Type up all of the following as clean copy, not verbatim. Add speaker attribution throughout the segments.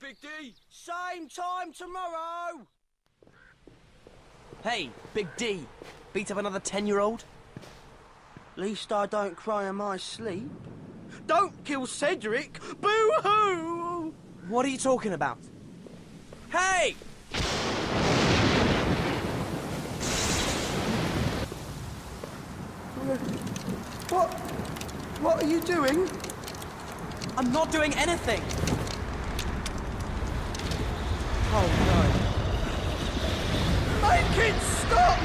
Speaker 1: Big D.
Speaker 2: Same time tomorrow.
Speaker 3: Hey, Big D. Beat up another 10-year-old?
Speaker 2: Least I don't cry in my sleep. Don't kill Cedric! Boo-hoo!
Speaker 3: What are you talking about? Hey!
Speaker 2: What are you doing?
Speaker 3: I'm not doing anything!
Speaker 2: Oh no. Make it stop!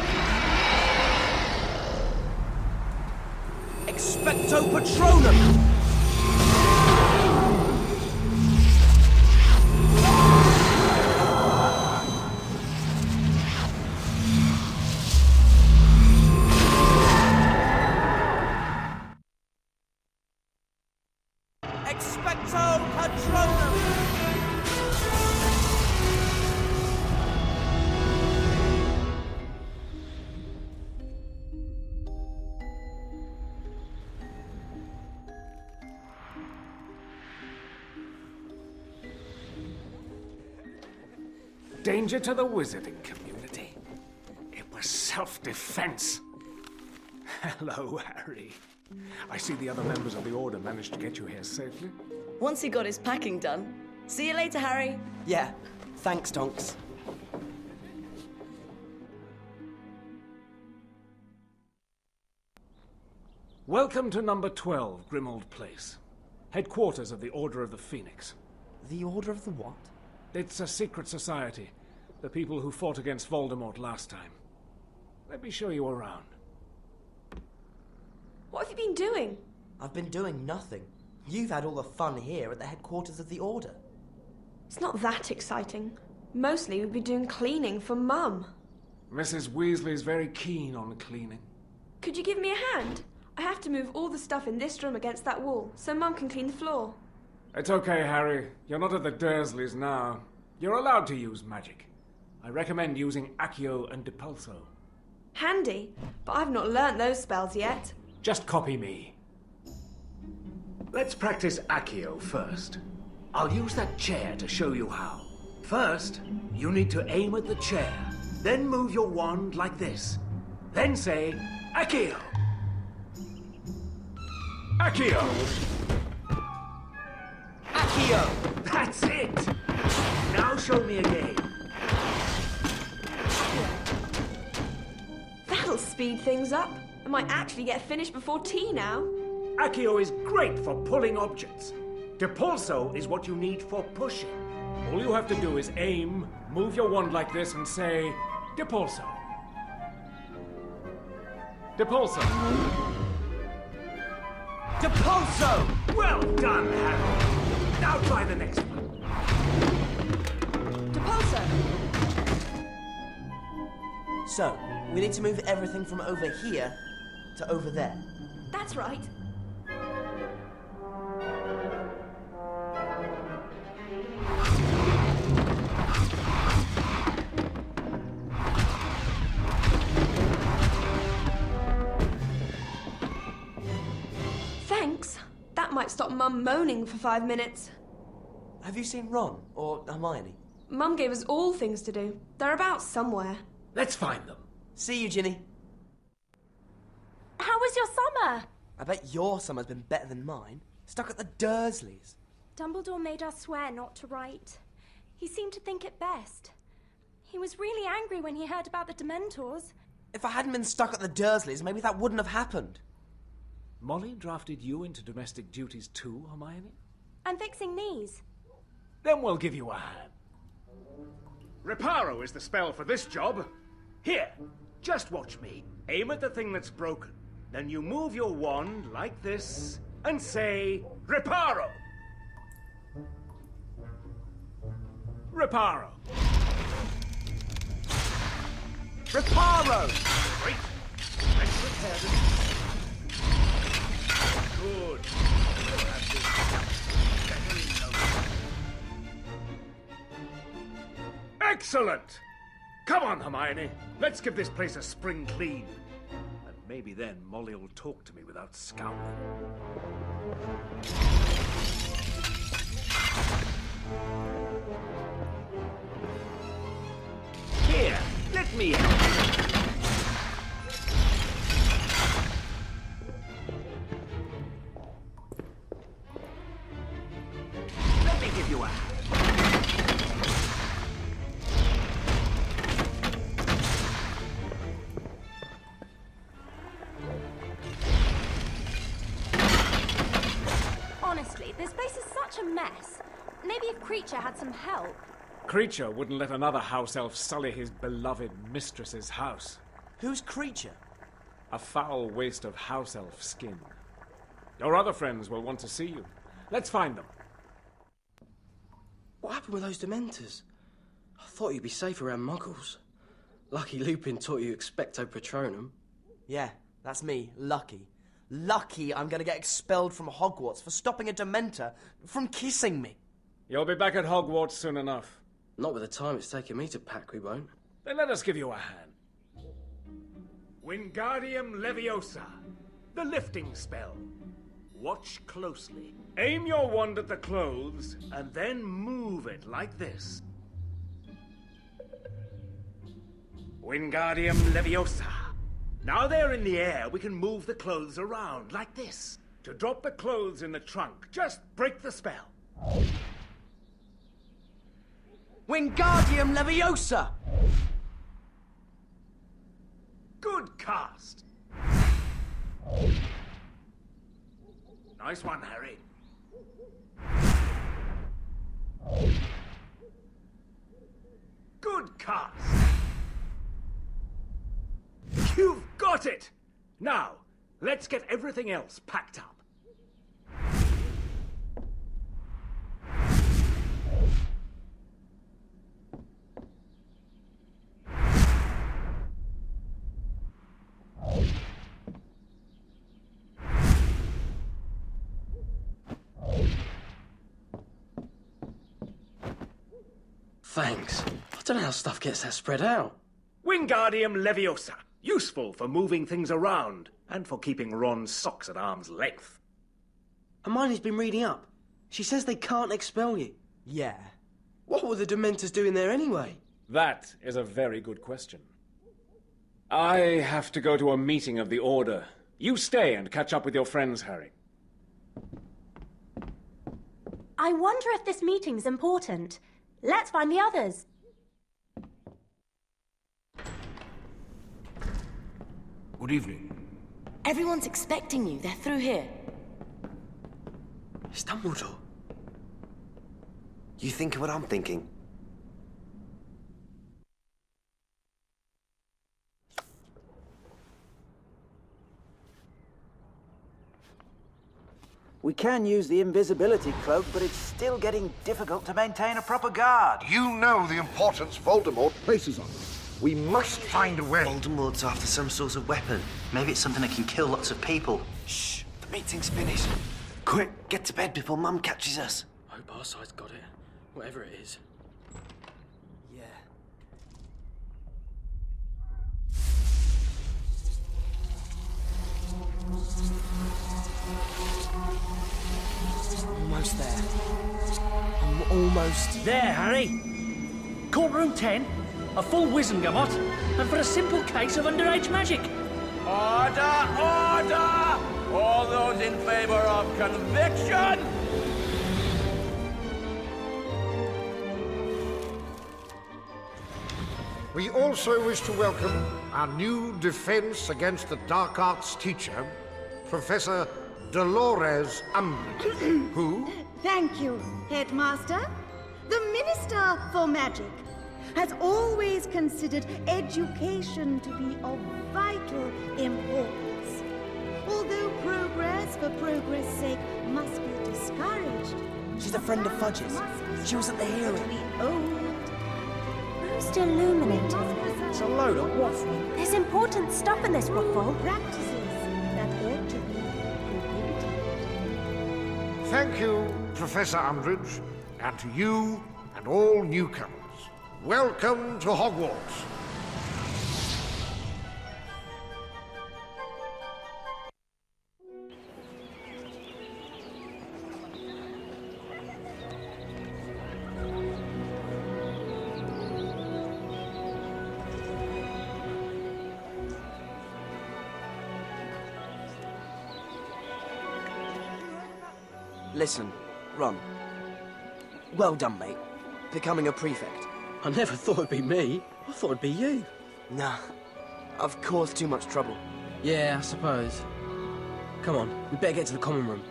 Speaker 3: Expecto Patronum! Expecto Patronum!
Speaker 4: Danger to the wizarding community. It was self-defense. Hello, Harry. I see the other members of the Order managed to get you here safely.
Speaker 5: Once he got his packing done. See you later, Harry.
Speaker 3: Yeah, thanks, Donks.
Speaker 4: Welcome to number 12, Grimmauld Place. Headquarters of the Order of the Phoenix.
Speaker 3: The Order of the what?
Speaker 4: It's a secret society. The people who fought against Voldemort last time. Let me show you around.
Speaker 5: What have you been doing?
Speaker 3: I've been doing nothing. You've had all the fun here at the headquarters of the Order.
Speaker 5: It's not that exciting. Mostly we've been doing cleaning for Mum.
Speaker 4: Mrs. Weasley's very keen on cleaning.
Speaker 5: Could you give me a hand? I have to move all the stuff in this room against that wall, so Mum can clean the floor.
Speaker 4: It's okay, Harry. You're not at the Dursleys now. You're allowed to use magic. I recommend using Accio and Depulso.
Speaker 5: Handy, but I've not learnt those spells yet.
Speaker 4: Just copy me.
Speaker 6: Let's practice Accio first. I'll use that chair to show you how. First, you need to aim at the chair. Then move your wand like this. Then say, Accio! Accio!
Speaker 3: Accio!
Speaker 6: That's it! Now show me again.
Speaker 5: That'll speed things up. I might actually get finished before tea now.
Speaker 6: Accio is great for pulling objects. Depulso is what you need for pushing.
Speaker 4: All you have to do is aim, move your wand like this, and say, Depulso. Depulso.
Speaker 3: Depulso!
Speaker 6: Well done, Harry. Now try the next one.
Speaker 5: Depulso!
Speaker 3: So, we need to move everything from over here to over there.
Speaker 5: That's right. Thanks. That might stop Mum moaning for 5 minutes.
Speaker 3: Have you seen Ron or Hermione?
Speaker 5: Mum gave us all things to do. They're about somewhere.
Speaker 6: Let's find them.
Speaker 3: See you, Ginny.
Speaker 7: How was your summer?
Speaker 3: I bet your summer's been better than mine. Stuck at the Dursleys.
Speaker 7: Dumbledore made us swear not to write. He seemed to think it best. He was really angry when he heard about the Dementors.
Speaker 3: If I hadn't been stuck at the Dursleys, maybe that wouldn't have happened.
Speaker 4: Molly drafted you into domestic duties too, Hermione?
Speaker 7: I'm fixing these.
Speaker 4: Then we'll give you a hand.
Speaker 6: Reparo is the spell for this job. Here, just watch me. Aim at the thing that's broken. Then you move your wand like this and say, Reparo!
Speaker 4: Reparo.
Speaker 3: Reparo!
Speaker 6: Great. Let's repair this. Good. We'll have this better in no time. Excellent! Come on, Hermione. Let's give this place a spring clean. And maybe then Molly will talk to me without scowling. me. Let me give you a hand.
Speaker 7: Honestly, this place is such a mess. Maybe if Creature had some help.
Speaker 4: Creature wouldn't let another house elf sully his beloved mistress's house.
Speaker 3: Who's Creature?
Speaker 4: A foul waste of house elf skin. Your other friends will want to see you. Let's find them.
Speaker 2: What happened with those Dementors? I thought you'd be safe around Muggles. Lucky Lupin taught you Expecto Patronum.
Speaker 3: Yeah, that's me, Lucky. Lucky I'm gonna get expelled from Hogwarts for stopping a Dementor from kissing me.
Speaker 4: You'll be back at Hogwarts soon enough.
Speaker 2: Not with the time it's taken me to pack, we won't.
Speaker 4: Then let us give you a hand.
Speaker 6: Wingardium Leviosa, the lifting spell. Watch closely. Aim your wand at the clothes and then move it like this. Wingardium Leviosa. Now they're in the air, we can move the clothes around like this. To drop the clothes in the trunk, just break the spell.
Speaker 3: Wingardium Leviosa!
Speaker 6: Good cast. Nice one, Harry. Good cast. You've got it! Now, let's get everything else packed up.
Speaker 2: Thanks. I don't know how stuff gets that spread out.
Speaker 6: Wingardium Leviosa. Useful for moving things around and for keeping Ron's socks at arm's length.
Speaker 2: Hermione's been reading up. She says they can't expel you.
Speaker 3: Yeah.
Speaker 2: What were the Dementors doing there anyway?
Speaker 4: That is a very good question. I have to go to a meeting of the Order. You stay and catch up with your friends, Harry.
Speaker 7: I wonder if this meeting's important. Let's find the others.
Speaker 1: Good evening.
Speaker 8: Everyone's expecting you. They're through here.
Speaker 2: It's Dumbledore.
Speaker 9: You think of what I'm thinking?
Speaker 10: We can use the invisibility cloak, but it's still getting difficult to maintain a proper guard.
Speaker 11: You know the importance Voldemort places on us. We must find a way.
Speaker 9: Voldemort's after some sort of weapon. Maybe it's something that can kill lots of people. Shh, the meeting's finished. Quick, get to bed before Mum catches us.
Speaker 2: I hope our side's got it. Whatever it is.
Speaker 3: Yeah. Almost there. I'm almost
Speaker 12: there, Harry. Courtroom 10, a full Wizengamot, and for a simple case of underage magic.
Speaker 13: Order! Order! All those in favor of conviction?
Speaker 11: We also wish to welcome our new Defense Against the Dark Arts teacher, Professor Dolores Umbridge, who...
Speaker 14: Thank you, Headmaster. The Minister for Magic has always considered education to be of vital importance. Although progress for progress' sake must be discouraged.
Speaker 3: She's a friend of Fudge's. She was at the hearing.
Speaker 7: Most illuminating.
Speaker 3: It's a load of waffle.
Speaker 7: There's important stuff in this waffle.
Speaker 14: Practices that ought to be prohibited.
Speaker 11: Thank you, Professor Umbridge, and to you and all newcomers. Welcome to Hogwarts.
Speaker 3: Listen, Ron. Well done, mate. Becoming a prefect.
Speaker 2: I never thought it'd be me. I thought it'd be you.
Speaker 3: Nah. I've caused too much trouble.
Speaker 2: Yeah, I suppose. Come on, we better get to the common room.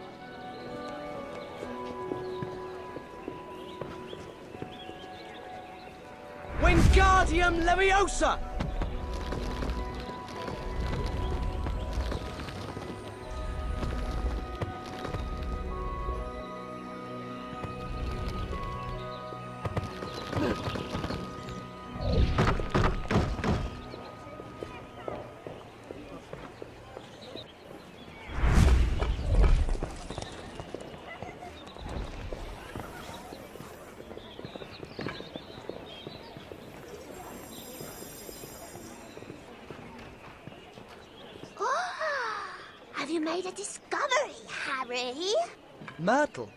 Speaker 3: Wingardium Leviosa!
Speaker 15: Have you made a discovery, Harry?
Speaker 3: Myrtle?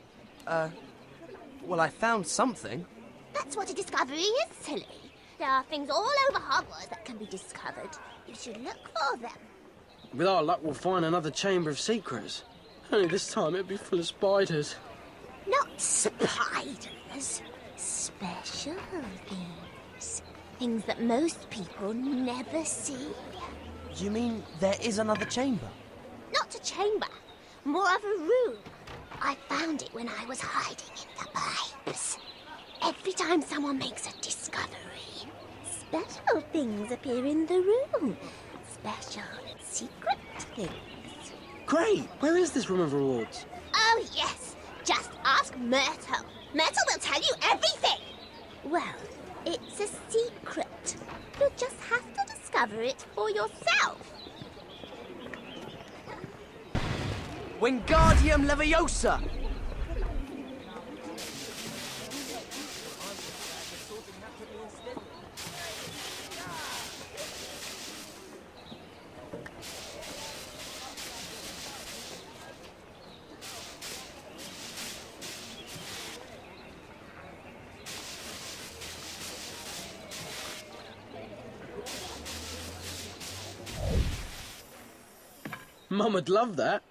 Speaker 3: Well, I found something.
Speaker 15: That's what a discovery is, silly. There are things all over Hogwarts that can be discovered. You should look for them.
Speaker 2: With our luck, we'll find another chamber of secrets. Only this time it'll be full of spiders.
Speaker 15: Not spiders. Special things. Things that most people never see.
Speaker 3: You mean there is another chamber?
Speaker 15: Not a chamber. More of a room. I found it when I was hiding in the pipes. Every time someone makes a discovery, special things appear in the room. Special secret things.
Speaker 2: Great! Where is this room of rewards?
Speaker 15: Oh, yes. Just ask Myrtle. Myrtle will tell you everything. Well, it's a secret. You'll just have to discover it for yourself.
Speaker 3: Wingardium Leviosa!
Speaker 2: Mum would love that.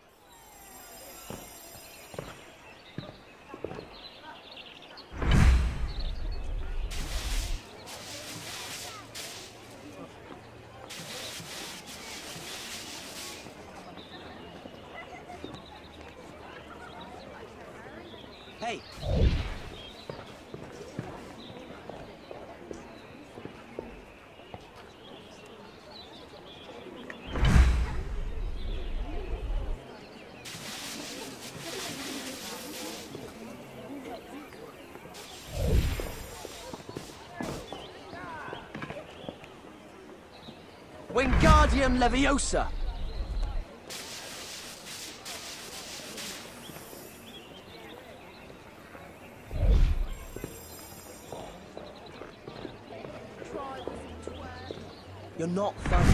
Speaker 3: Hey! Wingardium Leviosa! You're not funny.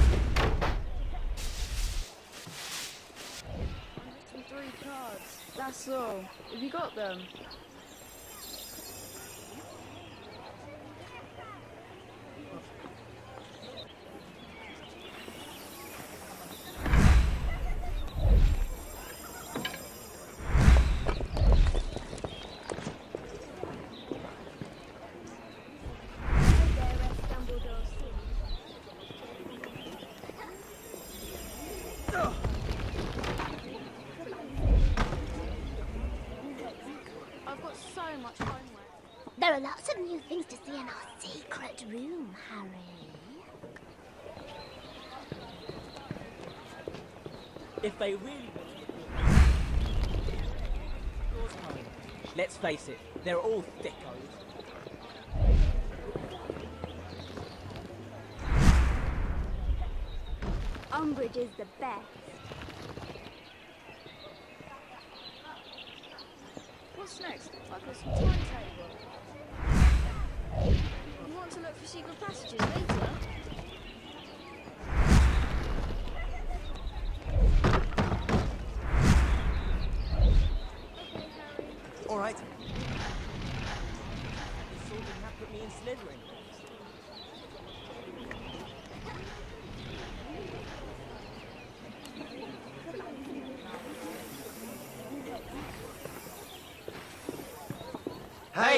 Speaker 16: Some 3 cards. That's all. Have you got them?
Speaker 15: There are lots of new things to see in our secret room, Harry.
Speaker 17: If they really let's face it, they're all thickos.
Speaker 18: Umbridge is the best.
Speaker 16: What's next? I've got some timetable. You want to look for secret passages later?
Speaker 3: All right.
Speaker 17: This all did not put me in Slytherin.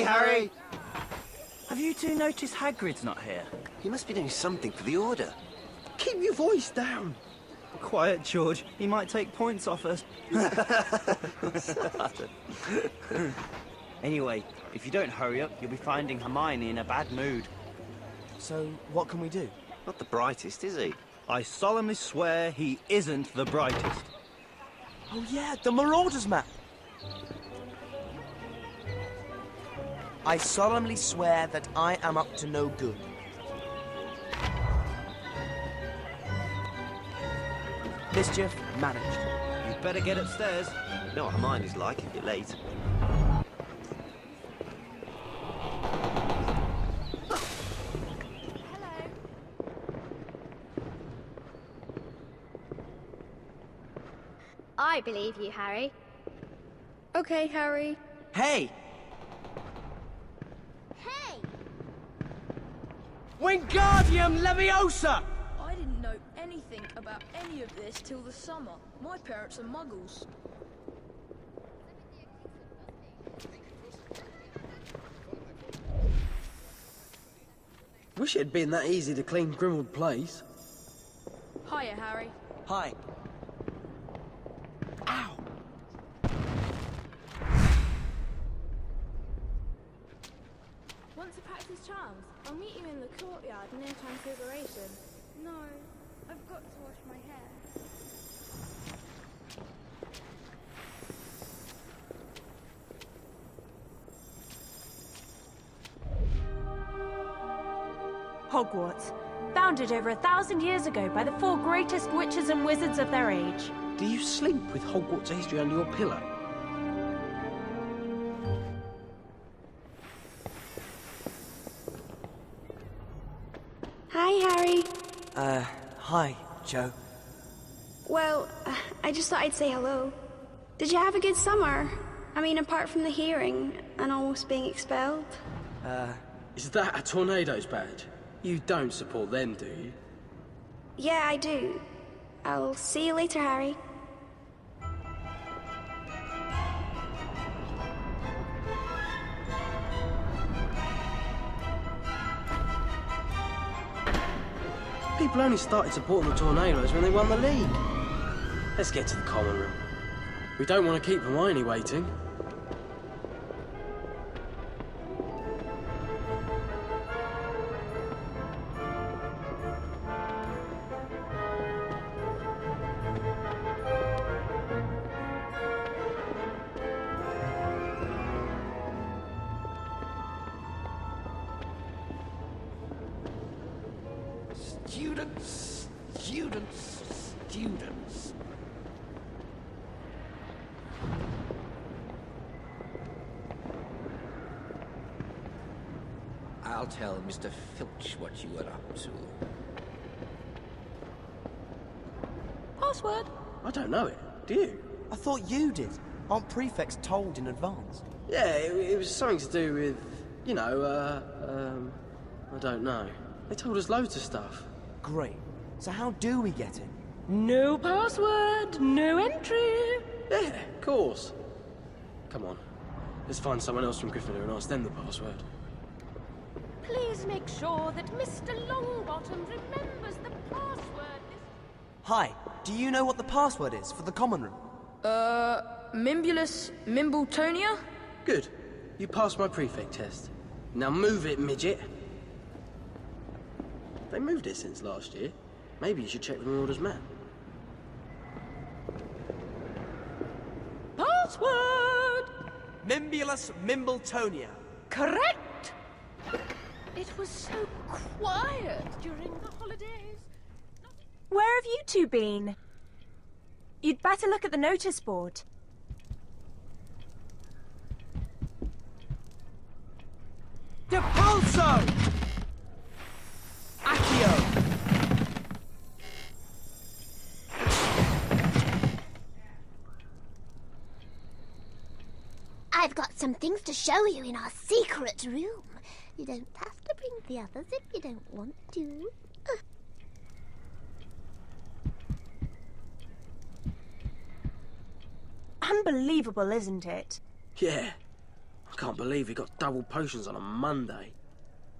Speaker 2: Harry!
Speaker 17: Have you two noticed Hagrid's not here?
Speaker 9: He must be doing something for the Order.
Speaker 2: Keep your voice down. Quiet, George. He might take points off us. Anyway, if you don't hurry up, you'll be finding Hermione in a bad mood.
Speaker 3: So, what can we do?
Speaker 9: Not the brightest, is he?
Speaker 2: I solemnly swear he isn't the brightest.
Speaker 3: Oh yeah, the Marauders map! I solemnly swear that I am up to no good. Mischief managed.
Speaker 2: You'd better get upstairs.
Speaker 9: You know what Hermione's like if you're late.
Speaker 18: I believe you, Harry.
Speaker 16: Okay, Harry.
Speaker 3: Hey!
Speaker 18: Hey!
Speaker 2: Wingardium Leviosa!
Speaker 16: I didn't know anything about any of this till the summer. My parents are muggles.
Speaker 2: Wish it had been that easy to clean Grimmauld Place.
Speaker 16: Hiya, Harry.
Speaker 3: Hi.
Speaker 5: Want to practice charms? I'll meet you in the courtyard near Transfiguration.
Speaker 18: No, I've got to wash my hair.
Speaker 7: Hogwarts, founded over 1,000 years ago by the 4 greatest witches and wizards of their age.
Speaker 2: Do you sleep with Hogwarts history under your pillow?
Speaker 5: Hi, Harry.
Speaker 3: Hi, Joe.
Speaker 5: Well, I just thought I'd say hello. Did you have a good summer? I mean, apart from the hearing and almost being expelled.
Speaker 2: Is that a Tornadoes badge? You don't support them, do you?
Speaker 5: Yeah, I do. I'll see you later, Harry.
Speaker 2: People only started supporting the Tornadoes when they won the league. Let's get to the common room. We don't want to keep Hermione waiting.
Speaker 1: Students, students, students. I'll tell Mr. Filch what you were up to.
Speaker 3: Password?
Speaker 2: I don't know it. Do you?
Speaker 3: I thought you did. Aren't prefects told in advance?
Speaker 2: Yeah, it was something to do with, you know, I don't know. They told us loads of stuff.
Speaker 3: Great. So how do we get in?
Speaker 7: No password, no entry.
Speaker 2: Yeah, of course. Come on. Let's find someone else from Gryffindor and ask them the password.
Speaker 7: Please make sure that Mr. Longbottom remembers the password.
Speaker 3: Hi, do you know what the password is for the common room?
Speaker 16: Mimbulus Mimbletonia?
Speaker 2: Good. You passed my prefect test. Now move it, midget. They moved it since last year. Maybe you should check the Marauders map.
Speaker 7: Password!
Speaker 3: Mimbulus Mimbletonia.
Speaker 7: Correct! It was so quiet during the holidays. Where have you two been? You'd better look at the notice board.
Speaker 3: Depulso! Accio!
Speaker 15: I've got some things to show you in our secret room. You don't have to bring the others if you don't want to.
Speaker 7: Unbelievable, isn't it?
Speaker 2: Yeah. can't believe he got double potions on a Monday.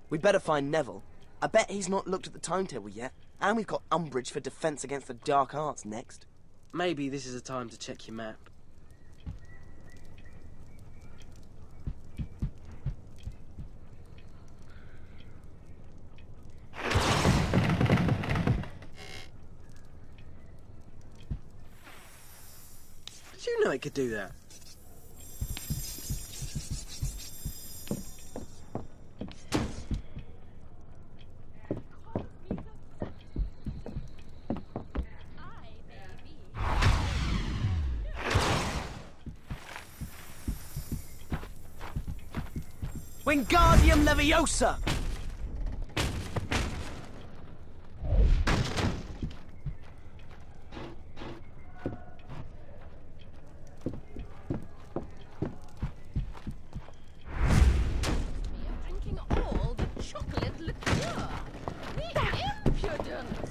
Speaker 3: We'd better find Neville. I bet he's not looked at the timetable yet. And we've got Umbridge for Defence Against the Dark Arts next.
Speaker 2: Maybe this is a time to check your map. Did you know it could do that?
Speaker 3: Wingardium Leviosa!
Speaker 7: Drinking all the chocolate liqueur. The impudence!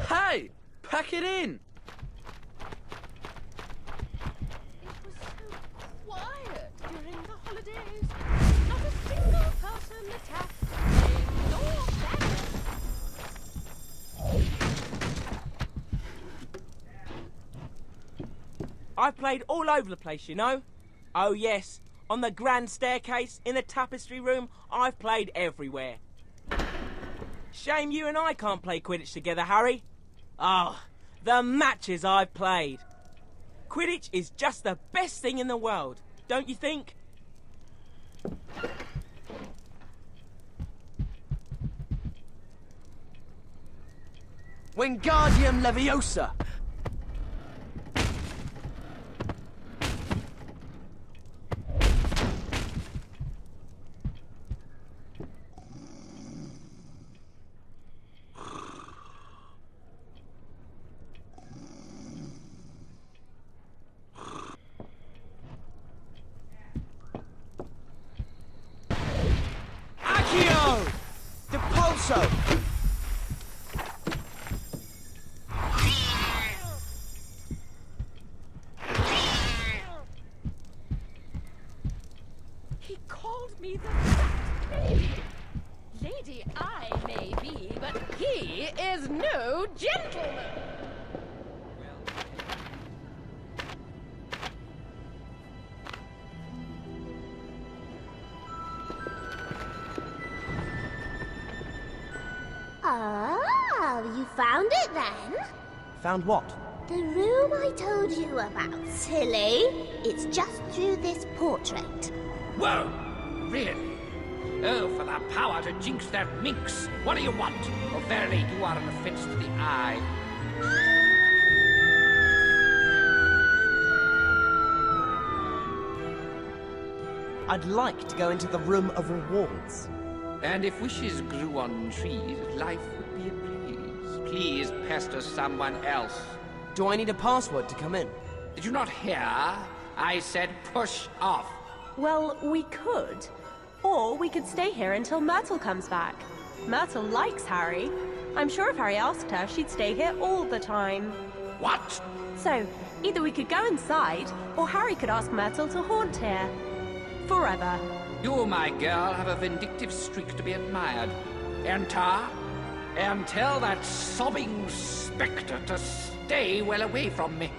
Speaker 1: Hey! Pack it in!
Speaker 7: It was so quiet during the holidays. Not a single person attacked, named or banished.
Speaker 19: I've played all over the place, you know. Oh yes, on the grand staircase, in the tapestry room, I've played everywhere. Shame you and I can't play Quidditch together, Harry. Oh, the matches I've played. Quidditch is just the best thing in the world, don't you think?
Speaker 3: Wingardium Leviosa! Accio! Depulso!
Speaker 7: He called me the fat lady. Lady I may be, but he is no gentleman.
Speaker 15: Oh, you found it then?
Speaker 3: Found what?
Speaker 15: The room I told you about, silly. It's just through this portrait.
Speaker 13: Whoa! Really? Oh, for the power to jinx that minx! What do you want? Oh, verily, you are an offense to the eye.
Speaker 3: I'd like to go into the Room of Rewards.
Speaker 1: And if wishes grew on trees, life would be a breeze. Please pester someone else.
Speaker 3: Do I need a password to come in?
Speaker 1: Did you not hear? I said push off.
Speaker 7: Well, we could. Or we could stay here until Myrtle comes back. Myrtle likes Harry. I'm sure if Harry asked her, she'd stay here all the time.
Speaker 13: What?
Speaker 7: So, either we could go inside, or Harry could ask Myrtle to haunt here. Forever.
Speaker 1: You, my girl, have a vindictive streak to be admired. Enter, and tell that sobbing spectre to stay well away from me.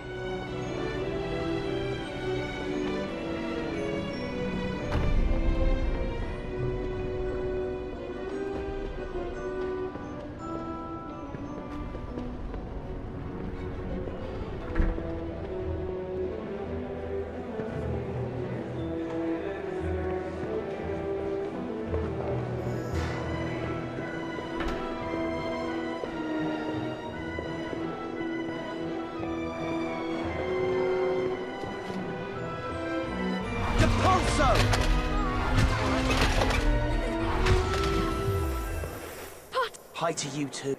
Speaker 3: Hi to you too.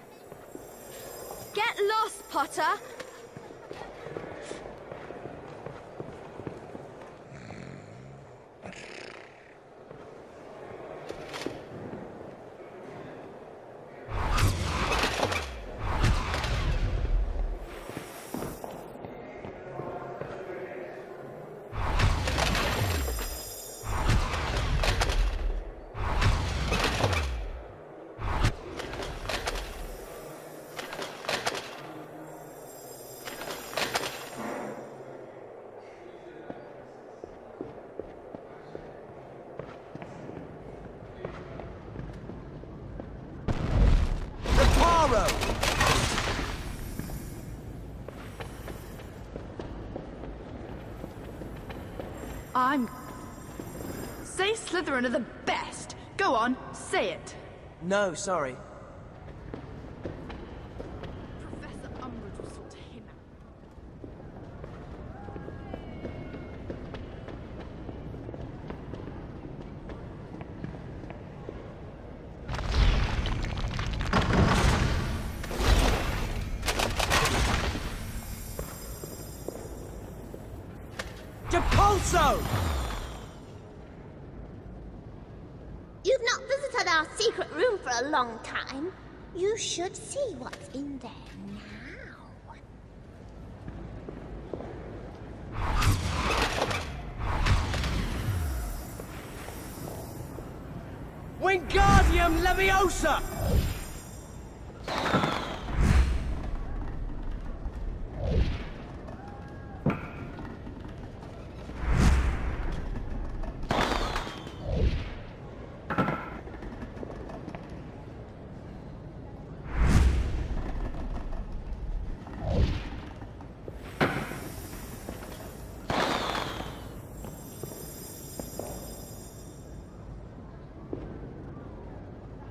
Speaker 18: Get lost, Potter!
Speaker 16: Say Slytherin are the best. Go on, say it.
Speaker 3: No, sorry.
Speaker 16: Professor Umbridge will sort him out.
Speaker 19: Depulso!
Speaker 15: You've not visited our secret room for a long time. You should see what's in there now.
Speaker 19: Wingardium Leviosa!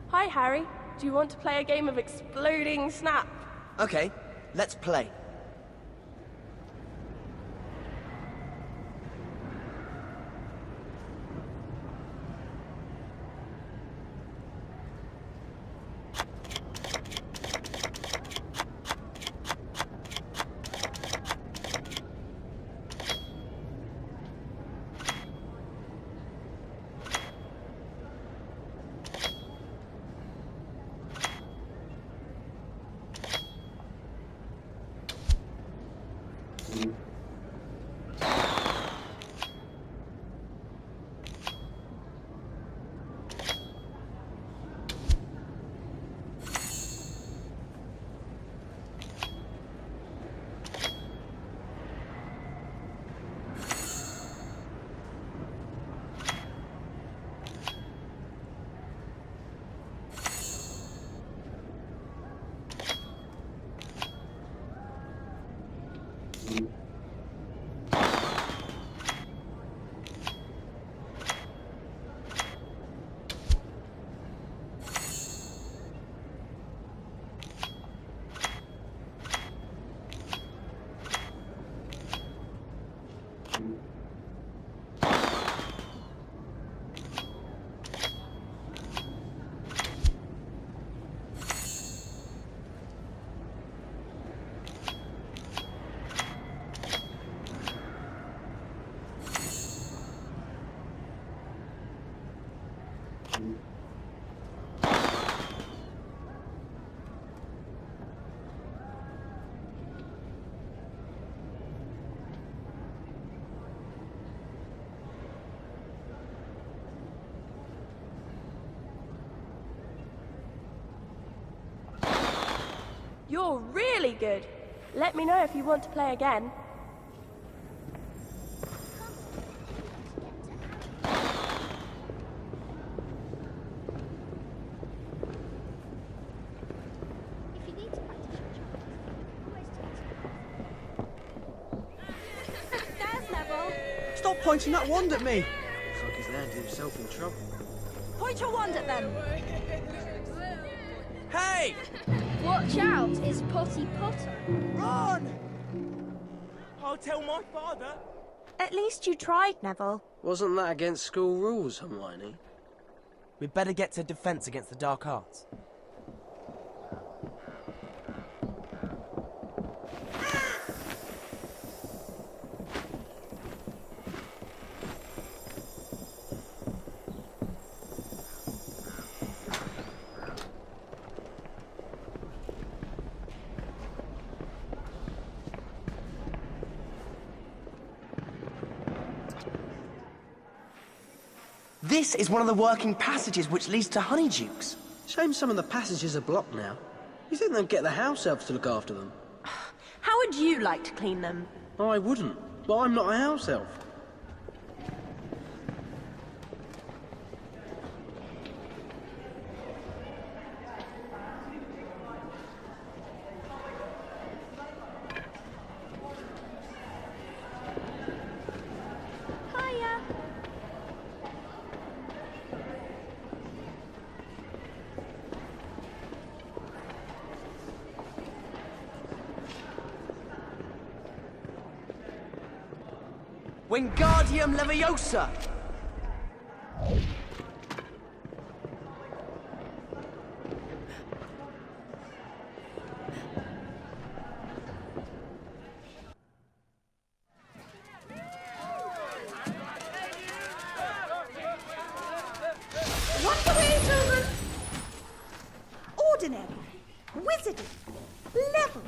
Speaker 7: Hi, Harry. Do you want to play a game of exploding snap?
Speaker 3: Okay, let's play.
Speaker 7: You're really good. Let me know if you want to play again.
Speaker 18: There's Neville.
Speaker 19: Stop pointing that wand at me!
Speaker 2: Looks like he's landed himself in trouble.
Speaker 18: Point your wand at them.
Speaker 19: Hey!
Speaker 5: Watch out, it's Potty Potter.
Speaker 19: Run! I'll tell my father.
Speaker 7: At least you tried, Neville.
Speaker 2: Wasn't that against school rules, Hermione?
Speaker 3: We'd better get to defense against the dark arts. This is one of the working passages which leads to Honeydukes.
Speaker 2: Shame some of the passages are blocked now. You think they'd get the house elves to look after them?
Speaker 7: How would you like to clean them?
Speaker 2: I wouldn't, but I'm not a house elf.
Speaker 5: Hiya.
Speaker 3: Wingardium Leviosa!
Speaker 14: What away, children? Ordinary, wizarding, level,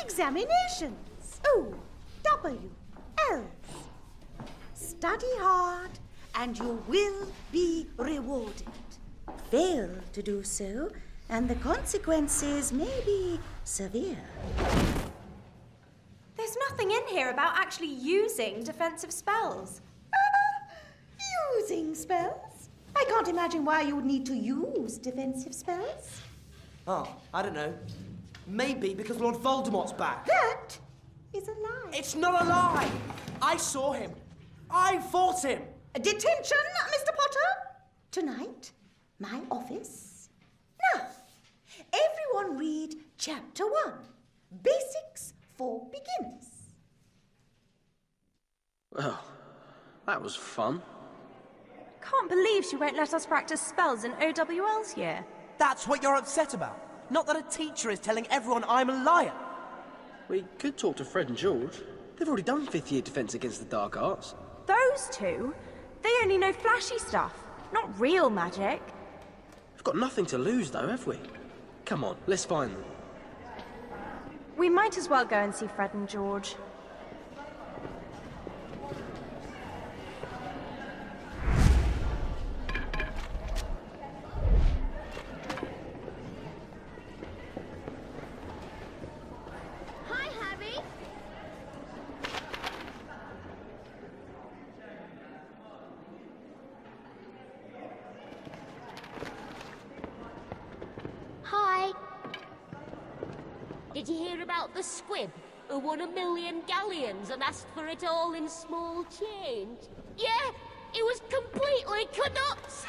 Speaker 14: examinations. O, W, L's. Study hard, and you will be rewarded. Fail to do so, and the consequences may be severe.
Speaker 7: There's nothing in here about actually using defensive spells.
Speaker 14: Using spells? I can't imagine why you would need to use defensive spells.
Speaker 3: Oh, I don't know. Maybe because Lord Voldemort's back.
Speaker 14: That is a lie.
Speaker 3: It's not a lie! I saw him. I fought him.
Speaker 14: Detention, Mr. Potter. Tonight, my office. Now, everyone read Chapter 1. Basics for Beginners.
Speaker 2: Well, that was fun.
Speaker 7: Can't believe she won't let us practice spells in OWL's year.
Speaker 3: That's what you're upset about. Not that a teacher is telling everyone I'm a liar.
Speaker 2: We could talk to Fred and George. They've already done 5th year defence against the dark arts.
Speaker 7: Those two? They only know flashy stuff, not real magic.
Speaker 2: We've got nothing to lose though, have we? Come on, let's find them.
Speaker 7: We might as well go and see Fred and George.
Speaker 15: Hi, Harry. Hi. Did you hear about the squib who won 1,000,000 galleons and asked for it all in small change? Yeah, he was completely canuts.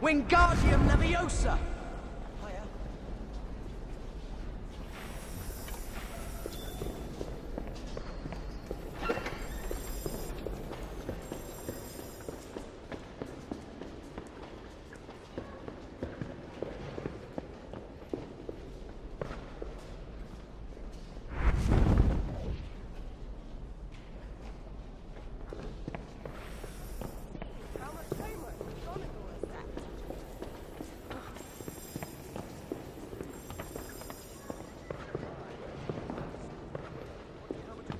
Speaker 3: Wingardium Leviosa!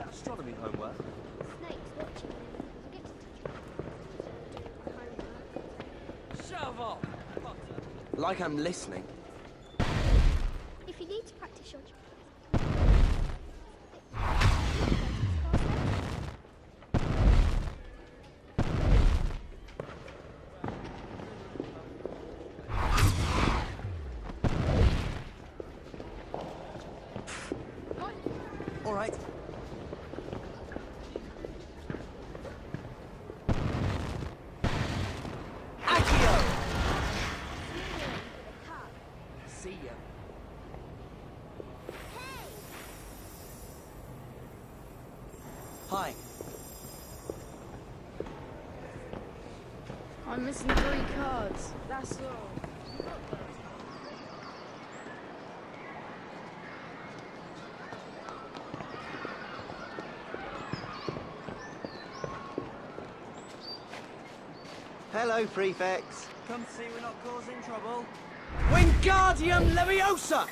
Speaker 9: Astronomy homework.
Speaker 15: Snake's watching.
Speaker 19: Shove off, Potter.
Speaker 3: Like I'm listening.
Speaker 15: If you need to practice your job.
Speaker 3: All right. Accio! See ya. Hi.
Speaker 16: I'm missing 3 cards. That's all.
Speaker 9: Hello, prefects. Come see we're not causing trouble.
Speaker 3: Wingardium Leviosa!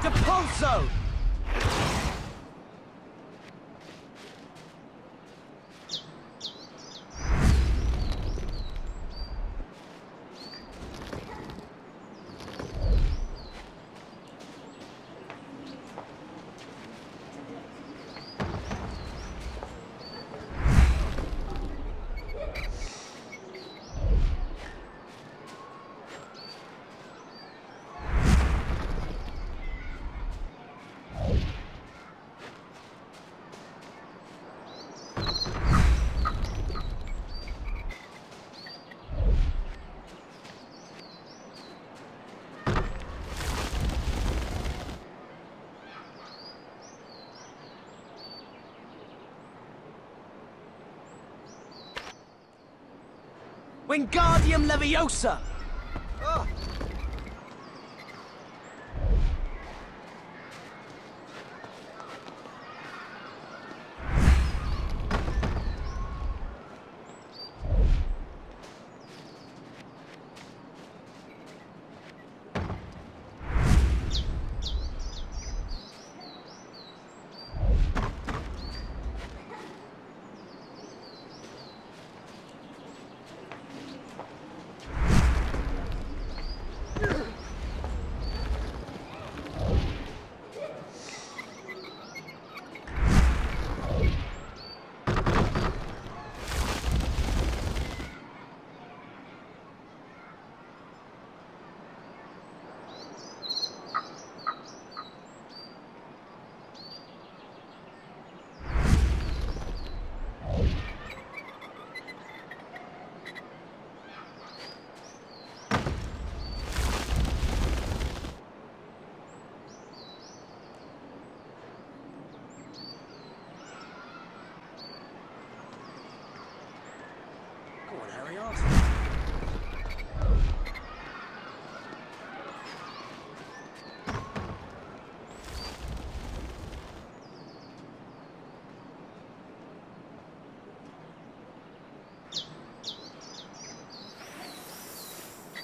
Speaker 3: Depulso! Wingardium Leviosa!
Speaker 9: Oh.
Speaker 2: Go on, Harry, ask.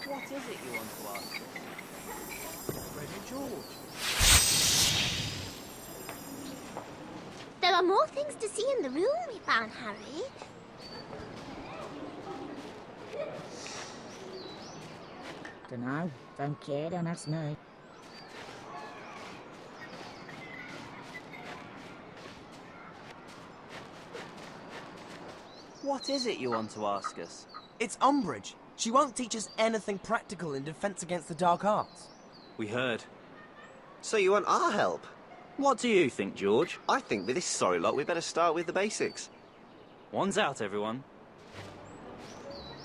Speaker 17: What is it you want to ask us?
Speaker 2: Fred and George.
Speaker 15: There are more things to see in the room we found, Harry.
Speaker 20: Dunno. Don't care, don't ask me.
Speaker 17: What is it you want to ask us?
Speaker 3: It's Umbridge. She won't teach us anything practical in defense against the dark arts.
Speaker 17: We heard.
Speaker 9: So you want our help?
Speaker 17: What do you think, George?
Speaker 9: I think with this sorry lot, we better start with the basics.
Speaker 17: One's out, everyone.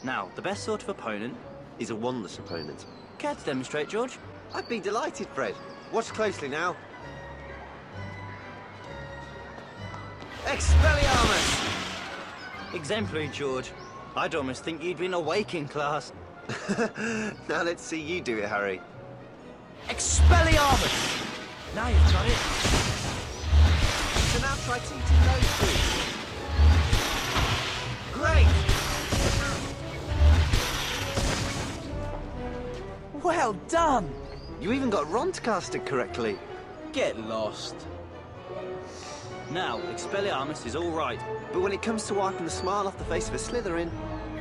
Speaker 17: Now, the best sort of opponent
Speaker 9: is a wandless opponent.
Speaker 17: Care to demonstrate, George?
Speaker 9: I'd be delighted, Fred. Watch closely now. Expelliarmus!
Speaker 17: Exemplary, George. I'd almost think you'd been awake in class.
Speaker 9: Now let's see you do it, Harry.
Speaker 3: Expelliarmus!
Speaker 17: Now you've got it.
Speaker 9: So now try teaching those two. Great!
Speaker 3: Well done!
Speaker 9: You even got Ron to cast it correctly.
Speaker 2: Get lost.
Speaker 17: Now, Expelliarmus is all right.
Speaker 9: But when it comes to wiping the smile off the face of a Slytherin,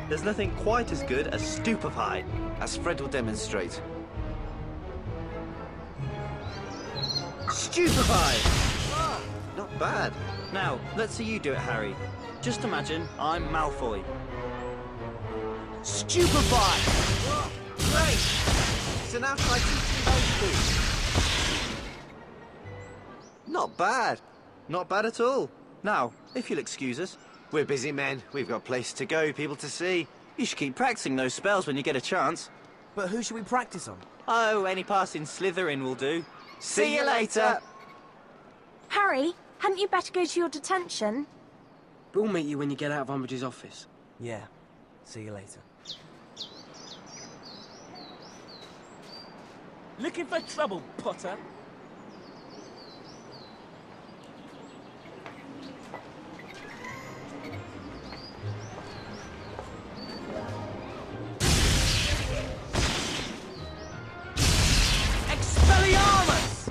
Speaker 9: there's nothing quite as good as Stupefy, as Fred will demonstrate. Stupefy! Oh, not bad.
Speaker 17: Now, let's see you do it, Harry. Just imagine I'm Malfoy.
Speaker 3: Stupefy!
Speaker 9: Oh, great! So now try teaching those two. Not bad.
Speaker 17: Not bad at all. Now, if you'll excuse us.
Speaker 9: We're busy men. We've got places to go, people to see.
Speaker 17: You should keep practicing those spells when you get a chance.
Speaker 3: But who should we practice on?
Speaker 17: Oh, any passing Slytherin will do.
Speaker 9: See you later!
Speaker 7: Harry, hadn't you better go to your detention?
Speaker 2: We'll meet you when you get out of Umbridge's office.
Speaker 3: Yeah. See you later.
Speaker 19: Looking for trouble, Potter?
Speaker 3: Expelliarmus!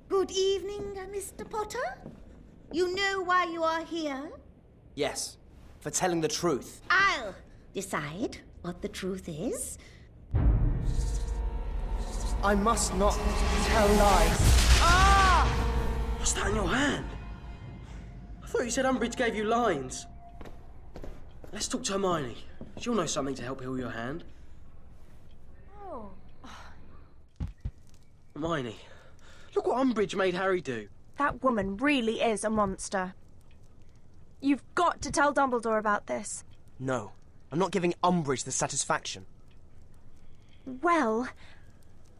Speaker 14: Good evening, Mr. Potter. You know why you are here?
Speaker 3: Yes, for telling the truth.
Speaker 14: I'll decide what the truth is.
Speaker 3: I must not tell lies.
Speaker 2: Ah! What's that in your hand? I thought you said Umbridge gave you lines. Let's talk to Hermione. She'll know something to help heal your hand.
Speaker 7: Oh.
Speaker 2: Hermione, look what Umbridge made Harry do.
Speaker 7: That woman really is a monster. You've got to tell Dumbledore about this.
Speaker 3: No, I'm not giving Umbridge the satisfaction.
Speaker 7: Well,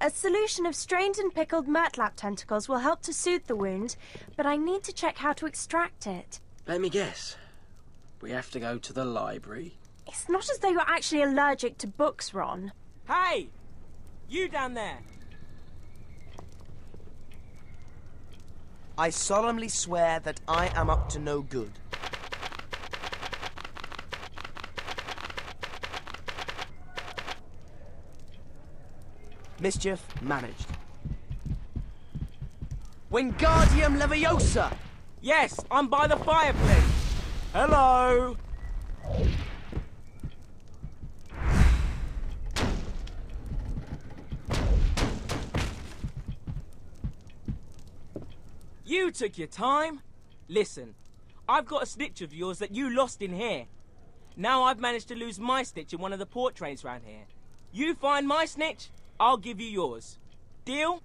Speaker 7: a solution of strained and pickled murtlap tentacles will help to soothe the wound, but I need to check how to extract it.
Speaker 2: Let me guess. We have to go to the library.
Speaker 7: It's not as though you're actually allergic to books, Ron.
Speaker 19: Hey! You down there!
Speaker 3: I solemnly swear that I am up to no good. Mischief managed. Wingardium Leviosa!
Speaker 19: Yes, I'm by the fireplace. Hello! You took your time. Listen, I've got a snitch of yours that you lost in here. Now I've managed to lose my snitch in one of the port trains round here. You find my snitch, I'll give you yours. Deal?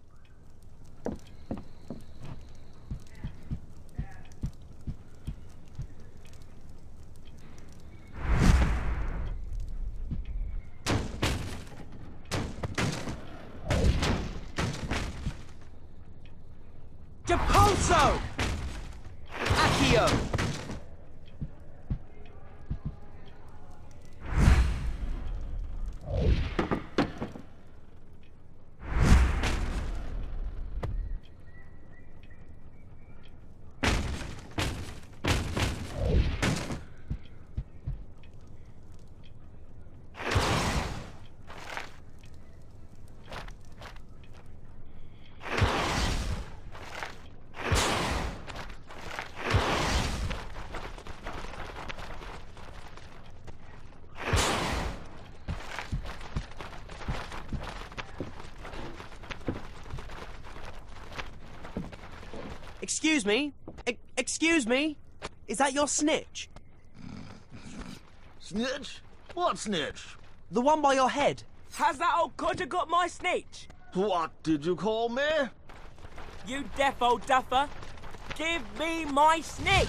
Speaker 19: Depulso! Accio!
Speaker 3: Excuse me? Excuse me? Is that your snitch?
Speaker 17: Snitch? What snitch?
Speaker 3: The one by your head.
Speaker 19: Has that old codger got my snitch?
Speaker 17: What did you call me?
Speaker 19: You deaf old duffer. Give me my snitch!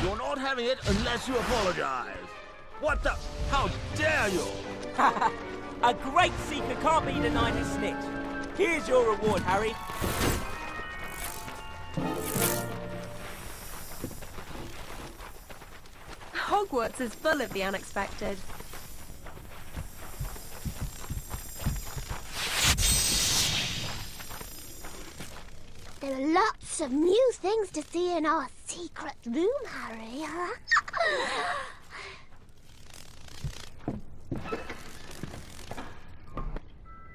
Speaker 17: You're not having it unless you apologize. What the? How dare you?
Speaker 19: A great seeker can't be denied his snitch. Here's your reward, Harry.
Speaker 7: Hogwarts is full of the unexpected.
Speaker 15: There are lots of new things to see in our secret room, Harry.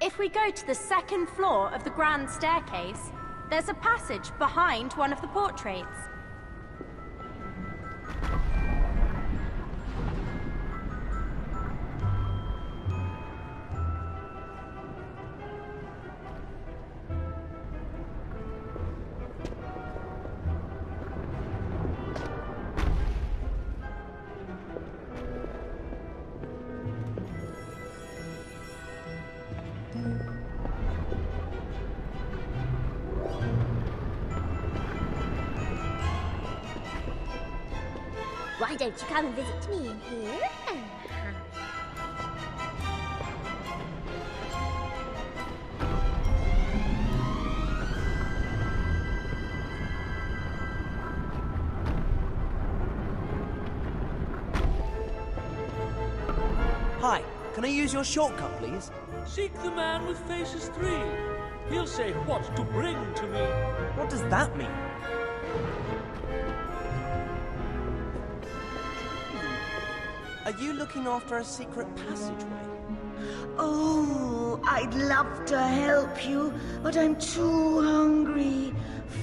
Speaker 7: If we go to the second floor of the grand staircase, there's a passage behind one of the portraits.
Speaker 15: Why don't you come and visit me in here?
Speaker 3: Hi, can I use your shortcut, please?
Speaker 12: Seek the man with faces 3. He'll say what to bring to me.
Speaker 3: What does that mean? Are you looking after a secret passageway?
Speaker 14: Oh, I'd love to help you, but I'm too hungry.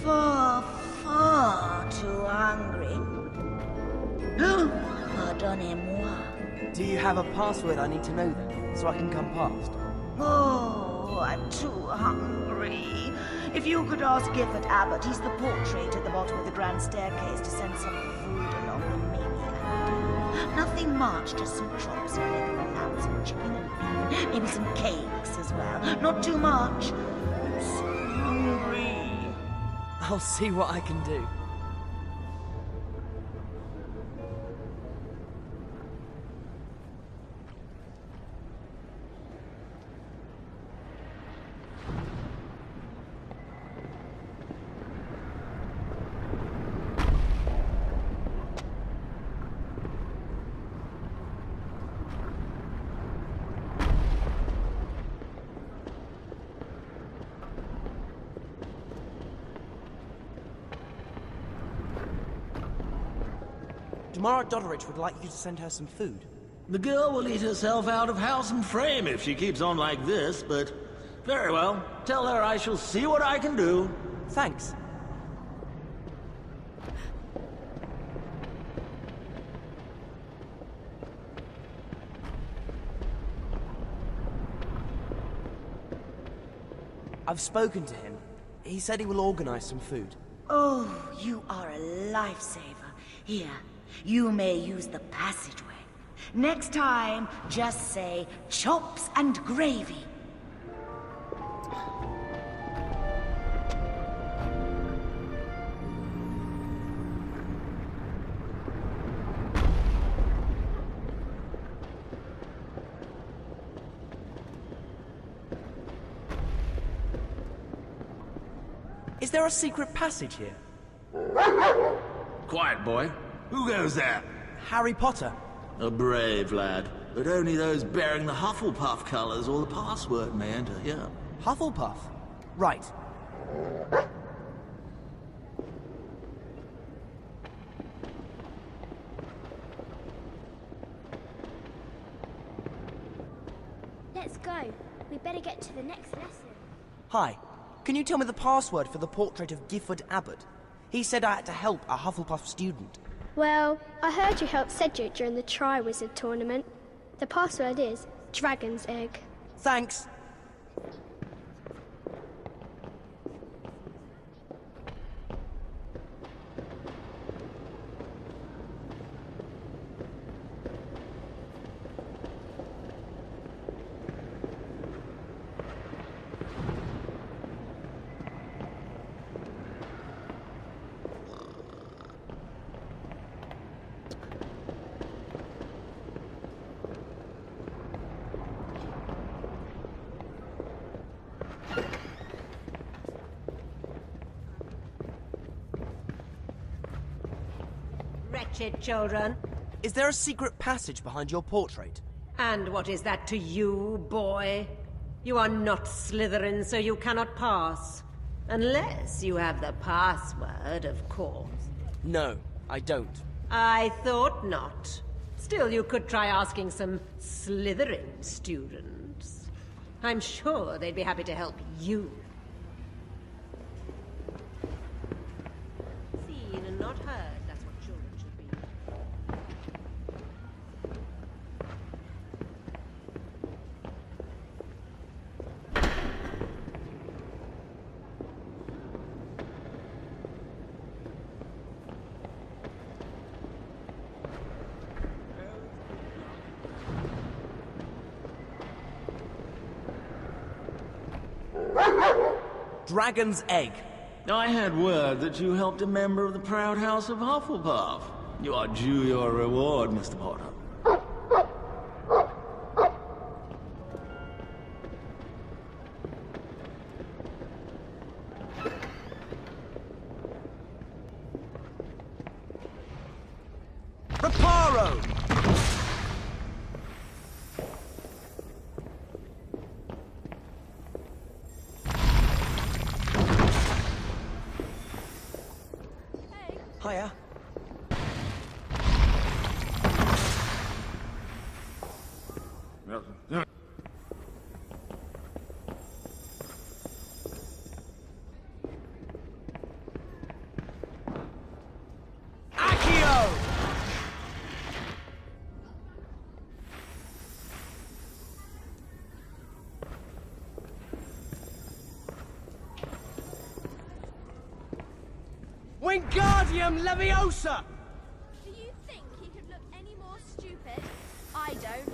Speaker 14: Far, far too hungry. Pardonnez-moi.
Speaker 3: Do you have a password I need to know then, so I can come past?
Speaker 14: Oh, I'm too hungry. If you could ask Gifford Abbott, he's the portrait at the bottom of the grand staircase, to send some food along with maybe nothing much, just some chops and maybe lamb, some chicken and beef, maybe some cakes as well. Not too much. I'm so hungry.
Speaker 3: I'll see what I can do. Damara Dodderich would like you to send her some food.
Speaker 17: The girl will eat herself out of house and frame if she keeps on like this, but very well. Tell her I shall see what I can do.
Speaker 3: Thanks. I've spoken to him. He said he will organize some food.
Speaker 14: Oh, you are a lifesaver. Here, you may use the passageway. Next time, just say chops and gravy.
Speaker 3: Is there a secret passage here?
Speaker 17: Quiet, boy. Who goes there?
Speaker 3: Harry Potter.
Speaker 17: A brave lad. But only those bearing the Hufflepuff colours or the password may enter here.
Speaker 3: Hufflepuff? Right.
Speaker 15: Let's go. We better get to the next lesson.
Speaker 3: Hi. Can you tell me the password for the portrait of Gifford Abbott? He said I had to help a Hufflepuff student.
Speaker 5: Well, I heard you helped Cedric during the Tri-Wizard tournament. The password is Dragon's Egg.
Speaker 3: Thanks.
Speaker 21: Wretched children.
Speaker 3: Is there a secret passage behind your portrait?
Speaker 21: And what is that to you, boy? You are not Slytherin, so you cannot pass. Unless you have the password, of course.
Speaker 3: No, I don't.
Speaker 21: I thought not. Still, you could try asking some Slytherin students. I'm sure they'd be happy to help you. Seen and not heard, that's what children should be.
Speaker 3: Dragon's Egg.
Speaker 17: I had word that you helped a member of the proud house of Hufflepuff. You are due your reward, Mr. Potter.
Speaker 3: Reparo! Hiya. Accio! Wingardium Leviosa!
Speaker 7: Do you think he could look any more stupid? I don't.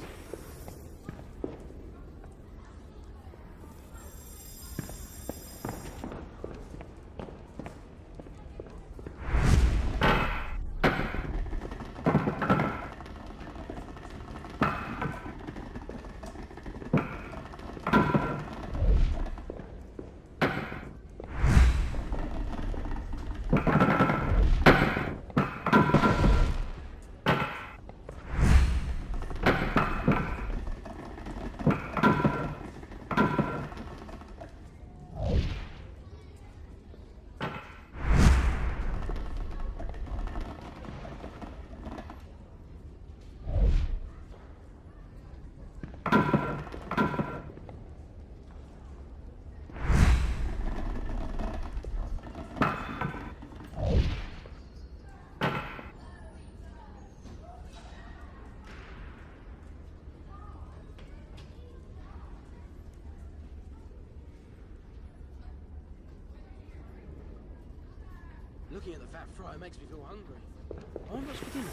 Speaker 2: Looking at the fat fry makes me feel hungry. I wonder what's for dinner.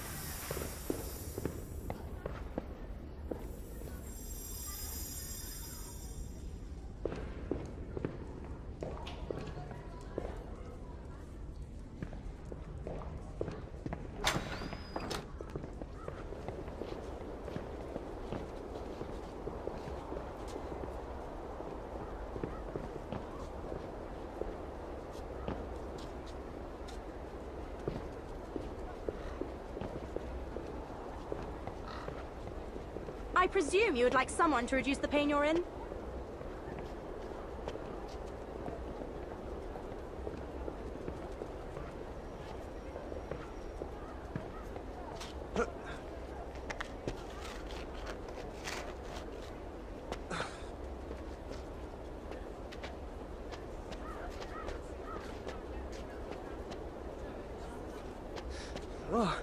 Speaker 18: I presume you would like someone to reduce the pain you're in?
Speaker 3: Oh.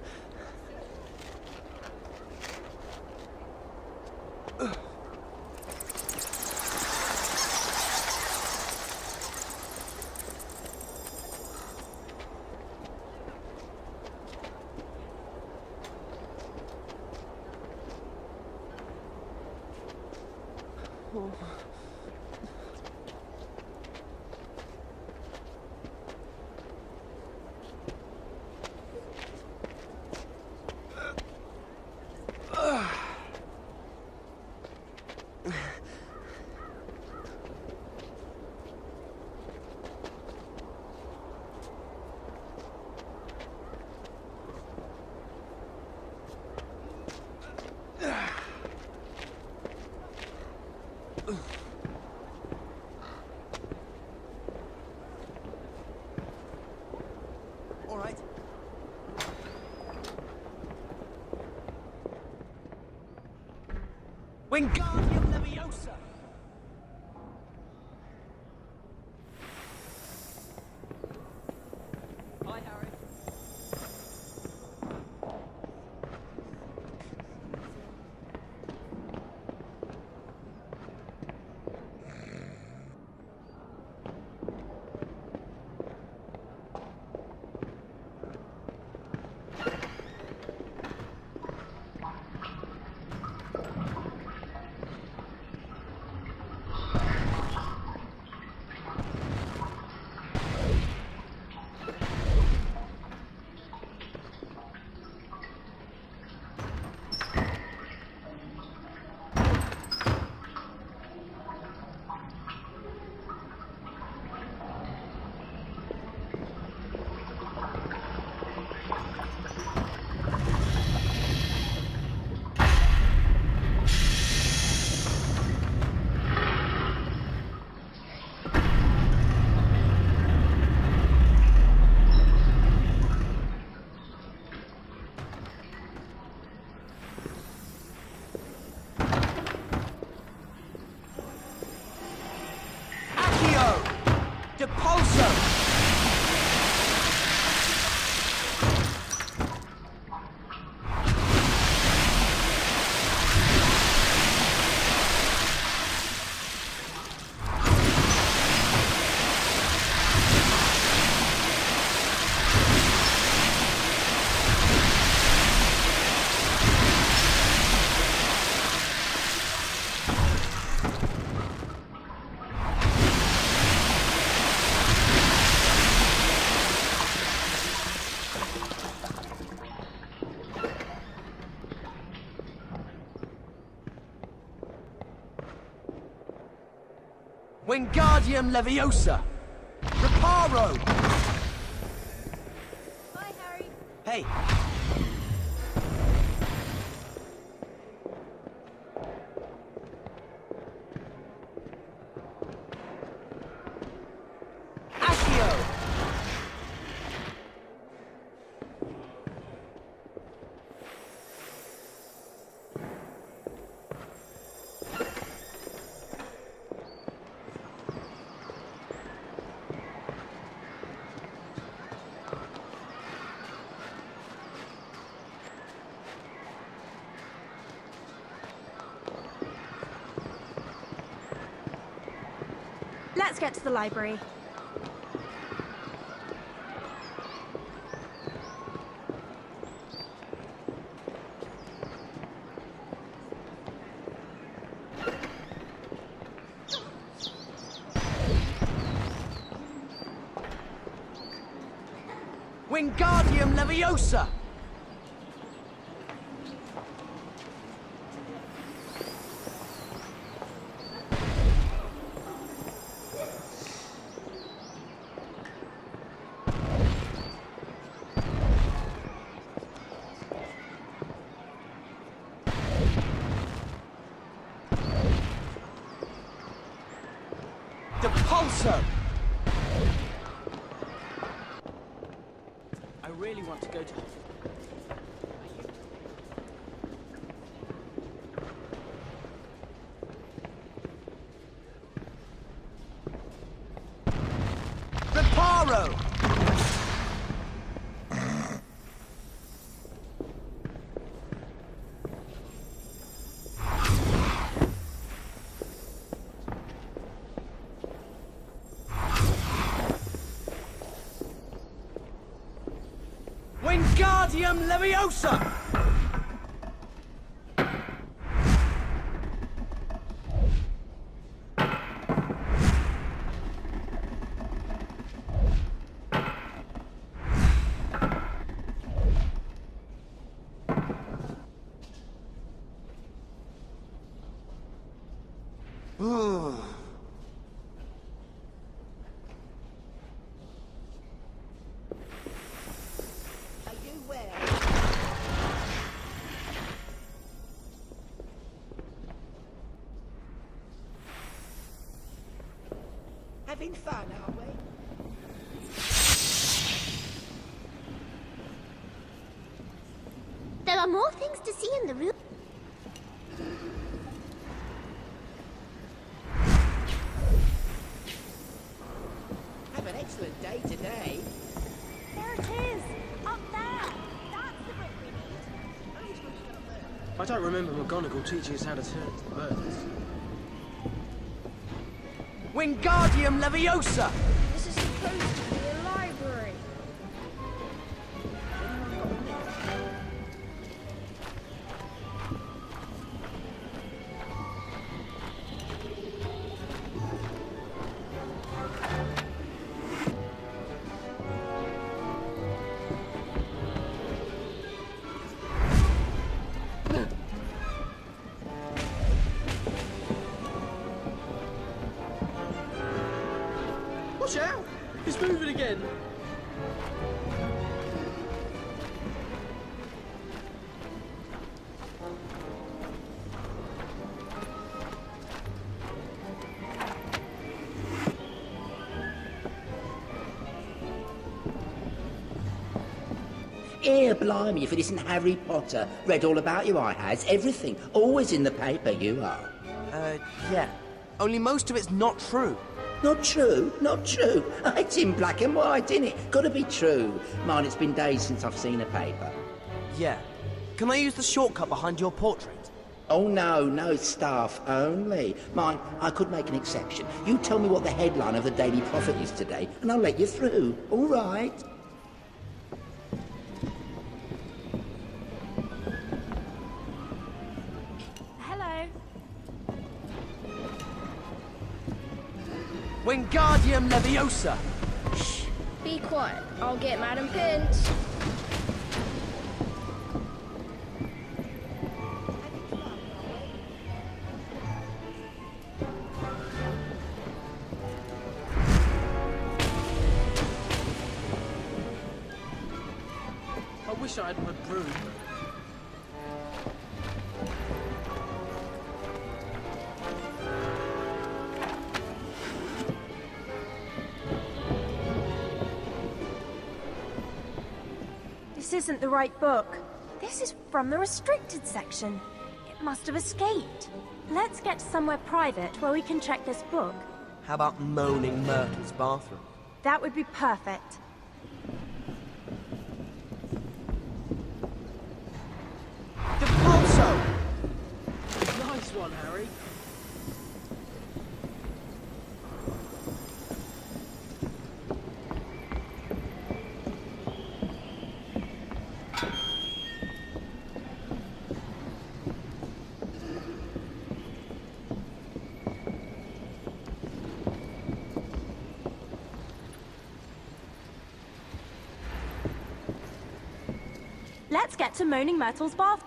Speaker 3: All right. Wingardium Leviosa! Hi, Harry. Wingardium Leviosa! Reparo!
Speaker 18: Bye, Harry.
Speaker 3: Hey. Accio!
Speaker 18: Let's get to the library.
Speaker 3: Wingardium Leviosa! Depulso!
Speaker 19: I really want to go to...
Speaker 3: Reparo! Wingardium Leviosa!
Speaker 6: Having fun, are we?
Speaker 15: There are more things to see in the room.
Speaker 6: Have an excellent day today.
Speaker 18: There it is! Up there! That's the book we need.
Speaker 2: I don't remember McGonagall teaching us how to turn into birds.
Speaker 3: Wingardium Leviosa!
Speaker 16: This is supposed to be a library.
Speaker 2: Watch out! It's moving again!
Speaker 22: Here, blimey, if it isn't Harry Potter. Read all about you, I has. Everything. Always in the paper, you are.
Speaker 3: Yeah. Only most of it's not true.
Speaker 22: Not true? Not true? It's in black and white, isn't it? Gotta be true. Mind, it's been days since I've seen a paper.
Speaker 3: Yeah. Can I use the shortcut behind your portrait?
Speaker 22: Oh, no, staff only. Mind, I could make an exception. You tell me what the headline of the Daily Prophet is today, and I'll let you through. All right?
Speaker 18: Hello.
Speaker 3: Wingardium Leviosa!
Speaker 16: Shh. Be quiet. I'll get Madam Pince.
Speaker 2: I wish I had my broom.
Speaker 18: This isn't the right book. This is from the restricted section. It must have escaped. Let's get somewhere private where we can check this book.
Speaker 3: How about Moaning Myrtle's bathroom?
Speaker 18: That would be perfect.
Speaker 3: Depulso!
Speaker 2: Nice one, Harry.
Speaker 18: Let's get to Moaning Myrtle's bath.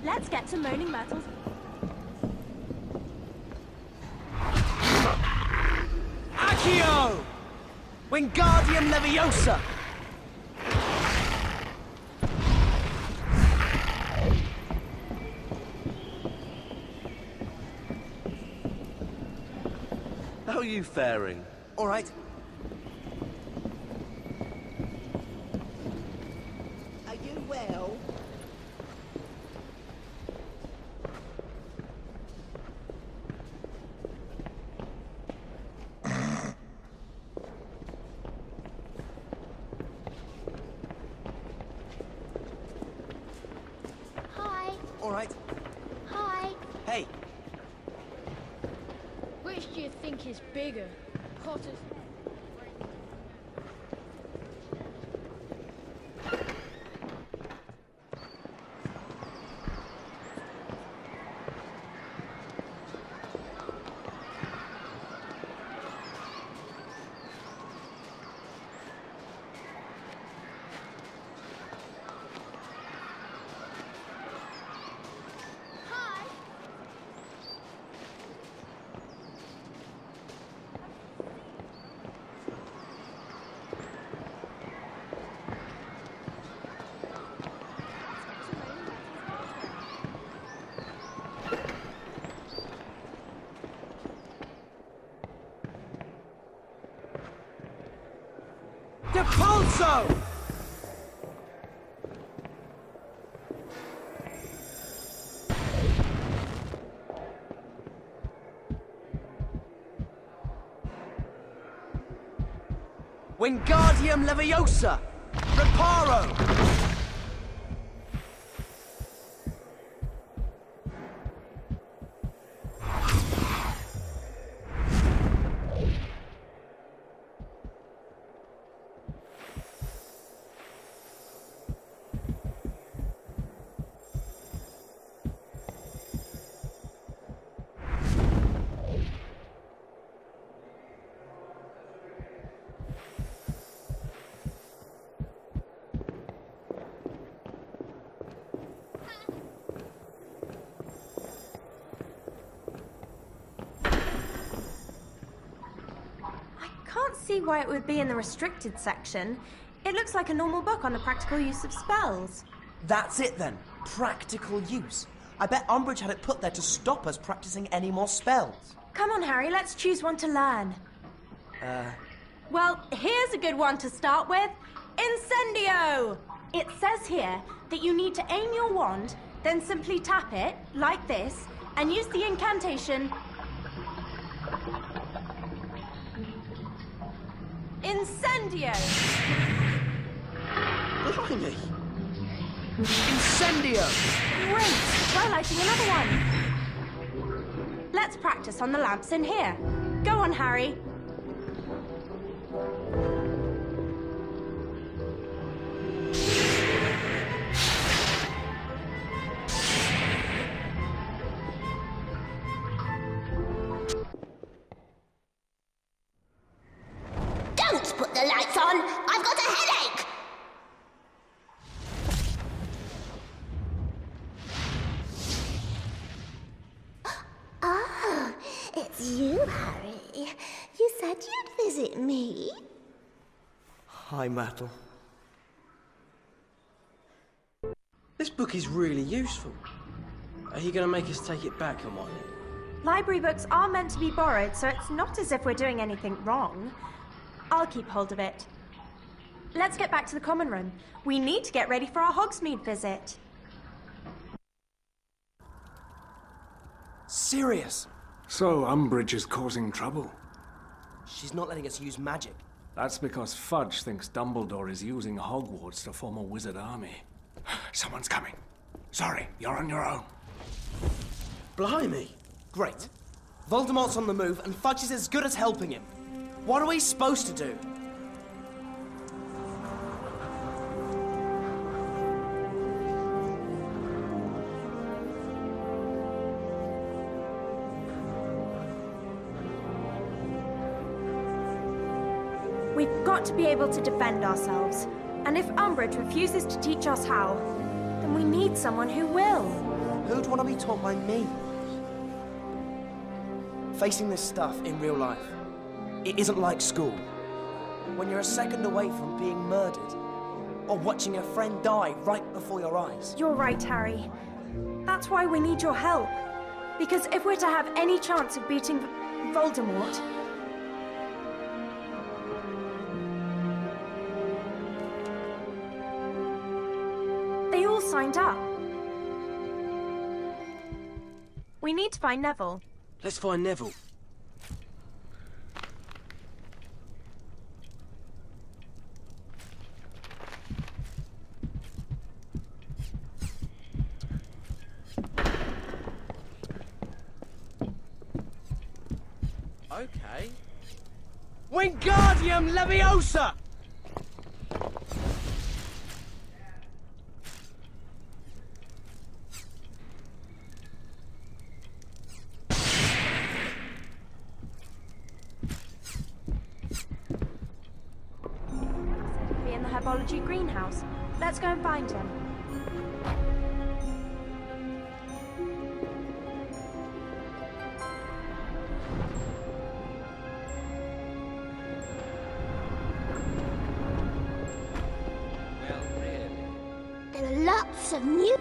Speaker 18: Let's get to Moaning Myrtle's...
Speaker 3: Accio! Wingardium Leviosa!
Speaker 9: How are you faring?
Speaker 3: All right.
Speaker 6: Are you well?
Speaker 15: Hi.
Speaker 3: All right.
Speaker 15: Hi.
Speaker 3: Hey.
Speaker 16: Which do you think is bigger? Potter's...
Speaker 3: Depulso! Wingardium Leviosa! Reparo!
Speaker 18: Can't see why it would be in the restricted section. It looks like a normal book on the practical use of spells.
Speaker 3: That's it then. Practical use. I bet Umbridge had it put there to stop us practicing any more spells.
Speaker 18: Come on, Harry, let's choose one to learn. Well, here's a good one to start with. Incendio! It says here that you need to aim your wand, then simply tap it, like this, and use the incantation... Incendio!
Speaker 2: Blimey!
Speaker 3: Incendio!
Speaker 18: Great! Try lighting another one. Let's practice on the lamps in here. Go on, Harry.
Speaker 15: Don't put the lights on! I've got a headache! Oh, it's you, Harry. You said you'd visit me.
Speaker 3: Hi, Myrtle.
Speaker 2: This book is really useful. Are you going to make us take it back, Hermione?
Speaker 18: Library books are meant to be borrowed, so it's not as if we're doing anything wrong. I'll keep hold of it. Let's get back to the common room. We need to get ready for our Hogsmeade visit.
Speaker 3: Sirius!
Speaker 4: So, Umbridge is causing trouble.
Speaker 3: She's not letting us use magic.
Speaker 4: That's because Fudge thinks Dumbledore is using Hogwarts to form a wizard army. Someone's coming. Sorry, you're on your own.
Speaker 2: Blimey!
Speaker 3: Great. Voldemort's on the move, and Fudge is as good as helping him. What are we supposed to do?
Speaker 18: got to be able to defend ourselves. And if Umbridge refuses to teach us how, then we need someone who will.
Speaker 3: Who'd want to be taught by me? Facing this stuff in real life, it isn't like school. When you're a second away from being murdered, or watching a friend die right before your eyes.
Speaker 18: You're right, Harry. That's why we need your help. Because if we're to have any chance of beating Voldemort... They all signed up. We need to find Neville.
Speaker 2: Let's find Neville.
Speaker 3: Okay. Wingardium Leviosa!
Speaker 18: Be in the herbology greenhouse. Let's go and find him.
Speaker 15: There are lots of new...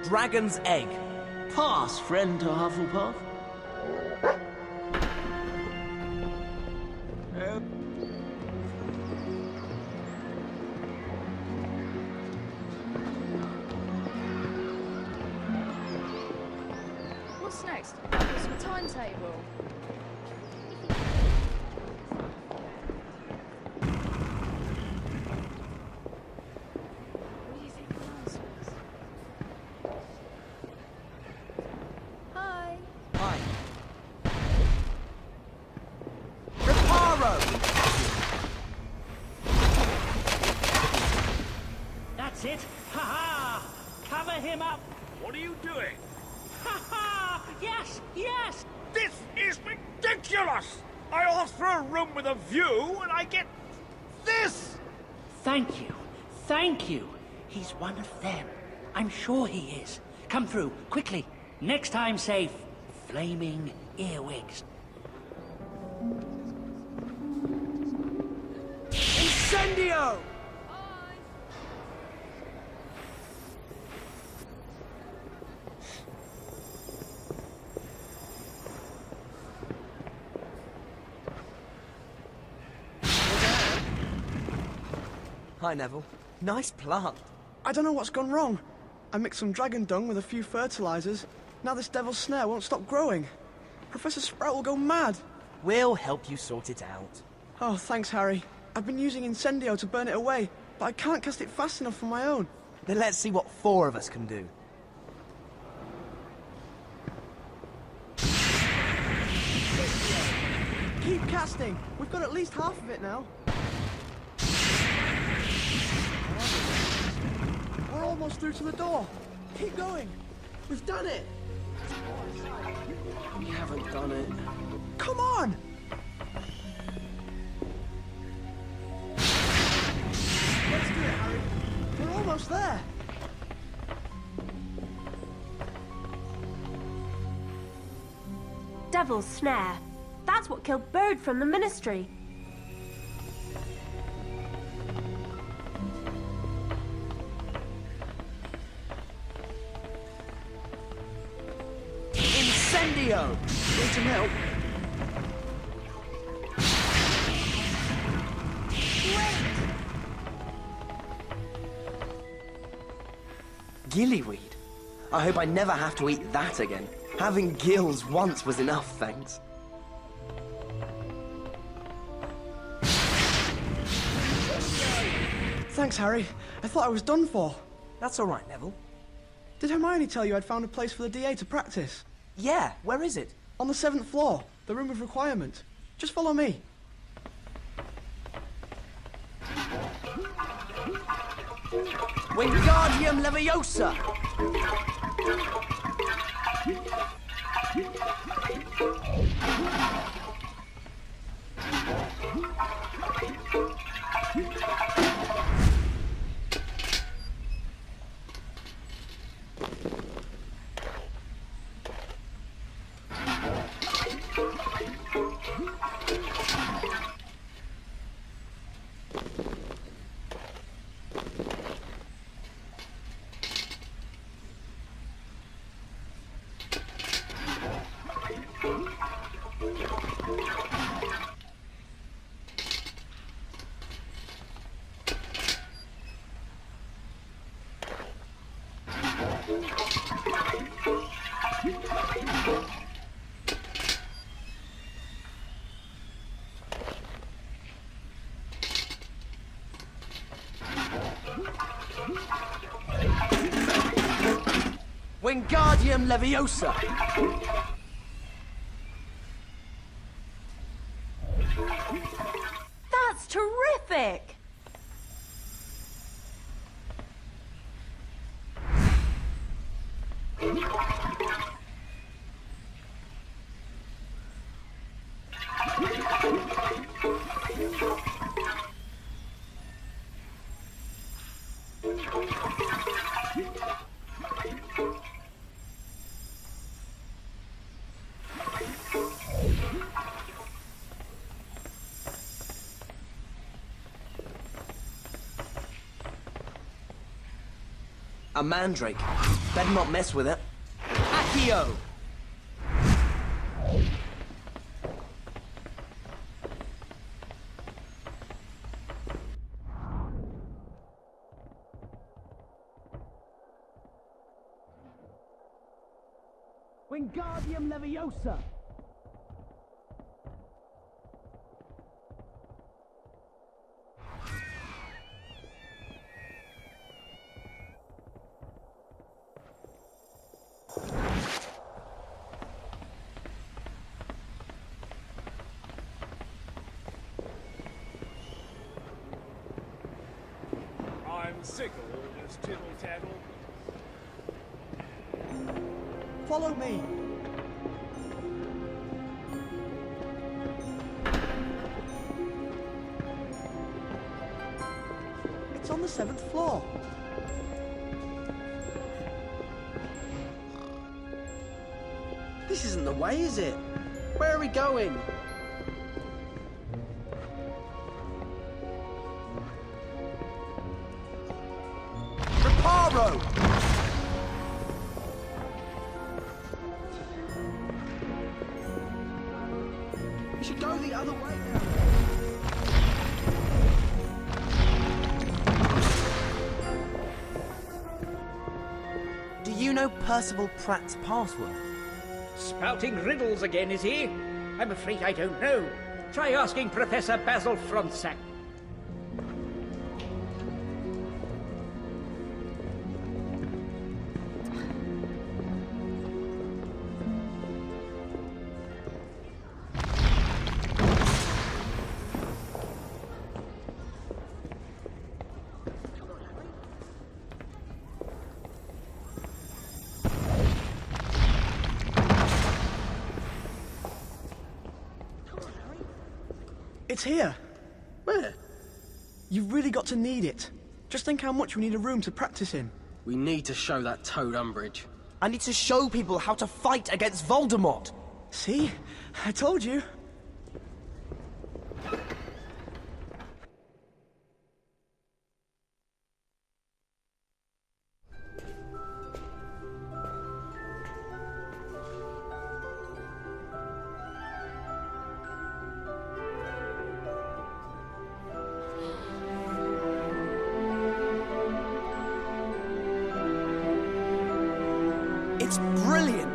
Speaker 3: Dragon's Egg.
Speaker 17: Pass, friend to Hufflepuff.
Speaker 16: What's next? What's the timetable? What do you think of answers? Hi.
Speaker 3: Hi. Reparo!
Speaker 12: That's it. Ha ha! Cover him up.
Speaker 4: What are you doing?
Speaker 12: Ha ha! Yes, yes.
Speaker 4: This is ridiculous! I asked for a room with a view, and I get this!
Speaker 12: Thank you. Thank you. He's one of them. I'm sure he is. Come through, quickly. Next time, say, flaming earwigs.
Speaker 3: Incendio! Hi, Neville. Nice plant.
Speaker 8: I don't know what's gone wrong. I mixed some dragon dung with a few fertilizers. Now this devil's snare won't stop growing. Professor Sprout will go mad.
Speaker 3: We'll help you sort it out.
Speaker 8: Oh, thanks, Harry. I've been using Incendio to burn it away, but I can't cast it fast enough for my own.
Speaker 3: Then let's see what 4 of us can do.
Speaker 8: Keep casting. We've got at least half of it now. We're almost through to the door. Keep going.
Speaker 2: We've done it! We haven't done it.
Speaker 8: Come on! Let's do it, Harry. We're almost there.
Speaker 18: Devil's Snare. That's what killed Bird from the Ministry.
Speaker 3: Incendio!
Speaker 8: Need some help?
Speaker 3: Gillyweed? I hope I never have to eat that again. Having gills once was enough, thanks.
Speaker 8: Thanks, Harry. I thought I was done for.
Speaker 3: That's all right, Neville.
Speaker 8: Did Hermione tell you I'd found a place for the DA to practice?
Speaker 3: Yeah, where is it?
Speaker 8: On the 7th floor, the room of requirement. Just follow me.
Speaker 3: Wingardium Leviosa! Wingardium Leviosa!
Speaker 18: That's terrific!
Speaker 3: A mandrake. Better not mess with it. Accio! Wingardium Leviosa!
Speaker 4: I'm sick of all this tittle-tattle.
Speaker 8: Follow me. It's on the 7th floor.
Speaker 2: This isn't the way, is it? Where are we going?
Speaker 3: Reparo!
Speaker 2: We should go the other way now.
Speaker 3: Do you know Percival Pratt's password?
Speaker 13: Spouting riddles again, is he? I'm afraid I don't know. Try asking Professor Basil Frontsack.
Speaker 8: It's here.
Speaker 2: Where?
Speaker 8: You've really got to need it. Just think how much we need a room to practice in.
Speaker 2: We need to show that Toad Umbridge.
Speaker 3: I need to show people how to fight against Voldemort.
Speaker 8: See? I told you.
Speaker 3: It's brilliant!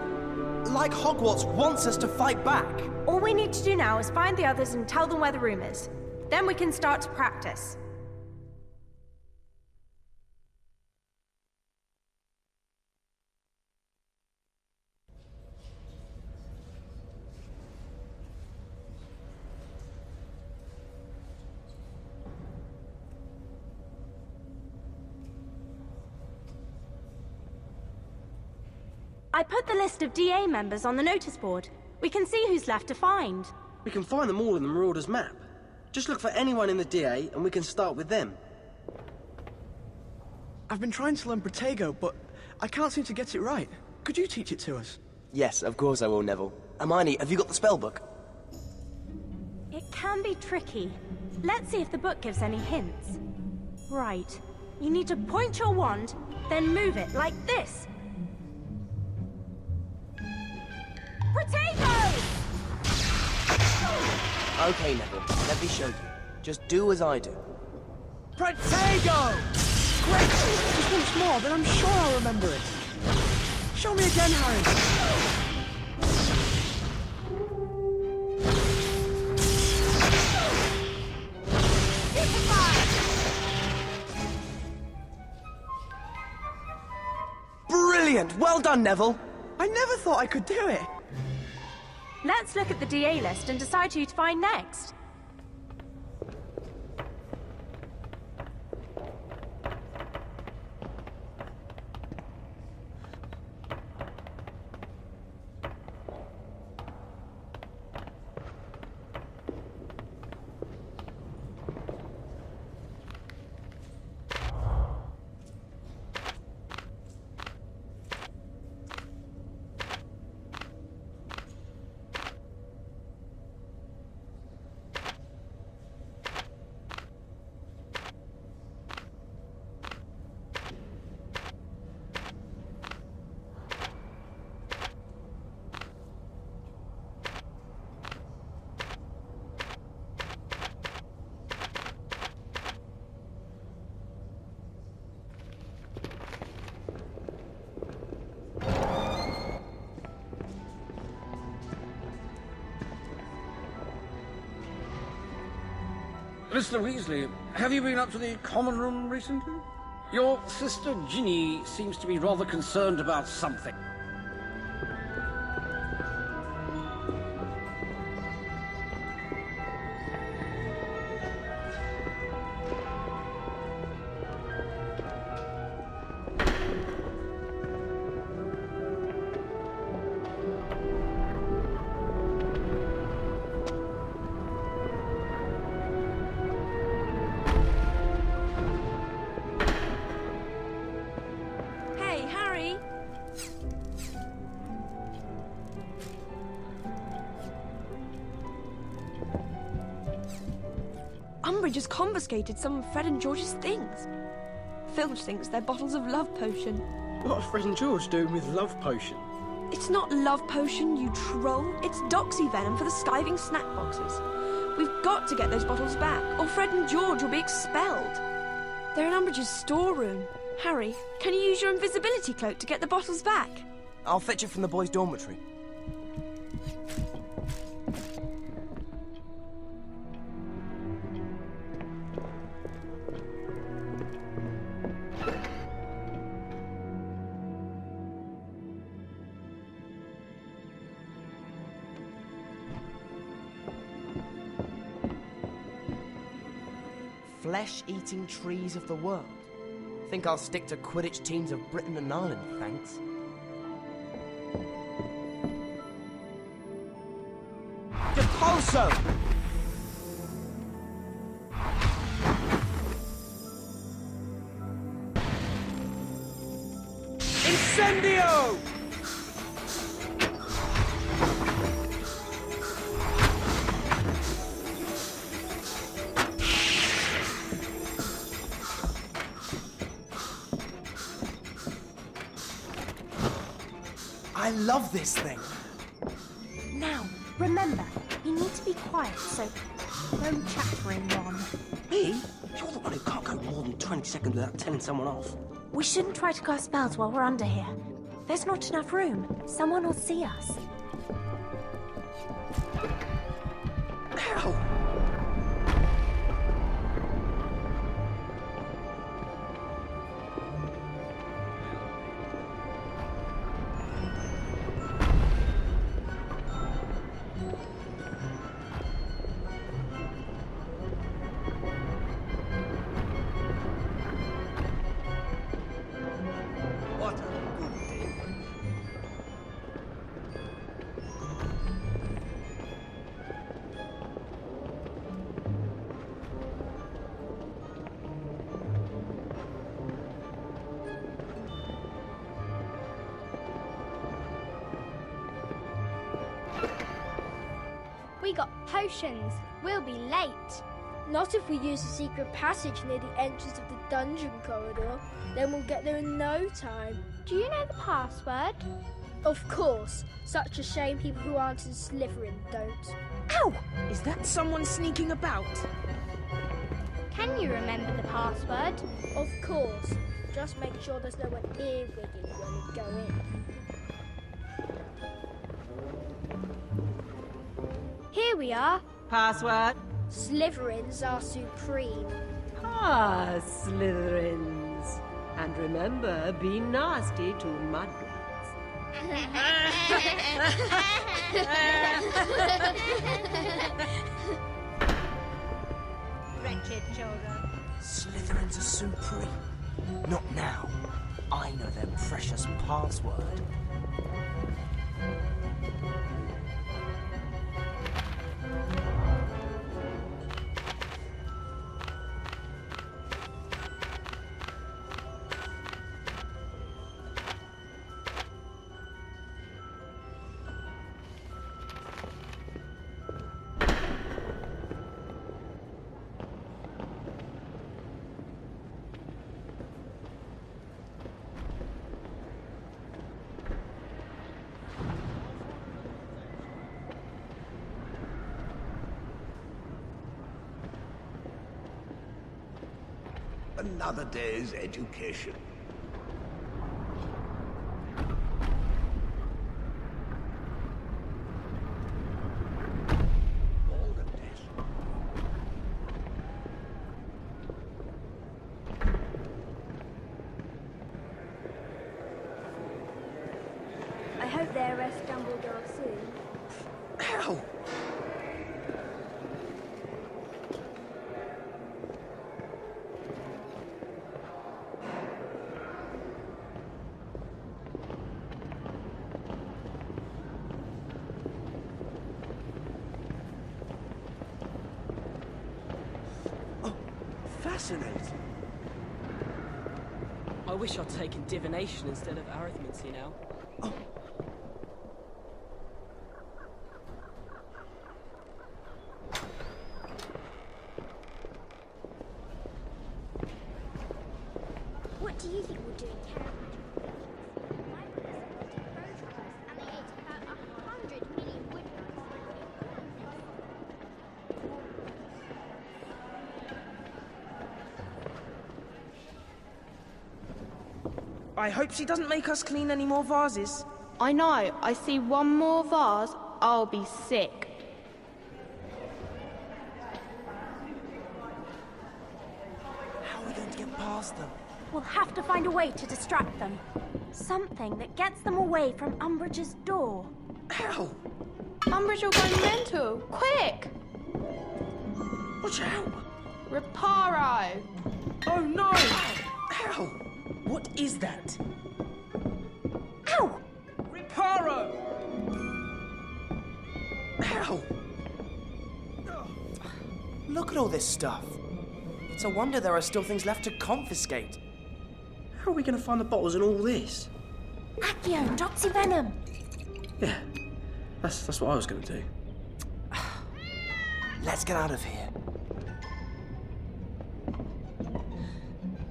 Speaker 3: Like Hogwarts wants us to fight back.
Speaker 18: All we need to do now is find the others and tell them where the room is. Then we can start to practice. I put the list of DA members on the notice board. We can see who's left to find.
Speaker 2: We can find them all in the Marauder's map. Just look for anyone in the DA and we can start with them.
Speaker 8: I've been trying to learn Protego, but I can't seem to get it right. Could you teach it to us?
Speaker 3: Yes, of course I will, Neville. Hermione, have you got the spell book?
Speaker 18: It can be tricky. Let's see if the book gives any hints. Right. You need to point your wand, then move it like this. Protego!
Speaker 3: Okay, Neville, let me show you. Just do as I do.
Speaker 8: Protego! Great! Just once more, then I'm sure I'll remember it. Show me again, Harry.
Speaker 3: Brilliant! Well done, Neville!
Speaker 8: I never thought I could do it.
Speaker 18: Let's look at the DA list and decide who to find next.
Speaker 1: Mr. Weasley, have you been up to the common room recently? Your sister Ginny seems to be rather concerned about something.
Speaker 10: Umbridge has confiscated some of Fred and George's things. Filch thinks they're bottles of love potion.
Speaker 2: What are Fred and George doing with love potion?
Speaker 10: It's not love potion, you troll. It's doxy venom for the skiving snack boxes. We've got to get those bottles back, or Fred and George will be expelled. They're in Umbridge's storeroom. Harry, can you use your invisibility cloak to get the bottles back?
Speaker 3: I'll fetch it from the boys' dormitory. Flesh-eating trees of the world. Think I'll stick to Quidditch teams of Britain and Ireland, thanks. Depulso! Incendio! I love this thing.
Speaker 18: Now, remember, you need to be quiet, so no chattering, Ron.
Speaker 2: Me? You're the one who can't go more than 20 seconds without telling someone off.
Speaker 18: We shouldn't try to cast spells while we're under here. There's not enough room. Someone will see us.
Speaker 2: Ow!
Speaker 11: potions. We'll be late.
Speaker 20: Not if we use the secret passage near the entrance of the dungeon corridor. Then we'll get there in no time.
Speaker 11: Do you know the password?
Speaker 20: Of course. Such a shame people who aren't in Slytherin don't.
Speaker 10: Ow! Is that someone sneaking about?
Speaker 11: Can you remember the password?
Speaker 20: Of course. Just make sure there's no one ear-wigging when we go in.
Speaker 11: Here we are.
Speaker 21: Password?
Speaker 20: Slytherins are supreme.
Speaker 21: Ah, Slytherins. And remember, be nasty to mudbloods.
Speaker 18: Wretched children.
Speaker 3: Slytherins are supreme. Not now. I know their precious password.
Speaker 17: Another day's education.
Speaker 20: I hope they arrest Dumbledore soon.
Speaker 2: Ow!
Speaker 3: Fascinating.
Speaker 10: I wish I'd taken divination instead of arithmancy now.
Speaker 11: What do you think we're doing, Harry? My brothers wanted rose colours, and they ate about 100 million wood
Speaker 10: I hope she doesn't make us clean any more vases.
Speaker 7: I know. I see one more vase, I'll be sick.
Speaker 3: How are we going to get past them?
Speaker 18: We'll have to find a way to distract them. Something that gets them away from Umbridge's door.
Speaker 2: Ow!
Speaker 7: Umbridge will go mental. Quick!
Speaker 2: Watch out!
Speaker 7: Reparo!
Speaker 10: Oh no!
Speaker 2: Ow!
Speaker 10: What is that?
Speaker 18: Ow!
Speaker 10: Reparo!
Speaker 2: Ow!
Speaker 3: Look at all this stuff. It's a wonder there are still things left to confiscate.
Speaker 2: How are we going to find the bottles and all this?
Speaker 18: Accio, Doxy Venom!
Speaker 2: Yeah, that's what I was going to do.
Speaker 3: Let's get out of here.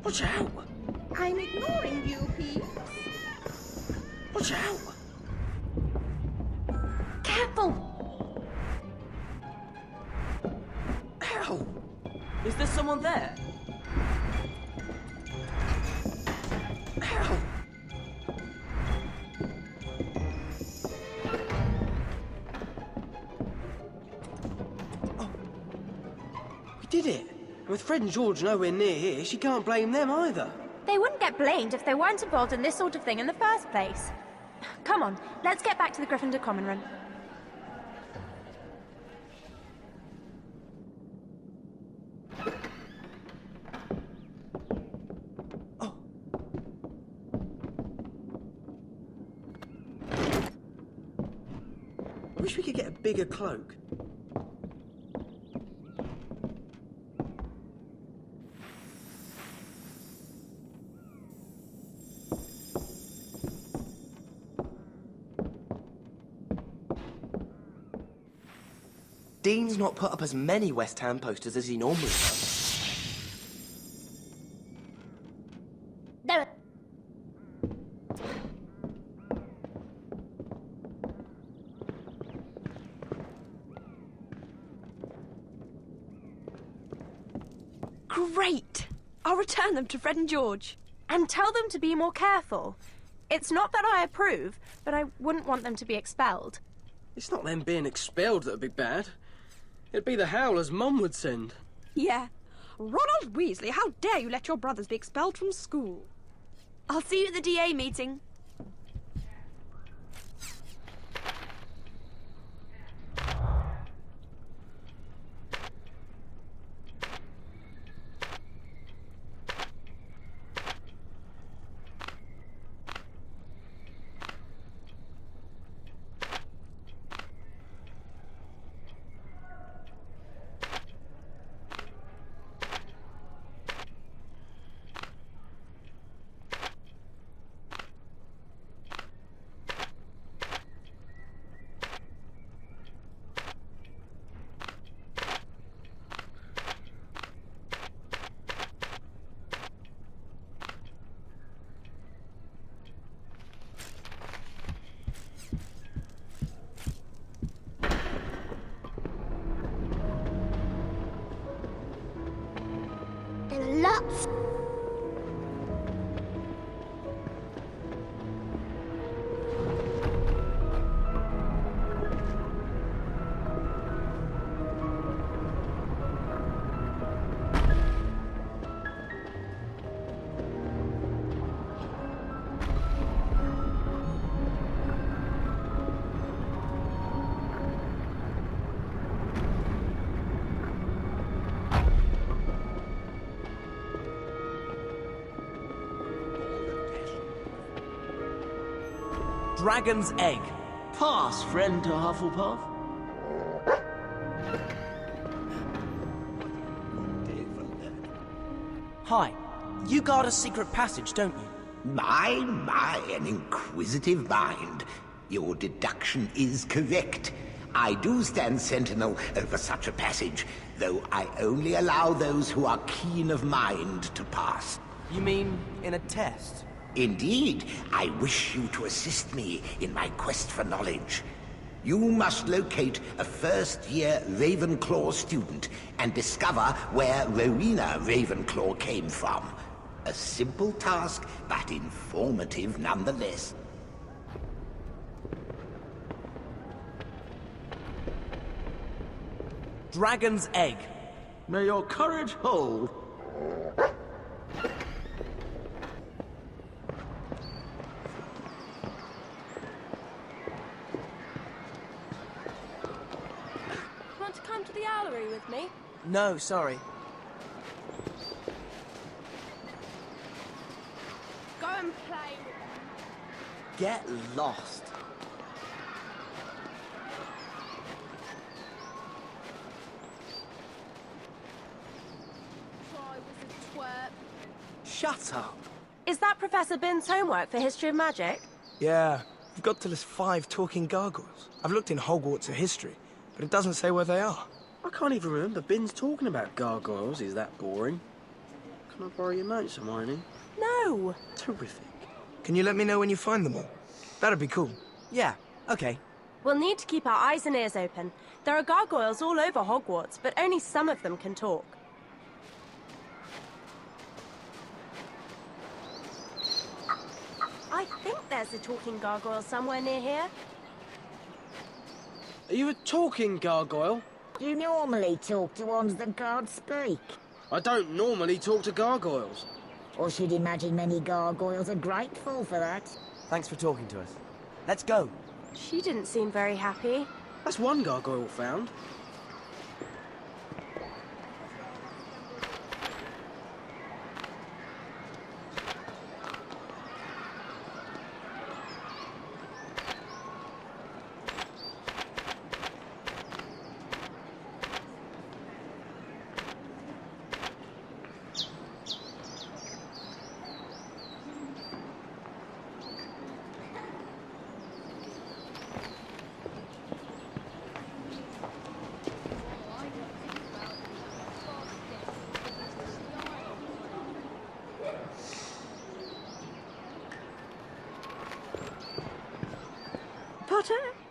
Speaker 2: Watch out!
Speaker 14: I'm ignoring you, peeps.
Speaker 2: Watch out!
Speaker 18: Careful!
Speaker 2: Ow!
Speaker 10: Is there someone there?
Speaker 2: Ow! Oh. We did it! And with Fred and George nowhere near here, she can't blame them either.
Speaker 18: They wouldn't get blamed if they weren't involved in this sort of thing in the first place. Come on, let's get back to the Gryffindor common room.
Speaker 2: I wish we could get a bigger cloak.
Speaker 3: Dean's not put up as many West Ham posters as he normally does.
Speaker 15: There.
Speaker 10: Great! I'll return them to Fred and George.
Speaker 18: And tell them to be more careful. It's not that I approve, but I wouldn't want them to be expelled.
Speaker 2: It's not them being expelled that would be bad. It'd be the howlers Mum would send.
Speaker 10: Yeah. Ronald Weasley, how dare you let your brothers be expelled from school? I'll see you at the DA meeting.
Speaker 15: There are lots.
Speaker 3: Dragon's Egg.
Speaker 17: Pass, friend to Hufflepuff.
Speaker 3: Hi. You guard a secret passage, don't you?
Speaker 22: My, an inquisitive mind. Your deduction is correct. I do stand sentinel over such a passage, though I only allow those who are keen of mind to pass.
Speaker 3: You mean in a test?
Speaker 22: Indeed, I wish you to assist me in my quest for knowledge. You must locate a first-year Ravenclaw student and discover where Rowena Ravenclaw came from. A simple task, but informative nonetheless.
Speaker 3: Dragon's Egg.
Speaker 17: May your courage hold.
Speaker 18: Want to come to the owlery with me?
Speaker 3: No, sorry.
Speaker 20: Go and play with them.
Speaker 3: Get lost.
Speaker 20: Try with a twerp.
Speaker 3: Shut up.
Speaker 18: Is that Professor Bin's homework for History of Magic?
Speaker 8: Yeah, we've got to list 5 talking gargoyles. I've looked in Hogwarts history, but it doesn't say where they are.
Speaker 2: I can't even remember Bin's talking about gargoyles. Is that boring? Can I borrow your notes, Hermione?
Speaker 18: No.
Speaker 2: Terrific.
Speaker 8: Can you let me know when you find them all? That'd be cool.
Speaker 3: Yeah, okay.
Speaker 18: We'll need to keep our eyes and ears open. There are gargoyles all over Hogwarts, but only some of them can talk. I think there's a talking gargoyle somewhere near here.
Speaker 2: Are you a talking gargoyle?
Speaker 5: Do you normally talk to ones that can't speak?
Speaker 2: I don't normally talk to gargoyles.
Speaker 5: Or should imagine many gargoyles are grateful for that.
Speaker 3: Thanks for talking to us. Let's go.
Speaker 18: She didn't seem very happy.
Speaker 2: That's one gargoyle found.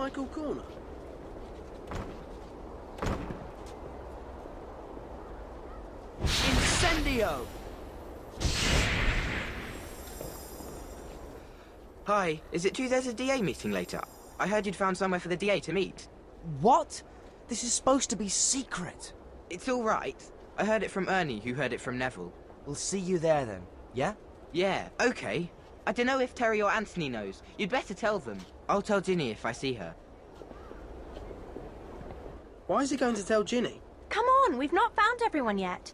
Speaker 2: Michael Corner?
Speaker 3: Incendio!
Speaker 6: Hi, is it true there's a DA meeting later? I heard you'd found somewhere for the DA to meet.
Speaker 3: What? This is supposed to be secret.
Speaker 6: It's all right. I heard it from Ernie, who heard it from Neville.
Speaker 3: We'll see you there then, yeah?
Speaker 6: Yeah, okay. I don't know if Terry or Anthony knows. You'd better tell them. I'll tell Ginny if I see her.
Speaker 2: Why is he going to tell Ginny?
Speaker 18: Come on, we've not found everyone yet.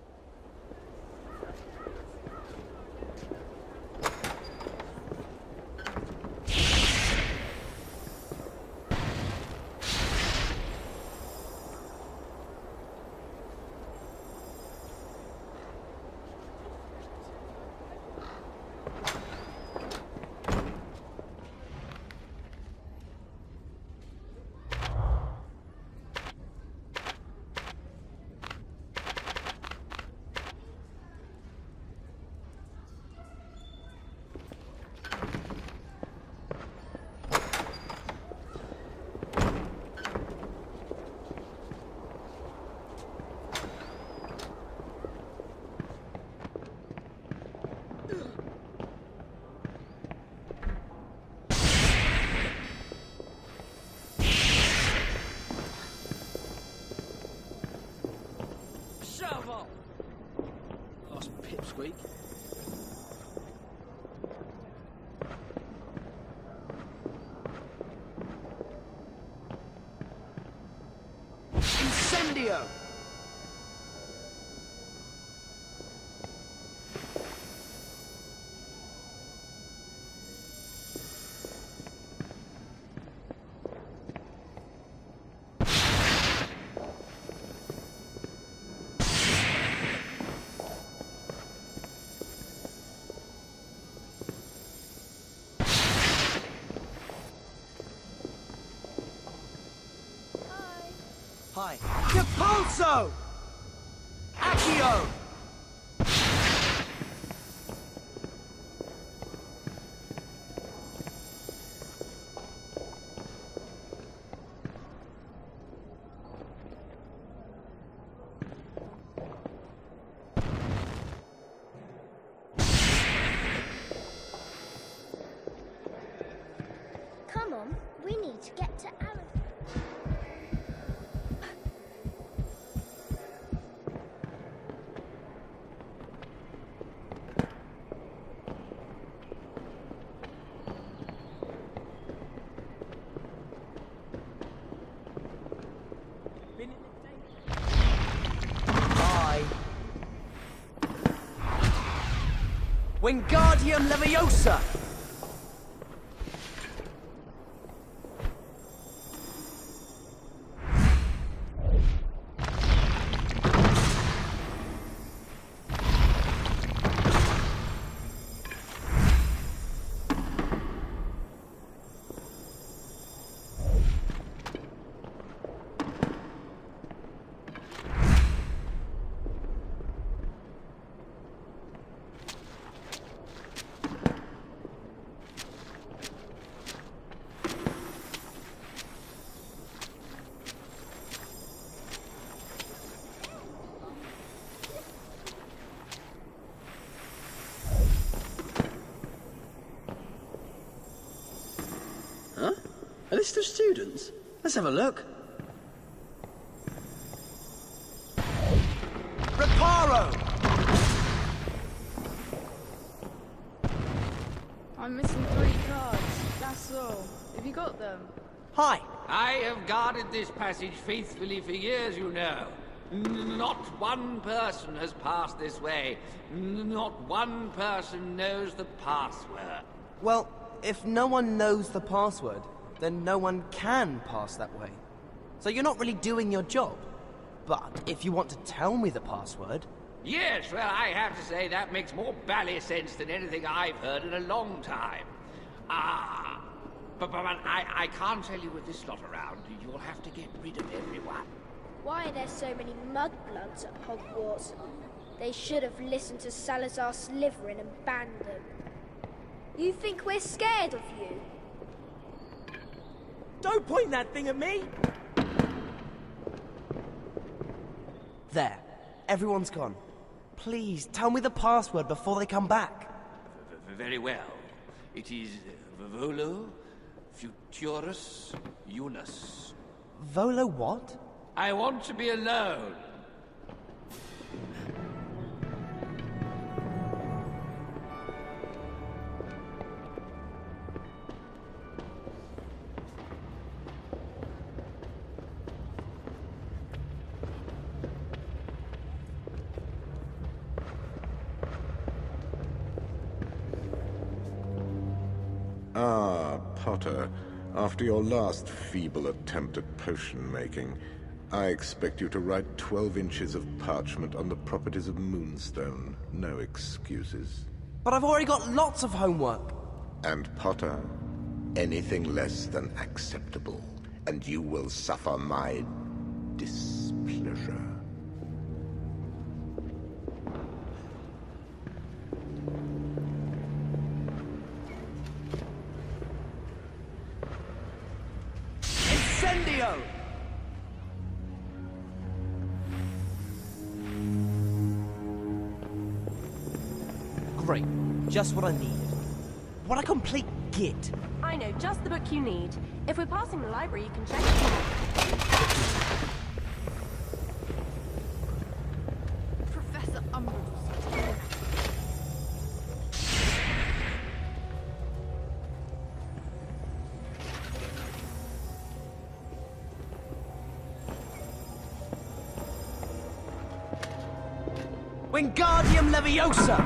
Speaker 2: Shovel! Lost pipsqueak.
Speaker 3: Incendio! Hi. Capulso! Accio!
Speaker 11: Come on, we need to get to Aaron.
Speaker 3: Bye. Wingardium Leviosa!
Speaker 2: Huh? A list of students? Let's have a look.
Speaker 3: Reparo!
Speaker 16: I'm missing 3 cards, that's all. Have you got them?
Speaker 3: Hi.
Speaker 1: I have guarded this passage faithfully for years, you know. Not one person has passed this way. Not one person knows the password.
Speaker 3: Well, if no one knows the password, then no one can pass that way. So you're not really doing your job. But if you want to tell me the password...
Speaker 1: Yes, well, I have to say that makes more bally sense than anything I've heard in a long time. But I can't tell you with this lot around. You'll have to get rid of everyone.
Speaker 20: Why are there so many mudbloods at Hogwarts? They should have listened to Salazar Slytherin and banned them. You think we're scared of you?
Speaker 3: Don't point that thing at me! There. Everyone's gone. Please, tell me the password before they come back.
Speaker 1: Very well. It is Volo Futurus Unus.
Speaker 3: Volo what?
Speaker 1: I want to be alone.
Speaker 12: Ah, Potter. After your last feeble attempt at potion making, I expect you to write 12 inches of parchment on the properties of Moonstone. No excuses.
Speaker 3: But I've already got lots of homework.
Speaker 12: And Potter, anything less than acceptable, and you will suffer my displeasure.
Speaker 3: Incendio! Great. Just what I needed. What a complete git.
Speaker 18: I know just the book you need. If we're passing the library, you can check it out.
Speaker 16: Professor Umbridge.
Speaker 3: Wingardium Leviosa!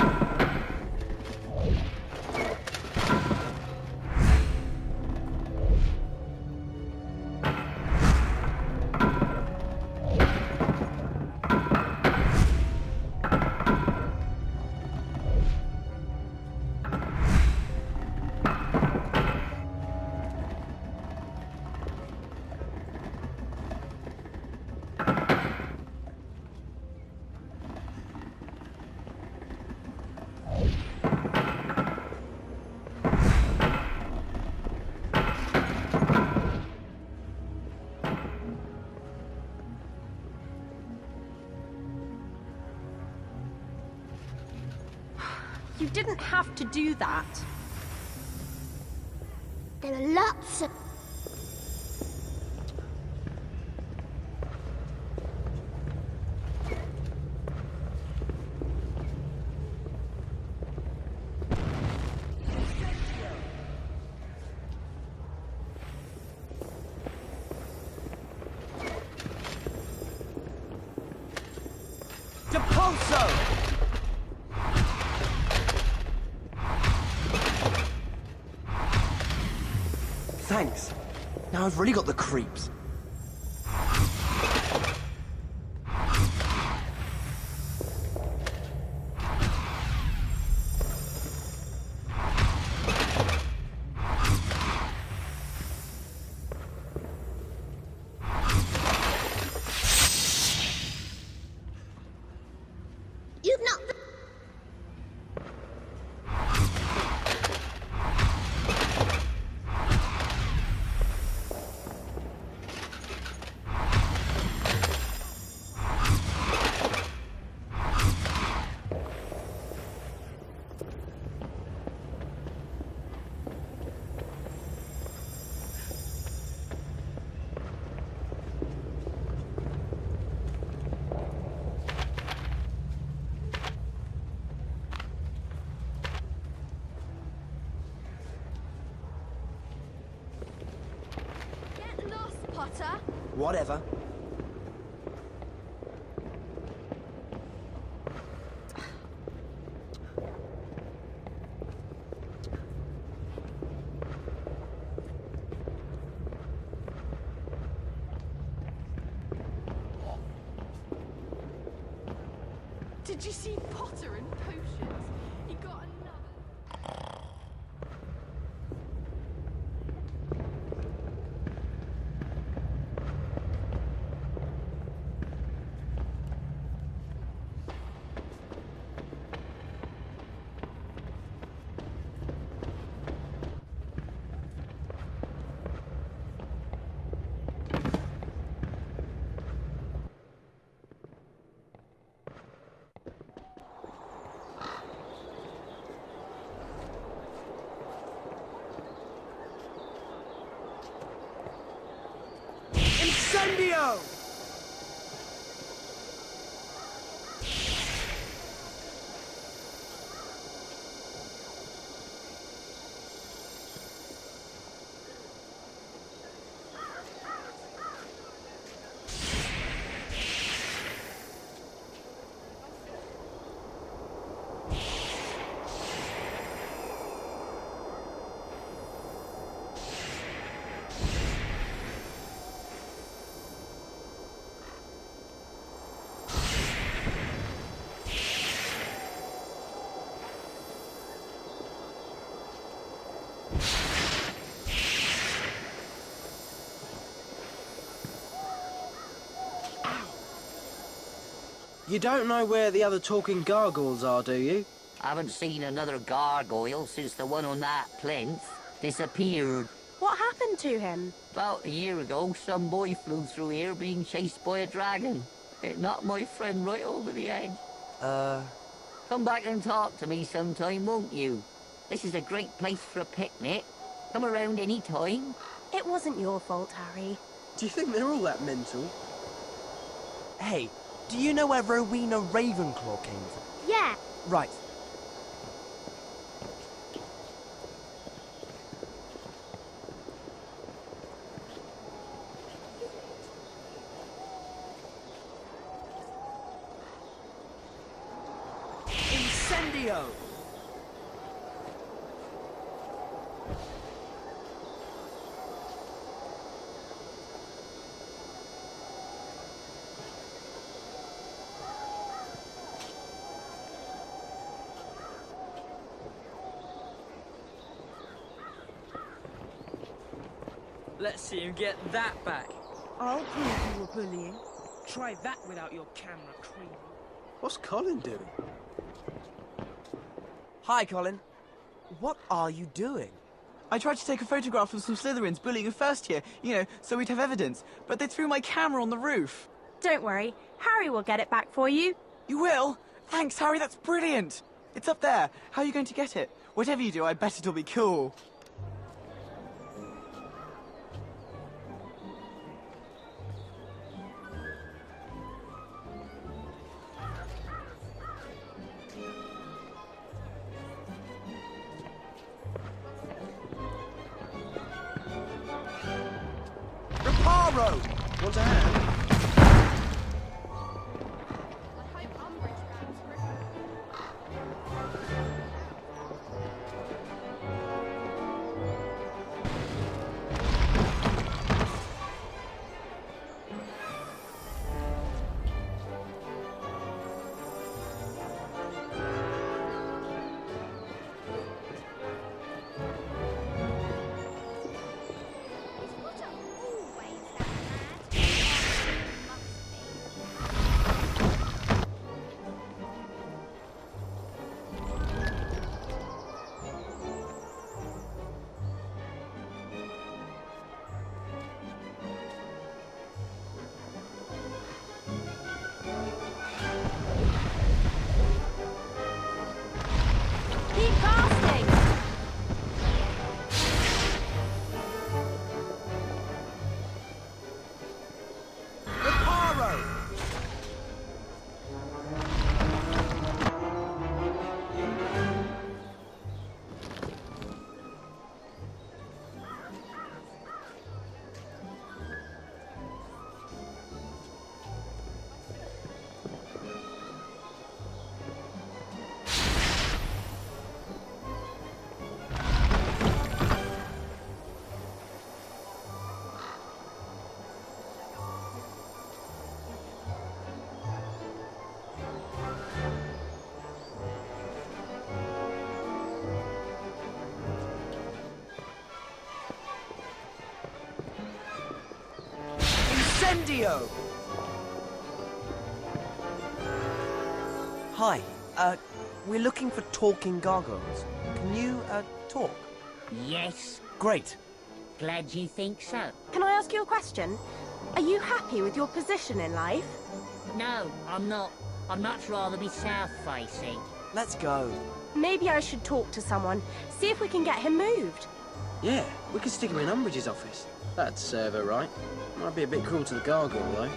Speaker 18: You didn't have to do that.
Speaker 15: There are lots of...
Speaker 3: Depulso! Thanks. Now I've really got the creeps.
Speaker 15: You've not...
Speaker 16: Get lost, Potter.
Speaker 3: Whatever.
Speaker 16: Did you see Potter and potions? He got another.
Speaker 2: You don't know where the other talking gargoyles are, do you?
Speaker 4: I haven't seen another gargoyle since the one on that plinth disappeared.
Speaker 18: What happened to him?
Speaker 4: About a year ago, some boy flew through here being chased by a dragon. It knocked my friend right over the edge. Come back and talk to me sometime, won't you? This is a great place for a picnic. Come around any time.
Speaker 18: It wasn't your fault, Harry.
Speaker 2: Do you think they're all that mental?
Speaker 3: Hey, do you know where Rowena Ravenclaw came from?
Speaker 11: Yeah.
Speaker 3: Right. Incendio!
Speaker 19: Let's see him get that back.
Speaker 23: I'll prove you were bullying. Try that without your camera cream.
Speaker 2: What's Colin doing?
Speaker 3: Hi, Colin. What are you doing?
Speaker 24: I tried to take a photograph of some Slytherins bullying in first year, you know, so we'd have evidence, but they threw my camera on the roof.
Speaker 18: Don't worry, Harry will get it back for you.
Speaker 24: You will? Thanks, Harry, that's brilliant. It's up there. How are you going to get it? Whatever you do, I bet it'll be cool.
Speaker 2: Want a hand?
Speaker 3: Incendio! Hi, we're looking for talking gargoyles. Can you, talk?
Speaker 4: Yes.
Speaker 3: Great.
Speaker 4: Glad you think so.
Speaker 18: Can I ask you a question? Are you happy with your position in life?
Speaker 4: No, I'm not. I'd much rather be south-facing.
Speaker 3: Let's go.
Speaker 18: Maybe I should talk to someone, see if we can get him moved.
Speaker 2: Yeah, we could stick him in Umbridge's office. That'd serve her right. Might be a bit cruel to the gargoyle, though.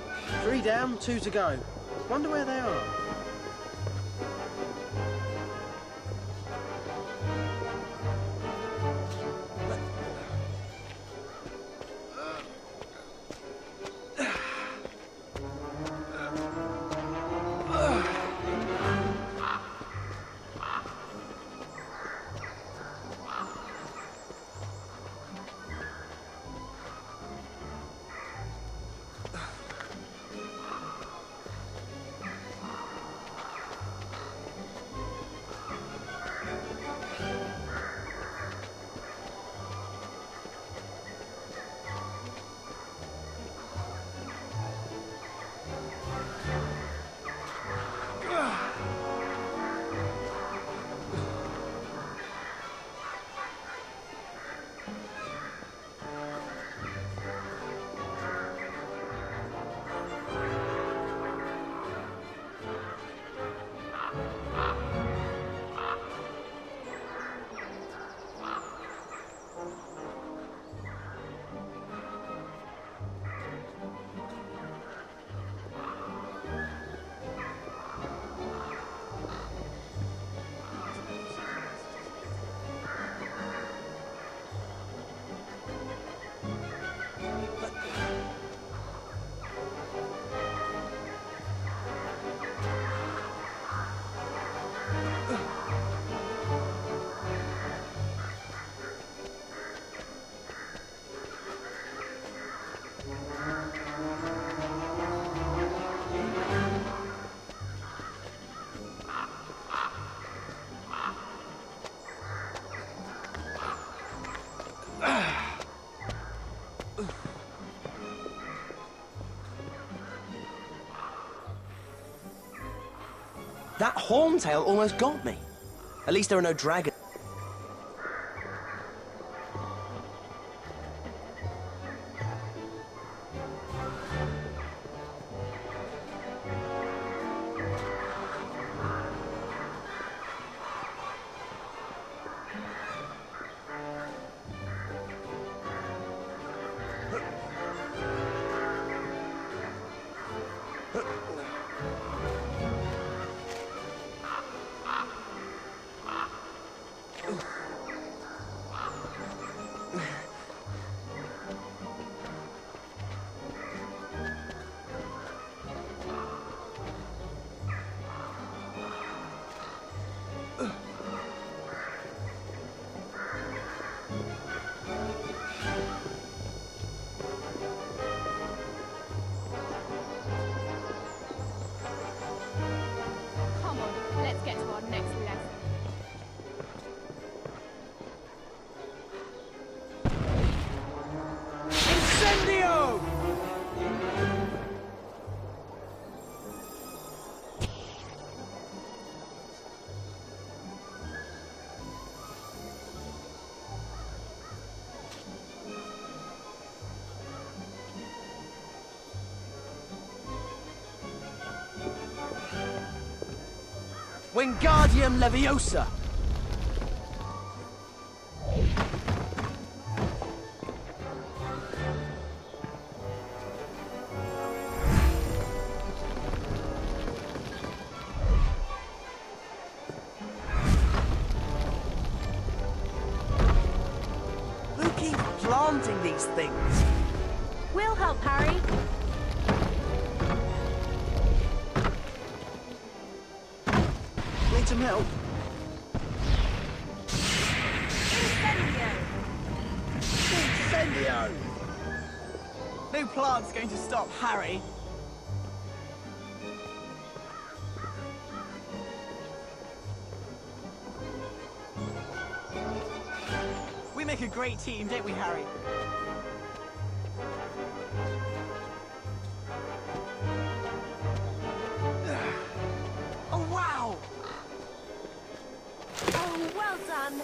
Speaker 2: 3 down, 2 to go. Wonder where they are. That horntail almost got me. At least there are no dragons.
Speaker 7: Come on, let's get to our next lesson.
Speaker 24: Incendio!
Speaker 2: Wingardium Leviosa!
Speaker 3: Who keeps planting these things?
Speaker 18: We'll help, Harry.
Speaker 8: Need some help?
Speaker 24: Incendio! No plant's going to stop Harry. We make a great team, don't we, Harry? Oh, wow!
Speaker 18: Oh, well done.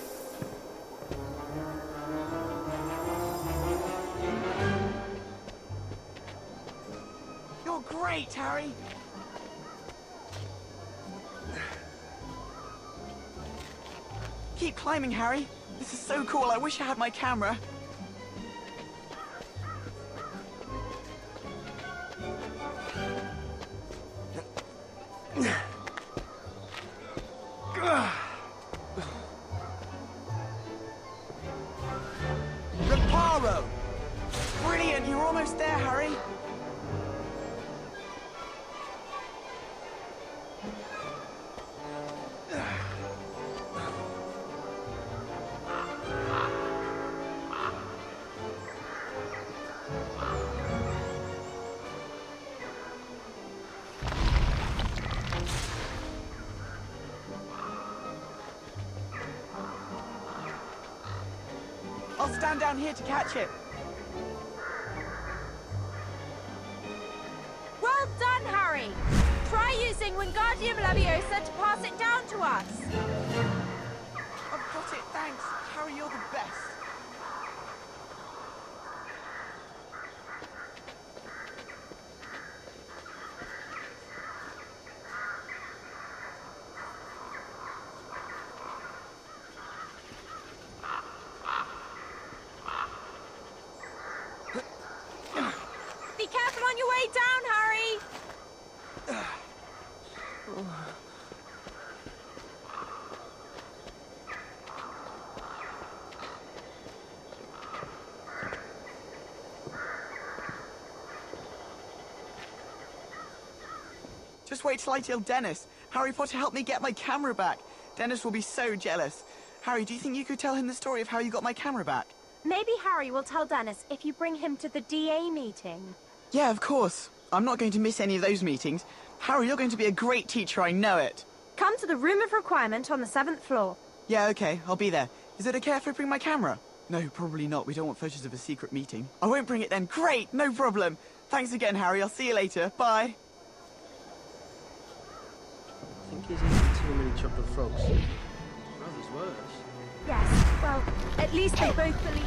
Speaker 24: You're great, Harry! Keep climbing, Harry. This is so cool. I wish I had my camera.
Speaker 3: Reparo!
Speaker 24: Brilliant! You're almost there, Harry. I'll stand down here to catch it.
Speaker 18: Well done, Harry. Try using Wingardium Leviosa to pass it down to us.
Speaker 24: I've got it, thanks. Harry, you're the best.
Speaker 18: Be careful on your way down, Harry.
Speaker 24: Just wait till I tell Dennis. Harry Potter helped me get my camera back. Dennis will be so jealous. Harry, do you think you could tell him the story of how you got my camera back?
Speaker 18: Maybe Harry will tell Dennis if you bring him to the DA meeting.
Speaker 24: Yeah, of course. I'm not going to miss any of those meetings. Harry, you're going to be a great teacher, I know it.
Speaker 18: Come to the room of requirement on the 7th floor.
Speaker 24: Yeah, okay, I'll be there. Is it okay if I bring my camera? No, probably not. We don't want photos of a secret meeting. I won't bring it then. Great, no problem. Thanks again, Harry. I'll see you later. Bye.
Speaker 2: I think he's eating too many chocolate frogs. Brother's worse.
Speaker 7: Yes, well, at least they both believe.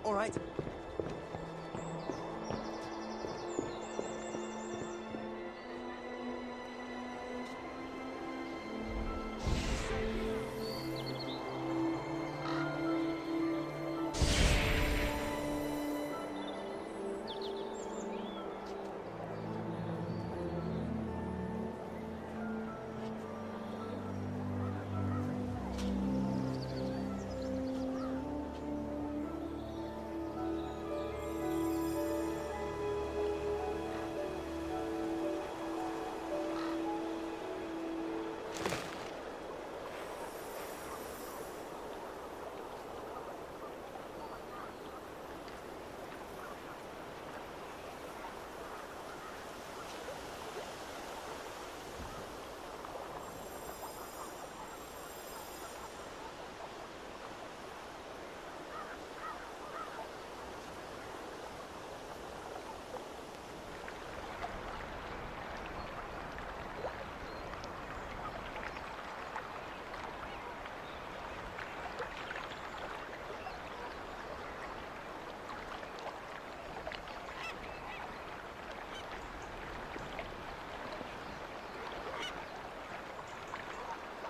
Speaker 3: All right.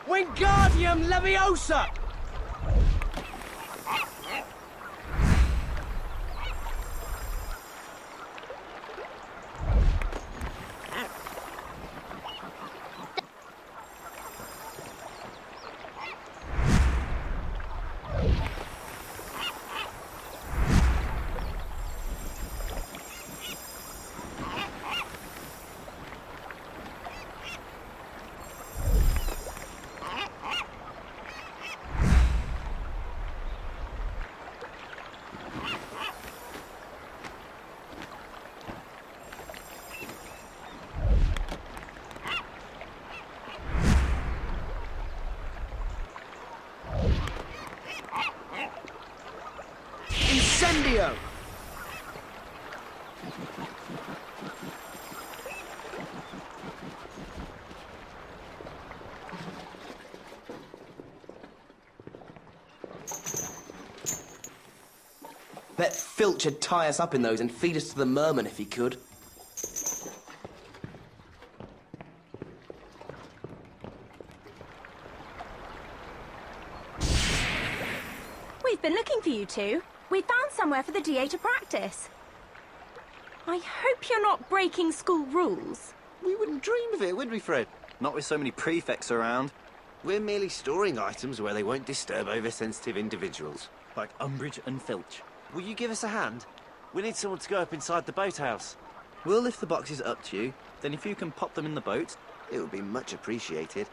Speaker 2: Wingardium Leviosa! Incendio!
Speaker 3: Bet Filch would tie us up in those and feed us to the merman if he could.
Speaker 7: We've been looking for you two. We found somewhere for the DA to practice. I hope you're not breaking school rules.
Speaker 13: We wouldn't dream of it, would we, Fred? Not with so many prefects around.
Speaker 14: We're merely storing items where they won't disturb oversensitive individuals.
Speaker 13: Like Umbridge and Filch.
Speaker 14: Will you give us a hand? We need someone to go up inside the boathouse.
Speaker 13: We'll lift the boxes up to you, then if you can pop them in the boat...
Speaker 14: It would be much appreciated.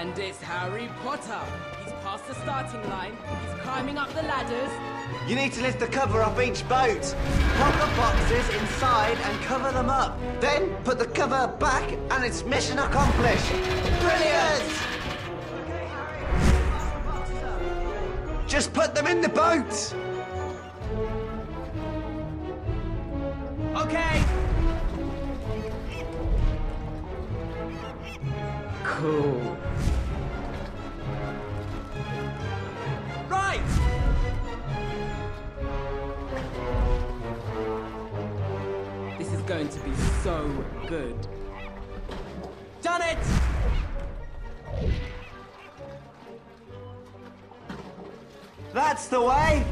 Speaker 23: And it's Harry Potter. He's past the starting line. He's climbing up the ladders.
Speaker 14: You need to lift the cover off each boat. Put the boxes inside and cover them up. Then put the cover back and it's mission accomplished. Brilliant! Okay, Harry. Pass the boxes up. Just put them in the boat.
Speaker 23: Okay.
Speaker 2: Cool.
Speaker 23: Right. This is going to be so good. Done it!
Speaker 14: That's the way.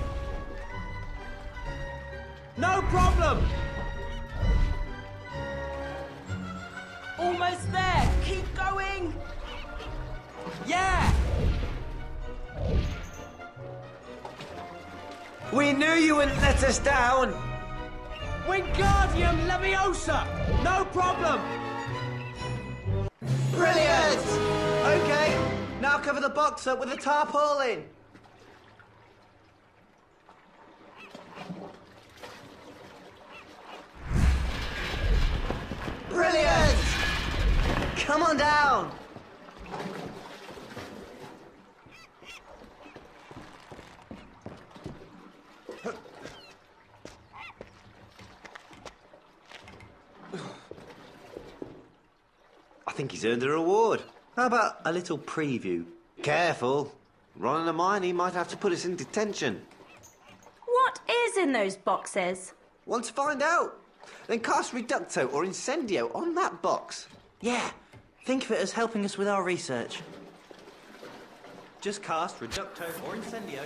Speaker 23: No problem. Almost there. Keep going. Yeah.
Speaker 14: We knew you wouldn't let us down.
Speaker 23: Wingardium Leviosa. No problem.
Speaker 14: Brilliant! Okay, now cover the box up with a tarpaulin. Brilliant! Come on down. I think he's earned a reward. How about a little preview? Careful. Ron and Hermione might have to put us in detention.
Speaker 18: What is in those boxes?
Speaker 14: Want to find out? Then cast Reducto or Incendio on that box.
Speaker 3: Yeah, think of it as helping us with our research.
Speaker 14: Just cast Reducto or Incendio.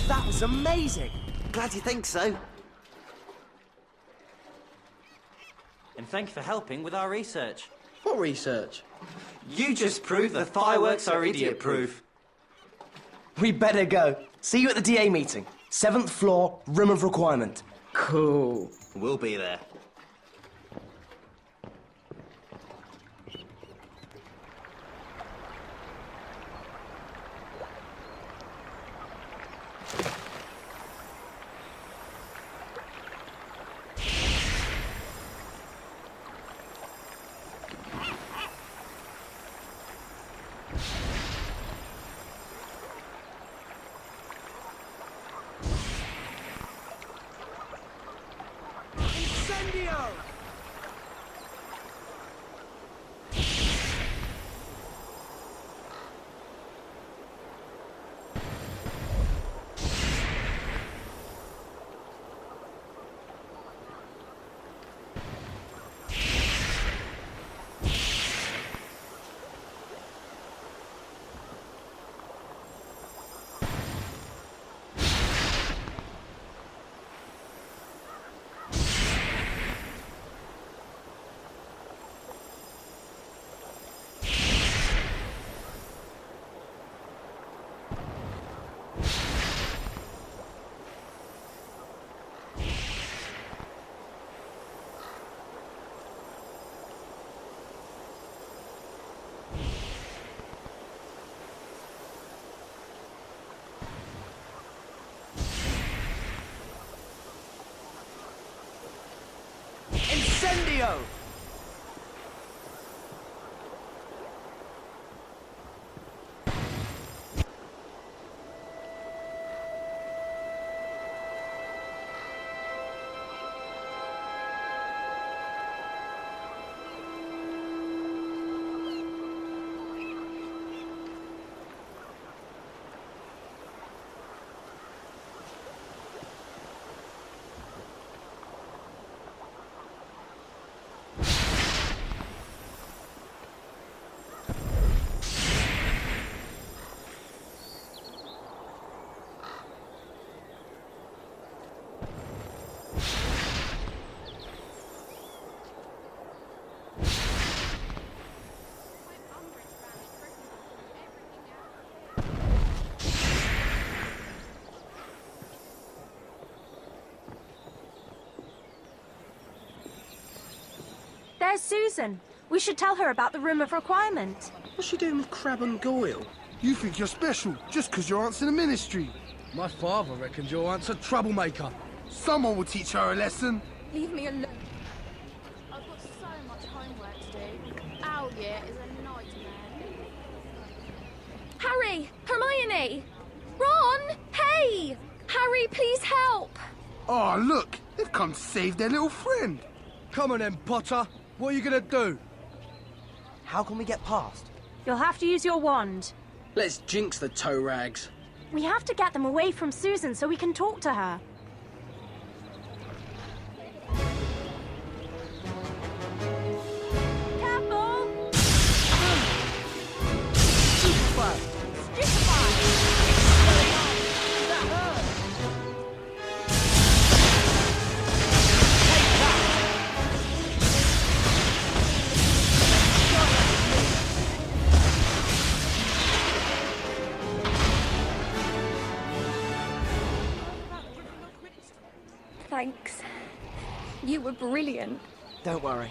Speaker 3: That was amazing!
Speaker 14: Glad you think so.
Speaker 3: And thank you for helping with our research.
Speaker 2: What research?
Speaker 14: You just proved the fireworks are idiot-proof.
Speaker 2: We better go. See you at the DA meeting. 7th floor, room of requirement. Cool.
Speaker 14: We'll be there.
Speaker 23: Incendio! Incendio!
Speaker 18: Where's Susan? We should tell her about the room of requirement.
Speaker 2: What's she doing with Crab and Goyle?
Speaker 5: You think you're special just because your aunt's in the ministry. My father reckons your aunt's a troublemaker. Someone will teach her a lesson.
Speaker 16: Leave me alone. I've got so much homework to do. Owl year is a nightmare.
Speaker 10: Harry! Hermione! Ron! Hey! Harry, please help!
Speaker 5: Oh, look! They've come to save their little friend. Come on then, Potter. What are you gonna do?
Speaker 3: How can we get past?
Speaker 18: You'll have to use your wand.
Speaker 2: Let's jinx the toe rags.
Speaker 18: We have to get them away from Susan so we can talk to her. Careful!
Speaker 5: Stupefy!
Speaker 10: Thanks. You were brilliant.
Speaker 3: Don't worry.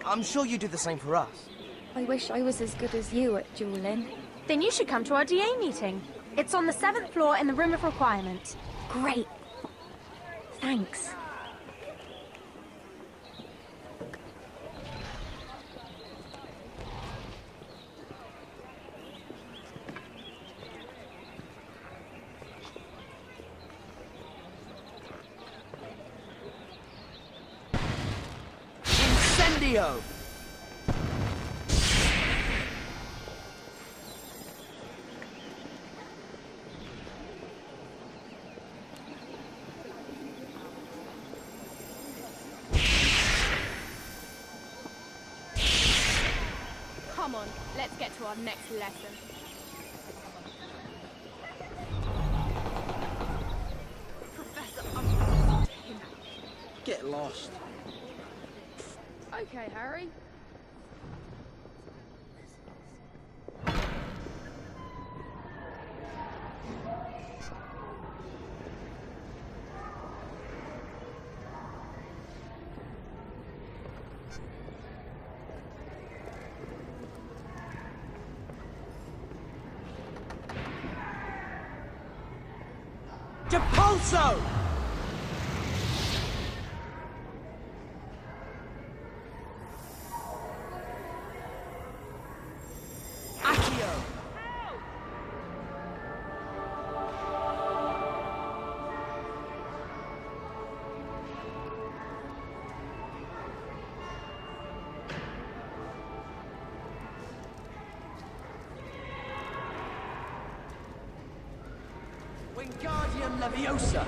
Speaker 3: I'm sure you do the same for us.
Speaker 10: I wish I was as good as you at dueling.
Speaker 18: Then you should come to our DA meeting. It's on the 7th floor in the room of requirement.
Speaker 10: Great. Thanks.
Speaker 3: Incendio!
Speaker 16: Come on, let's get to our next lesson. Professor Umbridge.
Speaker 2: Get lost.
Speaker 16: Okay, Harry.
Speaker 3: Depulso! Wingardium Leviosa!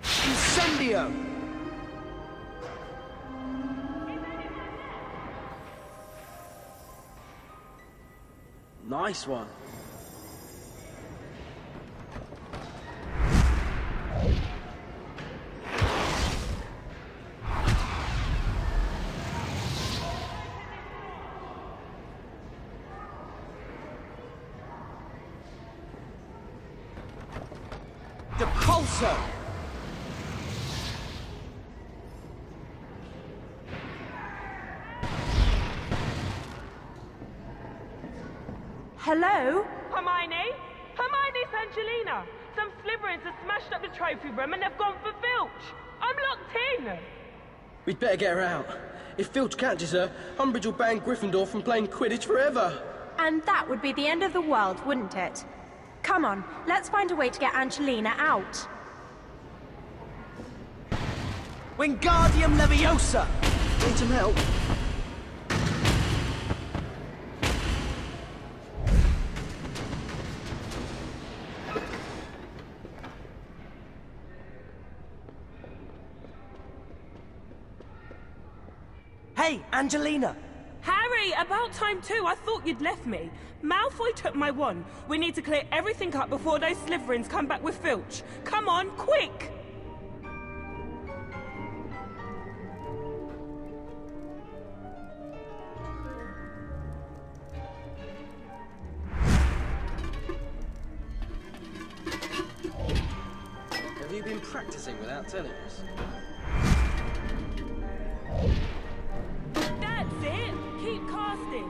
Speaker 3: Incendio!
Speaker 2: Nice one.
Speaker 3: Depulso!
Speaker 18: Hello?
Speaker 9: Hermione? Hermione's Angelina. Some Slytherins have smashed up the trophy room and they've gone for Filch. I'm locked in.
Speaker 2: We'd better get her out. If Filch catches her, Umbridge will ban Gryffindor from playing Quidditch forever.
Speaker 18: And that would be the end of the world, wouldn't it? Come on, let's find a way to get Angelina out.
Speaker 3: Wingardium Leviosa!
Speaker 2: Need some help?
Speaker 3: Hey, Angelina!
Speaker 9: Harry, about time too. I thought you'd left me. Malfoy took my wand. We need to clear everything up before those Slytherins come back with Filch. Come on, quick!
Speaker 2: Have you been practicing without telling us.
Speaker 9: That's it! Keep casting!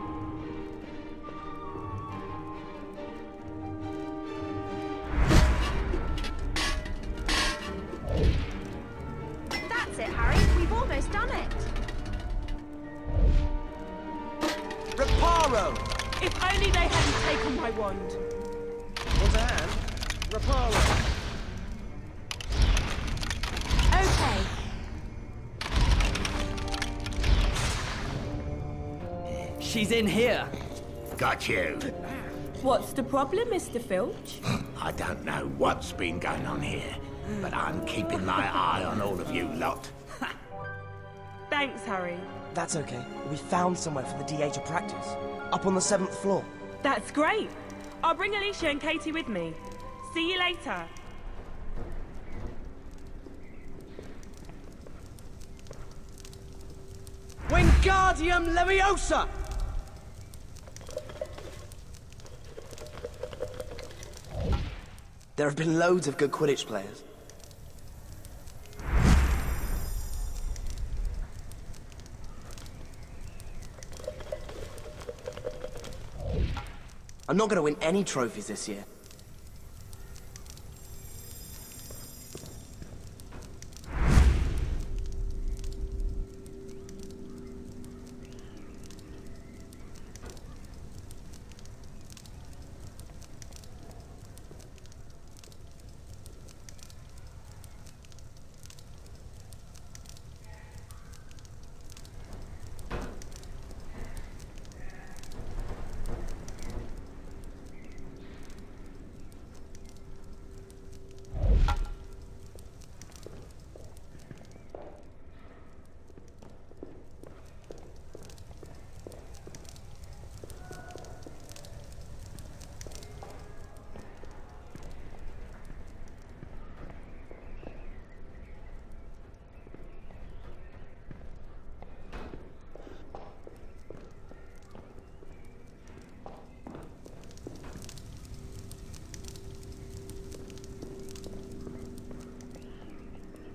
Speaker 18: That's it, Harry. We've almost done it.
Speaker 3: Reparo!
Speaker 9: If only they hadn't taken my wand.
Speaker 2: Want a hand? Reparo.
Speaker 18: Okay.
Speaker 23: She's in here.
Speaker 6: Got you.
Speaker 9: What's the problem, Mr. Filch?
Speaker 6: I don't know what's been going on here, but I'm keeping my eye on all of you lot.
Speaker 9: Thanks, Harry.
Speaker 3: That's okay. We found somewhere for the DA to practice. Up on the 7th floor.
Speaker 9: That's great. I'll bring Alicia and Katie with me. See you later.
Speaker 2: Wingardium Leviosa!
Speaker 3: There have been loads of good Quidditch players. I'm not going to win any trophies this year.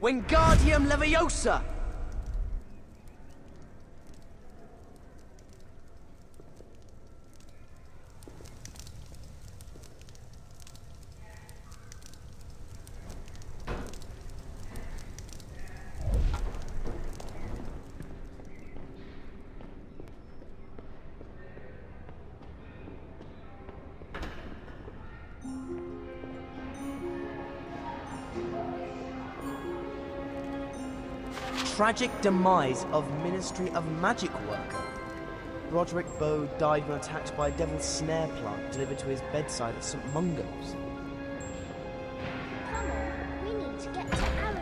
Speaker 3: Wingardium Leviosa! Tragic demise of Ministry of Magic worker. Broderick Bowe died when attacked by a devil's snare plant delivered to his bedside at St. Mungo's.
Speaker 15: Come on, we need to get to Arrowsmith.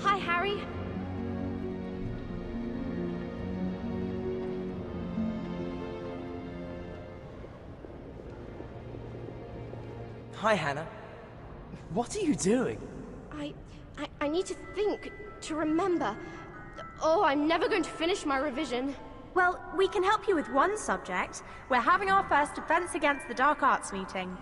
Speaker 18: Hi, Harry.
Speaker 3: Hi, Hannah. What are you doing?
Speaker 10: I need to think, to remember. Oh, I'm never going to finish my revision.
Speaker 18: Well, we can help you with one subject. We're having our first Defense Against the Dark Arts meeting.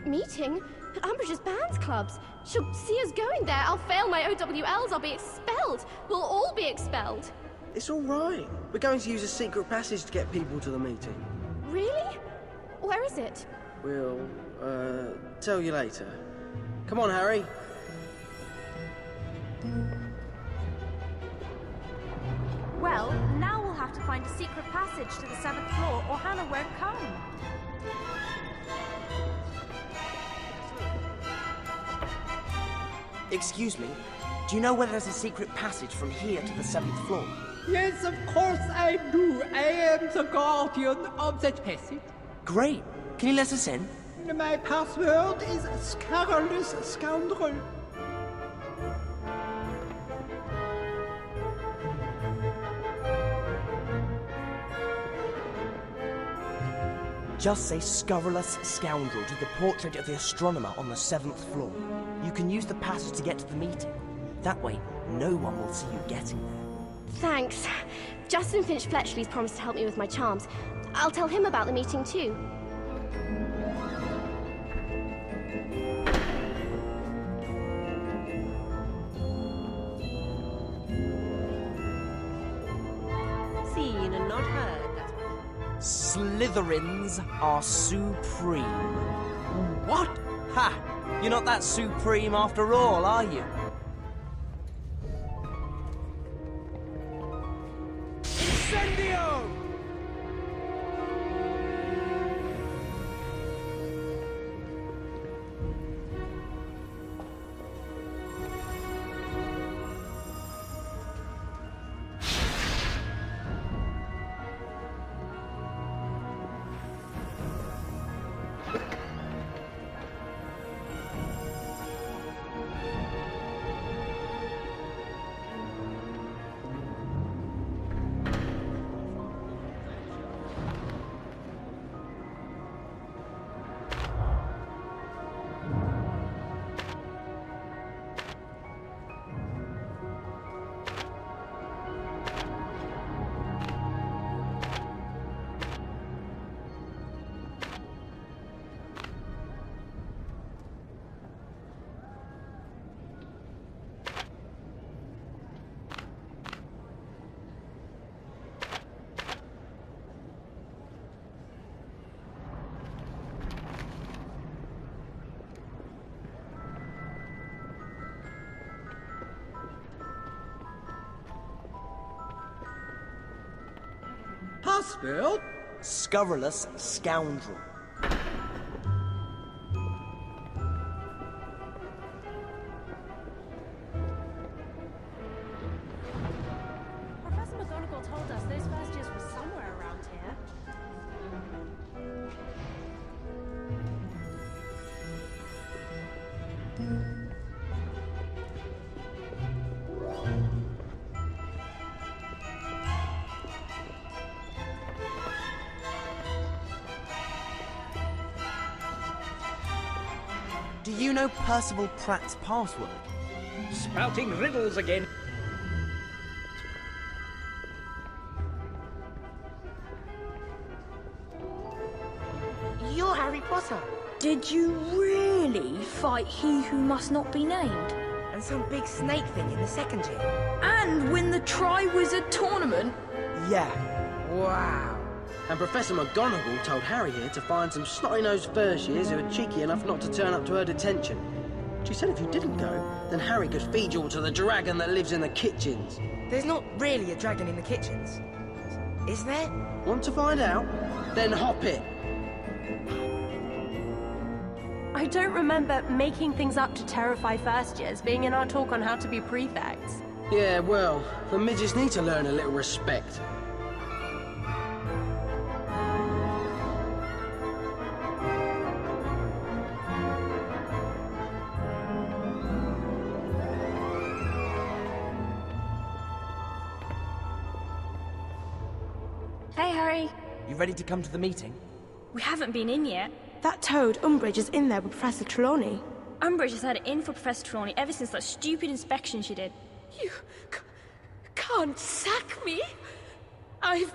Speaker 10: Meeting? At Umbridge's Bands Clubs. She'll see us going there. I'll fail my OWLs. I'll be expelled. We'll all be expelled.
Speaker 2: It's all right. We're going to use a secret passage to get people to the meeting.
Speaker 10: Really? Where is it?
Speaker 2: We'll, tell you later. Come on, Harry.
Speaker 18: Well, now we'll have to find a secret passage to the 7th floor or Hannah won't come.
Speaker 3: Excuse me, do you know whether there's a secret passage from here to the 7th floor?
Speaker 17: Yes, of course I do. I am the guardian of that passage.
Speaker 3: Great. Can you let us in?
Speaker 17: My password is scurrilous scoundrel.
Speaker 3: Just say scurrilous scoundrel to the portrait of the astronomer on the 7th floor. You can use the passage to get to the meeting. That way, no one will see you getting there.
Speaker 15: Thanks. Justin Finch-Fletchley's promised to help me with my charms. I'll tell him about the meeting too.
Speaker 18: Seen and not heard.
Speaker 3: Slytherins are supreme. What? Ha! You're not that supreme after all, are you?
Speaker 17: Incendio! Password?
Speaker 3: Scurrilous scoundrel.
Speaker 18: Professor McGonagall told us those first years were somewhere around here.
Speaker 3: Do you know Percival Pratt's password?
Speaker 17: Spouting riddles again.
Speaker 20: You're Harry Potter.
Speaker 10: Did you really fight He Who Must Not Be Named?
Speaker 20: And some big snake thing in the second year.
Speaker 10: And win the Tri-Wizard tournament?
Speaker 3: Yeah.
Speaker 2: Wow. And Professor McGonagall told Harry here to find some snotty-nosed first years who are cheeky enough not to turn up to her detention. She said if you didn't go, then Harry could feed you all to the dragon that lives in the kitchens.
Speaker 20: There's not really a dragon in the kitchens, is there?
Speaker 2: Want to find out? Then hop it.
Speaker 18: I don't remember making things up to terrify first years being in our talk on how to be prefects.
Speaker 2: Yeah, well, the midgets need to learn a little respect.
Speaker 10: Hey, Harry.
Speaker 3: You ready to come to the meeting?
Speaker 10: We haven't been in yet.
Speaker 9: That toad, Umbridge, is in there with Professor Trelawney.
Speaker 10: Umbridge has had it in for Professor Trelawney ever since that stupid inspection she did.
Speaker 9: You can't sack me. I've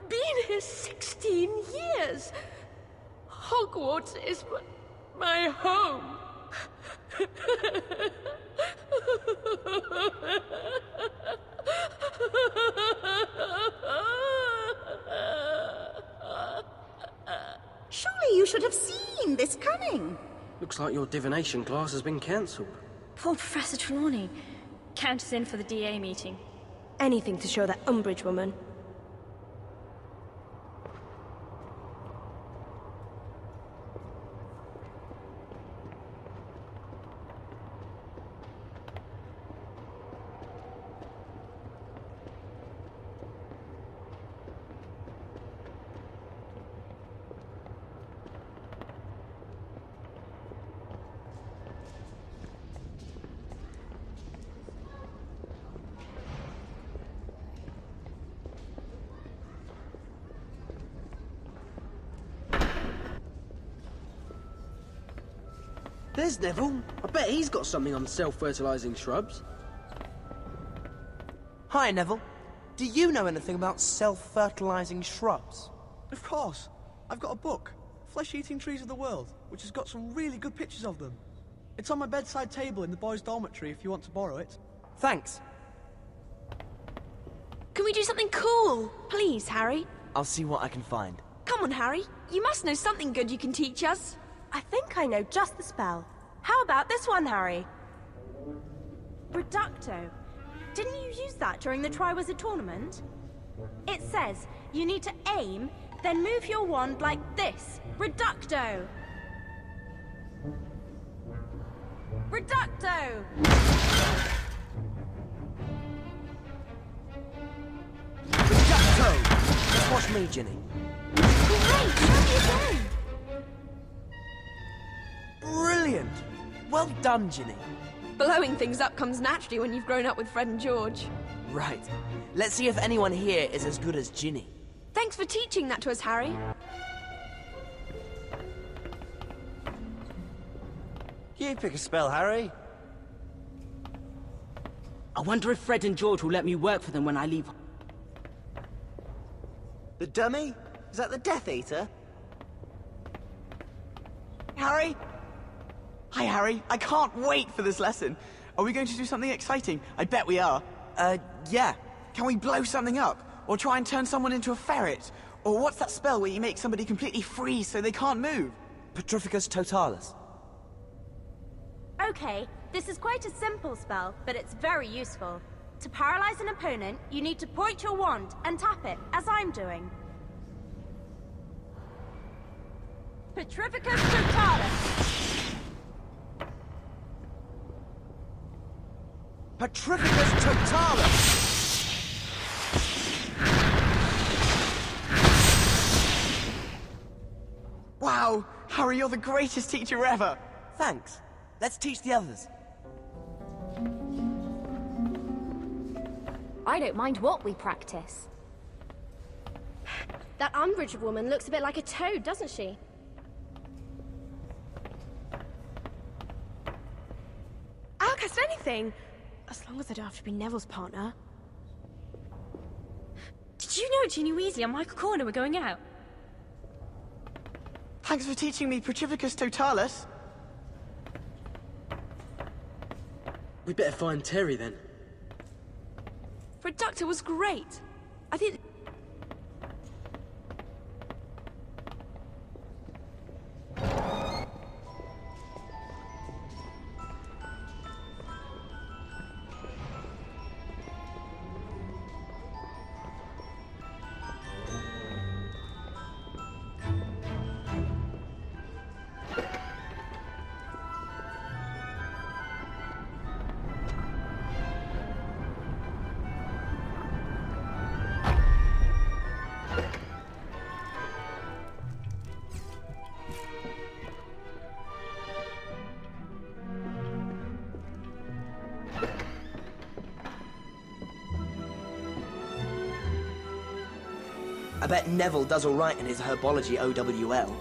Speaker 9: been here 16 years. Hogwarts is my home.
Speaker 15: Surely you should have seen this coming.
Speaker 2: Looks like your divination class has been cancelled.
Speaker 10: Poor Professor Trelawney. Count us in for the DA meeting.
Speaker 9: Anything to show that Umbridge woman.
Speaker 2: There's Neville. I bet he's got something on self-fertilising shrubs.
Speaker 3: Hi, Neville. Do you know anything about self-fertilising shrubs?
Speaker 8: Of course. I've got a book, Flesh-Eating Trees of the World, which has got some really good pictures of them. It's on my bedside table in the boys' dormitory if you want to borrow it.
Speaker 3: Thanks.
Speaker 10: Can we do something cool? Please, Harry.
Speaker 3: I'll see what I can find.
Speaker 10: Come on, Harry. You must know something good you can teach us.
Speaker 18: I think I know just the spell. How about this one, Harry? Reducto. Didn't you use that during the Triwizard Tournament? It says you need to aim, then move your wand like this. Reducto! Reducto!
Speaker 3: Reducto! Just watch me, Ginny.
Speaker 10: Great! Show me again!
Speaker 3: Brilliant! Well done, Ginny.
Speaker 10: Blowing things up comes naturally when you've grown up with Fred and George.
Speaker 3: Right. Let's see if anyone here is as good as Ginny.
Speaker 10: Thanks for teaching that to us, Harry.
Speaker 14: You pick a spell, Harry.
Speaker 23: I wonder if Fred and George will let me work for them when I leave.
Speaker 14: The dummy? Is that the Death Eater?
Speaker 24: Harry? Hi, Harry. I can't wait for this lesson. Are we going to do something exciting? I bet we are.
Speaker 3: Yeah.
Speaker 24: Can we blow something up? Or try and turn someone into a ferret? Or what's that spell where you make somebody completely freeze so they can't move?
Speaker 3: Petrificus totalis.
Speaker 18: Okay, this is quite a simple spell, but it's very useful. To paralyze an opponent, you need to point your wand and tap it, as I'm doing. Petrificus totalis!
Speaker 3: Petrificus totalis!
Speaker 24: Wow! Harry, you're the greatest teacher ever!
Speaker 3: Thanks. Let's teach the others.
Speaker 15: I don't mind what we practice. That Umbridge woman looks a bit like a toad, doesn't she?
Speaker 10: I'll cast anything, as long as I don't have to be Neville's partner.
Speaker 7: Did you know Ginny Weasley and Michael Corner were going out?
Speaker 24: Thanks for teaching me Petrificus totalis.
Speaker 2: We'd better find Terry then.
Speaker 10: Reducto was great. I think...
Speaker 3: I bet Neville does all right in his herbology OWL.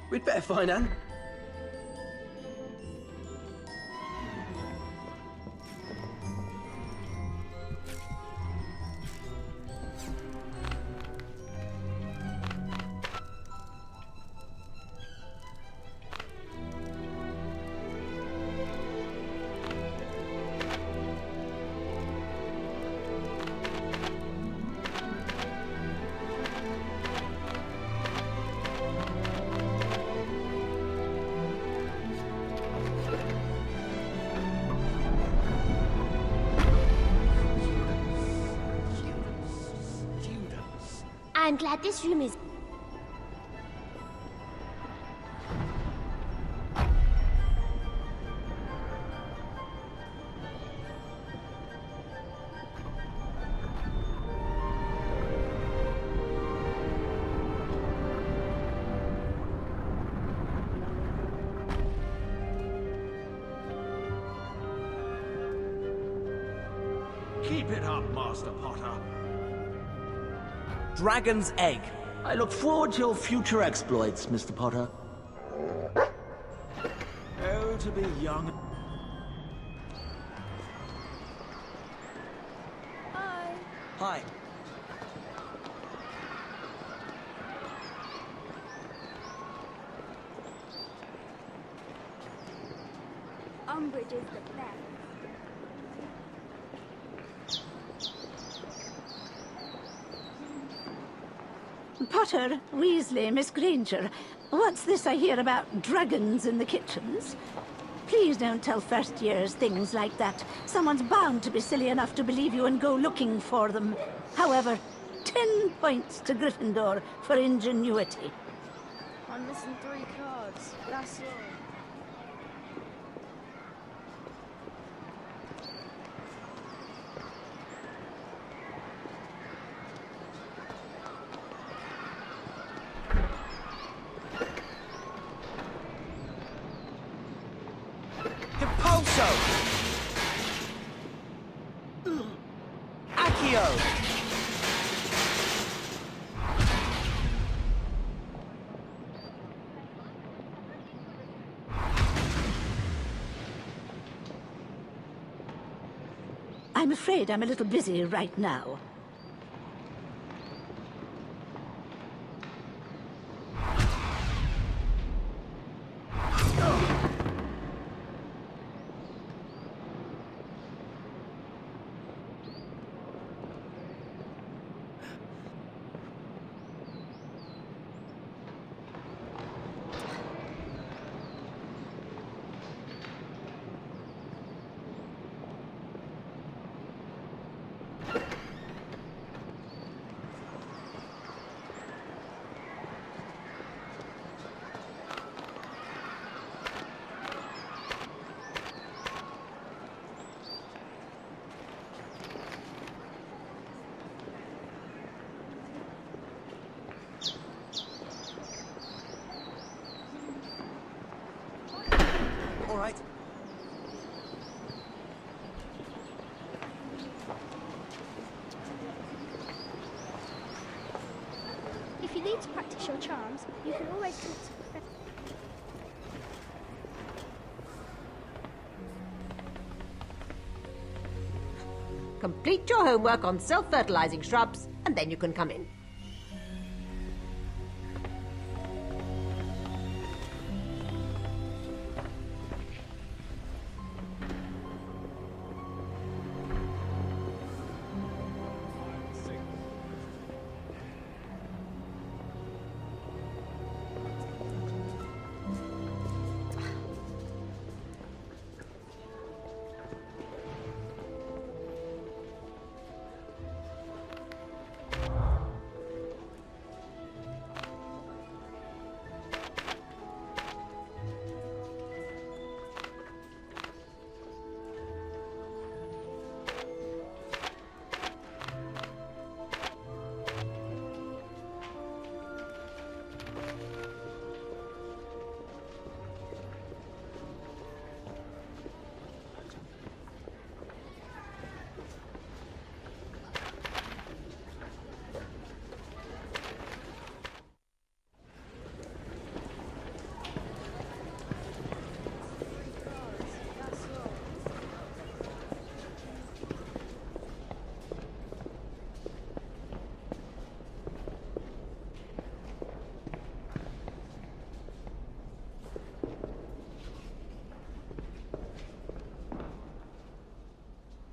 Speaker 2: We'd better find Anne.
Speaker 15: I'm glad this room is...
Speaker 1: Keep it up, Master Potter.
Speaker 3: Dragon's egg.
Speaker 12: I look forward to your future exploits, Mr. Potter.
Speaker 1: Oh, to be young.
Speaker 16: Hi.
Speaker 3: Hi.
Speaker 16: Umbridge is the best.
Speaker 21: Potter, Weasley, Miss Granger, what's this I hear about dragons in the kitchens? Please don't tell first years things like that. Someone's bound to be silly enough to believe you and go looking for them. However, 10 points to Gryffindor for ingenuity.
Speaker 16: I'm missing 3 cards. That's all.
Speaker 21: I'm afraid I'm a little busy right now.
Speaker 3: All right.
Speaker 11: If you need to practice your charms, you can always come to Professor.
Speaker 22: Complete your homework on self-fertilizing shrubs, and then you can come in.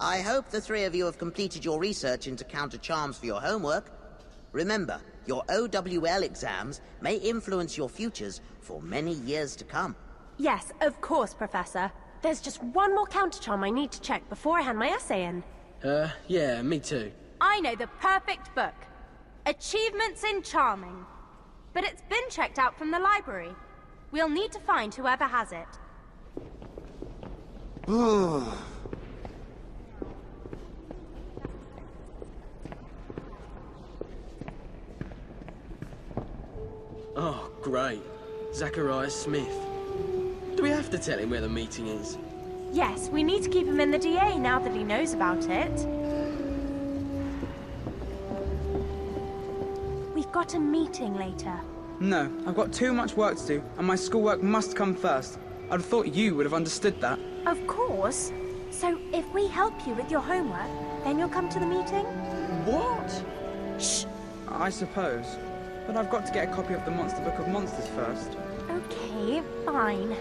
Speaker 25: I hope the 3 of you have completed your research into counter charms for your homework. Remember, your OWL exams may influence your futures for many years to come.
Speaker 18: Yes, of course, Professor. There's just one more counter charm I need to check before I hand my essay in.
Speaker 2: Yeah, me too.
Speaker 18: I know the perfect book. Achievements in Charming. But it's been checked out from the library. We'll need to find whoever has it.
Speaker 2: Oh, great. Zachariah Smith. Do we have to tell him where the meeting is?
Speaker 18: Yes, we need to keep him in the DA now that he knows about it. got a meeting later.
Speaker 8: No, I've got too much work to do, and my schoolwork must come first. I'd have thought you would have understood that.
Speaker 18: Of course. So if we help you with your homework, then you'll come to the meeting?
Speaker 8: What? Shh! I suppose. But I've got to get a copy of the Monster Book of Monsters first.
Speaker 18: Okay, fine.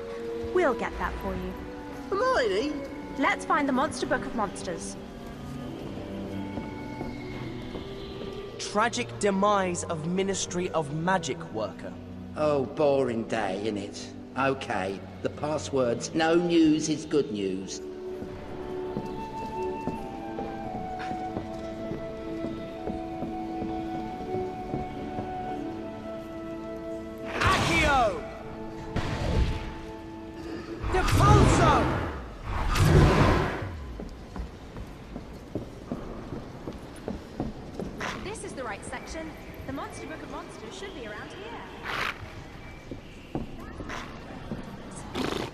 Speaker 18: We'll get that for you.
Speaker 2: Hermione?
Speaker 18: Let's find the Monster Book of Monsters.
Speaker 3: Tragic demise of Ministry of Magic worker.
Speaker 12: Oh, boring day, innit? Okay, the password's no news is good news.
Speaker 24: Accio! Depulso!
Speaker 18: This is the right section. The Monster Book of Monsters should be around here.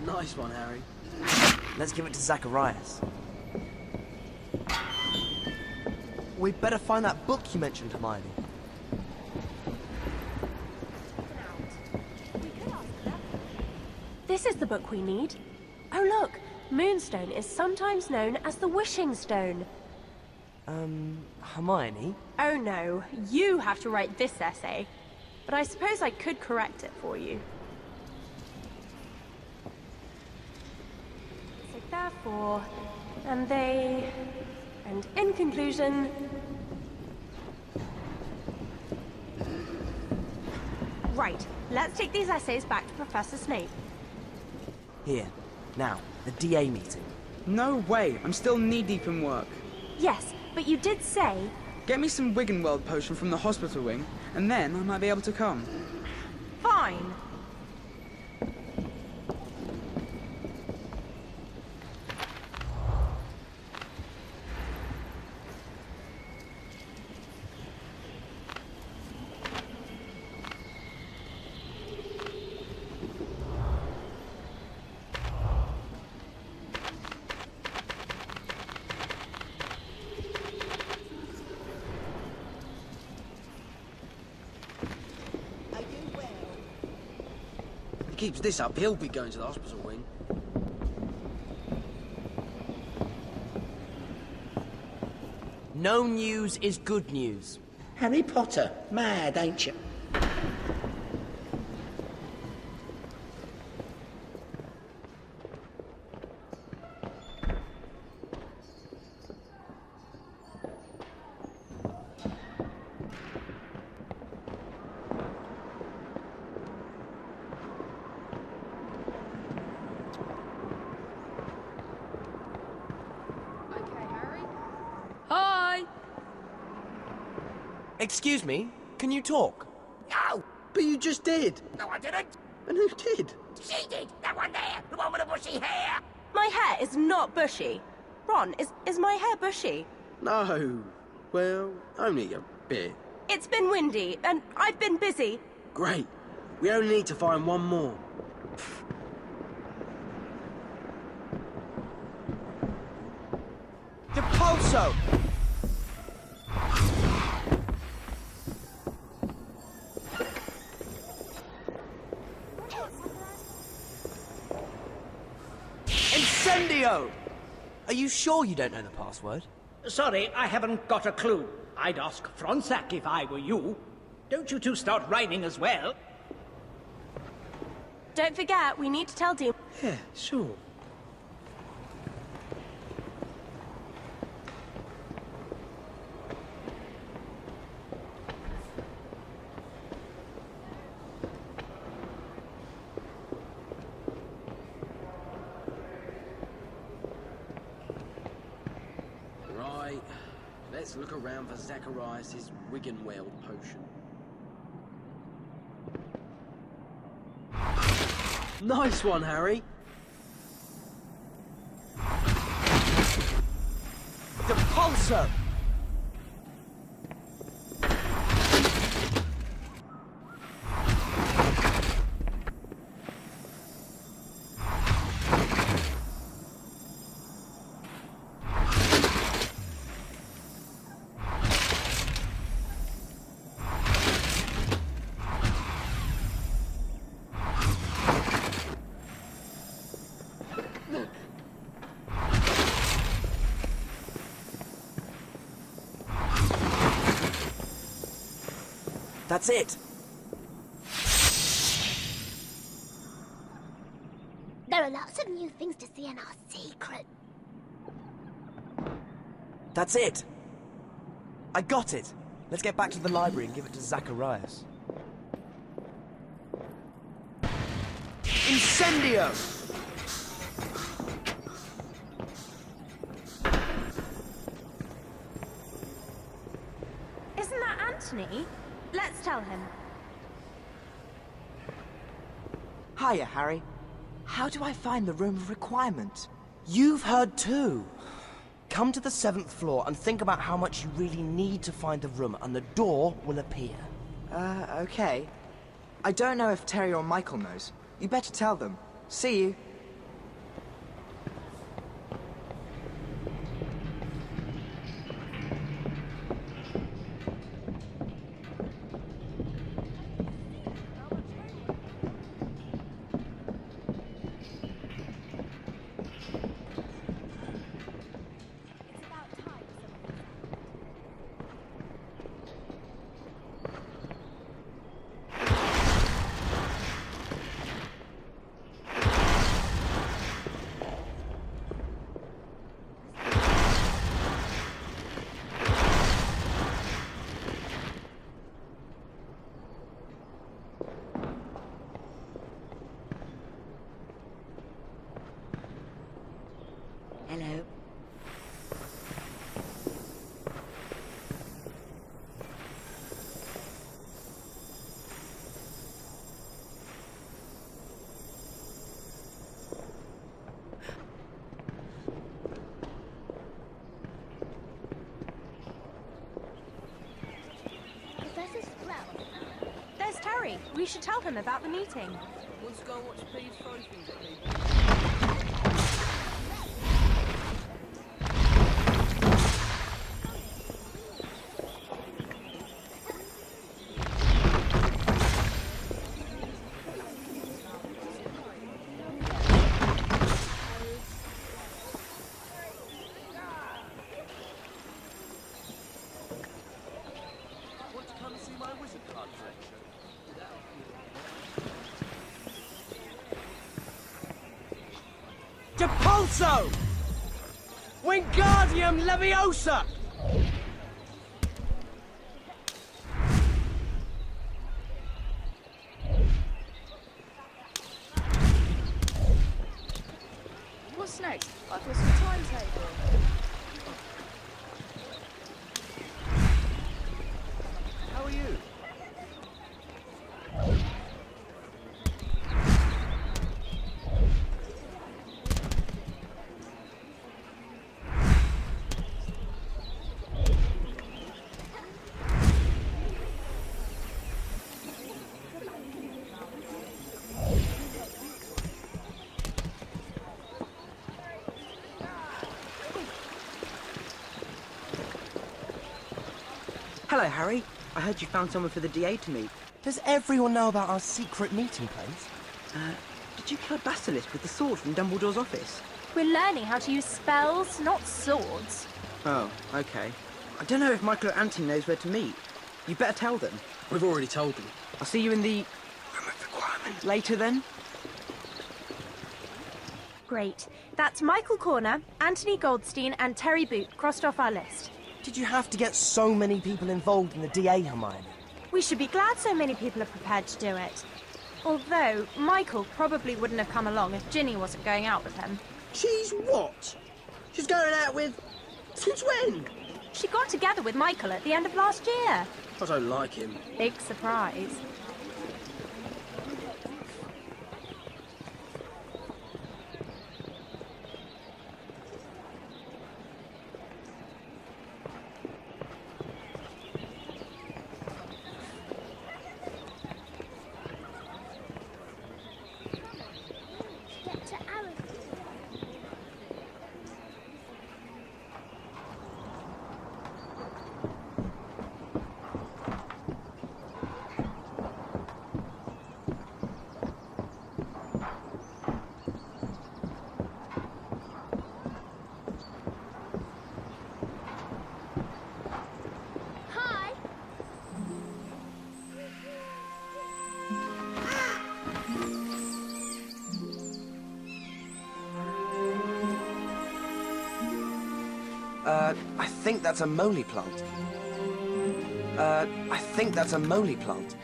Speaker 2: Nice one, Harry.
Speaker 3: Let's give it to Zacharias. We'd better find that book you mentioned, Hermione.
Speaker 18: This is the book we need. Oh look, Moonstone is sometimes known as the Wishing Stone.
Speaker 3: Hermione?
Speaker 18: Oh no, you have to write this essay. But I suppose I could correct it for you. So therefore, and they, and in conclusion... Right, let's take these essays back to Professor Snape.
Speaker 3: Here, now, the DA meeting.
Speaker 8: No way, I'm still knee-deep in work.
Speaker 18: Yes, but you did say...
Speaker 8: Get me some Wiggenweld potion from the hospital wing, and then I might be able to come.
Speaker 18: Fine.
Speaker 2: Keeps this up, he'll be going to the hospital wing.
Speaker 3: No news is good news.
Speaker 12: Harry Potter, mad, ain't you?
Speaker 9: Hi!
Speaker 3: Excuse me, can you talk?
Speaker 2: No! But you just did!
Speaker 4: No, I didn't!
Speaker 2: And who did?
Speaker 4: She did! That one there! The one with the bushy hair!
Speaker 18: My hair is not bushy. Ron, is my hair bushy?
Speaker 2: No. Well, only a bit.
Speaker 18: It's been windy, and I've been busy.
Speaker 2: Great. We only need to find one more.
Speaker 3: Depulso! Incendio! Are you sure you don't know the password?
Speaker 17: Sorry, I haven't got a clue. I'd ask Fronsack if I were you. Don't you two start rhyming as well?
Speaker 18: Don't forget, we need to tell Dean.
Speaker 2: Yeah, sure. Right. Let's look around for Zacharias' Wiggenweld potion. Nice one, Harry.
Speaker 3: Depulso! That's it.
Speaker 15: There are lots of new things to see in our secret.
Speaker 3: That's it. I got it. Let's get back to the library and give it to Zacharias. Incendio!
Speaker 18: Isn't that Anthony? Let's tell him.
Speaker 3: Hiya, Harry. How do I find the Room of Requirement? You've heard too. Come to the 7th floor and think about how much you really need to find the room, and the door will appear.
Speaker 5: Okay. I don't know if Terry or Michael knows. You better tell them. See you.
Speaker 22: Hello.
Speaker 15: Professor Sprout.
Speaker 18: There's Terry. We should tell him about the meeting.
Speaker 2: Want to go and watch Pete throw things at people?
Speaker 1: Want to come see my wizard card collection?
Speaker 2: Depulso! Wingardium Leviosa!
Speaker 16: What's next? I've got some timetable.
Speaker 1: How are you?
Speaker 2: Hello, Harry. I heard you found someone for the DA to meet.
Speaker 3: Does everyone know about our secret meeting place?
Speaker 2: Did you kill a basilisk with the sword from Dumbledore's office?
Speaker 18: We're learning how to use spells, not swords.
Speaker 2: Oh, okay. I don't know if Michael or Anthony knows where to meet. You better tell them. We've already told them. I'll see you in the Room of Requirement later then.
Speaker 18: Great. That's Michael Corner, Anthony Goldstein, and Terry Boot crossed off our list.
Speaker 3: Did you have to get so many people involved in the DA, Hermione?
Speaker 18: We should be glad so many people are prepared to do it. Although, Michael probably wouldn't have come along if Ginny wasn't going out with him.
Speaker 2: She's what? She's going out with... Since when?
Speaker 18: She got together with Michael at the end of last year.
Speaker 2: I don't like him.
Speaker 18: Big surprise.
Speaker 15: Get to Arrow.
Speaker 3: I think that's a moly plant. I think that's a moly plant.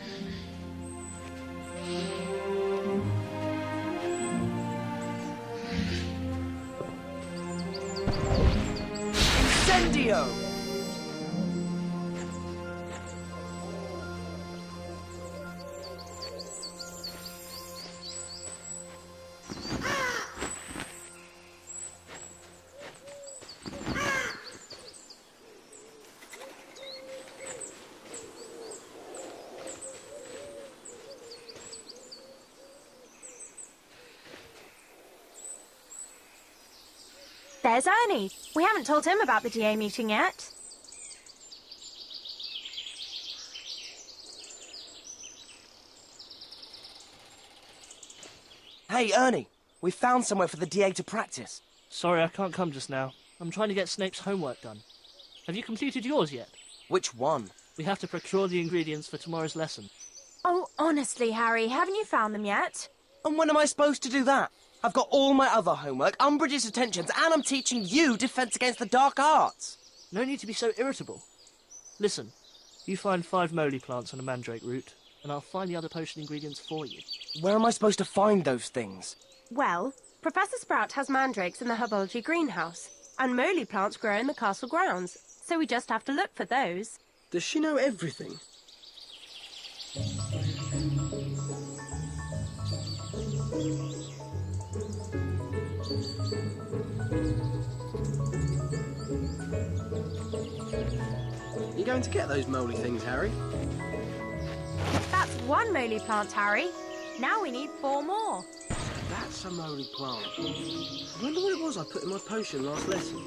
Speaker 3: Incendio!
Speaker 18: There's Ernie. We haven't told him about the DA meeting yet.
Speaker 3: Hey, Ernie, we found somewhere for the DA to practice.
Speaker 6: Sorry, I can't come just now. I'm trying to get Snape's homework done. Have you completed yours yet?
Speaker 3: Which one?
Speaker 6: We have to procure the ingredients for tomorrow's lesson.
Speaker 18: Oh, honestly, Harry, haven't you found them yet?
Speaker 3: And when am I supposed to do that? I've got all my other homework, Umbridge's attentions, and I'm teaching you Defense Against the Dark Arts.
Speaker 6: No need to be so irritable. Listen, you find 5 moly plants and a mandrake root, and I'll find the other potion ingredients for you.
Speaker 3: Where am I supposed to find those things?
Speaker 18: Well, Professor Sprout has mandrakes in the herbology greenhouse, and moly plants grow in the castle grounds, so we just have to look for those.
Speaker 2: Does she know everything? You going to get those moly things, Harry?
Speaker 18: That's 1 moly plant, Harry. Now we need 4 more.
Speaker 2: That's a moly plant. I wonder what it was I put in my potion last lesson.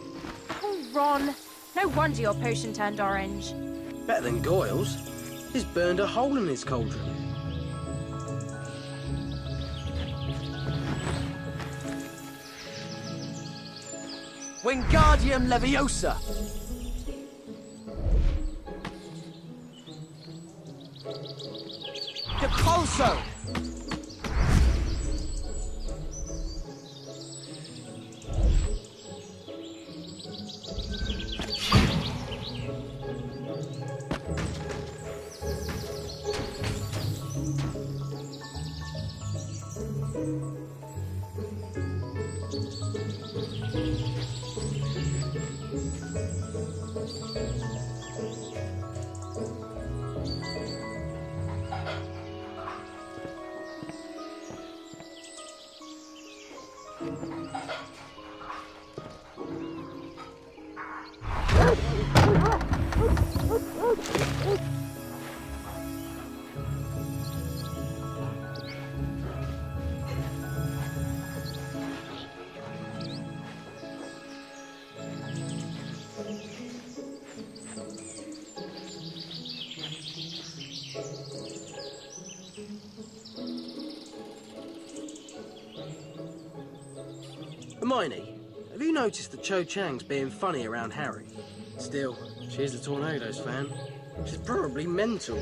Speaker 18: Oh, Ron. No wonder your potion turned orange.
Speaker 2: Better than Goyle's. He's burned a hole in his cauldron.
Speaker 3: Wingardium Leviosa! Depulso!
Speaker 2: Hermione, have you noticed that Cho Chang's being funny around Harry? Still, she's a Tornadoes fan. She's probably mental.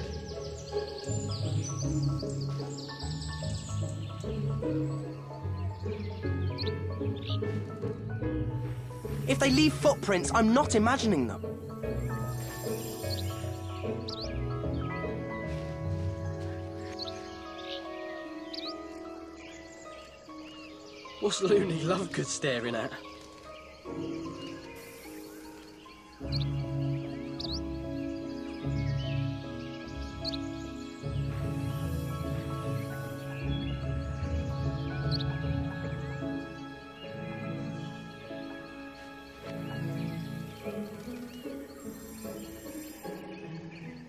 Speaker 3: If they leave footprints, I'm not imagining them.
Speaker 2: What's Looney Lovegood staring at?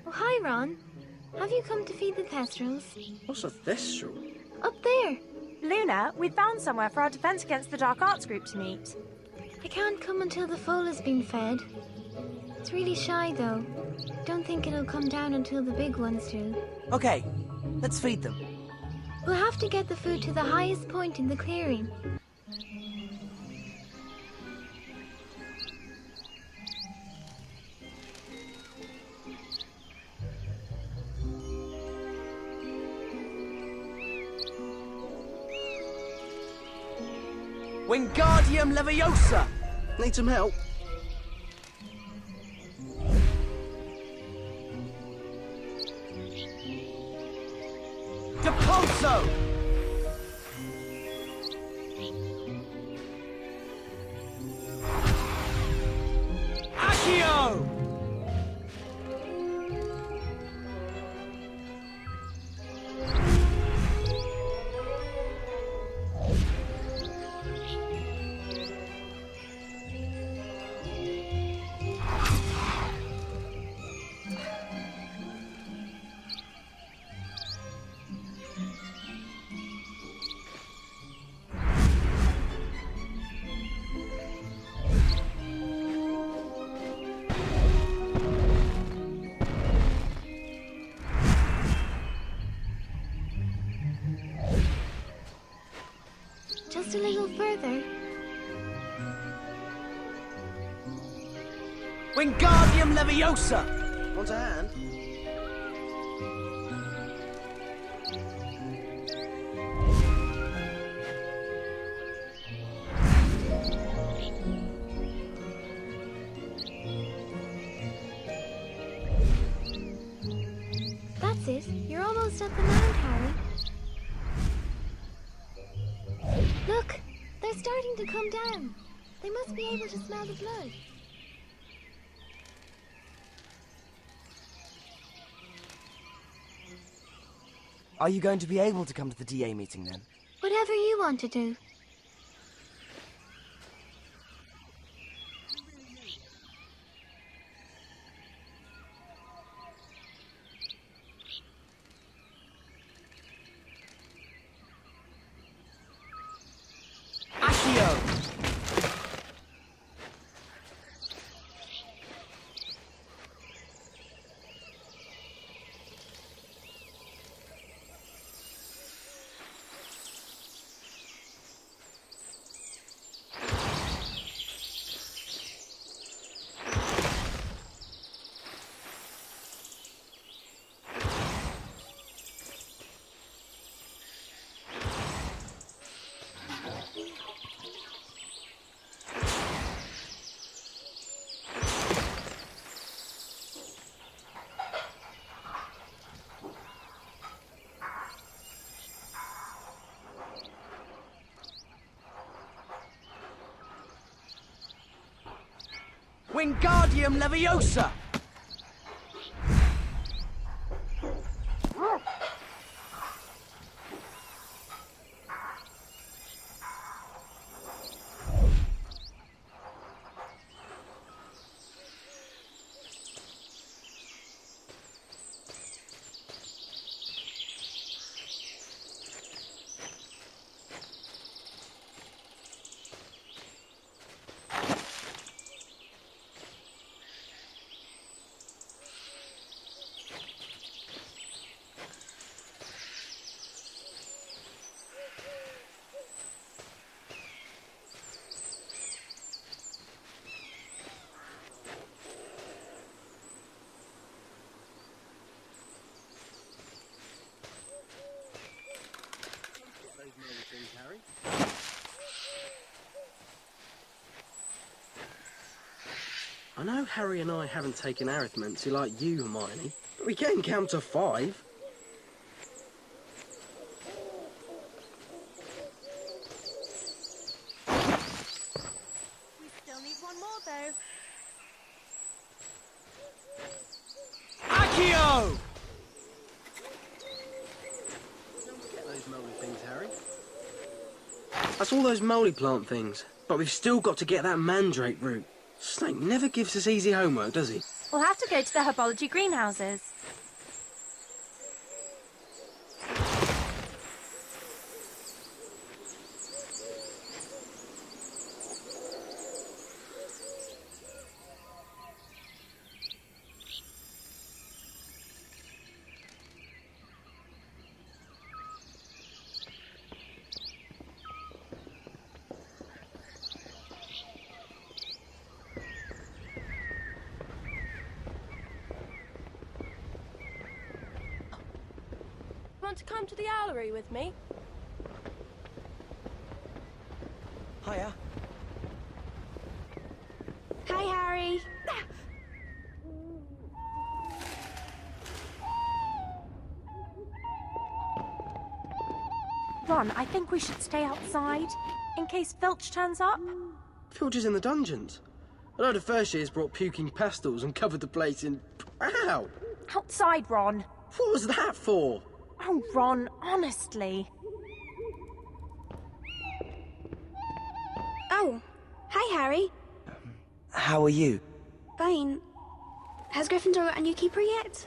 Speaker 11: Oh, hi, Ron. Have you come to feed the Thestrals?
Speaker 2: What's a Thestral?
Speaker 11: Up there.
Speaker 18: Luna, we found somewhere for our Defense Against the Dark Arts group to meet.
Speaker 11: I can't come until the foal has been fed. It's really shy, though. Don't think it'll come down until the big ones do.
Speaker 3: Okay, let's feed them.
Speaker 11: We'll have to get the food to the highest point in the clearing.
Speaker 3: Wingardium Leviosa!
Speaker 2: Need some help?
Speaker 3: Depulso! Accio!
Speaker 11: Just a little further.
Speaker 3: Wingardium Leviosa!
Speaker 2: Want a hand?
Speaker 11: That's it. You're almost at the mound, Harry. Look! They're starting to come down. They must be able to smell the blood.
Speaker 3: Are you going to be able to come to the DA meeting then?
Speaker 11: Whatever you want to do.
Speaker 3: Accio! Wingardium Leviosa!
Speaker 2: I know Harry and I haven't taken arithmancy like you, Hermione, but we can count to 5.
Speaker 7: We still need one more, though.
Speaker 3: Accio!
Speaker 2: Don't get those moly things, Harry. That's all those moly plant things, but we've still got to get that mandrake root. Snape never gives us easy homework, does he?
Speaker 18: We'll have to go to the herbology greenhouses.
Speaker 7: Want to come to the owlery with me?
Speaker 3: Hiya.
Speaker 18: Hi, Harry.
Speaker 7: Ron, I think we should stay outside, in case Filch turns up.
Speaker 2: Filch is in the dungeons. A load of first years brought puking pastels and covered the place in... Ow!
Speaker 7: Outside, Ron.
Speaker 2: What was that for?
Speaker 7: Oh, Ron, honestly.
Speaker 10: Oh, hi, Harry.
Speaker 3: How are you?
Speaker 10: Fine. Has Gryffindor got a new keeper yet?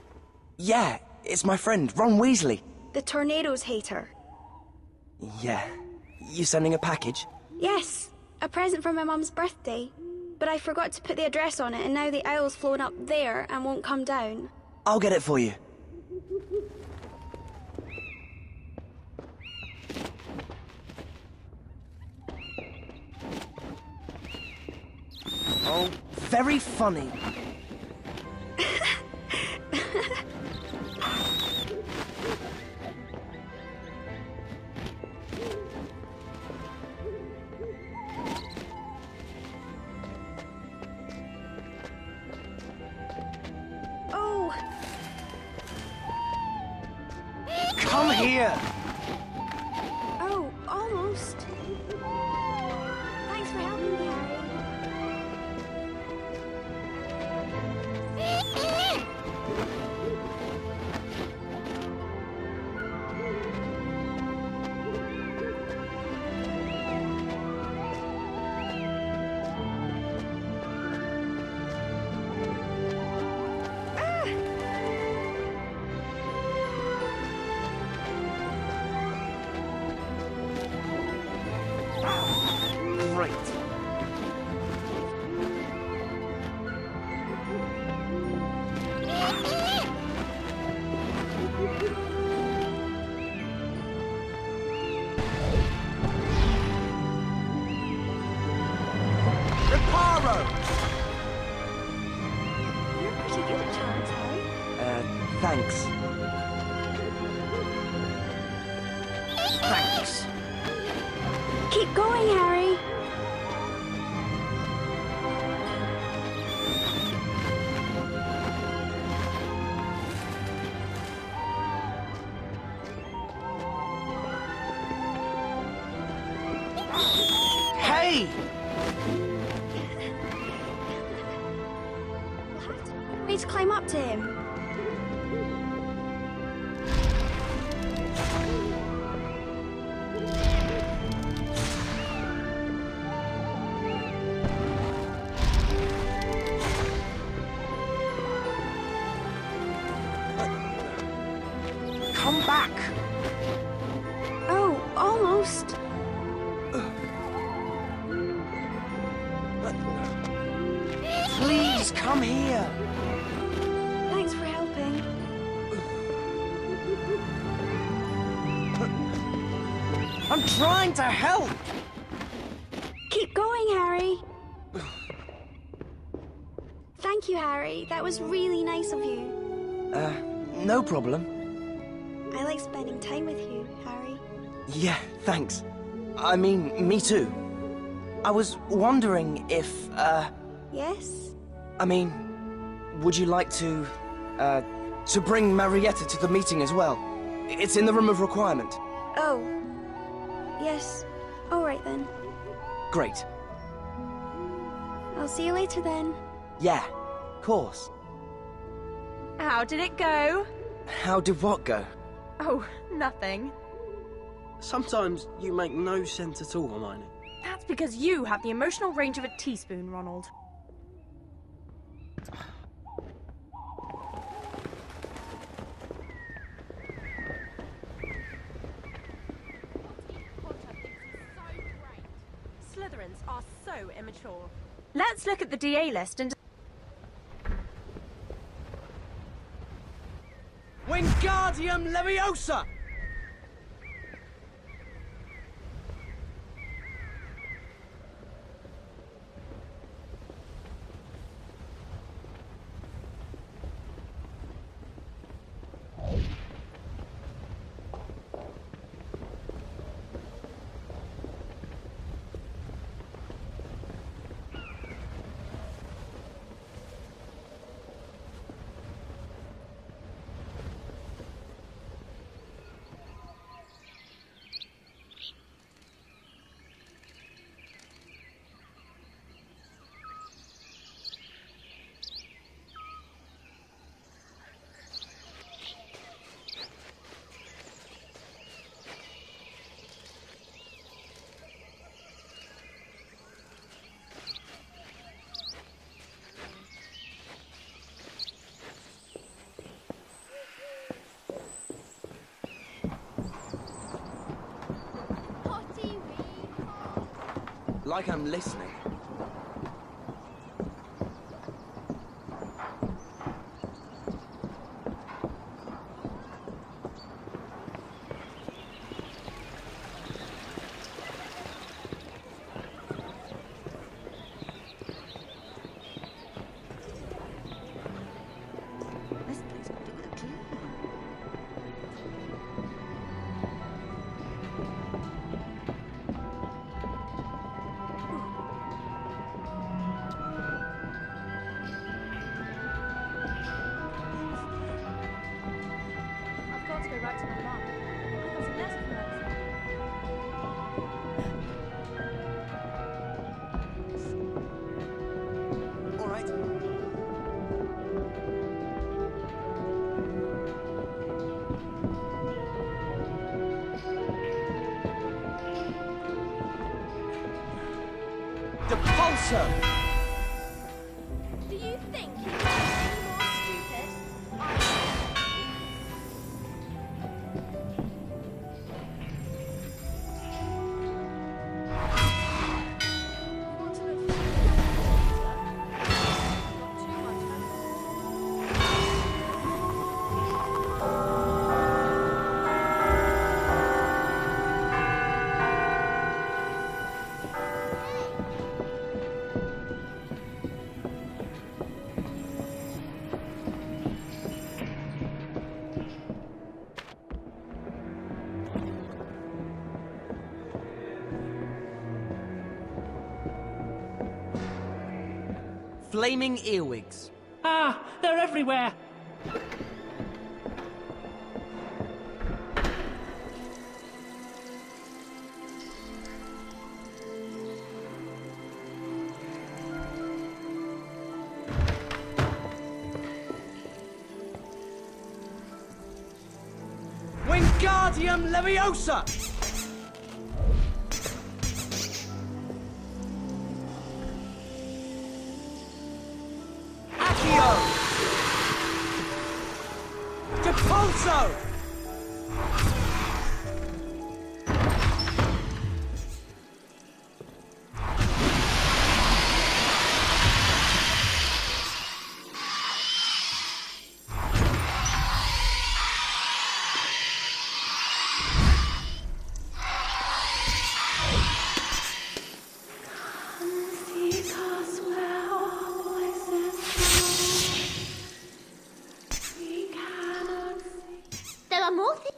Speaker 3: Yeah, it's my friend, Ron Weasley.
Speaker 10: The Tornadoes hater.
Speaker 3: Yeah. You sending a package?
Speaker 10: Yes, a present for my mum's birthday. But I forgot to put the address on it, and now the owl's flown up there and won't come down.
Speaker 3: I'll get it for you. Oh, very funny.
Speaker 10: Oh!
Speaker 3: Come here!
Speaker 10: Oh, almost. Thanks for helping me, Harry.
Speaker 3: Great.
Speaker 24: Reparo!
Speaker 10: You're pretty good at charms, Harry.
Speaker 3: Thanks. Thanks.
Speaker 10: Keep going, Harry.
Speaker 3: Hey!
Speaker 10: We need to climb up to him.
Speaker 3: Come back!
Speaker 10: Oh, almost.
Speaker 3: Please, come here!
Speaker 10: Thanks for helping.
Speaker 3: I'm trying to help!
Speaker 10: Keep going, Harry. Thank you, Harry. That was really nice of you.
Speaker 3: No problem.
Speaker 10: I like spending time with you, Harry.
Speaker 3: Yeah, thanks. I mean, me too. I was wondering if,
Speaker 10: Yes?
Speaker 3: I mean, would you like to bring Marietta to the meeting as well? It's in the room of requirement.
Speaker 10: Oh. Yes. All right, then.
Speaker 3: Great.
Speaker 10: I'll see you later, then.
Speaker 3: Yeah, course.
Speaker 7: How did it go?
Speaker 3: How did what go?
Speaker 7: Oh, nothing.
Speaker 2: Sometimes you make no sense at all, Hermione.
Speaker 7: That's because you have the emotional range of a teaspoon, Ronald. Slytherins are so immature. Let's look at the DA list and...
Speaker 24: Wingardium Leviosa!
Speaker 3: Like I'm listening.
Speaker 7: I've got to go back to my mum. I've got some letters from her.
Speaker 3: All right. The pulsar!
Speaker 7: Do you think you can be any more stupid?
Speaker 3: Flaming earwigs.
Speaker 17: Ah, they're everywhere.
Speaker 3: Wingardium Leviosa! Accio! Depulso!
Speaker 15: There are more things.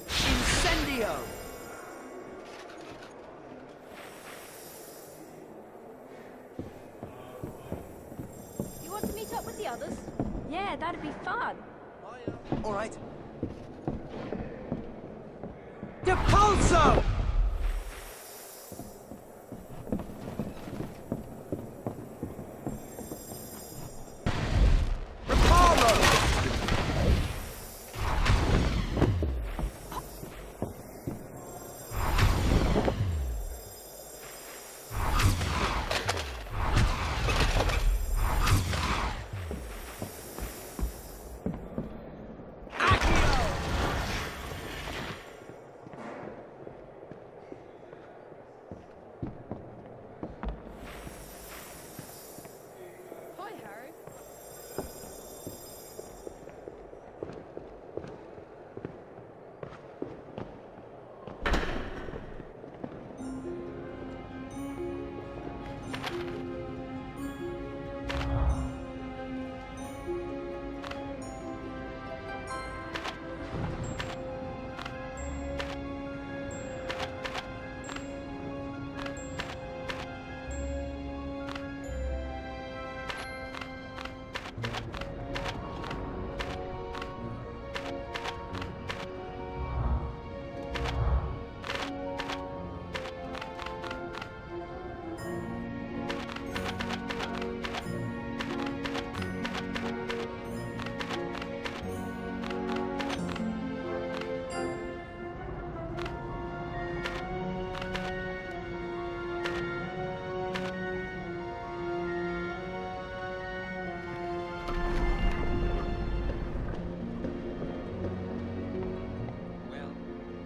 Speaker 3: Incendio!
Speaker 7: You want to meet up with the others? Yeah, that'd be fun.
Speaker 3: All right. Depulso!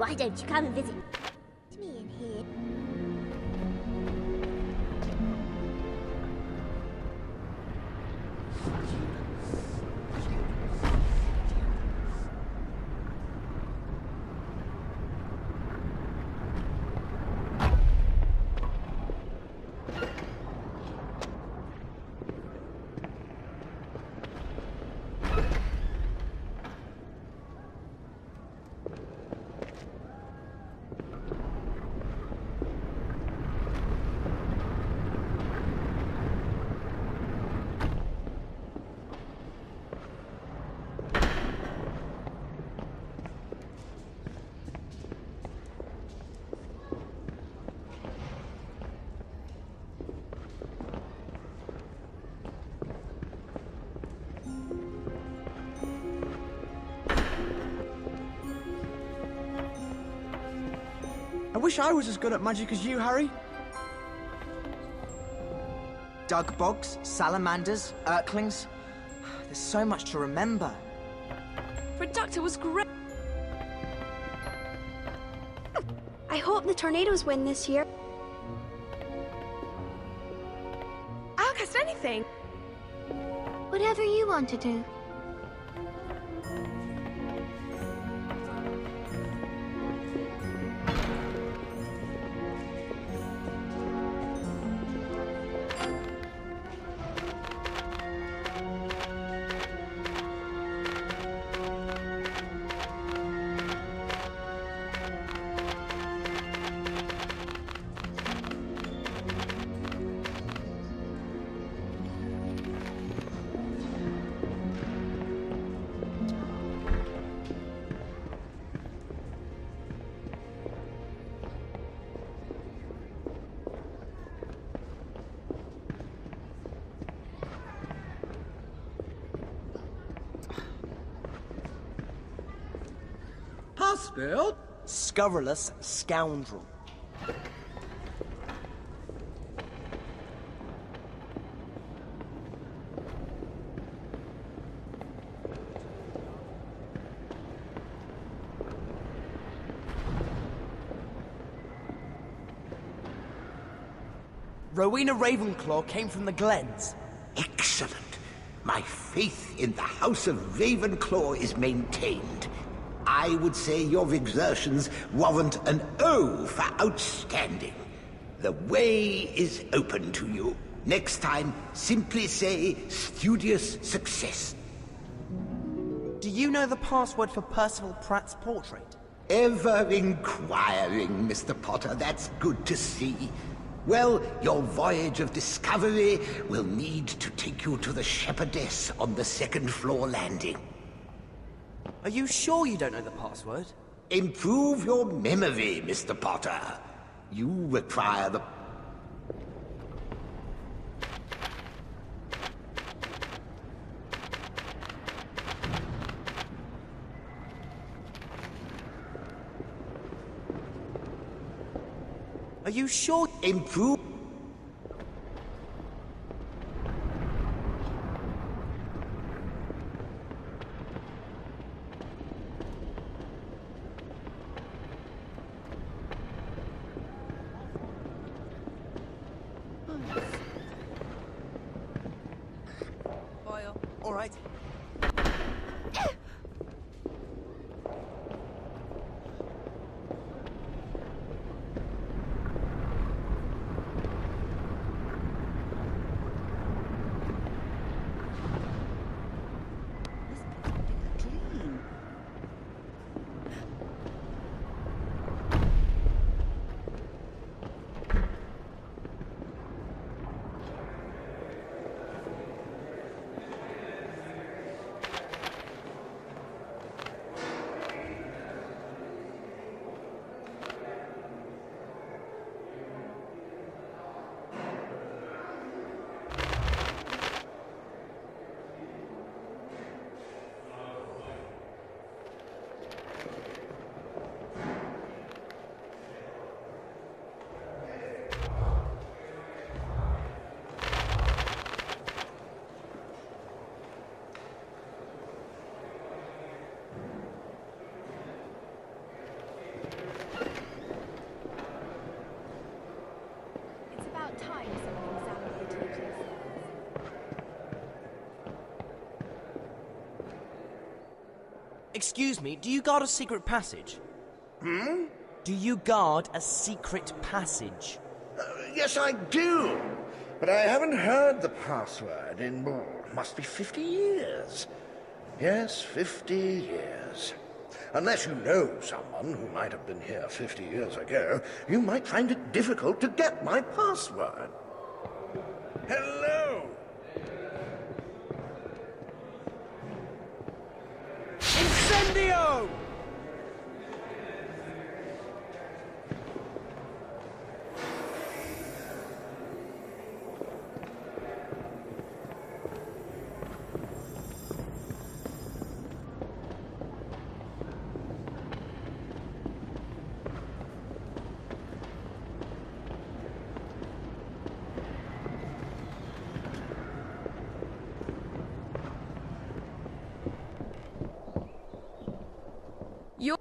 Speaker 15: Why don't you come and visit me in here?
Speaker 8: I wish I was as good at magic as you, Harry.
Speaker 3: Dug bogs, salamanders, urklings. There's so much to remember.
Speaker 10: Reductor was great.
Speaker 11: I hope the tornadoes win this year.
Speaker 7: I'll cast anything.
Speaker 11: Whatever you want to do.
Speaker 17: Password?
Speaker 3: Scurrilous scoundrel. Rowena Ravenclaw came from the Glens.
Speaker 12: Excellent. My faith in the House of Ravenclaw is maintained. I would say your exertions warrant an O for outstanding. The way is open to you. Next time, simply say studious success.
Speaker 3: Do you know the password for Percival Pratt's portrait?
Speaker 12: Ever inquiring, Mr. Potter. That's good to see. Well, your voyage of discovery will need to take you to the shepherdess on the second-floor landing.
Speaker 3: Are you sure you don't know the password?
Speaker 12: Improve your memory, Mr. Potter. You require the...
Speaker 3: Are you sure?
Speaker 12: Improve...
Speaker 3: All right. Excuse me, do you guard a secret passage?
Speaker 12: Hmm?
Speaker 3: Do you guard a secret passage?
Speaker 12: Yes, I do. But I haven't heard the password in, must be 50 years. Yes, 50 years. Unless you know someone who might have been here 50 years ago, you might find it difficult to get my password. Hello?
Speaker 2: Incendio!
Speaker 10: You're...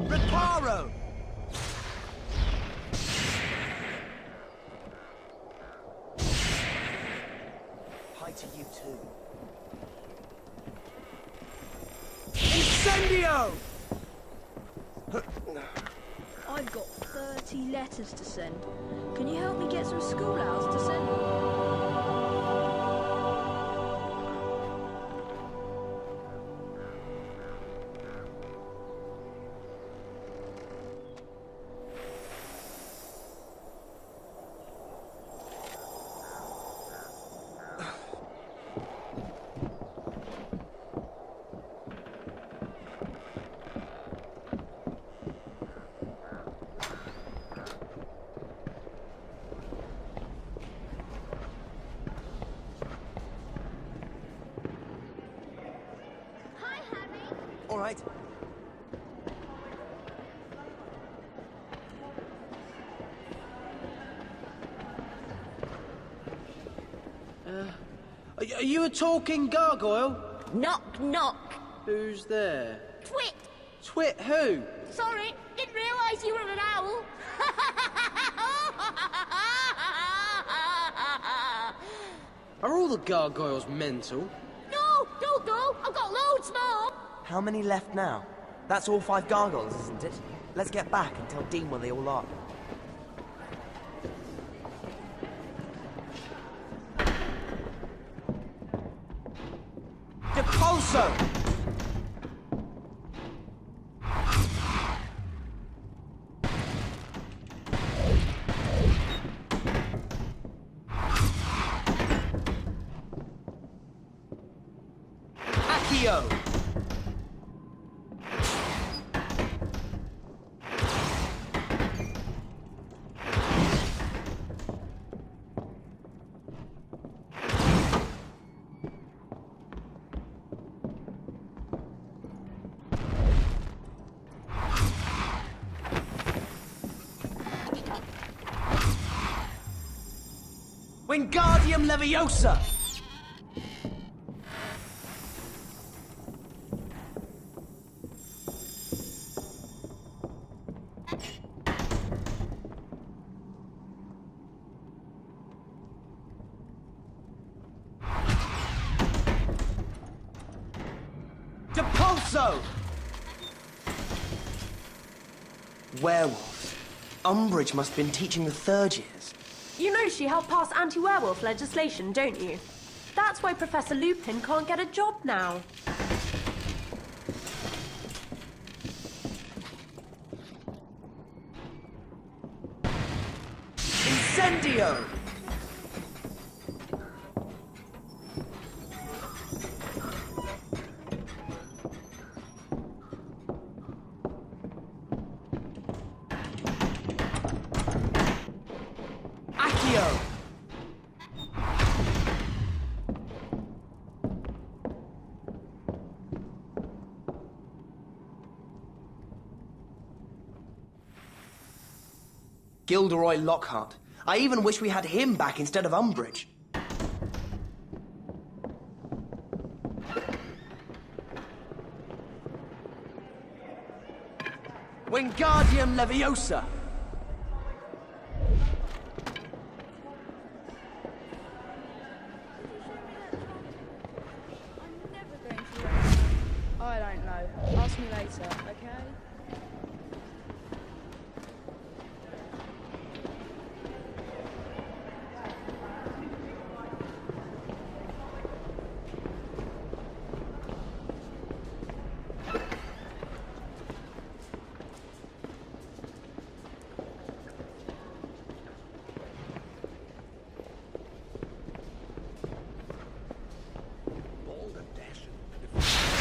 Speaker 3: Reparo! Hi to you too.
Speaker 2: Incendio!
Speaker 10: I've got 30 letters to send. Can you help me get some school hours to send?
Speaker 3: All right.
Speaker 2: Are you a talking gargoyle?
Speaker 15: Knock, knock.
Speaker 2: Who's there?
Speaker 15: Twit.
Speaker 2: Twit who?
Speaker 15: Sorry, didn't realise you were an owl.
Speaker 2: Are all the gargoyles mental?
Speaker 15: No, don't go. I've got loads more.
Speaker 3: How many left now? That's all 5 gargoyles, isn't it? Let's get back and tell Dean where they all are. Depulso! Accio! Wingardium Leviosa! Depulso! Werewolves. Umbridge must have been teaching the 3rd years.
Speaker 18: You know she helped pass anti-werewolf legislation, don't you? That's why Professor Lupin can't get a job now.
Speaker 3: Incendio! Accio! Gilderoy Lockhart. I even wish we had him back instead of Umbridge. Wingardium Leviosa!
Speaker 16: I don't know. Ask me later, okay?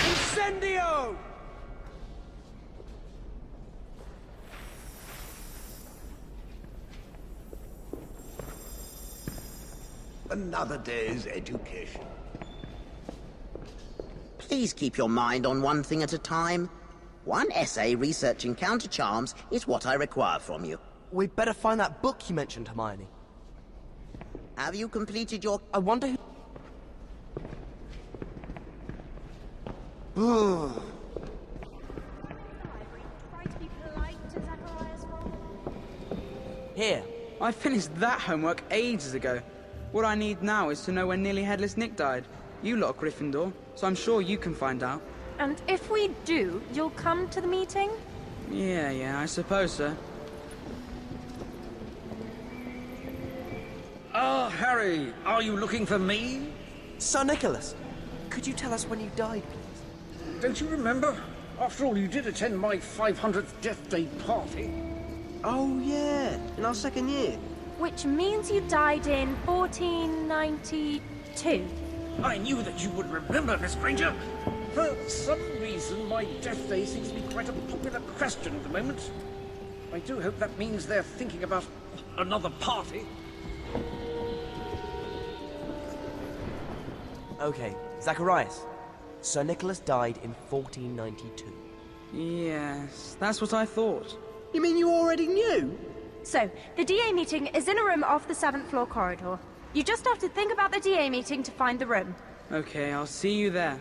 Speaker 3: Incendio!
Speaker 12: Another day's education.
Speaker 25: Please keep your mind on one thing at a time. One essay researching counter charms is what I require from you.
Speaker 3: We'd better find that book you mentioned, Hermione.
Speaker 25: Have you completed your...
Speaker 3: I wonder who... Here.
Speaker 13: I finished that homework ages ago. What I need now is to know when nearly headless Nick died. You lot are Gryffindor, so I'm sure you can find out.
Speaker 18: And if we do, you'll come to the meeting?
Speaker 13: Yeah, I suppose so.
Speaker 17: Ah, Harry, are you looking for me?
Speaker 3: Sir Nicholas, could you tell us when you died, please?
Speaker 17: Don't you remember? After all, you did attend my 500th death day party.
Speaker 2: Oh, yeah, in our second year.
Speaker 18: Which means you died in 1492.
Speaker 17: I knew that you would remember, Miss Granger. For some reason, my death day seems to be quite a popular question at the moment. I do hope that means they're thinking about another party.
Speaker 3: Okay, Zacharias. Sir Nicholas died in 1492.
Speaker 13: Yes, that's what I thought.
Speaker 2: You mean you already knew?
Speaker 18: So, the DA meeting is in a room off the 7th floor corridor. You just have to think about the DA meeting to find the room.
Speaker 13: Okay, I'll see you there.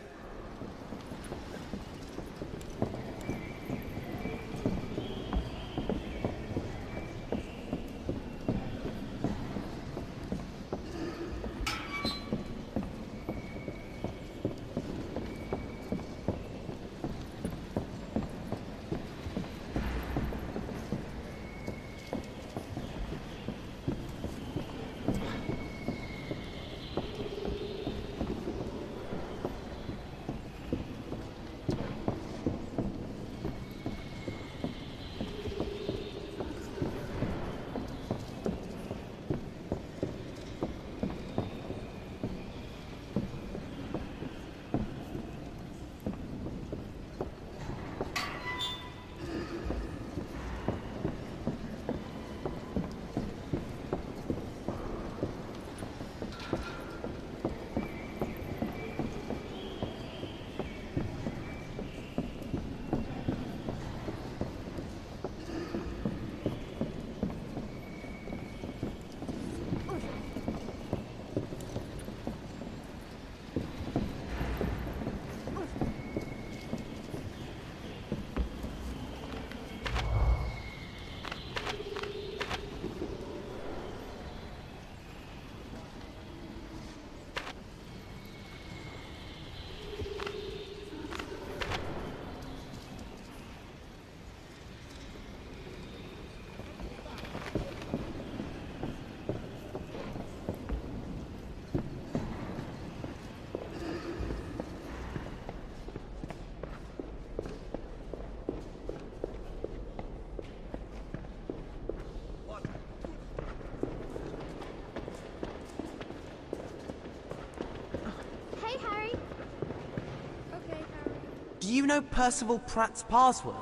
Speaker 3: Do you know Percival Pratt's password?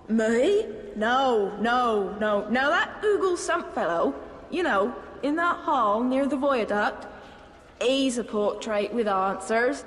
Speaker 9: Me? No. Now that Oogle Sump fellow, you know, in that hall near the viaduct, he's a portrait with answers.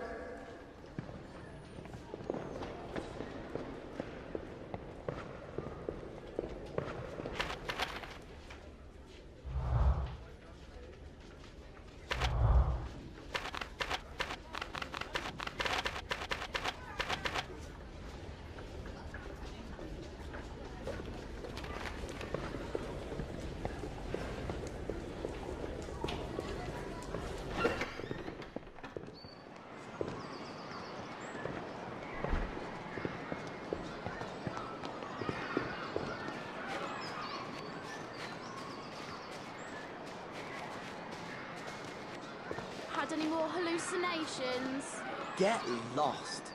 Speaker 16: any more hallucinations?
Speaker 3: Get lost.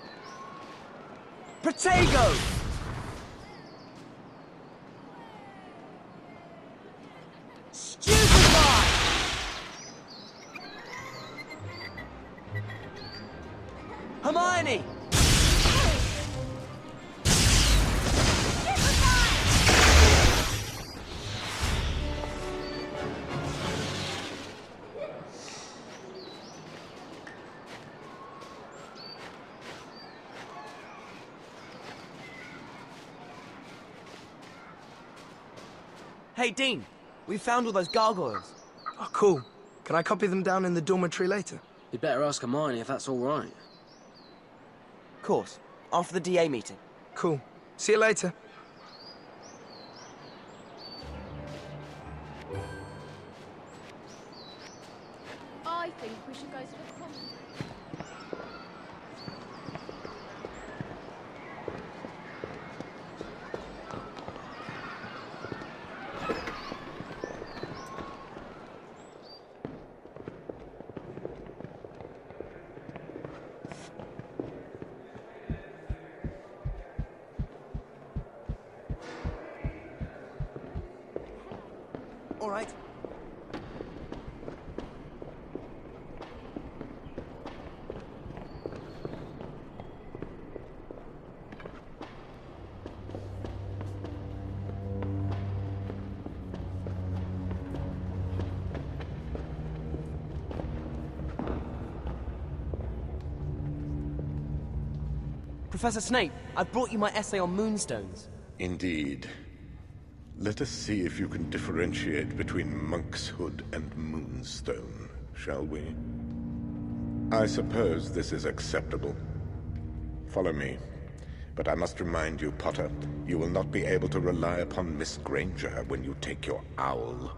Speaker 3: Protego! Stupefy! Hermione! Hey, Dean. We found all those gargoyles.
Speaker 8: Oh, cool. Can I copy them down in the dormitory later?
Speaker 2: You'd better ask Hermione if that's all right.
Speaker 3: Of course. After the DA meeting.
Speaker 8: Cool. See you later.
Speaker 16: I think we should go to the common.
Speaker 3: All right. Professor Snape, I've brought you my essay on moonstones.
Speaker 14: Indeed. Let us see if you can differentiate between monkshood and moonstone, shall we? I suppose this is acceptable. Follow me. But I must remind you, Potter, you will not be able to rely upon Miss Granger when you take your owl.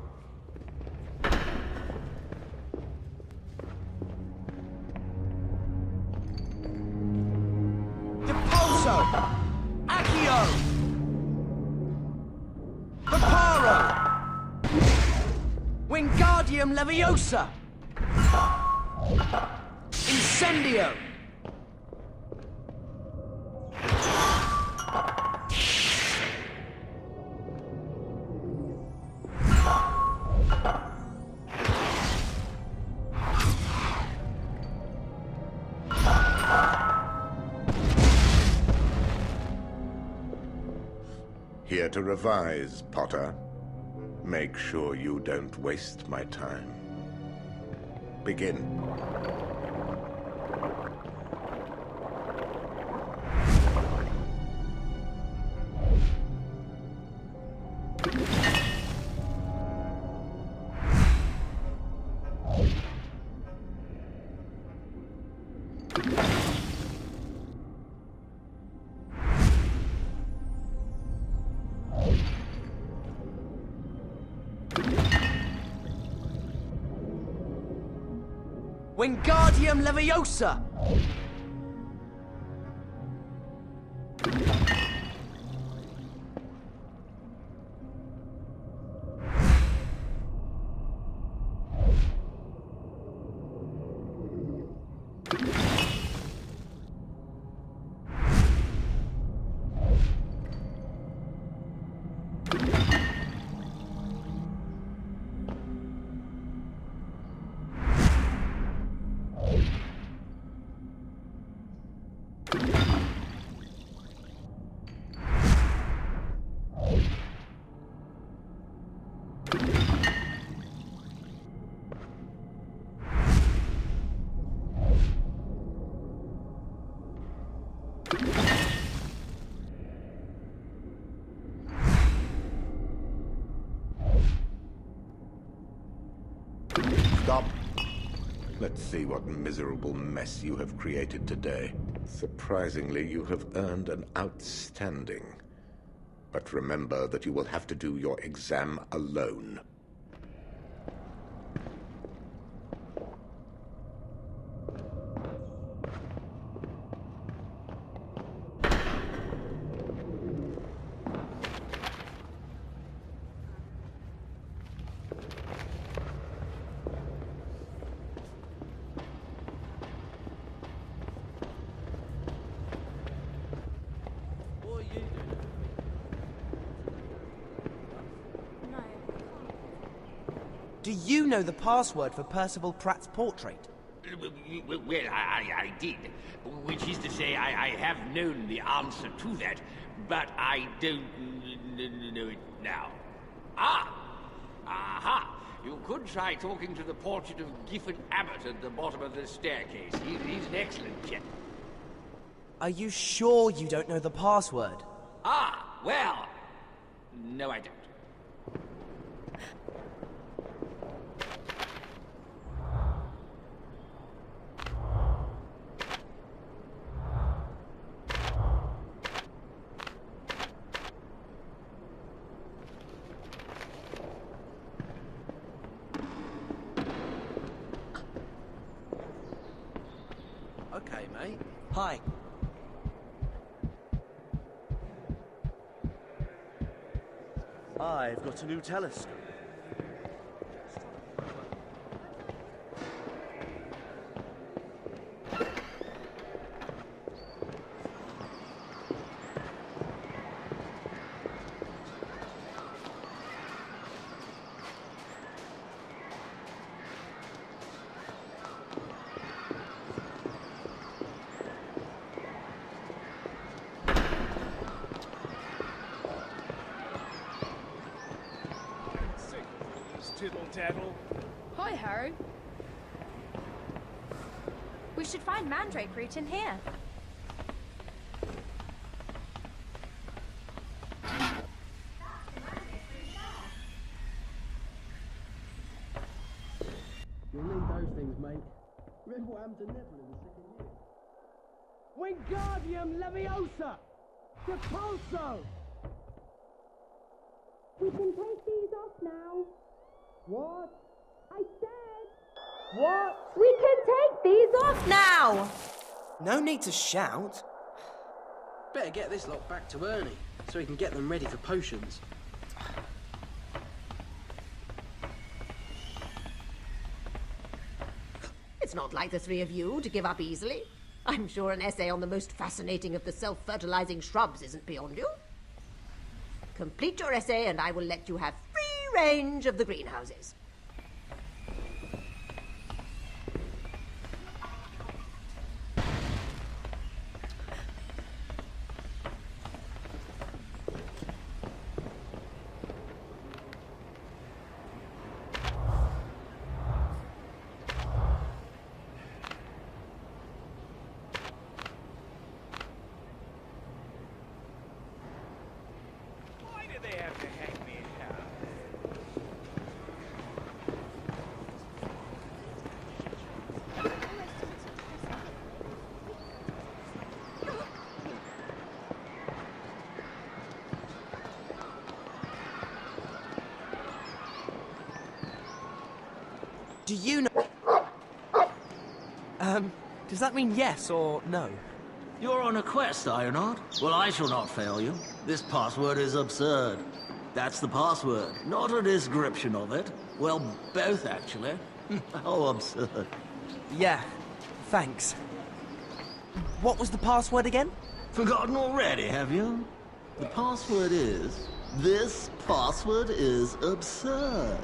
Speaker 3: Depulso! Accio! Preparo! Wingardium Leviosa! Incendio!
Speaker 14: Here to revise, Potter. Make sure you don't waste my time. Begin.
Speaker 3: Wingardium Leviosa!
Speaker 14: Stop. Let's see what miserable mess you have created today. Surprisingly, you have earned an outstanding. But remember that you will have to do your exam alone.
Speaker 3: Do you know the password for Percival Pratt's portrait?
Speaker 4: Well, I did. Which is to say, I have known the answer to that, but I don't know it now. Aha! You could try talking to the portrait of Gifford Abbott at the bottom of the staircase. He's an excellent chap.
Speaker 3: Are you sure you don't know the password?
Speaker 4: Well, no, I don't.
Speaker 2: Okay, mate.
Speaker 3: Hi.
Speaker 19: I've got a new telescope.
Speaker 10: Tittle-tattle.
Speaker 7: Hi, Harry. We should find Mandrake Root in here.
Speaker 2: You'll need those things, mate. Remember what happened to Neville in the second year? Wingardium Leviosa! Repulso!
Speaker 9: We can take these off now.
Speaker 2: What?
Speaker 9: I said...
Speaker 2: What?
Speaker 9: We can take these off now!
Speaker 3: No need to shout.
Speaker 2: Better get this lot back to Ernie, so he can get them ready for potions.
Speaker 22: It's not like the three of you to give up easily. I'm sure an essay on the most fascinating of the self-fertilizing shrubs isn't beyond you. Complete your essay and I will let you have free range of the greenhouses.
Speaker 3: Do you know... does that mean yes or no?
Speaker 20: You're on a quest, are you not? Well, I shall not fail you. This password is absurd. That's the password, not a description of it. Well, both, actually. How absurd.
Speaker 3: Yeah, thanks. What was the password again?
Speaker 20: Forgotten already, have you? The password is... This password is absurd.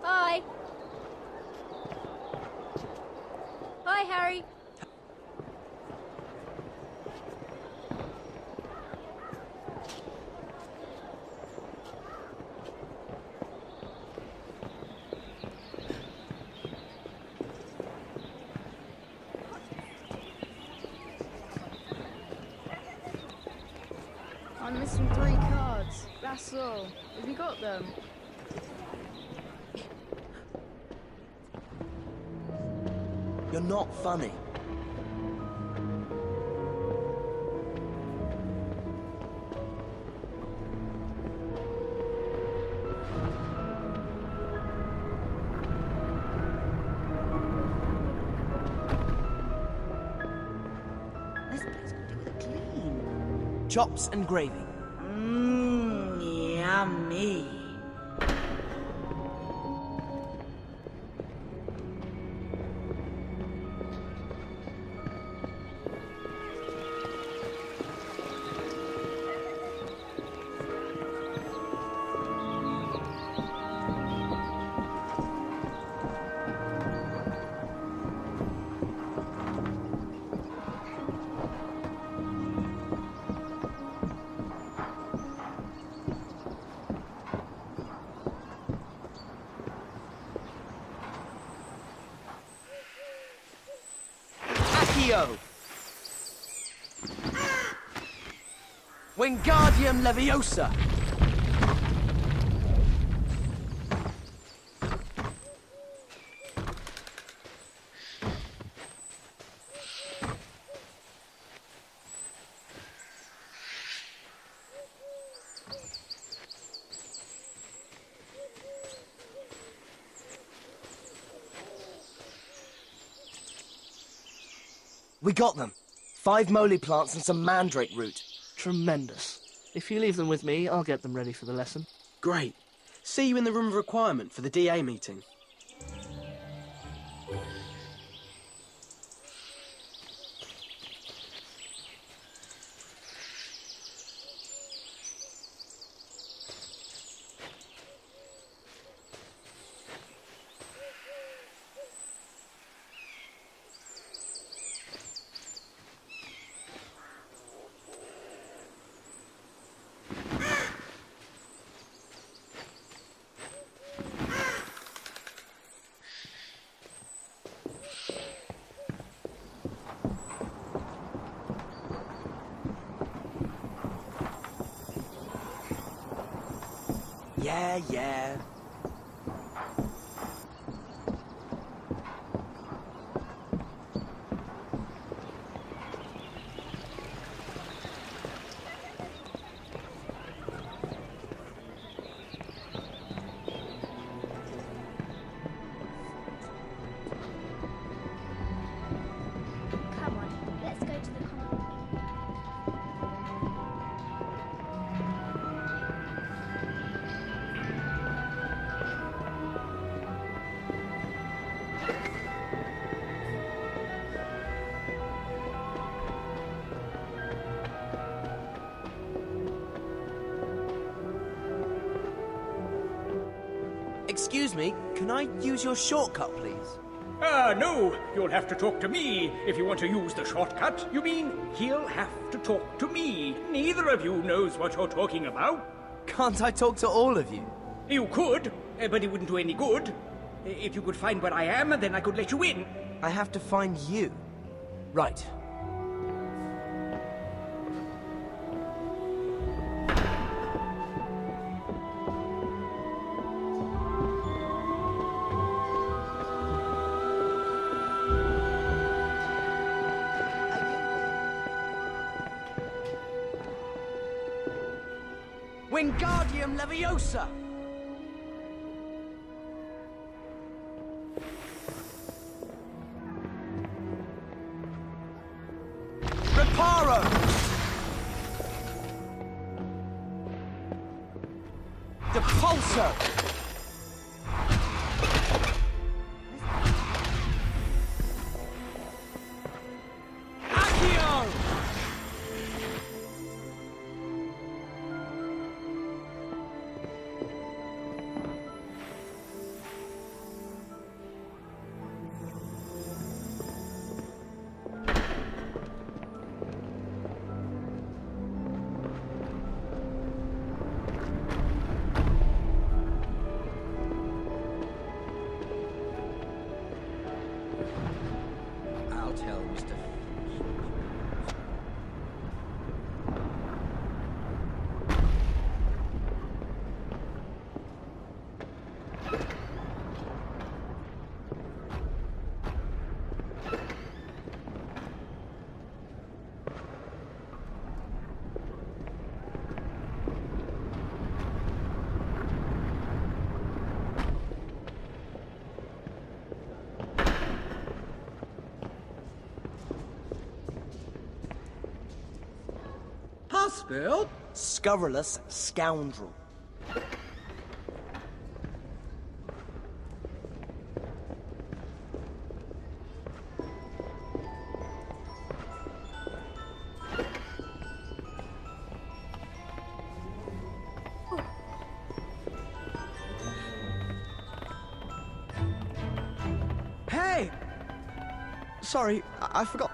Speaker 7: Hi. Hi, Harry.
Speaker 16: I'm missing 3 So, have you got them?
Speaker 3: You're not funny.
Speaker 22: This place could do with a clean.
Speaker 3: Chops and gravy.
Speaker 22: Mmm, yummy.
Speaker 3: Accio! Wingardium Leviosa! We got them. 5 moly plants and some mandrake root.
Speaker 6: Tremendous. If you leave them with me, I'll get them ready for the lesson.
Speaker 2: Great. See you in the room of requirement for the DA meeting.
Speaker 3: Yeah.
Speaker 11: Come on, let's go to the common room.
Speaker 3: Excuse me, can I use your shortcut, please?
Speaker 17: No, you'll have to talk to me if you want to use the shortcut. You mean he'll have to talk to me? Neither of you knows what you're talking about.
Speaker 3: Can't I talk to all of you?
Speaker 17: You could, but it wouldn't do any good. If you could find where I am, then I could let you in.
Speaker 3: I have to find you. Right. Wingardium Leviosa! Reparo! Depulso! Accio!
Speaker 17: I'll tell Mr.
Speaker 2: spell?
Speaker 3: Scurrilous scoundrel.
Speaker 8: Hey! Sorry, I forgot.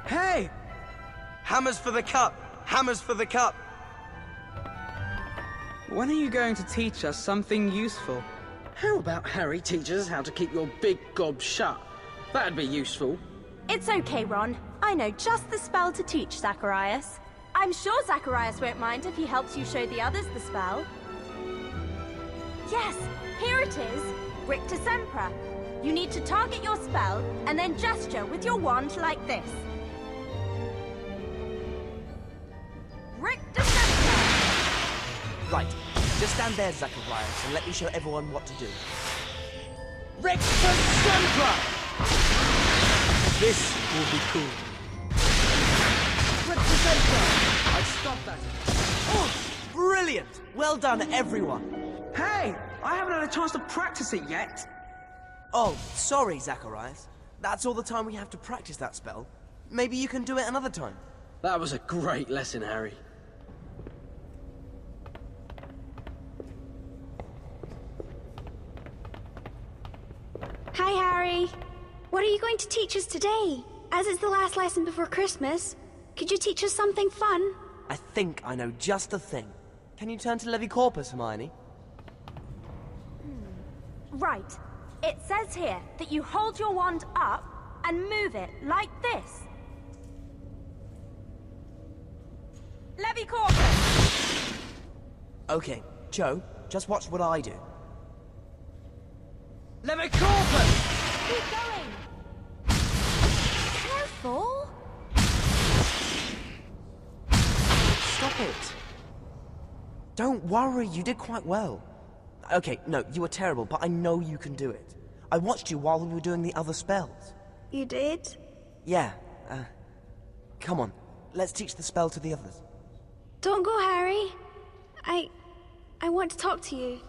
Speaker 8: Hey!
Speaker 3: Hammers for the cup! Hammers for the cup!
Speaker 13: When are you going to teach us something useful?
Speaker 2: How about Harry teaches us how to keep your big gob shut? That'd be useful.
Speaker 18: It's okay, Ron. I know just the spell to teach Zacharias. I'm sure Zacharias won't mind if he helps you show the others the spell. Yes, here it is. Rictus Sempra. You need to target your spell and then gesture with your wand like this. Rictus Sempra.
Speaker 3: Right, just stand there, Zacharias, and let me show everyone what to do. Rictus Sempra! This will be cool. Rictus Sempra!
Speaker 8: I stopped that.
Speaker 3: Oh, brilliant! Well done, everyone.
Speaker 8: Hey! I haven't had a chance to practice it yet.
Speaker 3: Oh, sorry, Zacharias. That's all the time we have to practice that spell. Maybe you can do it another time.
Speaker 2: That was a great lesson, Harry.
Speaker 11: Hi, Harry. What are you going to teach us today? As it's the last lesson before Christmas, could you teach us something fun?
Speaker 3: I think I know just the thing. Can you turn to Levi Corpus, Hermione?
Speaker 18: Right. It says here that you hold your wand up and move it like this. Levi Corpus!
Speaker 3: Okay, Joe, just watch what I do.
Speaker 2: Levi Corpus!
Speaker 18: Keep going! Careful!
Speaker 3: Stop it! Don't worry, you did quite well. Okay, no, you were terrible, but I know you can do it. I watched you while we were doing the other spells.
Speaker 11: You did?
Speaker 3: Yeah, come on, let's teach the spell to the others.
Speaker 11: Don't go, Harry. I want to talk to you.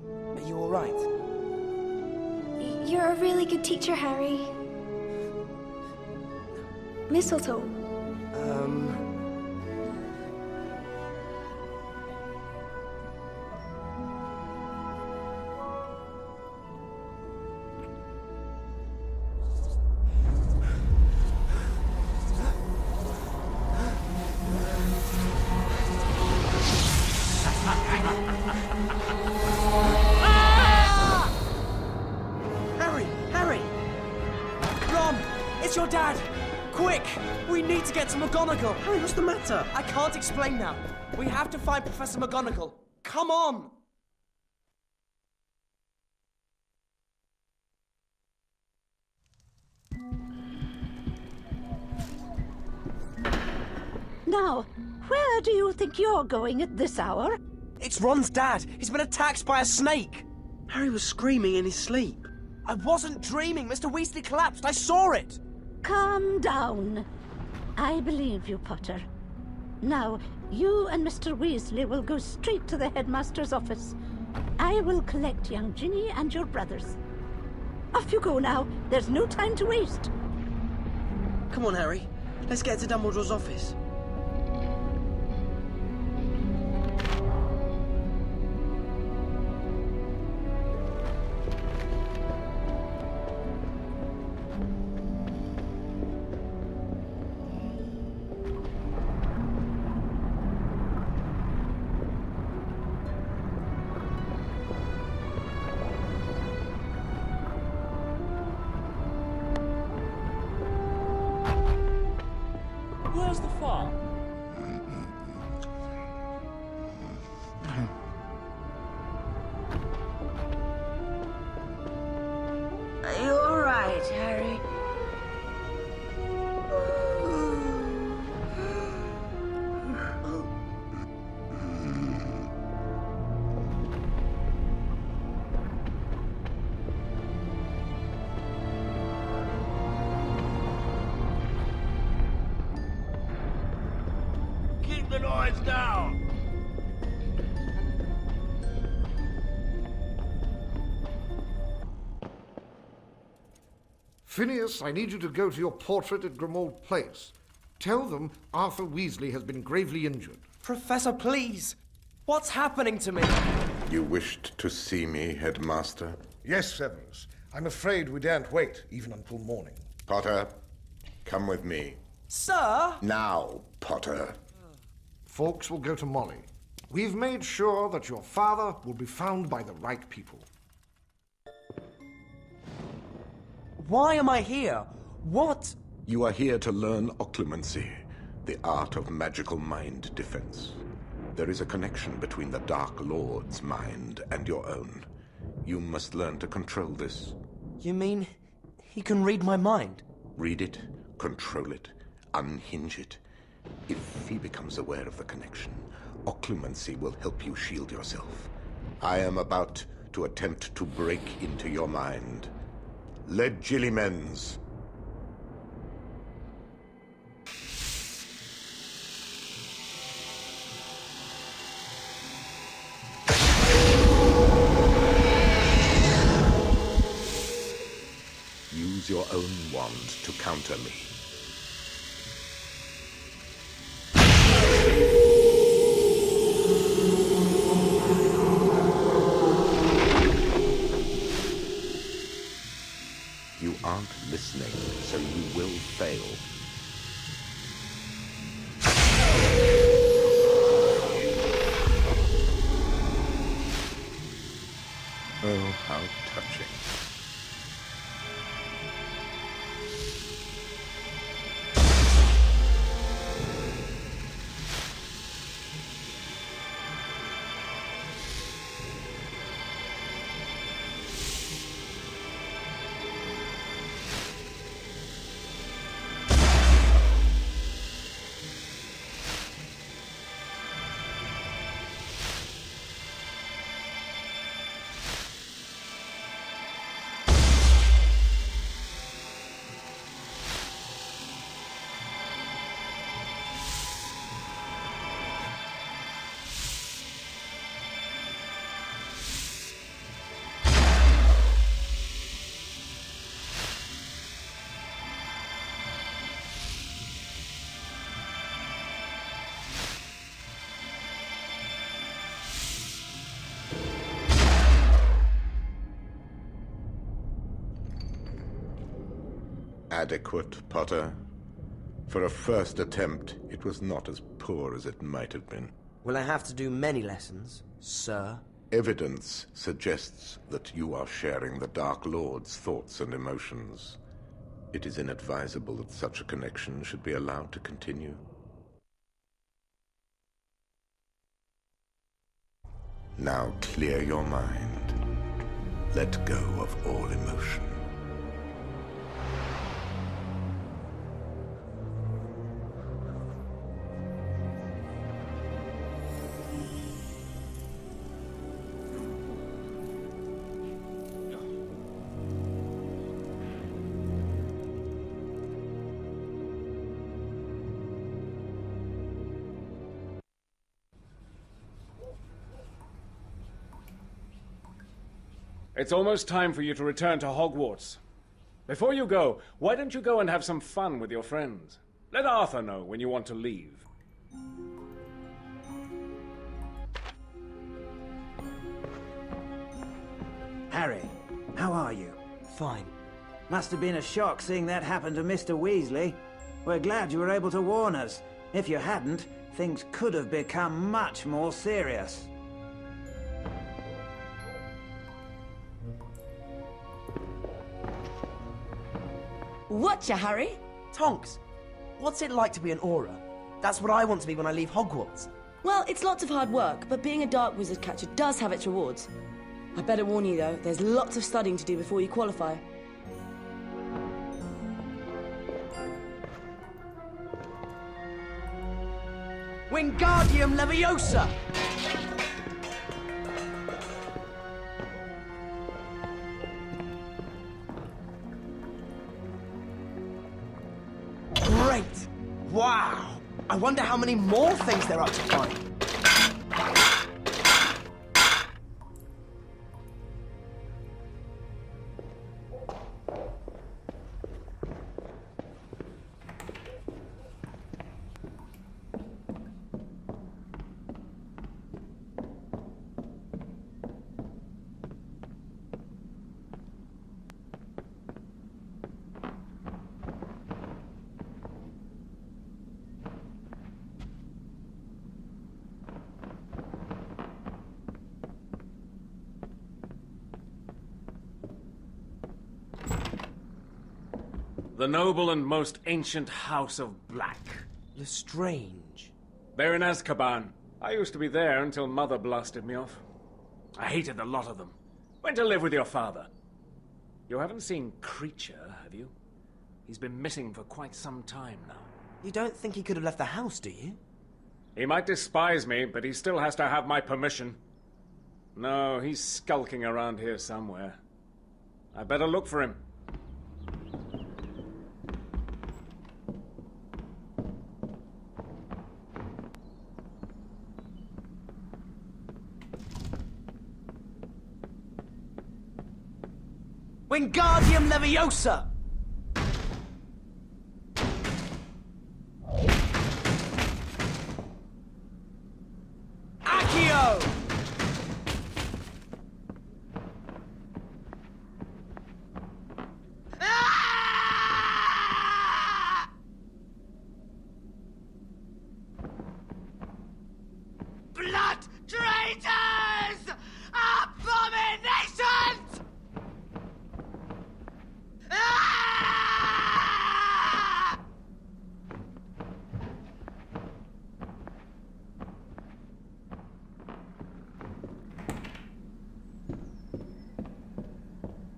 Speaker 3: Are you alright?
Speaker 11: You're a really good teacher, Harry. Mistletoe.
Speaker 3: Harry! Ron! It's your dad! Quick! We need to get to McGonagall!
Speaker 2: Harry, what's the matter?
Speaker 3: I can't explain now. We have to find Professor McGonagall. Come on!
Speaker 1: Now, where do you think you're going at this hour?
Speaker 3: It's Ron's dad. He's been attacked by a snake.
Speaker 2: Harry was screaming in his sleep.
Speaker 3: I wasn't dreaming. Mr. Weasley collapsed. I saw it.
Speaker 1: Calm down. I believe you, Potter. Now, you and Mr. Weasley will go straight to the headmaster's office. I will collect young Ginny and your brothers. Off you go now. There's no time to waste.
Speaker 2: Come on, Harry. Let's get to Dumbledore's office.
Speaker 5: Where's the fire?
Speaker 4: the noise now!
Speaker 5: Phineas, I need you to go to your portrait at Grimmauld Place. Tell them Arthur Weasley has been gravely injured.
Speaker 3: Professor, please! What's happening to me?
Speaker 14: You wished to see me, Headmaster?
Speaker 5: Yes, Severus. I'm afraid we daren't wait, even until morning.
Speaker 14: Potter, come with me.
Speaker 3: Sir?
Speaker 14: Now, Potter.
Speaker 5: Fawkes will go to Molly. We've made sure that your father will be found by the right people.
Speaker 3: Why am I here? What?
Speaker 14: You are here to learn occlumency, the art of magical mind defense. There is a connection between the Dark Lord's mind and your own. You must learn to control this.
Speaker 3: You mean he can read my mind?
Speaker 14: Read it, control it, unhinge it. If he becomes aware of the connection, occlumency will help you shield yourself. I am about to attempt to break into your mind. Legilimens. Use your own wand to counter me. You aren't listening, so you will fail. Oh, how touching. Adequate, Potter. For a first attempt, it was not as poor as it might have been.
Speaker 3: Will I have to do many lessons, sir?
Speaker 14: Evidence suggests that you are sharing the Dark Lord's thoughts and emotions. It is inadvisable that such a connection should be allowed to continue. Now clear your mind. Let go of all emotion.
Speaker 19: It's almost time for you to return to Hogwarts. Before you go, why don't you go and have some fun with your friends? Let Arthur know when you want to leave.
Speaker 21: Harry, how are you?
Speaker 3: Fine.
Speaker 21: Must have been a shock seeing that happen to Mr. Weasley. We're glad you were able to warn us. If you hadn't, things could have become much more serious.
Speaker 10: Whatcha, Harry?
Speaker 3: Tonks, what's it like to be an Auror? That's what I want to be when I leave Hogwarts.
Speaker 10: Well, it's lots of hard work, but being a dark wizard catcher does have its rewards. I better warn you, though, there's lots of studying to do before you qualify.
Speaker 3: Wingardium Leviosa! Great! Wow! I wonder how many more things there are to find.
Speaker 19: The noble and most ancient House of Black.
Speaker 3: Lestrange.
Speaker 19: They're in Azkaban. I used to be there until Mother blasted me off. I hated the lot of them. Went to live with your father. You haven't seen Creature, have you? He's been missing for quite some time now.
Speaker 3: You don't think he could have left the house, do you?
Speaker 19: He might despise me, but he still has to have my permission. No, he's skulking around here somewhere. I better look for him.
Speaker 3: Wingardium Leviosa! Accio!
Speaker 12: Blood traitors! Abominations!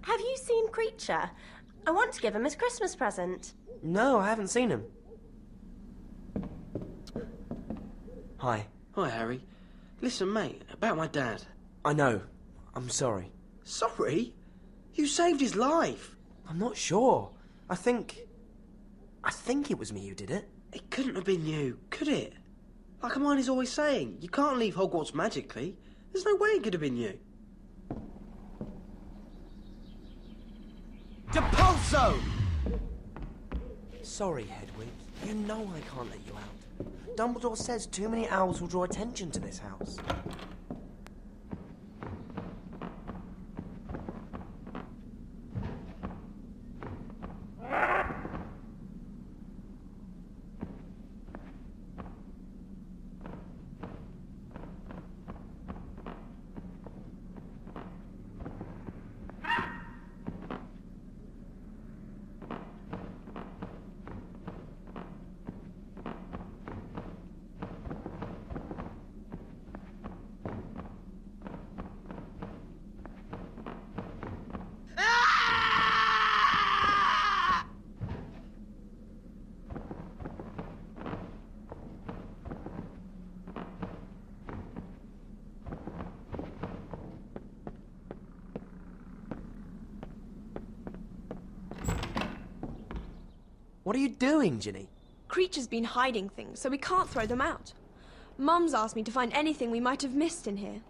Speaker 18: Have you seen Creature? I want to give him his Christmas present.
Speaker 3: No, I haven't seen him. Hi.
Speaker 2: Hi, Harry. Listen, mate, about my dad.
Speaker 3: I know. I'm sorry.
Speaker 2: Sorry? You saved his life.
Speaker 3: I'm not sure. I think it was me who did it.
Speaker 2: It couldn't have been you, could it? Like Hermione's always saying, you can't leave Hogwarts magically. There's no way it could have been you.
Speaker 3: Depulso! Sorry, Hedwig. You know I can't let you out. Dumbledore says too many owls will draw attention to this house. What are you doing, Ginny?
Speaker 10: Creature's been hiding things, so we can't throw them out. Mum's asked me to find anything we might have missed in here.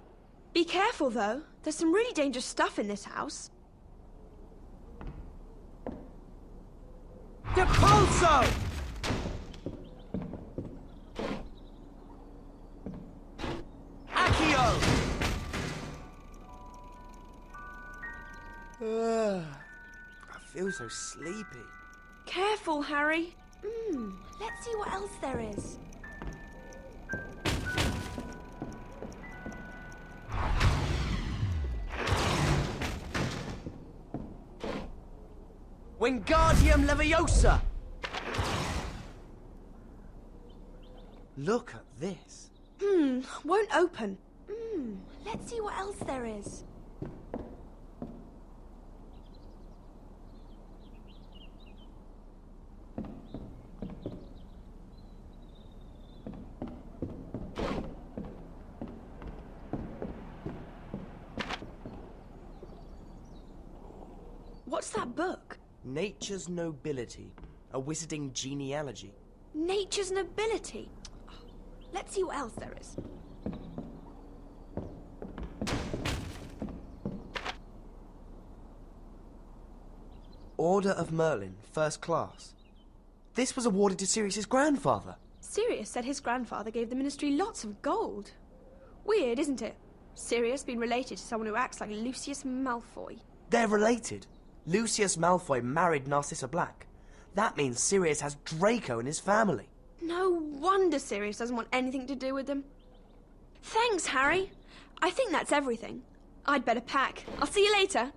Speaker 10: Be careful, though. There's some really dangerous stuff in this house.
Speaker 3: Depulso! Accio! I feel so sleepy.
Speaker 10: Careful, Harry. Let's see what else there is.
Speaker 3: Wingardium Leviosa! Look at this.
Speaker 10: Won't open. Let's see what else there is. What's that book?
Speaker 3: Nature's Nobility, a wizarding genealogy.
Speaker 10: Nature's Nobility? Let's see what else there is.
Speaker 3: Order of Merlin, first class. This was awarded to Sirius's grandfather.
Speaker 10: Sirius said his grandfather gave the Ministry lots of gold. Weird, isn't it? Sirius being related to someone who acts like Lucius Malfoy.
Speaker 3: They're related. Lucius Malfoy married Narcissa Black. That means Sirius has Draco in his family.
Speaker 10: No wonder Sirius doesn't want anything to do with them. Thanks, Harry. I think that's everything. I'd better pack. I'll see you later.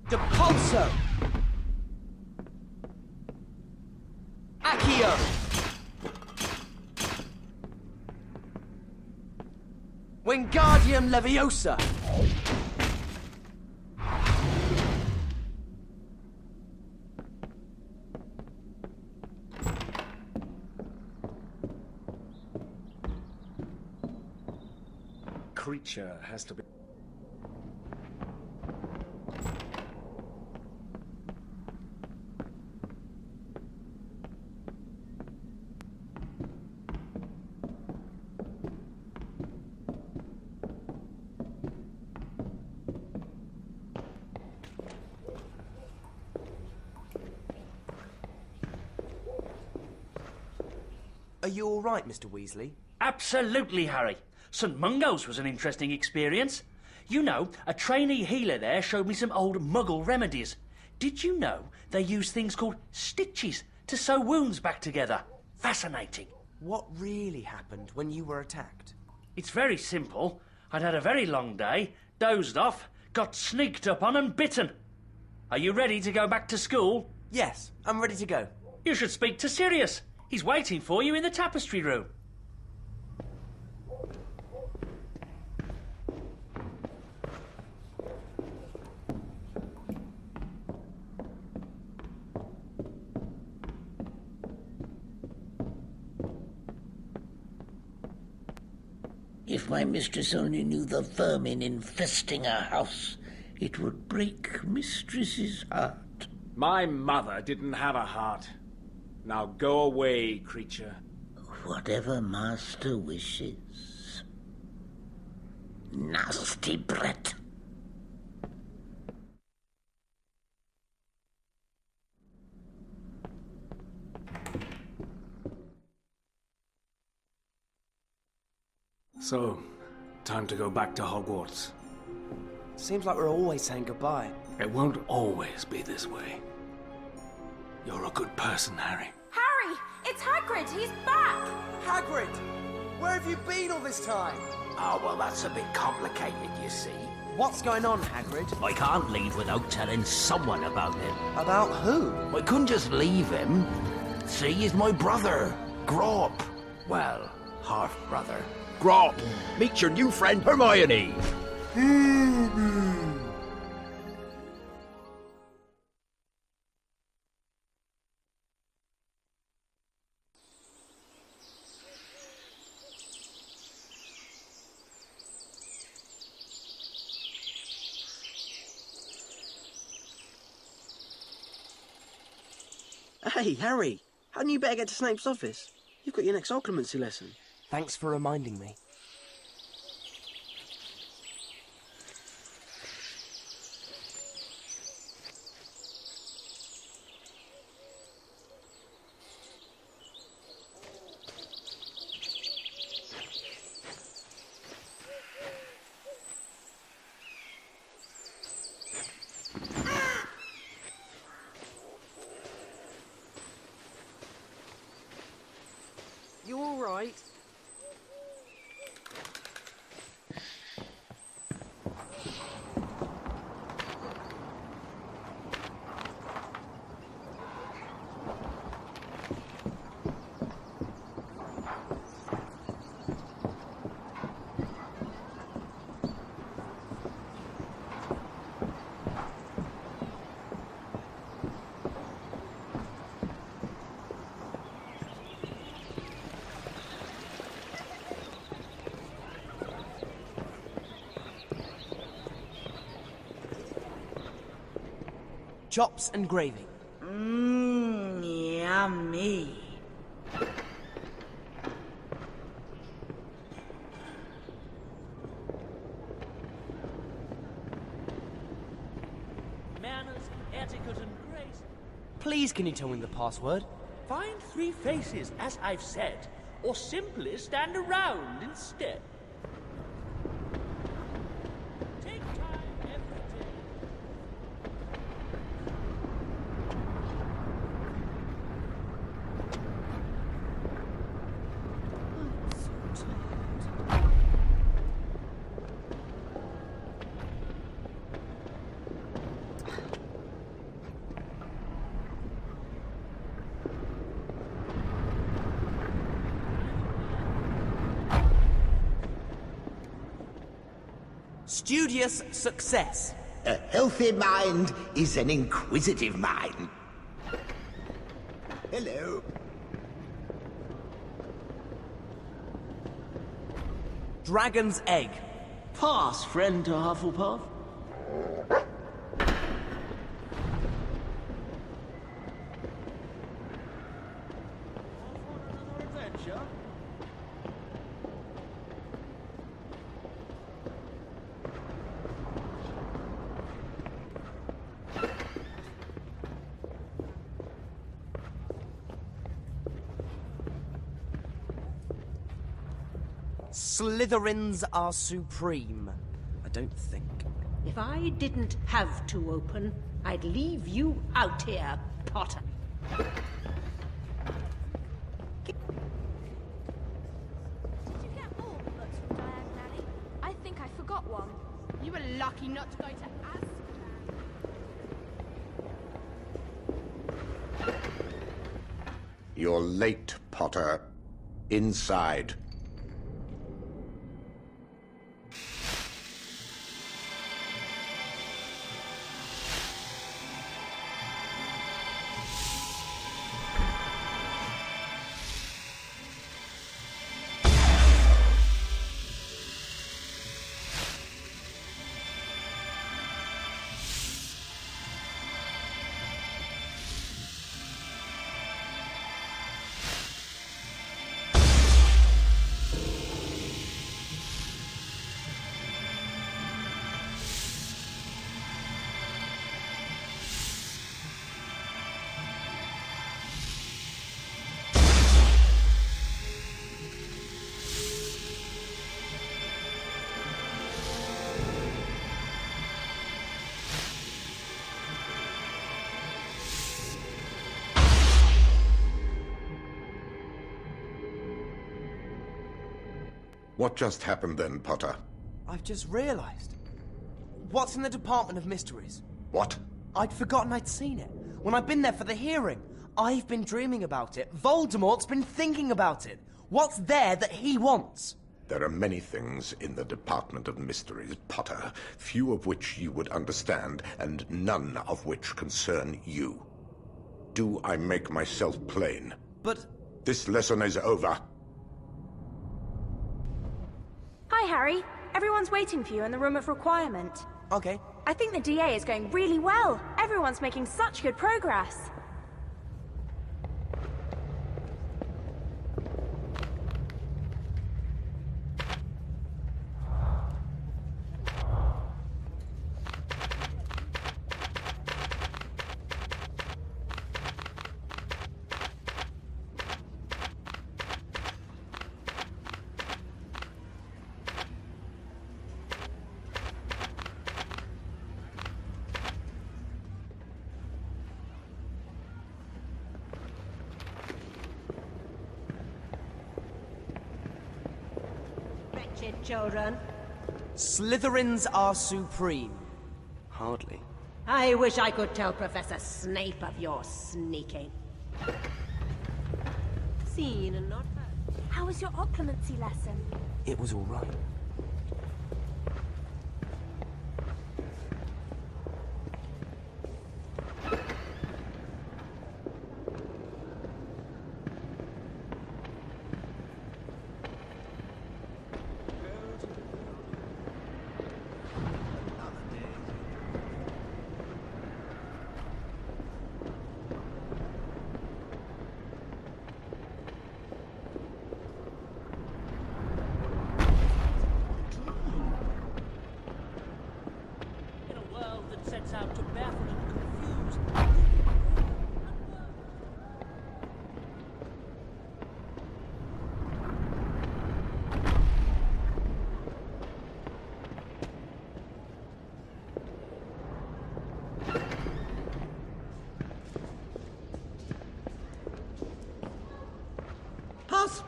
Speaker 3: Depulso! Accio! Wingardium Leviosa!
Speaker 19: Creature has to be...
Speaker 3: Are you all right, Mr. Weasley?
Speaker 9: Absolutely, Harry. St. Mungo's was an interesting experience. You know, a trainee healer there showed me some old Muggle remedies. Did you know they use things called stitches to sew wounds back together? Fascinating.
Speaker 3: What really happened when you were attacked?
Speaker 9: It's very simple. I'd had a very long day, dozed off, got sneaked up on and bitten. Are you ready to go back to school?
Speaker 3: Yes, I'm ready to go.
Speaker 9: You should speak to Sirius. He's waiting for you in the tapestry room.
Speaker 15: If my mistress only knew the vermin infesting our house, it would break mistress's heart.
Speaker 19: My mother didn't have a heart. Now go away, creature.
Speaker 15: Whatever master wishes. Nasty brat.
Speaker 19: So, time to go back to Hogwarts.
Speaker 3: Seems like we're always saying goodbye.
Speaker 19: It won't always be this way. You're a good person, Harry.
Speaker 18: Harry! It's Hagrid! He's back!
Speaker 3: Hagrid! Where have you been all this time?
Speaker 20: Oh, well, that's a bit complicated, you see.
Speaker 3: What's going on, Hagrid?
Speaker 20: I can't leave without telling someone about him.
Speaker 3: About who?
Speaker 20: I couldn't just leave him. See, he's my brother, Grop. Well, half-brother.
Speaker 23: Grop, meet your new friend Hermione.
Speaker 2: Hey, Harry, hadn't you better get to Snape's office? You've got your next occlumency lesson.
Speaker 3: Thanks for reminding me.
Speaker 2: You all right?
Speaker 3: Chops and gravy.
Speaker 10: Mmm, yummy.
Speaker 9: Manners, etiquette, and grace.
Speaker 3: Please, can you tell me the password?
Speaker 9: Find 3 faces, as I've said, or simply stand around instead. Take time every day.
Speaker 3: Studious success.
Speaker 15: A healthy mind is an inquisitive mind. Hello.
Speaker 3: Dragon's egg.
Speaker 20: Pass, friend to Hufflepuff.
Speaker 9: Adventure?
Speaker 3: Slytherins are supreme. I don't think.
Speaker 7: If I didn't have to open, I'd leave you out here, Potter.
Speaker 10: Did you get all the books from Diagon Alley? I think I forgot one.
Speaker 11: You were lucky not to go to Azkaban.
Speaker 14: You're late, Potter. Inside. What just happened then, Potter?
Speaker 3: I've just realised. What's in the Department of Mysteries?
Speaker 14: What?
Speaker 3: I'd forgotten I'd seen it. When I've been there for the hearing. I've been dreaming about it. Voldemort's been thinking about it. What's there that he wants?
Speaker 14: There are many things in the Department of Mysteries, Potter, few of which you would understand, and none of which concern you. Do I make myself plain?
Speaker 3: But...
Speaker 14: This lesson is over.
Speaker 10: Hi, Harry. Everyone's waiting for you in the room of requirement.
Speaker 3: Okay.
Speaker 10: I think the DA is going really well. Everyone's making such good progress.
Speaker 7: Wretched children.
Speaker 3: Slytherins are supreme. Hardly.
Speaker 7: I wish I could tell Professor Snape of your sneaking. Seen and not heard.
Speaker 10: How was your occlumency lesson?
Speaker 3: It was all right.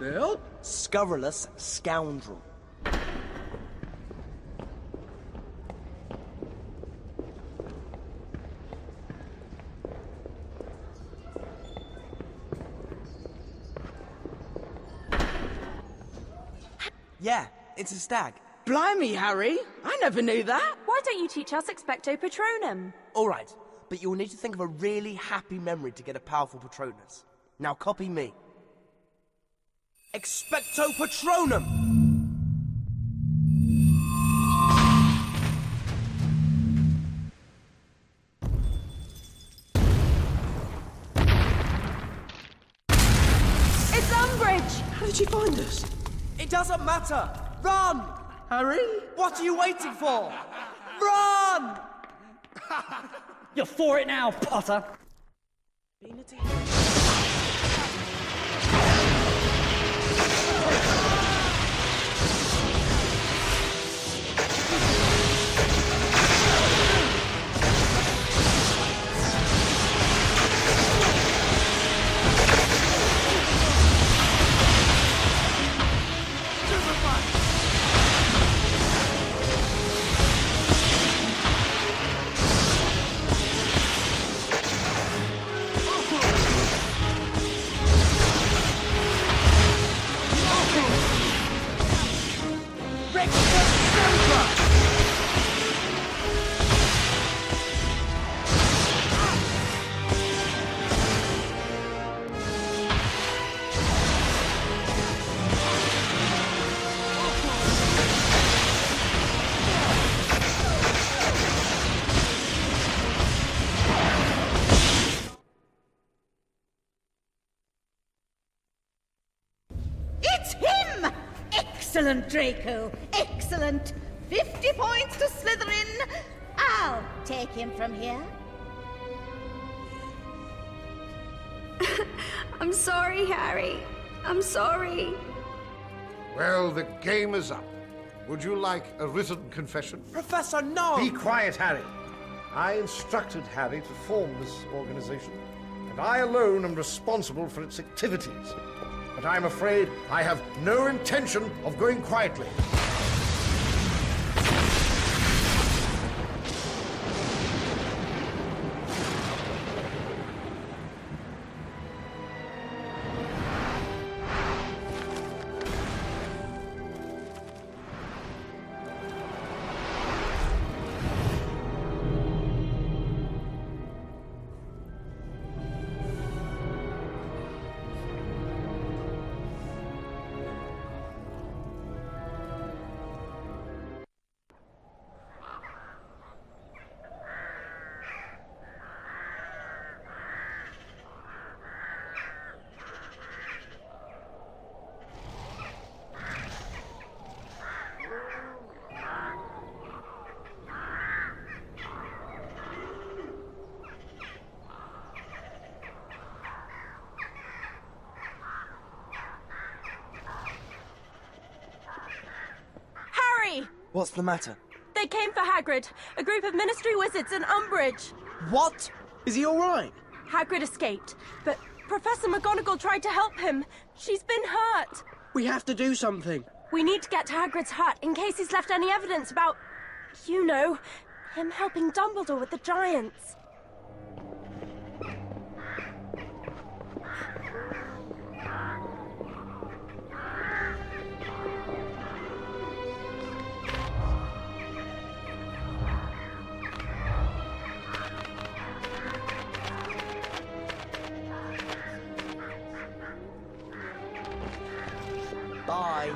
Speaker 2: Bill?
Speaker 3: Scurrilous scoundrel. Yeah, it's a stag.
Speaker 13: Blimey, Harry! I never knew that!
Speaker 18: Why don't you teach us Expecto Patronum?
Speaker 3: All right, but you'll need to think of a really happy memory to get a powerful Patronus. Now copy me. Expecto Patronum!
Speaker 18: It's Umbridge!
Speaker 2: How did she find us?
Speaker 3: It doesn't matter! Run!
Speaker 2: Harry?
Speaker 3: What are you waiting for? Run!
Speaker 6: You're for it now, Potter!
Speaker 12: It's him! Excellent, Draco. Excellent. 50 points to Slytherin. I'll take him from here.
Speaker 10: I'm sorry, Harry. I'm sorry.
Speaker 5: Well, the game is up. Would you like a written confession?
Speaker 3: Professor, no!
Speaker 5: Be quiet, Harry. I instructed Harry to form this organization, and I alone am responsible for its activities. But I'm afraid I have no intention of going quietly.
Speaker 3: What's the matter?
Speaker 18: They came for Hagrid, a group of Ministry wizards in Umbridge.
Speaker 3: What?
Speaker 2: Is he all right?
Speaker 18: Hagrid escaped, but Professor McGonagall tried to help him. She's been hurt.
Speaker 2: We have to do something.
Speaker 18: We need to get to Hagrid's hut in case he's left any evidence about, you know, him helping Dumbledore with the giants.
Speaker 3: Bye.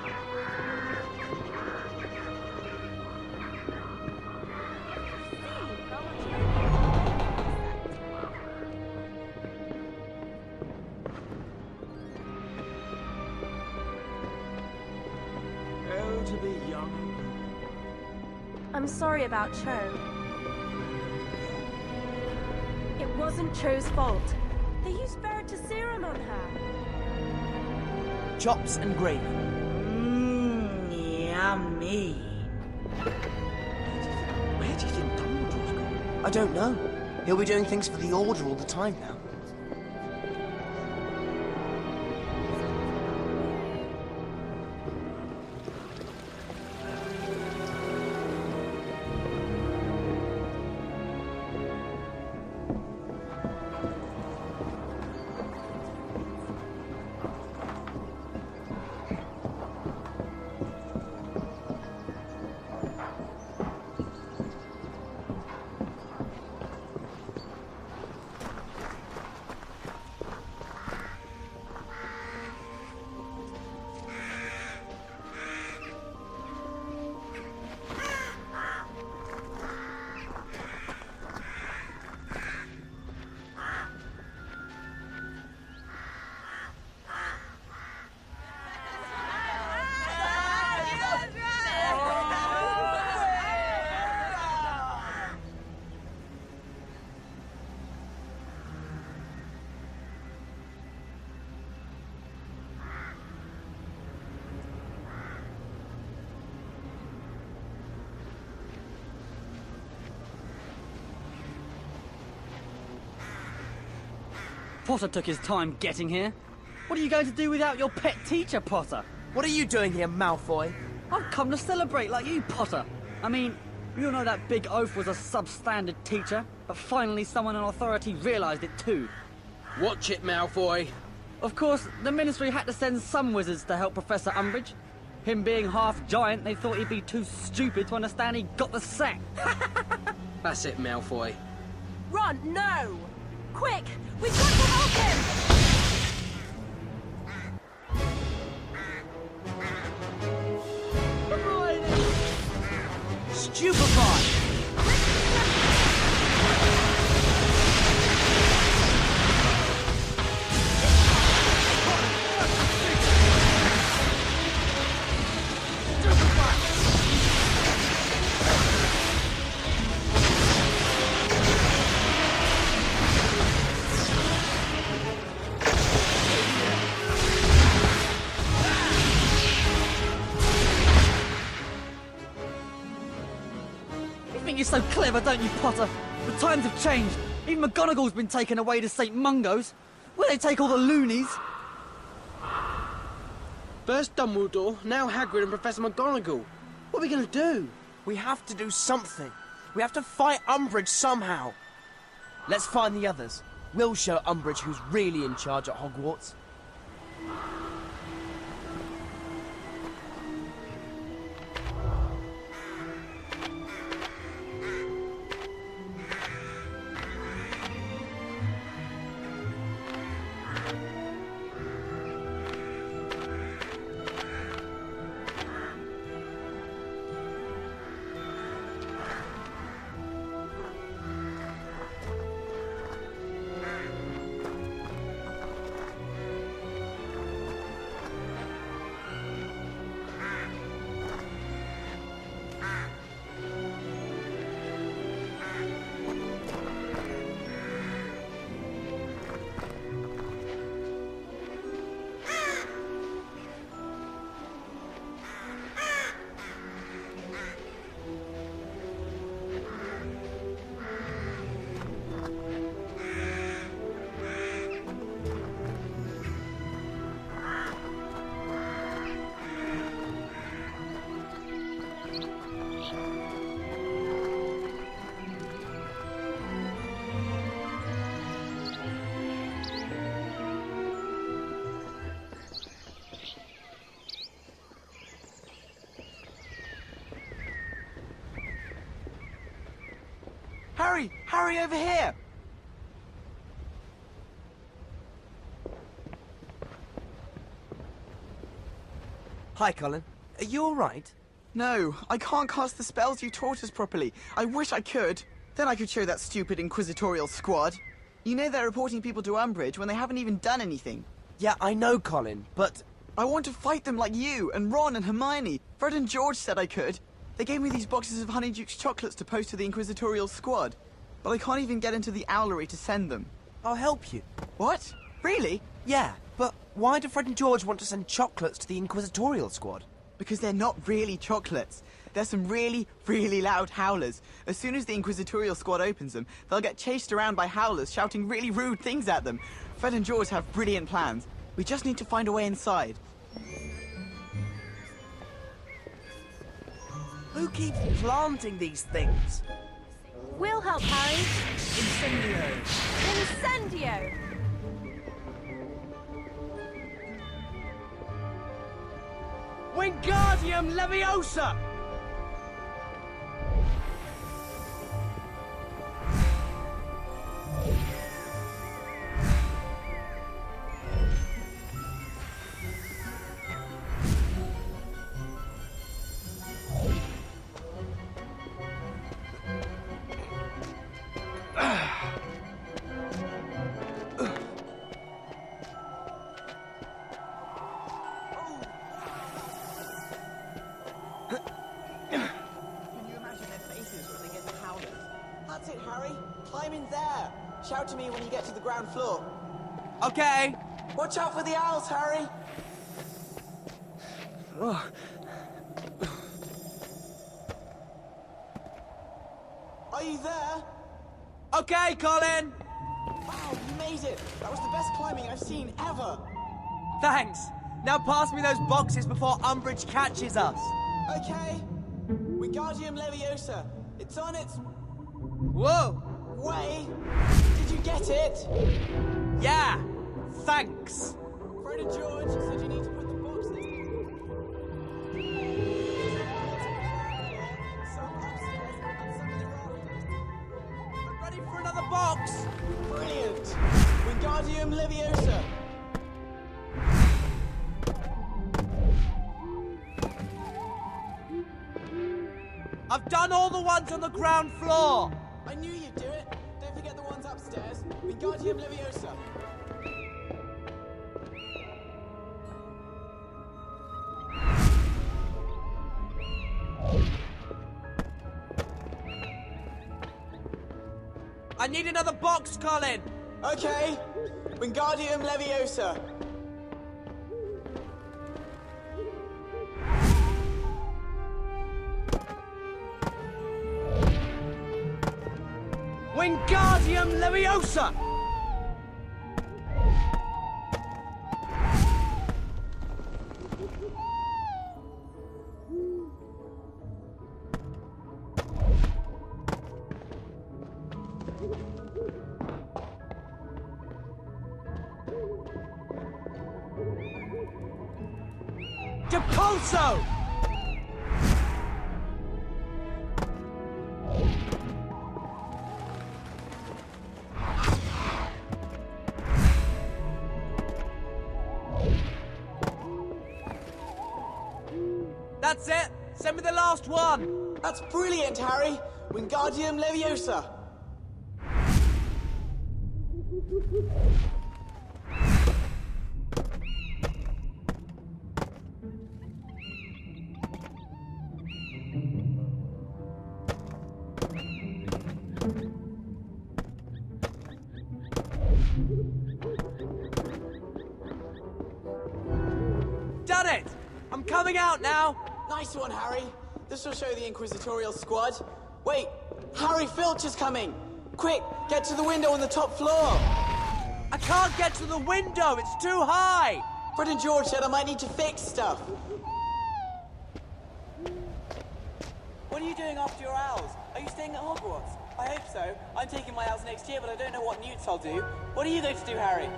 Speaker 13: Oh, to be young.
Speaker 18: I'm sorry about Cho. It wasn't Cho's fault. They used Veritaserum on her.
Speaker 3: Chops and gravy.
Speaker 21: Yummy.
Speaker 2: Where do you think Dumbledore's gone?
Speaker 3: I don't know. He'll be doing things for the Order all the time now.
Speaker 6: Potter took his time getting here. What are you going to do without your pet teacher, Potter?
Speaker 3: What are you doing here, Malfoy?
Speaker 6: I've come to celebrate like you, Potter. I mean, we all know that Big Oaf was a substandard teacher, but finally someone in authority realised it too.
Speaker 2: Watch it, Malfoy.
Speaker 6: Of course, the Ministry had to send some wizards to help Professor Umbridge. Him being half giant, they thought he'd be too stupid to understand he got the sack.
Speaker 2: That's it, Malfoy.
Speaker 18: Ron, no! Quick! We've got to help him!
Speaker 3: Stupefy!
Speaker 6: You're so clever, don't you, Potter? The times have changed. Even McGonagall's been taken away to St. Mungo's. Where they take all the loonies?
Speaker 2: First Dumbledore, now Hagrid and Professor McGonagall. What are we going to do?
Speaker 3: We have to do something. We have to fight Umbridge somehow. Let's find the others. We'll show Umbridge who's really in charge at Hogwarts. Harry! Harry, over here! Hi, Colin. Are you alright?
Speaker 8: No, I can't cast the spells you taught us properly. I wish I could. Then I could show that stupid inquisitorial squad. You know they're reporting people to Umbridge when they haven't even done anything.
Speaker 3: Yeah, I know, Colin, but...
Speaker 8: I want to fight them like you, and Ron and Hermione. Fred and George said I could. They gave me these boxes of Honeydukes chocolates to post to the inquisitorial squad. But I can't even get into the owlery to send them.
Speaker 3: I'll help you.
Speaker 8: What? Really?
Speaker 3: Yeah, but why do Fred and George want to send chocolates to the inquisitorial squad?
Speaker 8: Because they're not really chocolates. They're some really, really loud howlers. As soon as the inquisitorial squad opens them, they'll get chased around by howlers shouting really rude things at them. Fred and George have brilliant plans. We just need to find a way inside.
Speaker 3: Who keeps planting these things?
Speaker 18: We'll help, Harry.
Speaker 3: Incendio!
Speaker 18: Incendio!
Speaker 3: Wingardium Leviosa!
Speaker 8: That's it, Harry. Climb in there. Shout to me when you get to the ground floor.
Speaker 3: Okay.
Speaker 8: Watch out for the owls, Harry. Are you there?
Speaker 3: Okay, Colin.
Speaker 8: Wow, you made it! That was the best climbing I've seen ever!
Speaker 3: Thanks! Now pass me those boxes before Umbridge catches us.
Speaker 8: Okay. Wingardium Leviosa. It's on its...
Speaker 3: Whoa!
Speaker 8: way. Did you get it?
Speaker 3: Yeah! Thanks!
Speaker 8: Fred and George said you need to put the boxes... some upstairs and some in the rafters.
Speaker 3: I'm ready for another box!
Speaker 8: Brilliant! Wingardium Leviosa.
Speaker 3: I've done all the ones on the ground floor!
Speaker 8: I knew you'd do it. Don't forget the ones upstairs. Wingardium Leviosa.
Speaker 3: I need another box, Colin!
Speaker 8: Okay. Wingardium Leviosa.
Speaker 3: Wingardium Leviosa! Depulso! That's it! Send me the last one!
Speaker 8: That's brilliant, Harry! Wingardium Leviosa!
Speaker 3: Done it! I'm coming out now!
Speaker 8: Nice one, Harry. This will show the Inquisitorial squad. Wait, Harry Filch is coming! Quick, get to the window on the top floor!
Speaker 3: I can't get to the window, it's too high!
Speaker 8: Fred and George said I might need to fix stuff.
Speaker 16: What are you doing after your owls? Are you staying at Hogwarts? I hope so. I'm taking my owls next year, but I don't know what newts I'll do. What are you going to do, Harry?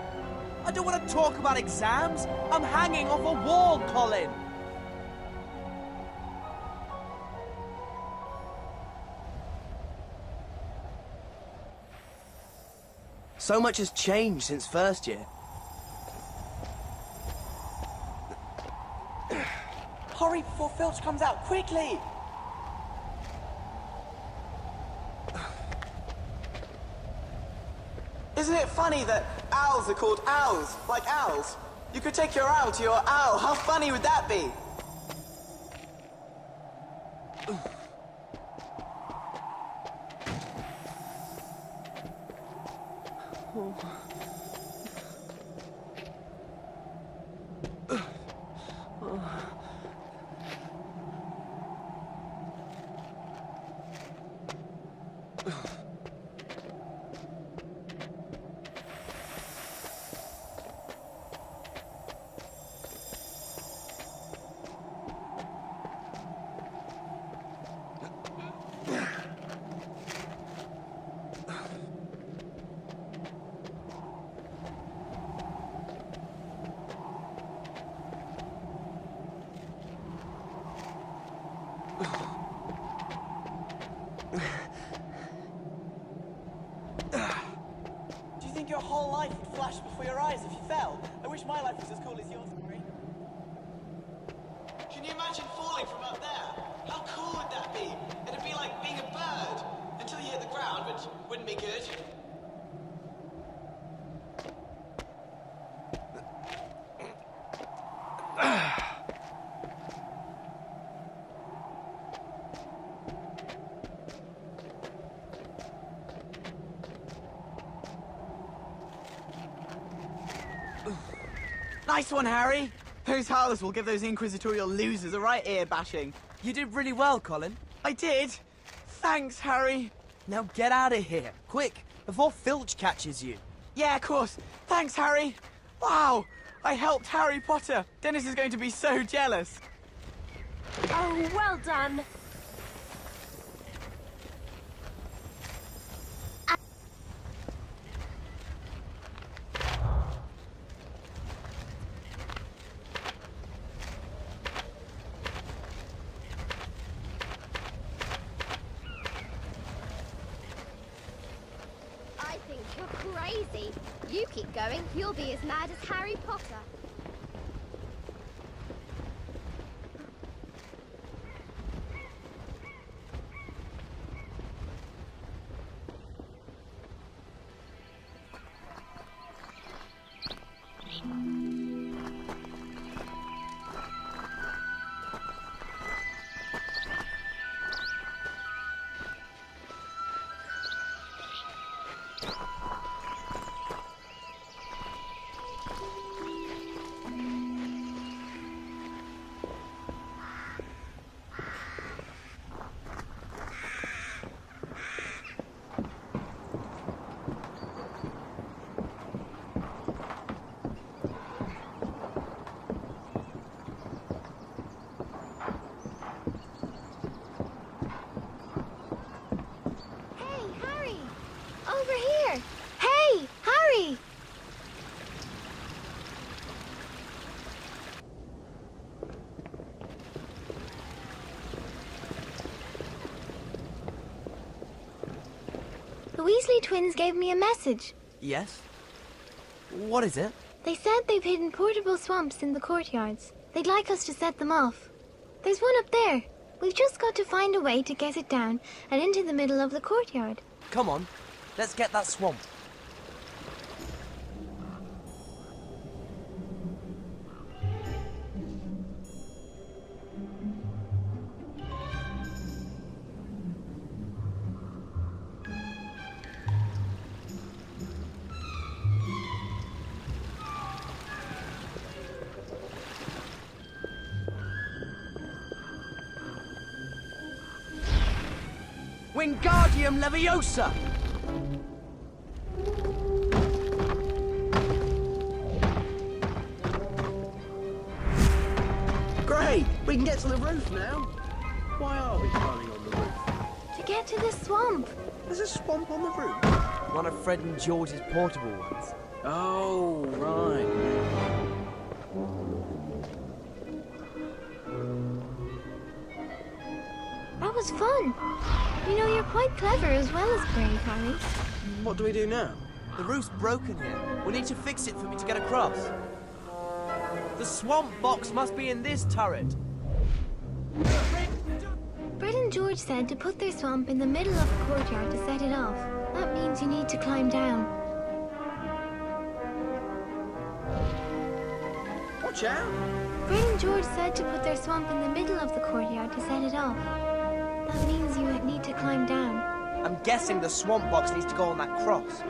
Speaker 3: I don't want to talk about exams! I'm hanging off a wall, Colin! So much has changed since first year.
Speaker 16: Hurry before Filch comes out, quickly!
Speaker 8: Isn't it funny that owls are called owls, like owls? You could take your owl to your owl. How funny would that be?
Speaker 16: Do you think your whole life would flash before your eyes if you fell? I wish my life was as cool as yours, Harry.
Speaker 8: Can you imagine falling from up there? How cool would that be? It'd be like being a bird until you hit the ground, which wouldn't be good. Nice one, Harry! Those howlers will give those Inquisitorial losers a right ear bashing.
Speaker 3: You did really well, Colin.
Speaker 8: I did! Thanks, Harry!
Speaker 3: Now get out of here, quick, before Filch catches you.
Speaker 8: Yeah, of course. Thanks, Harry. Wow, I helped Harry Potter. Dennis is going to be so jealous.
Speaker 18: Oh, well done.
Speaker 11: I think you're crazy. You keep going, you'll be as mad as Harry Potter. Over here! Hey, Harry! The Weasley twins gave me a message.
Speaker 3: Yes? What is it?
Speaker 11: They said they've hidden portable swamps in the courtyards. They'd like us to set them off. There's one up there. We've just got to find a way to get it down and into the middle of the courtyard.
Speaker 3: Come on, let's get that swamp. Wingardium Leviosa!
Speaker 2: Great! We can get to the roof now. Why are we climbing on the roof?
Speaker 11: To get to the swamp.
Speaker 2: There's a swamp on the roof?
Speaker 3: One of Fred and George's portable ones.
Speaker 2: Oh, right.
Speaker 11: That was fun. You know, you're quite clever as well as brave, Harry.
Speaker 2: What do we do now?
Speaker 3: The roof's broken here. We need to fix it for me to get across. The swamp box must be in this turret.
Speaker 11: Fred and George said to put their swamp in the middle of the courtyard to set it off. That means you need to climb down.
Speaker 2: Watch out!
Speaker 11: Fred and George said to put their swamp in the middle of the courtyard to set it off. That means you need to climb down.
Speaker 3: I'm guessing the swamp box needs to go on that cross.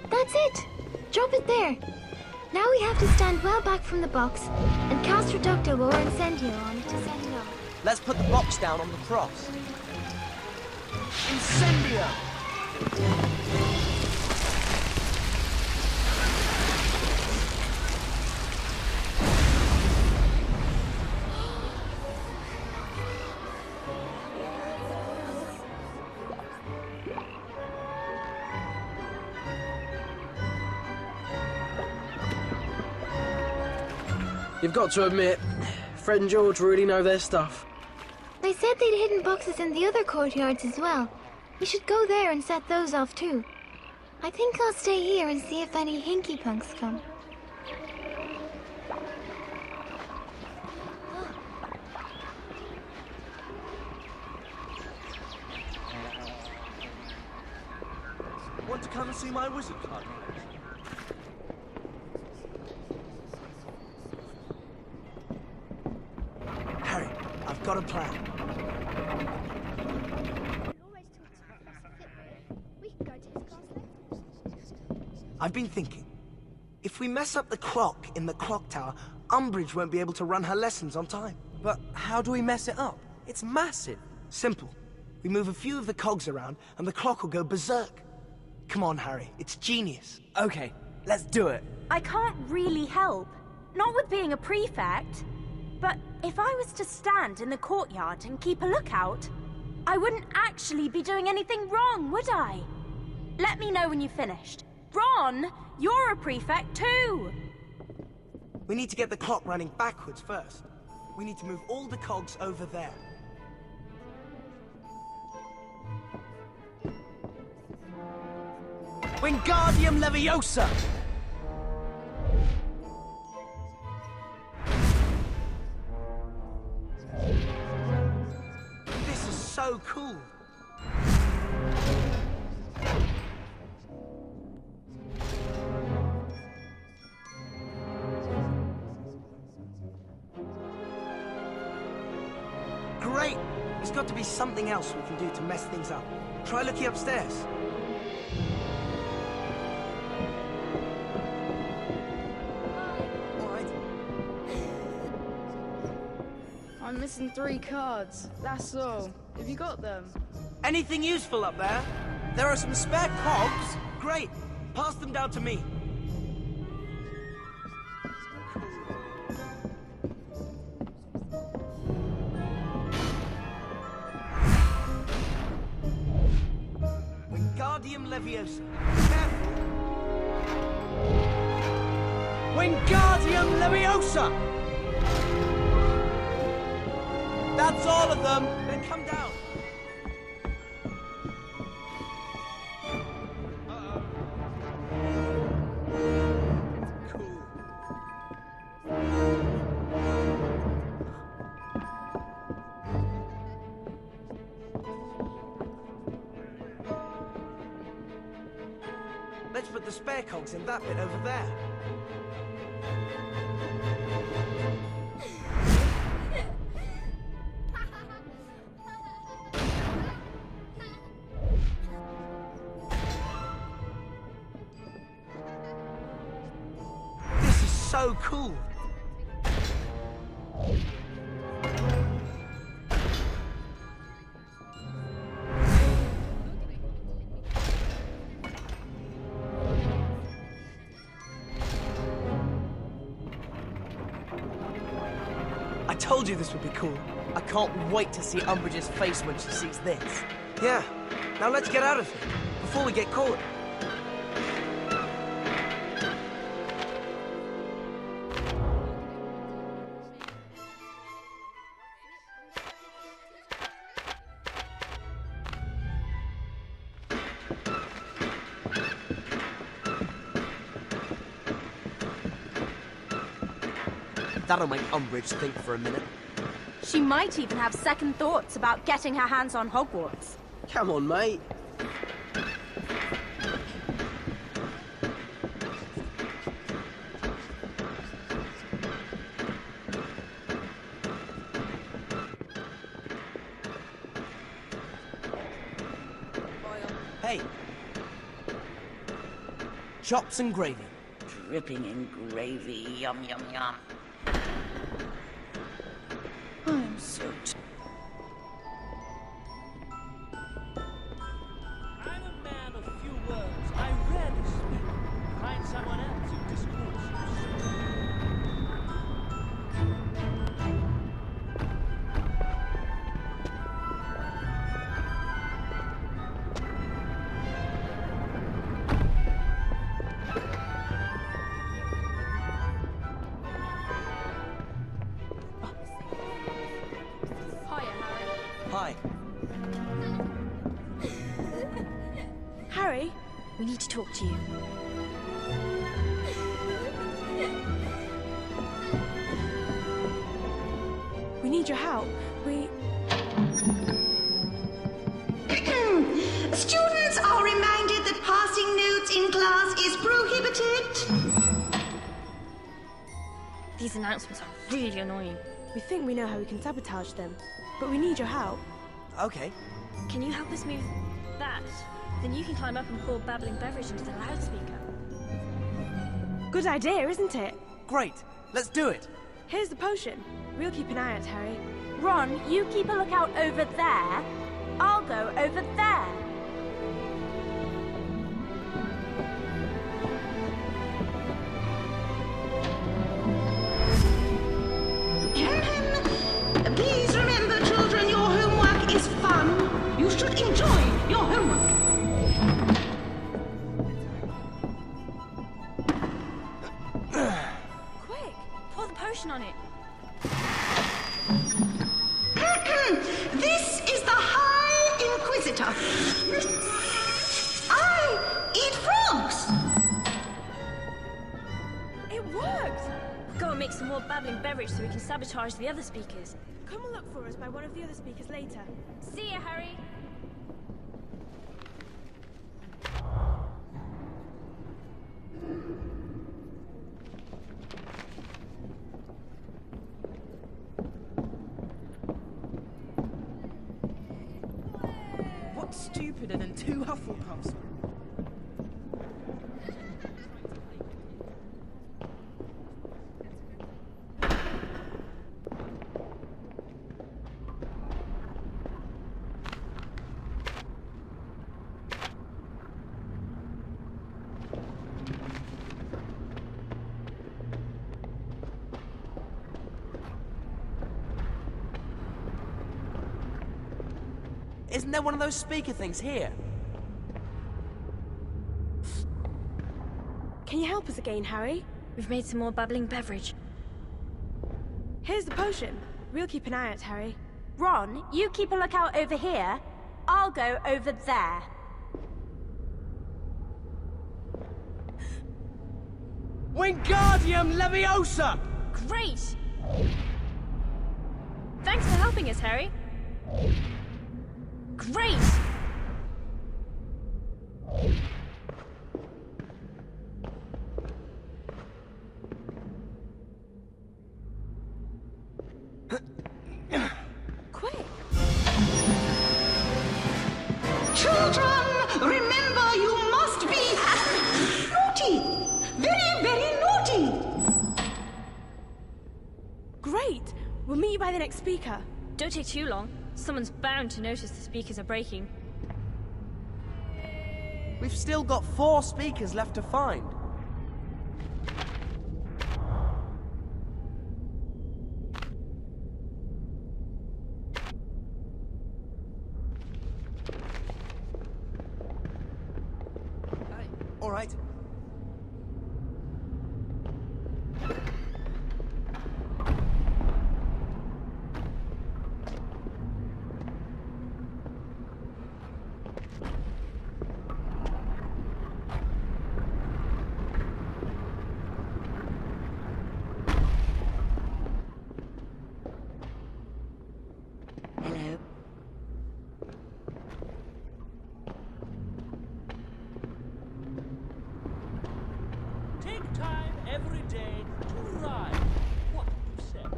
Speaker 11: That's it! Drop it there. Now we have to stand well back from the box and cast Reducto or Incendio on it to set it off.
Speaker 3: Let's put the box down on the cross. Incendio!
Speaker 2: You've got to admit, Fred and George really know their stuff.
Speaker 11: They said they'd hidden boxes in the other courtyards as well. We should go there and set those off too. I think I'll stay here and see if any hinky punks come.
Speaker 3: Want to come and see my wizard card? Harry, I've got a plan. I've been thinking, if we mess up the clock in the clock tower, Umbridge won't be able to run her lessons on time. But how do we mess it up? It's massive. Simple. We move a few of the cogs around and the clock will go berserk. Come on, Harry. It's genius. Okay, let's do it.
Speaker 18: I can't really help. Not with being a prefect. But if I was to stand in the courtyard and keep a lookout, I wouldn't actually be doing anything wrong, would I? Let me know when you've finished. Ron, you're a prefect too!
Speaker 3: We need to get the clock running backwards first. We need to move all the cogs over there. Wingardium Leviosa! This is so cool. Great! There's got to be something else we can do to mess things up. Try looking upstairs.
Speaker 10: I'm missing 3 cards, that's all. Have you got them?
Speaker 3: Anything useful up there? There are some spare cogs. Great. Pass them down to me. Wingardium Leviosa. Careful. Wingardium Leviosa! That's all of them! Then come down! Cool. Let's put the spare cogs in that bit over there. So cool. I told you this would be cool. I can't wait to see Umbridge's face when she sees this. Yeah. Now let's get out of here before we get caught. That'll make Umbridge think for a minute.
Speaker 18: She might even have second thoughts about getting her hands on Hogwarts.
Speaker 2: Come on, mate.
Speaker 3: Hey. Chops and gravy.
Speaker 15: Dripping in gravy, yum yum yum.
Speaker 10: I'm so
Speaker 9: I'm a man of few words. I rarely speak. Find someone else who discourses.
Speaker 3: Hi.
Speaker 10: Harry, we need to talk to you. We need your help.
Speaker 12: Students are reminded that passing notes in class is prohibited.
Speaker 10: These announcements are really annoying. We think we know how we can sabotage them, but we need your help.
Speaker 3: Okay.
Speaker 10: Can you help us move that? Then you can climb up and pour babbling beverage into the loudspeaker. Good idea, isn't it?
Speaker 3: Great. Let's do it.
Speaker 10: Here's the potion. We'll keep an eye out, Harry.
Speaker 18: Ron, you keep a lookout over there. I'll go over there.
Speaker 12: Please remember, children, your homework is fun. You should enjoy your homework.
Speaker 10: Quick, pour the potion on it.
Speaker 12: This is the High Inquisitor. I eat frogs.
Speaker 10: It worked! Go and make some more babbling beverage so we can sabotage the other speakers. Come and look for us by one of the other speakers later. See ya, Harry!
Speaker 8: What's stupider than two Hufflepuffs?
Speaker 3: Isn't there one of those speaker things here?
Speaker 10: Can you help us again, Harry? We've made some more bubbling beverage. Here's the potion. We'll keep an eye out, Harry.
Speaker 18: Ron, you keep a lookout over here. I'll go over there.
Speaker 3: Wingardium Leviosa!
Speaker 10: Great! Thanks for helping us, Harry. Great! Quick!
Speaker 12: Children, remember you must be naughty. Very, very naughty.
Speaker 10: Great! We'll meet you by the next speaker. Don't take too long. Someone's bound to notice the speakers are breaking.
Speaker 3: We've still got 4 speakers left to find. All right.
Speaker 12: Hello.
Speaker 9: Take time every day to write what you said.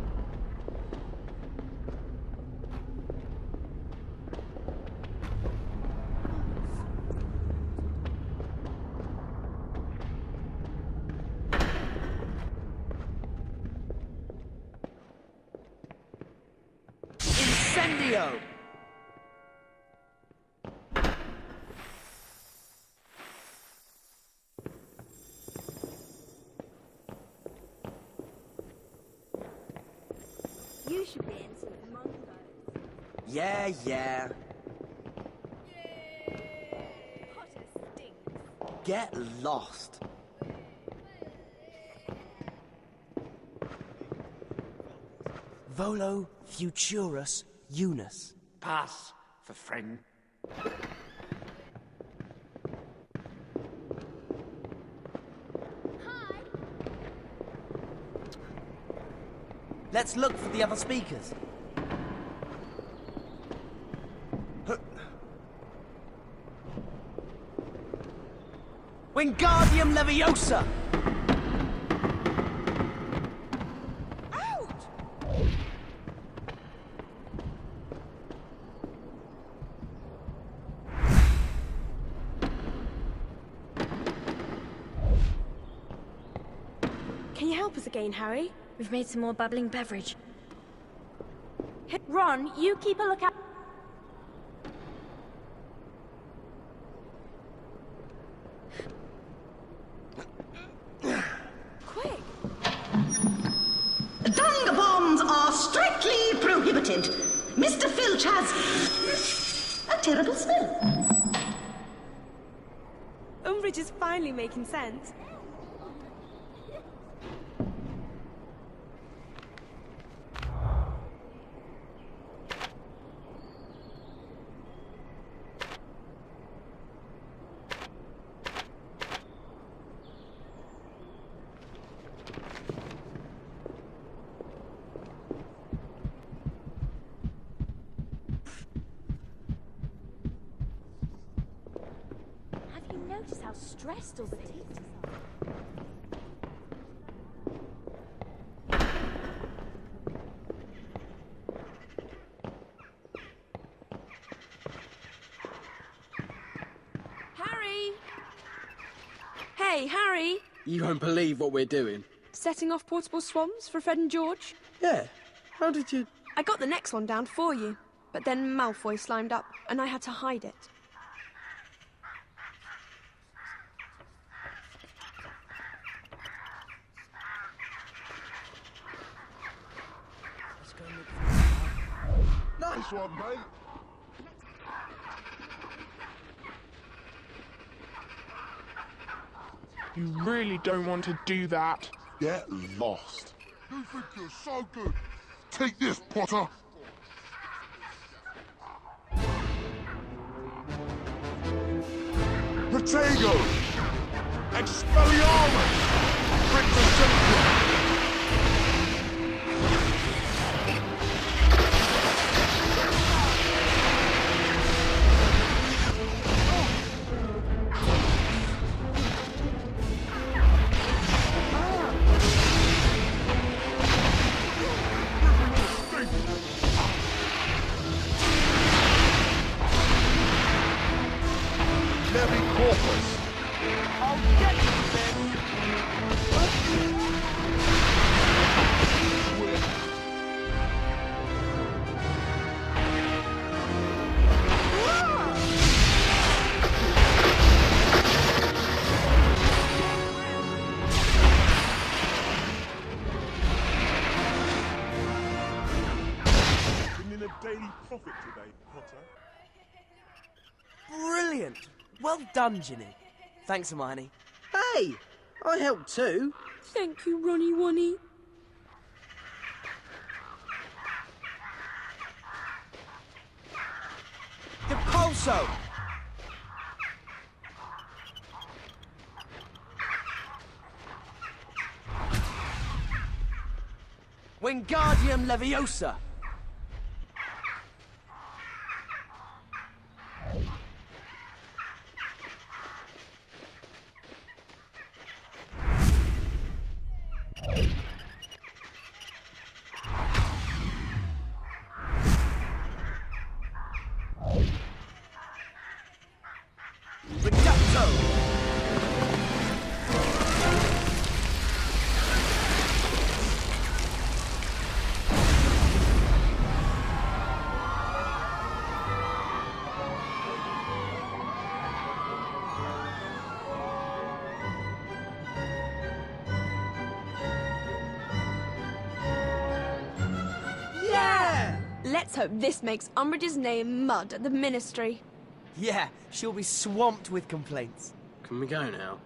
Speaker 3: Incendio!
Speaker 10: You should be in some Mongos.
Speaker 3: Yeah.
Speaker 10: Potter stinks.
Speaker 3: Get lost. Volo Futurus Unus.
Speaker 4: Pass for friend.
Speaker 3: Let's look for the other speakers. Wingardium Leviosa!
Speaker 10: Can you help us again, Harry? We've made some more bubbling beverage.
Speaker 18: Ron, you keep a lookout.
Speaker 10: Quick!
Speaker 12: Dung bombs are strictly prohibited. Mr. Filch has a terrible smell.
Speaker 10: Umbridge is finally making sense.
Speaker 18: Have you noticed how stressed all the teachers are?
Speaker 10: Harry! Hey, Harry!
Speaker 2: You won't believe what we're doing.
Speaker 10: Setting off portable swans for Fred and George?
Speaker 2: Yeah. How did you...
Speaker 10: I got the next one down for you, but then Malfoy slimed up, and I had to hide it.
Speaker 1: Nice one, mate.
Speaker 17: You really don't want to do that.
Speaker 1: Get lost. You think you're so good? Take this, Potter. Protego! Expelliarmus! Representative! Corpus.
Speaker 17: I'll get you then.
Speaker 1: Bringing a daily profit today, Potter.
Speaker 3: Brilliant! Well done, Ginny. Thanks, Hermione.
Speaker 2: Hey! I helped too.
Speaker 10: Thank you, Ronnie Wonnie.
Speaker 3: Depulso! Wingardium Leviosa!
Speaker 10: Let's hope this makes Umbridge's name mud at the Ministry.
Speaker 3: Yeah, she'll be swamped with complaints.
Speaker 2: Can we go now?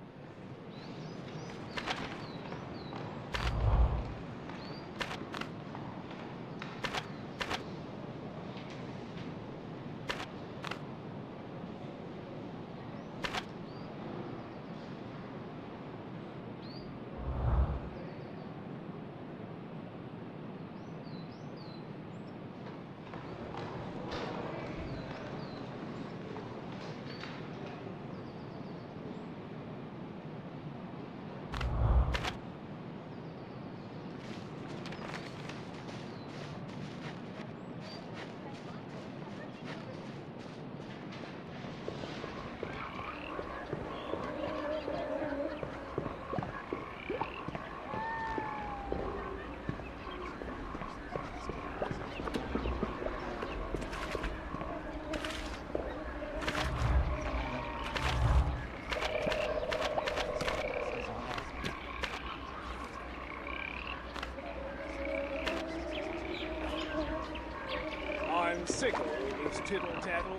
Speaker 19: tickle, Miss Tittle Tattle.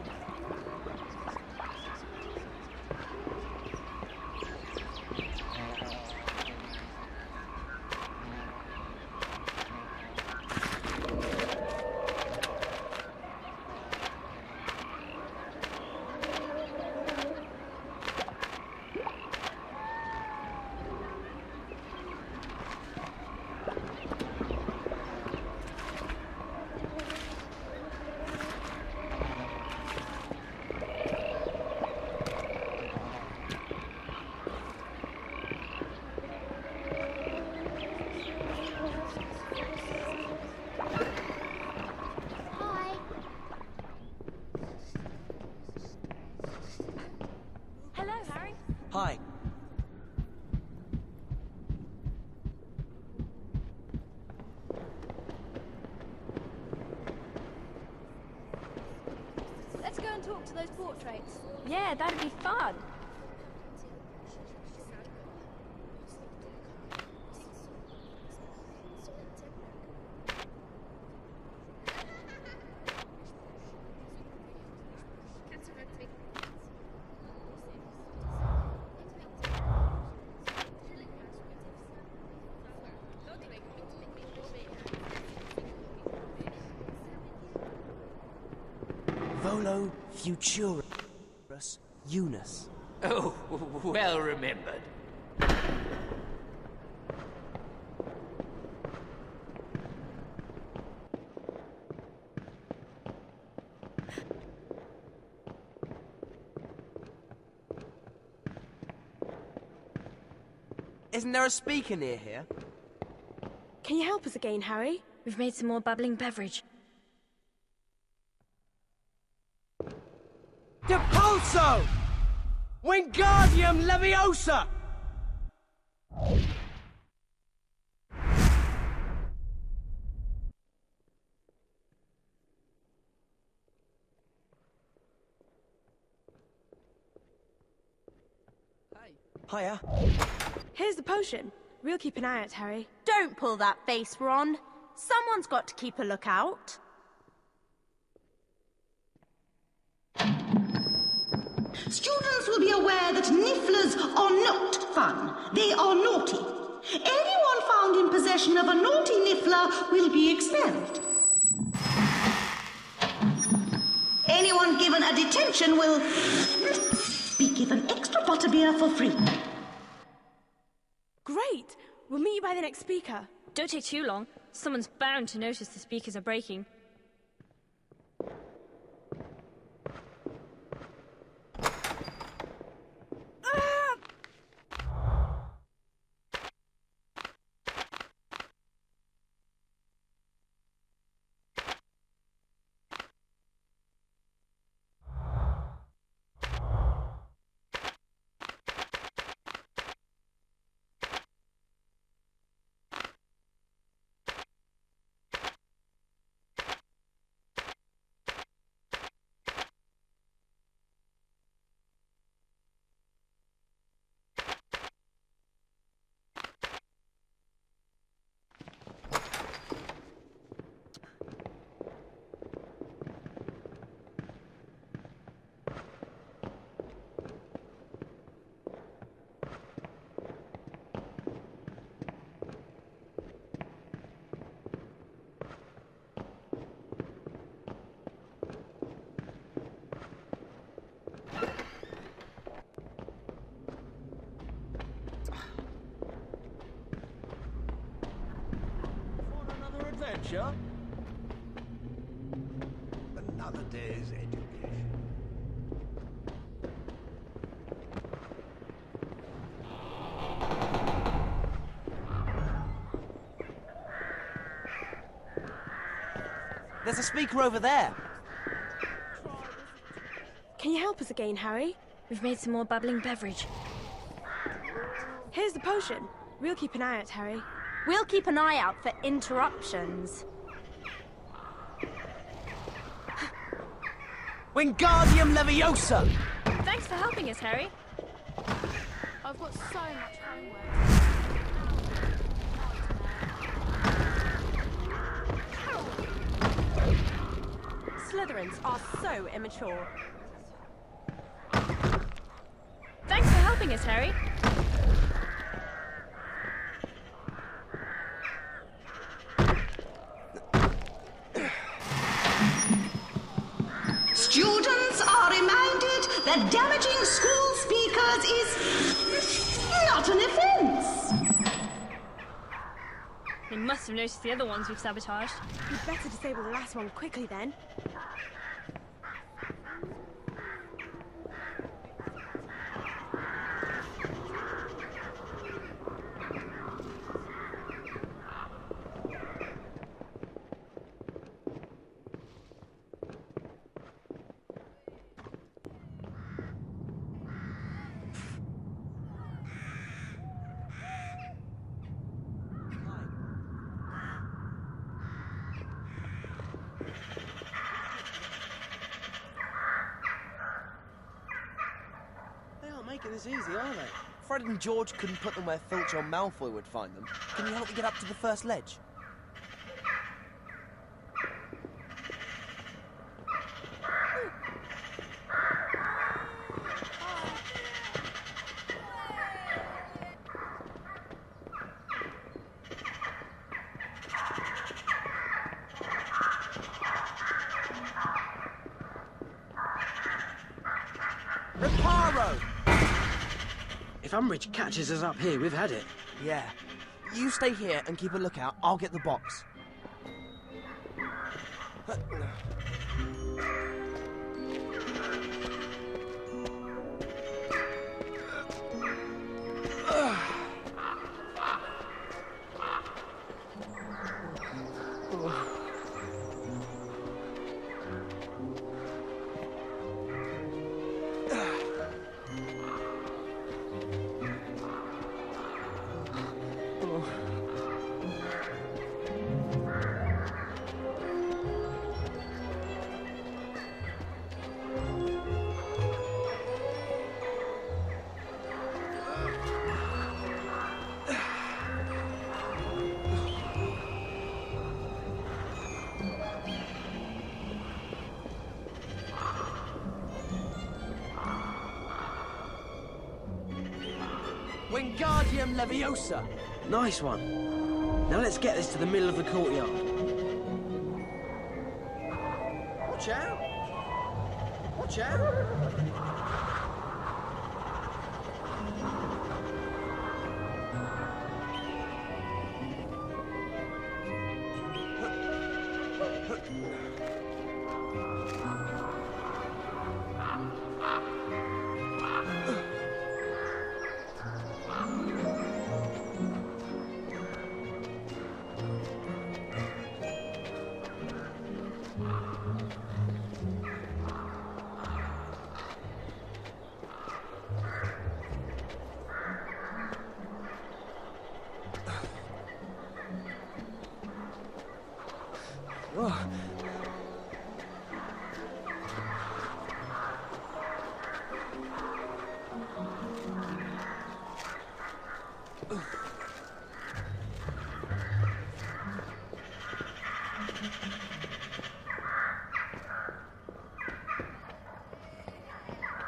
Speaker 10: Hello, Harry.
Speaker 3: Hi.
Speaker 10: Let's go and talk to those portraits. Yeah, that'd be fun.
Speaker 3: Volo Futurus Unus.
Speaker 4: Oh, well remembered.
Speaker 3: Isn't there a speaker near here?
Speaker 10: Can you help us again, Harry? We've made some more bubbling beverage.
Speaker 3: Depulso! Wingardium Leviosa! Hiya.
Speaker 10: Here's the potion. We'll keep an eye out, Harry.
Speaker 18: Don't pull that face, Ron. Someone's got to keep a lookout.
Speaker 12: Students will be aware that nifflers are not fun. They are naughty. Anyone found in possession of a naughty niffler will be expelled. Anyone given a detention will be given extra butterbeer for free.
Speaker 10: Great! We'll meet you by the next speaker. Don't take too long. Someone's bound to notice the speakers are breaking.
Speaker 20: Adventure? Another day's education.
Speaker 3: There's a speaker over there.
Speaker 10: Can you help us again, Harry? We've made some more bubbling beverage. Here's the potion. We'll keep an eye out, Harry.
Speaker 18: We'll keep an eye out for interruptions.
Speaker 3: Wingardium Leviosa!
Speaker 10: Thanks for helping us, Harry. I've got so much homework.
Speaker 18: Slytherin,
Speaker 14: students are so immature.
Speaker 10: Thanks for helping us, Harry.
Speaker 12: Students are reminded that damaging school speakers is not an offence.
Speaker 10: They must have noticed the other ones we've sabotaged.
Speaker 14: We'd better disable the last one quickly then.
Speaker 3: They aren't making this easy, are they? Fred and George couldn't put them where Filch or Malfoy would find them. Can you help me get up to the first ledge? Reparo!
Speaker 2: If Umbridge catches us up here, we've had it.
Speaker 3: Yeah. You stay here and keep a lookout. I'll get the box. Wingardium Leviosa!
Speaker 2: Nice one. Now let's get this to the middle of the courtyard. Watch out! Watch out!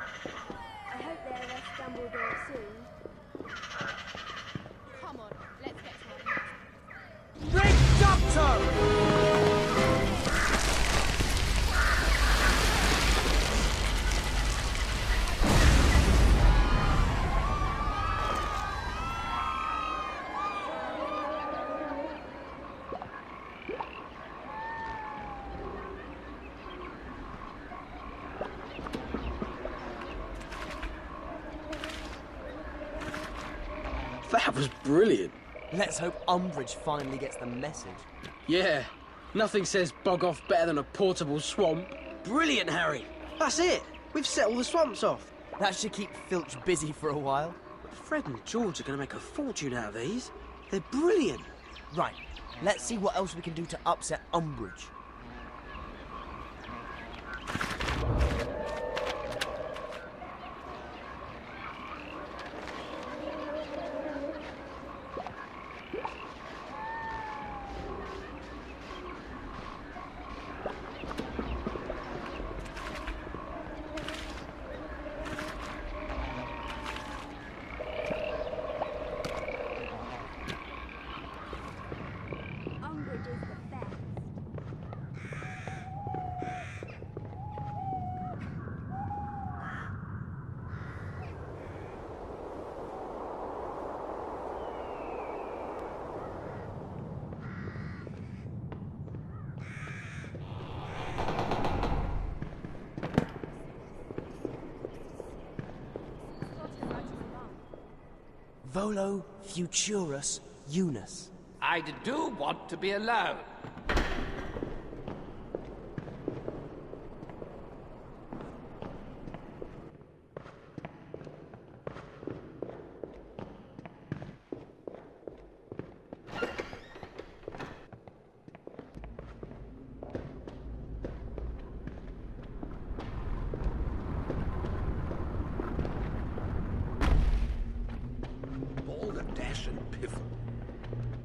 Speaker 10: I hope they arrest Dumbledore soon. Come on, let's get to our
Speaker 3: Red Doctor!
Speaker 2: That was brilliant.
Speaker 3: Let's hope Umbridge finally gets the message.
Speaker 2: Yeah, nothing says bog off better than a portable swamp. Brilliant, Harry. That's it. We've set all the swamps off.
Speaker 3: That should keep Filch busy for a while.
Speaker 2: Fred and George are going to make a fortune out of these. They're brilliant.
Speaker 3: Right, let's see what else we can do to upset Umbridge. Volo Futurus Unus.
Speaker 4: I do want to be alone.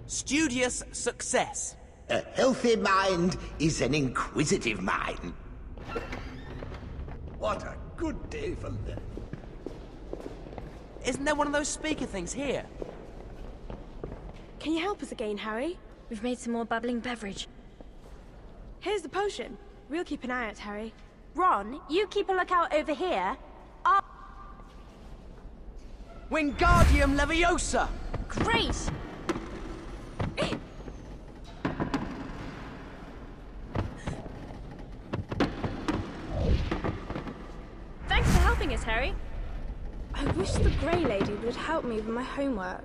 Speaker 3: Studious success.
Speaker 15: A healthy mind is an inquisitive mind. What a good day for learning.
Speaker 3: Isn't there one of those speaker things here?
Speaker 14: Can you help us again, Harry?
Speaker 10: We've made some more bubbling beverage.
Speaker 14: Here's the potion. We'll keep an eye out, Harry.
Speaker 18: Ron, you keep a lookout over here.
Speaker 3: Wingardium Leviosa!
Speaker 18: Great!
Speaker 10: Thanks for helping us, Harry. I wish the Grey Lady would help me with my homework.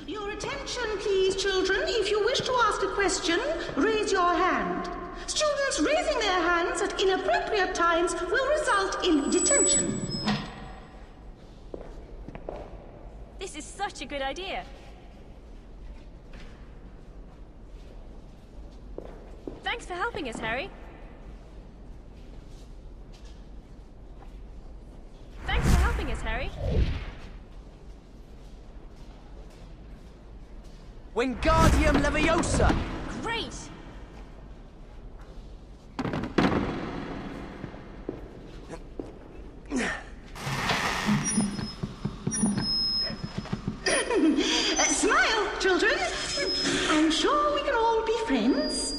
Speaker 12: Your attention, please, children. If you wish to ask a question, raise your hand. Students raising their hands at inappropriate times will result in detention.
Speaker 10: This is such a good idea. Thanks for helping us, Harry. Thanks for helping us, Harry.
Speaker 3: Wingardium Leviosa!
Speaker 10: Great!
Speaker 12: Smile, children. I'm sure we can all be friends.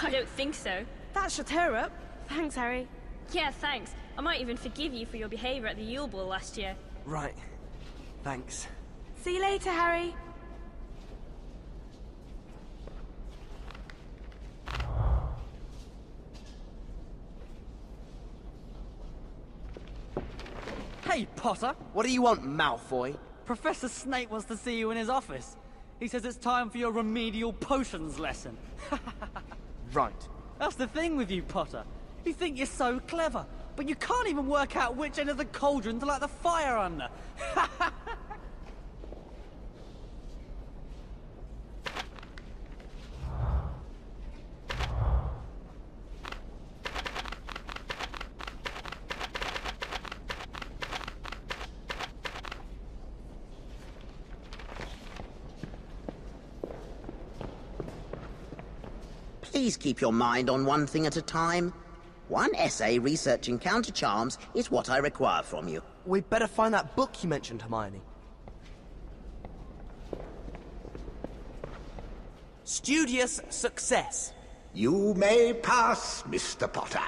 Speaker 10: I don't think so.
Speaker 14: That should tear up. Thanks, Harry.
Speaker 10: Yeah, thanks. I might even forgive you for your behaviour at the Yule Ball last year.
Speaker 3: Right. Thanks.
Speaker 14: See you later, Harry.
Speaker 6: Hey, Potter!
Speaker 3: What do you want, Malfoy?
Speaker 6: Professor Snape wants to see you in his office. He says it's time for your remedial potions lesson.
Speaker 3: Right.
Speaker 6: That's the thing with you, Potter. You think you're so clever, but you can't even work out which end of the cauldron to light the fire under.
Speaker 7: Please keep your mind on one thing at a time. One essay researching counter charms is what I require from you.
Speaker 3: We'd better find that book you mentioned, Hermione. Studious success.
Speaker 15: You may pass, Mr. Potter.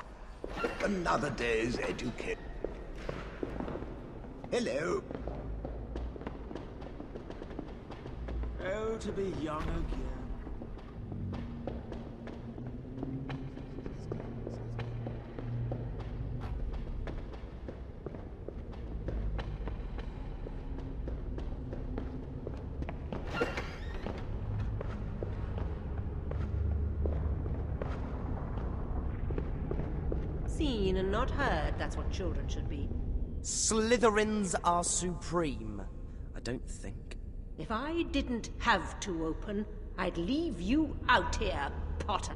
Speaker 15: Another day's education. Hello.
Speaker 21: Oh, to be young again.
Speaker 22: Seen and not heard, that's what children should be.
Speaker 3: Slytherins are supreme. I don't think.
Speaker 22: If I didn't have to open, I'd leave you out here, Potter.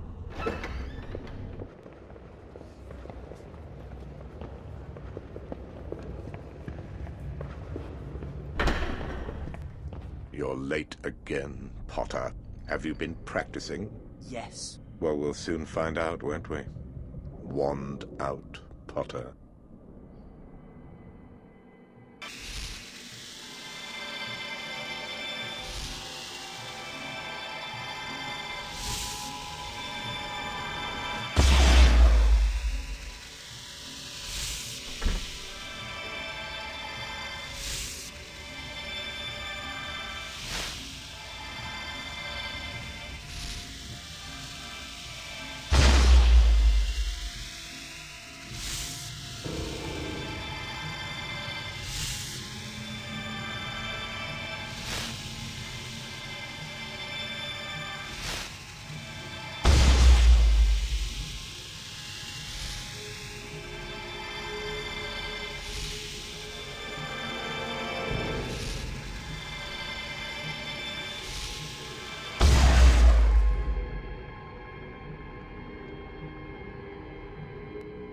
Speaker 23: You're late again, Potter. Have you been practicing?
Speaker 3: Yes.
Speaker 23: Well, we'll soon find out, won't we? Wand out, Potter.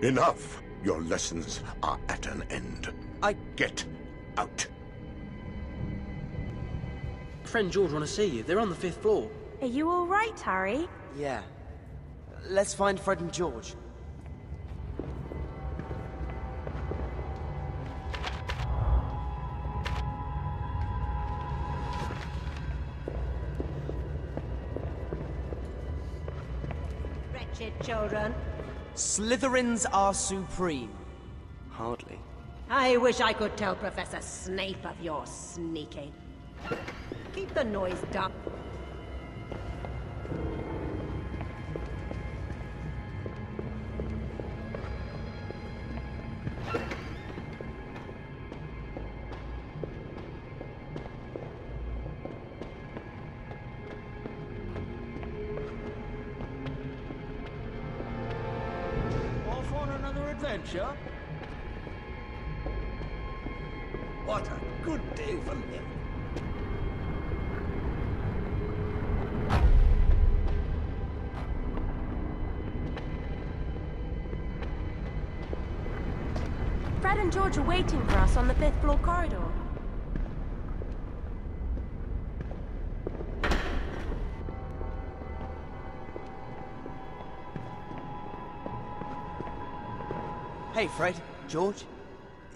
Speaker 23: Enough! Your lessons are at an end. Get out.
Speaker 2: Fred and George want to see you. They're on the 5th floor.
Speaker 14: Are you all right, Harry?
Speaker 3: Yeah. Let's find Fred and George.
Speaker 22: Wretched children.
Speaker 3: Slytherins are supreme. Hardly.
Speaker 22: I wish I could tell Professor Snape of your sneaking. Keep the noise down.
Speaker 20: Off on another adventure? What a good day for him.
Speaker 14: Fred and George are waiting for us on the 5th floor corridor.
Speaker 3: Hey, Fred, George.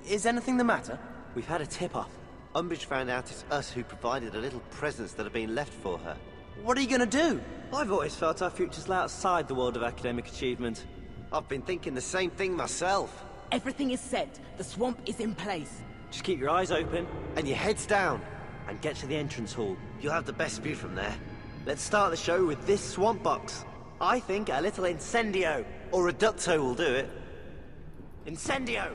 Speaker 3: Is anything the matter?
Speaker 5: We've had a tip-off. Umbridge found out it's us who provided a little presents that have been left for her.
Speaker 3: What are you gonna do?
Speaker 5: I've always felt our futures lay outside the world of academic achievement. I've been thinking the same thing myself.
Speaker 13: Everything is set. The swamp is in place.
Speaker 5: Just keep your eyes open and your heads down and get to the entrance hall. You'll have the best view from there. Let's start the show with this swamp box. I think a little incendio or reducto will do it. Incendio!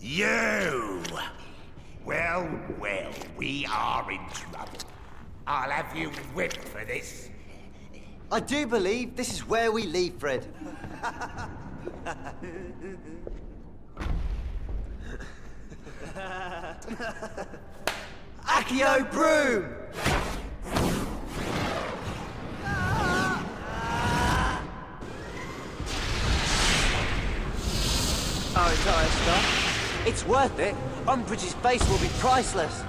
Speaker 4: You! Well, well, we are in trouble. I'll have you whipped for this.
Speaker 5: I do believe this is where we leave Fred. Accio Broom! Our entire stuff. It's worth it. Umbridge's face will be priceless.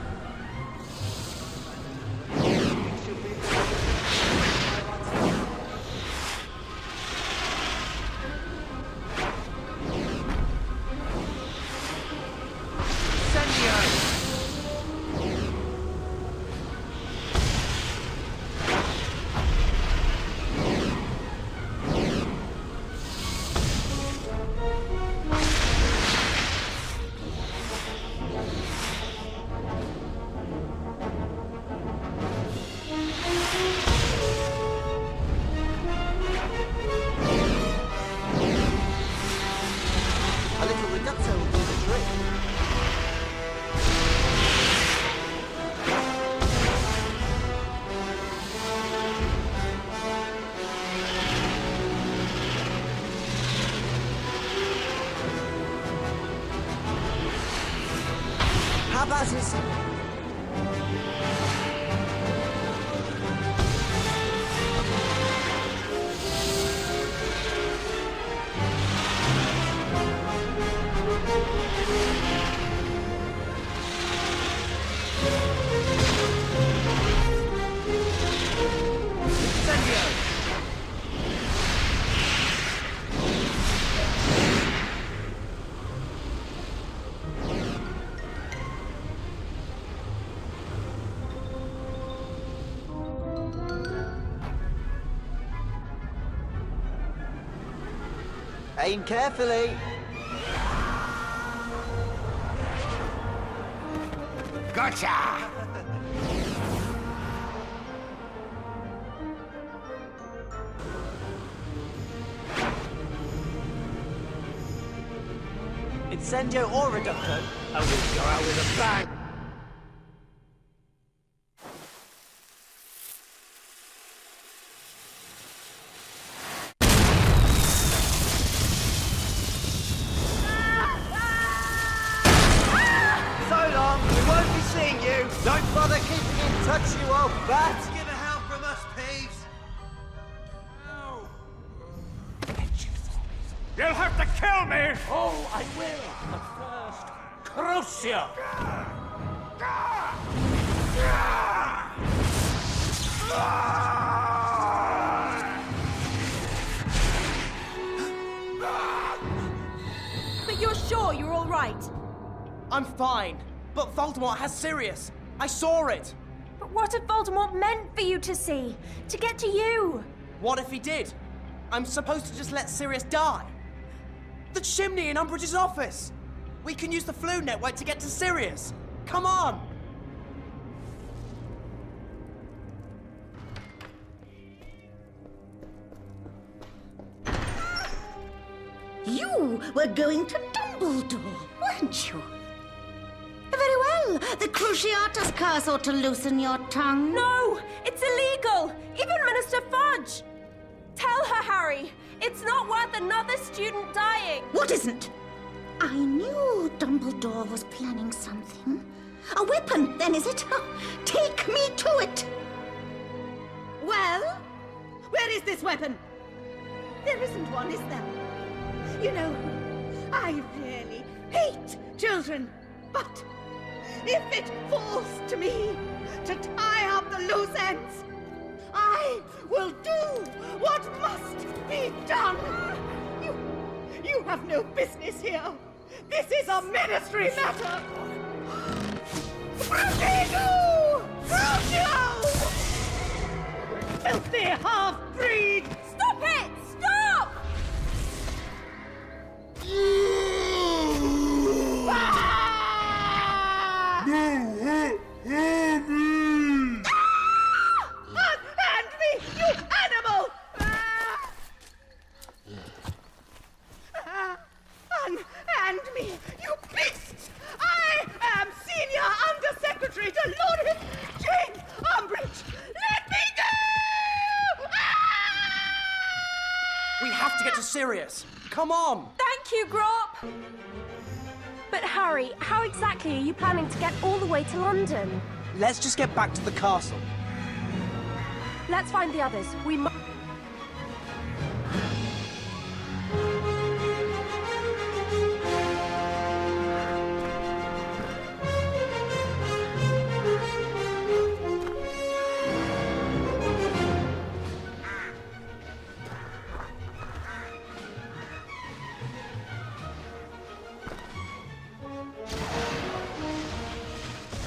Speaker 5: How about his... Aim carefully.
Speaker 4: Gotcha!
Speaker 5: Incendio or reducto, I will go out with a bang.
Speaker 3: touch you, old bat!
Speaker 5: Get a help from us, Peeves!
Speaker 19: You'll have to kill me!
Speaker 15: Oh, I will. But first, Crucio!
Speaker 10: But you're sure you're all right?
Speaker 3: I'm fine, but Voldemort has Sirius. I saw it.
Speaker 18: But what if Voldemort meant for you to see? To get to you?
Speaker 3: What if he did? I'm supposed to just let Sirius die. The chimney in Umbridge's office! We can use the Flu network to get to Sirius! Come on!
Speaker 12: You were going to Dumbledore, weren't you? Very well. The Cruciatus curse ought to loosen your tongue.
Speaker 18: No! It's illegal! Even Minister Fudge! Tell her, Harry! It's not worth another student dying!
Speaker 12: What isn't? I knew Dumbledore was planning something. A weapon, then, is it? Take me to it! Well? Where is this weapon? There isn't one, is there? You know, I really hate children, but if it falls to me to tie up the loose ends, I will do what must be done. You have no business here. This is a ministry matter. Crucio! Crucio! Filthy half-breed!
Speaker 18: Stop it! Stop!
Speaker 12: Unhand me, you animal! Unhand me, you beast! I am Senior Undersecretary to Lord James Umbridge! Let me go!
Speaker 3: We have to get to Sirius. Come on!
Speaker 18: Thank you, Grop! But Harry, how exactly are you planning to get all the way to London?
Speaker 3: Let's just get back to the castle.
Speaker 18: Let's find the others. We must...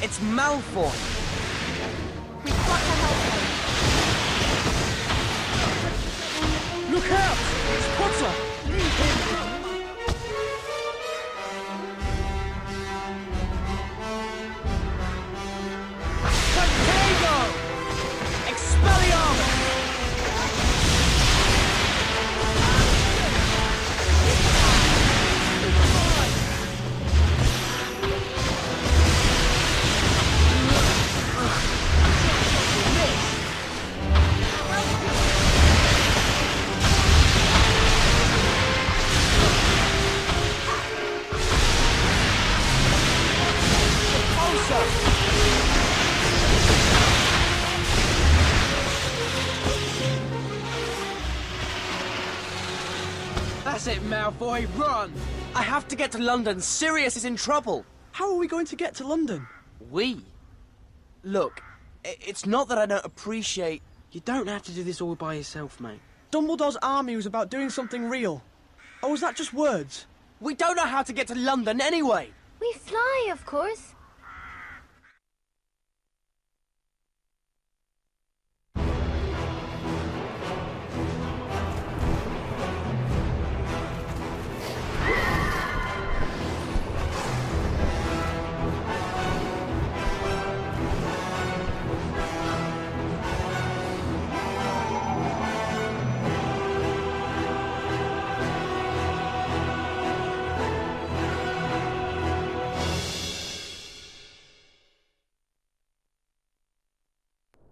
Speaker 3: It's Malfoy!
Speaker 18: We've got to help him!
Speaker 6: Look out! It's Potter! Leave him! Prego! Expelliarmus!
Speaker 2: That's it, Malfoy, run!
Speaker 3: I have to get to London. Sirius is in trouble.
Speaker 6: How are we going to get to London?
Speaker 3: We? Look, it's not that I don't appreciate...
Speaker 2: You don't have to do this all by yourself, mate.
Speaker 6: Dumbledore's army was about doing something real. Or was that just words?
Speaker 3: We don't know how to get to London anyway.
Speaker 8: We fly, of course.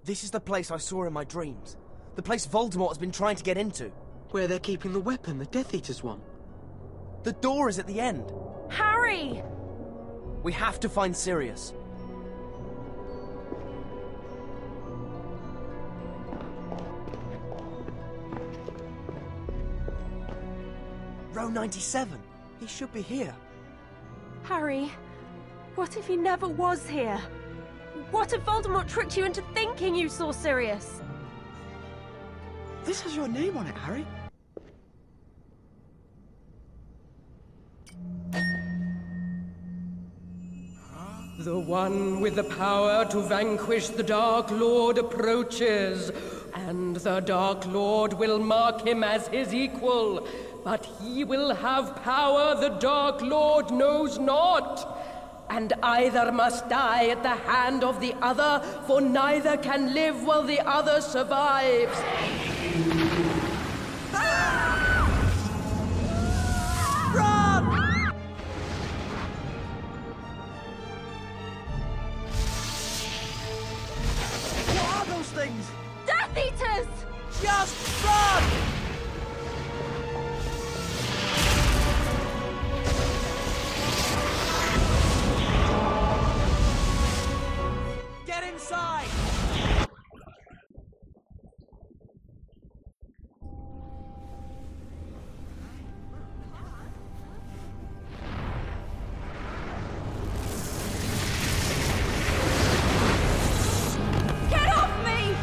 Speaker 3: This is the place I saw in my dreams. The place Voldemort has been trying to get into.
Speaker 2: Where they're keeping the weapon, the Death Eater's one.
Speaker 3: The door is at the end.
Speaker 18: Harry!
Speaker 3: We have to find Sirius. Row 97. He should be here.
Speaker 10: Harry, what if he never was here? What if Voldemort tricked you into thinking you saw Sirius?
Speaker 3: This has your name on it, Harry.
Speaker 9: The one with the power to vanquish the Dark Lord approaches, and the Dark Lord will mark him as his equal, but he will have power the Dark Lord knows not. And either must die at the hand of the other, for neither can live while the other survives.
Speaker 3: Run! What are those things?
Speaker 10: Death Eaters!
Speaker 3: Just run! Get inside!
Speaker 10: Get off me!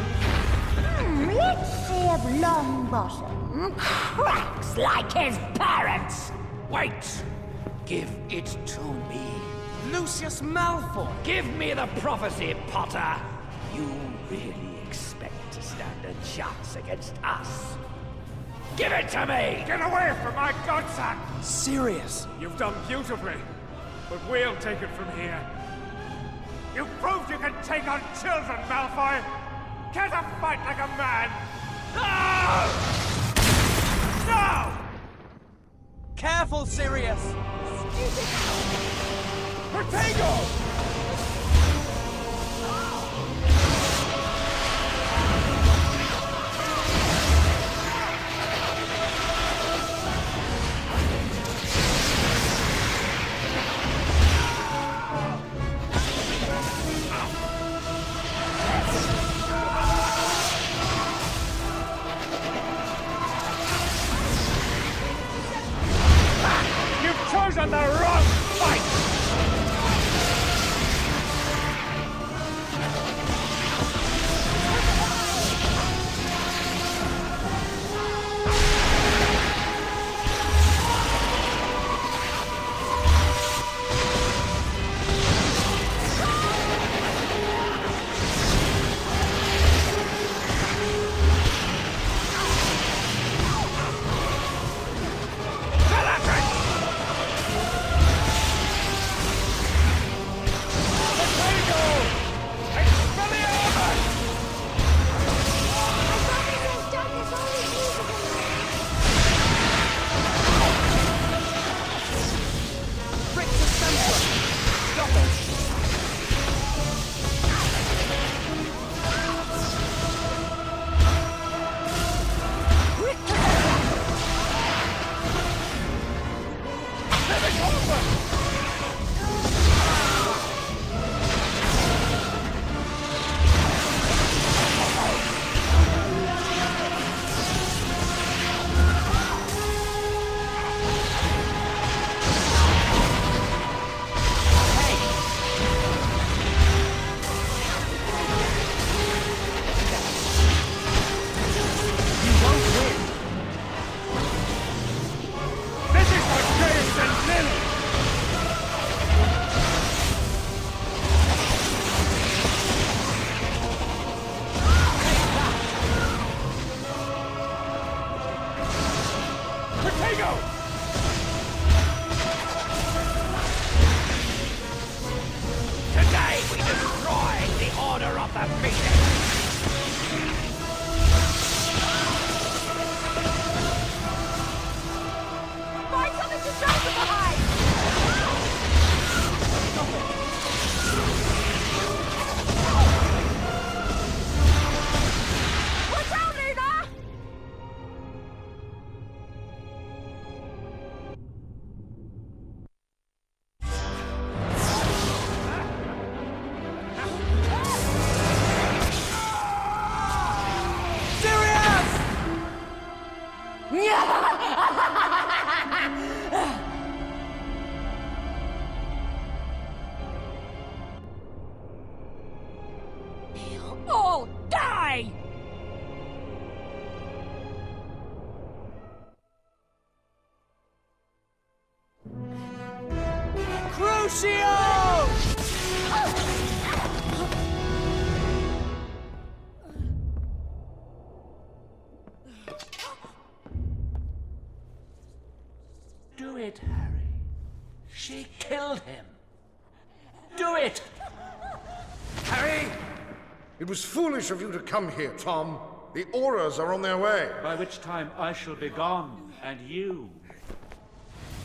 Speaker 11: Let's see if Longbottom cracks like his parents.
Speaker 4: Wait! Give it to me.
Speaker 3: Lucius Malfoy!
Speaker 4: Give me the prophecy, Potter! You really expect to stand a chance against us? Give it to me!
Speaker 19: Get away from my godson!
Speaker 3: Sirius!
Speaker 19: You've done beautifully, but we'll take it from here. You've proved you can take on children, Malfoy! Get a fight like a man! No! No!
Speaker 3: Careful, Sirius!
Speaker 19: Protego! You've chosen the wrong fight! Today we destroy the Order of the Phoenix!
Speaker 10: Find something to shelter behind! Watch out, Luna!
Speaker 15: Do it, Harry. She killed him. Do it!
Speaker 1: Harry! It was foolish of you to come here, Tom. The Auras are on their way.
Speaker 16: By which time I shall be gone, and you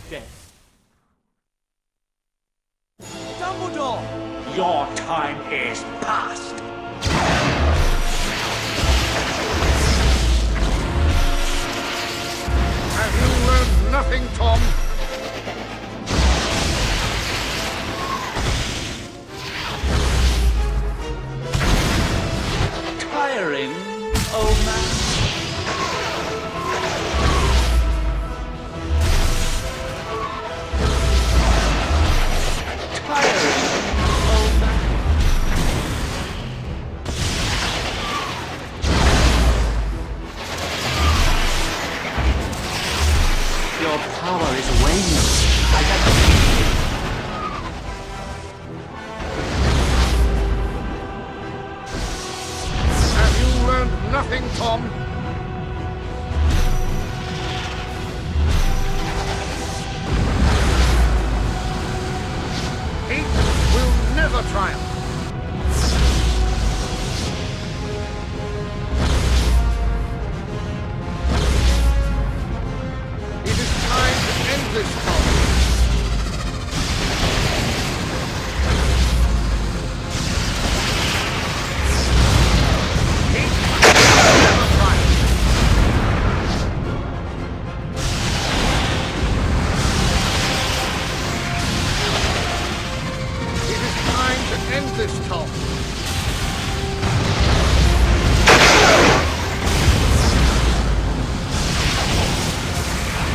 Speaker 16: dead.
Speaker 21: Dumbledore!
Speaker 16: Your time is past.
Speaker 1: Have you learned nothing, Tom?
Speaker 15: Tiring, old man. Tiring, old man. Your power is waning. I can feel it.
Speaker 1: Have you learned nothing, Tom? Hate will never triumph. It is time to end this, Tom. End this, Tom.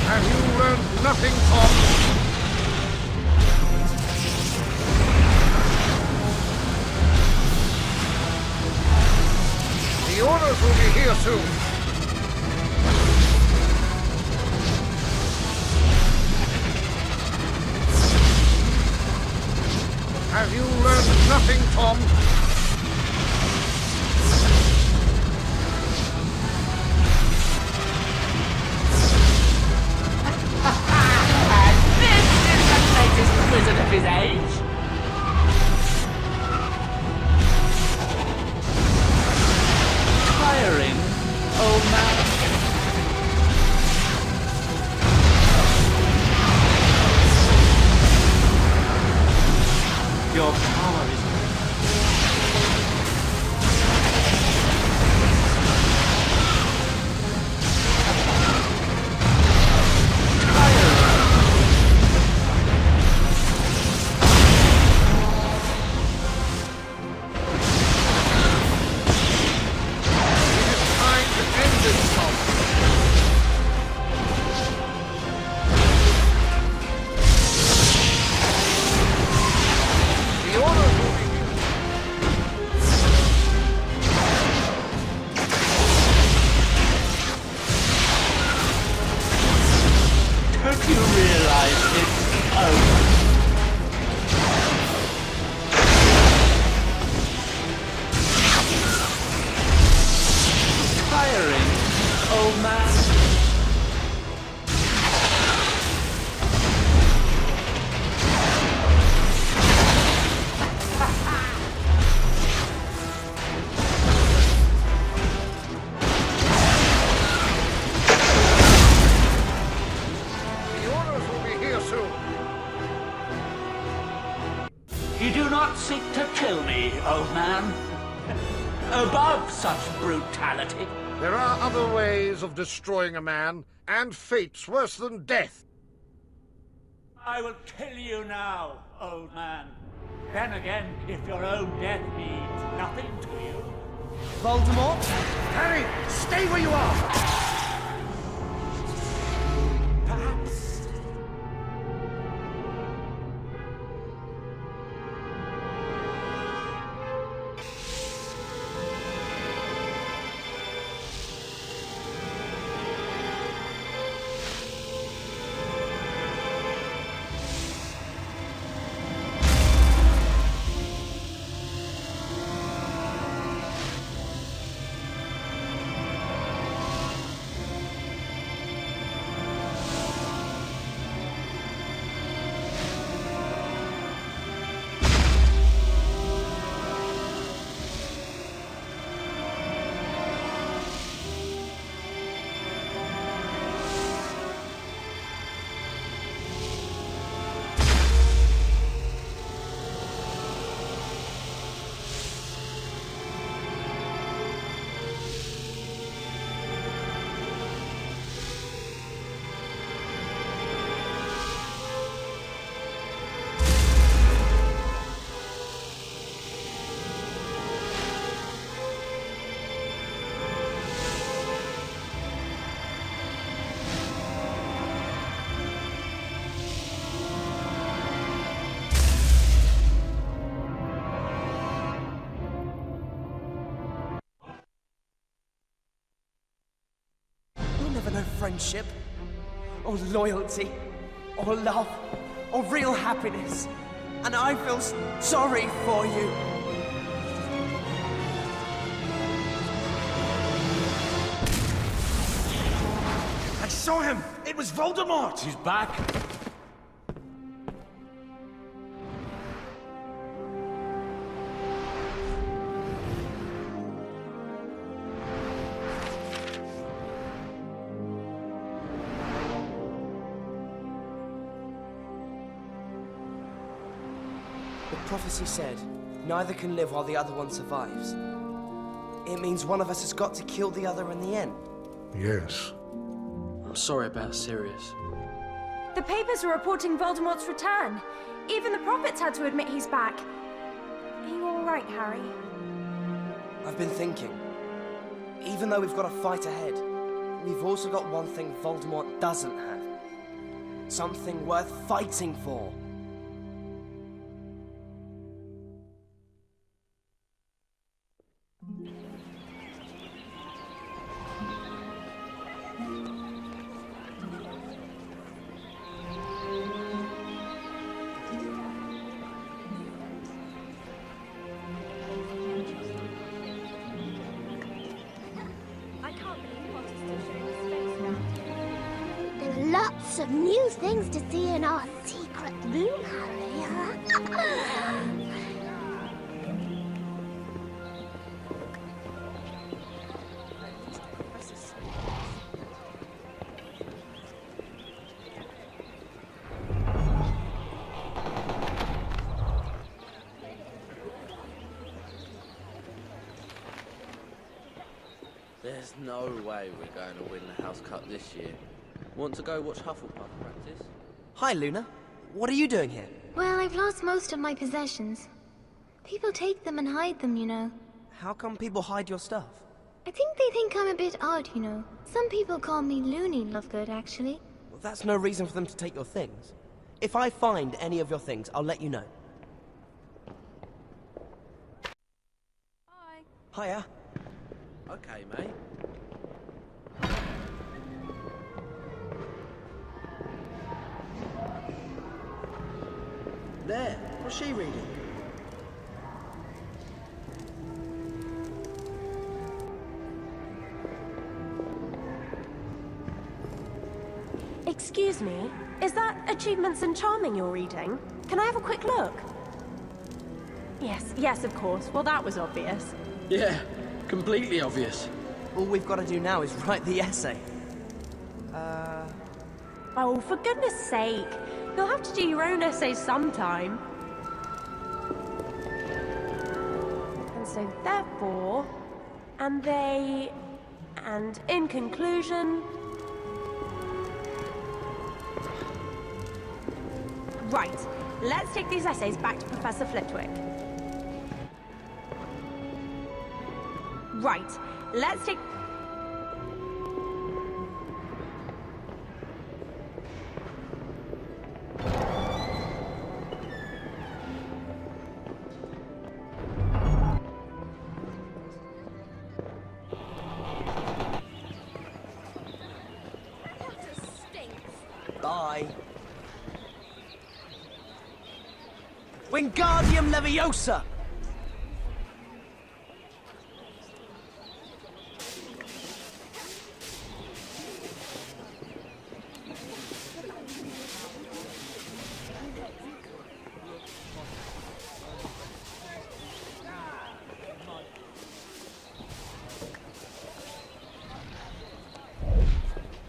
Speaker 1: Have you learned nothing, Tom? The orders will be here soon. Have you learned nothing, Tom?
Speaker 15: And this is the latest wizard of his age. Tiring, old man. Your power is... Don't you realize it's over? Tiring, old man. You do not seek to kill me, old man. Above such brutality.
Speaker 1: There are other ways of destroying a man, and fates worse than death.
Speaker 16: I will kill you now, old man. Then again, if your own death means nothing to you.
Speaker 21: Voldemort?
Speaker 1: Harry, stay where you are!
Speaker 16: Perhaps.
Speaker 3: friendship, or loyalty, or love, or real happiness. And I feel sorry for you.
Speaker 19: I saw him! It was Voldemort!
Speaker 20: He's back.
Speaker 3: The prophecy said, neither can live while the other one survives. It means one of us has got to kill the other in the end.
Speaker 1: Yes.
Speaker 2: I'm sorry about Sirius.
Speaker 18: The papers are reporting Voldemort's return. Even the prophets had to admit he's back. Are you all right, Harry?
Speaker 3: I've been thinking. Even though we've got a fight ahead, we've also got one thing Voldemort doesn't have. Something worth fighting for.
Speaker 11: Lots of new things to see in our secret room, Harry.
Speaker 7: There's no way we're going to win the House Cup this year. Want to go watch Hufflepuff practice?
Speaker 3: Hi, Luna. What are you doing here?
Speaker 8: Well, I've lost most of my possessions. People take them and hide them, you know.
Speaker 3: How come people hide your stuff?
Speaker 8: I think they think I'm a bit odd, you know. Some people call me Loony Lovegood, actually.
Speaker 3: Well, that's no reason for them to take your things. If I find any of your things, I'll let you know.
Speaker 7: Hi.
Speaker 3: Hiya.
Speaker 7: Okay, mate.
Speaker 2: There. What's she reading?
Speaker 18: Excuse me, is that Achievements in Charming you're reading? Can I have a quick look? Yes, of course. Well, that was obvious.
Speaker 2: Yeah, completely obvious.
Speaker 3: All we've got to do now is write the essay.
Speaker 18: Oh, for goodness sake. You'll have to do your own essay sometime. And so, therefore, and they, and in conclusion... Right, let's take these essays back to Professor Flitwick. Right, let's take...
Speaker 3: Bye. Wingardium Leviosa!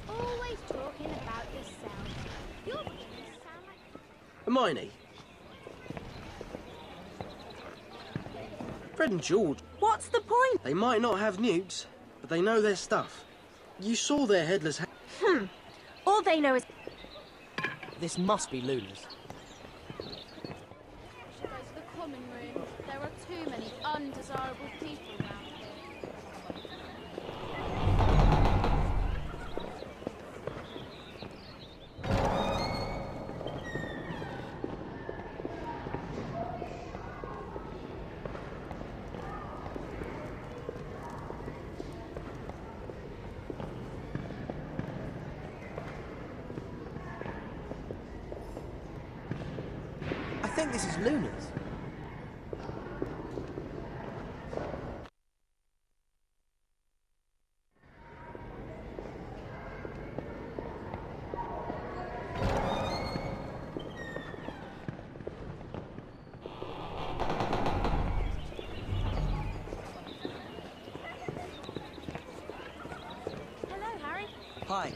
Speaker 11: Always talking about yourself. You're beginning to sound like...
Speaker 2: Hermione. Fred and George.
Speaker 18: What's the point?
Speaker 2: They might not have nukes, but they know their stuff. You saw their headless
Speaker 18: All they know is...
Speaker 3: This must be Luna's.
Speaker 17: Go to the common room. There are too many undesirable people around here.
Speaker 3: think this is Luna's.
Speaker 17: Hello, Harry.
Speaker 3: Hi.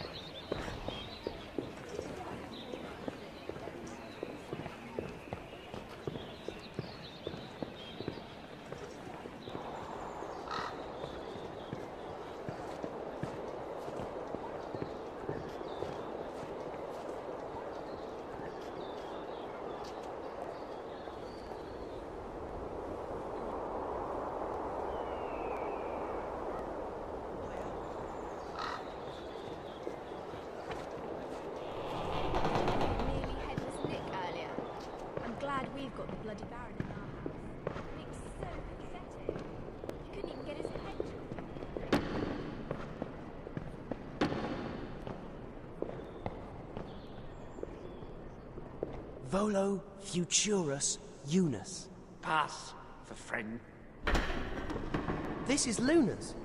Speaker 17: Nearly headless Nick earlier. I'm glad we've got the bloody Baron in our house. Nick's so pathetic. He couldn't even get his head chopped.
Speaker 3: Volo Futurus Unus.
Speaker 4: Pass for friend.
Speaker 3: This is Luna's.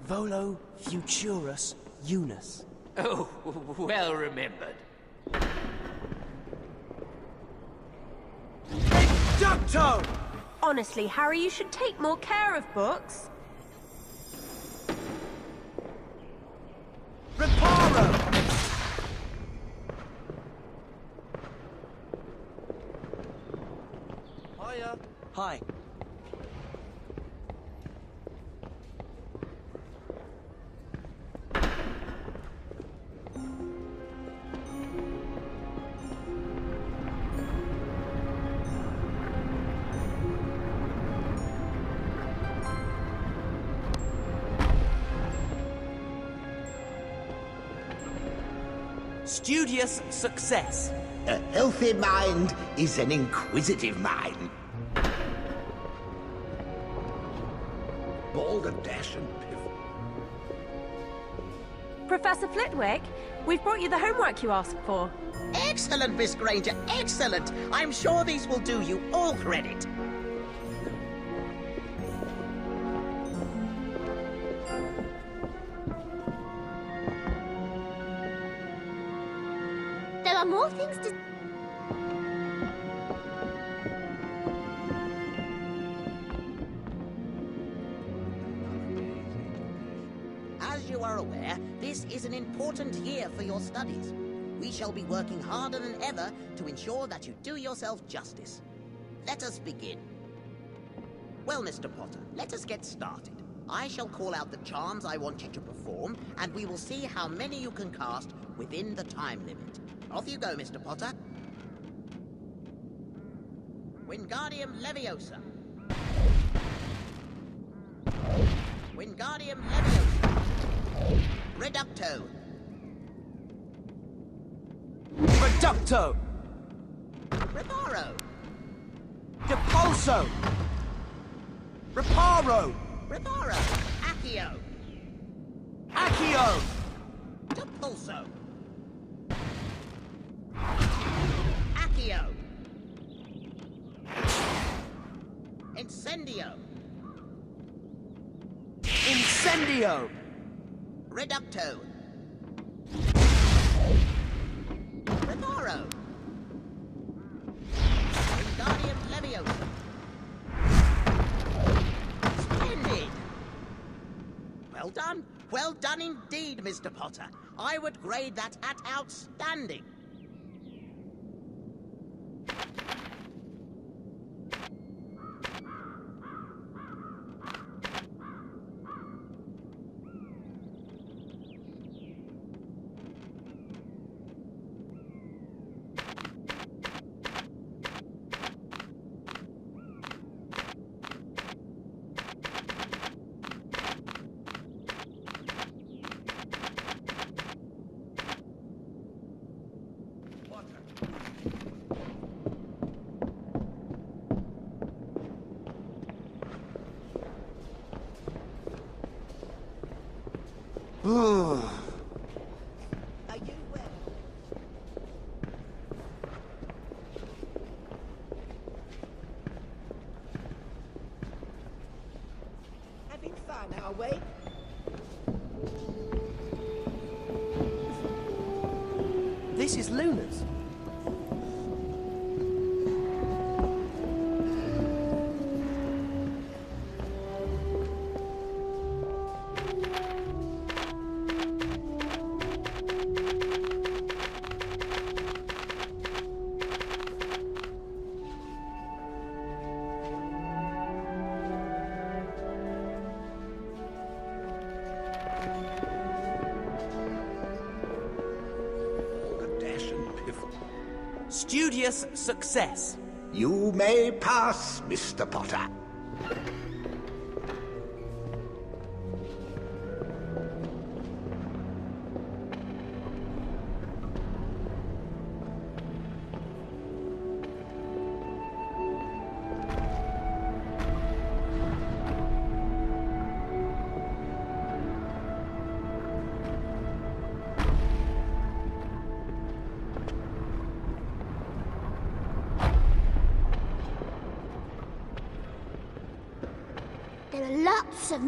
Speaker 3: Volo Futurus Unus.
Speaker 4: Oh, well remembered.
Speaker 3: Ducto!
Speaker 18: Honestly, Harry, you should take more care of books.
Speaker 3: Reparo! Hiya. Hi. Studious success.
Speaker 15: A healthy mind is an inquisitive mind. Balderdash and pivot.
Speaker 18: Professor Flitwick, we've brought you the homework you asked for.
Speaker 14: Excellent, Miss Granger, excellent. I'm sure these will do you all credit.
Speaker 11: There are more things to...
Speaker 14: As you are aware, this is an important year for your studies. We shall be working harder than ever to ensure that you do yourself justice. Let us begin. Well, Mr. Potter, let us get started. I shall call out the charms I want you to perform, and we will see how many you can cast within the time limit. Off you go, Mr. Potter. Wingardium Leviosa. Wingardium Leviosa. Reducto.
Speaker 3: Reducto!
Speaker 14: Reparo.
Speaker 3: Depulso! Reparo!
Speaker 14: Reparo. Accio.
Speaker 3: Accio!
Speaker 14: Depulso. Accio. Incendio.
Speaker 3: Incendio!
Speaker 14: Reducto. Reparo. Wingardium Leviosa. Splendid! Well done. Well done indeed, Mr. Potter. I would grade that at outstanding.
Speaker 3: Having fun, are we? This is Luna's. Studious success.
Speaker 15: You may pass, Mr. Potter.
Speaker 11: There are lots of...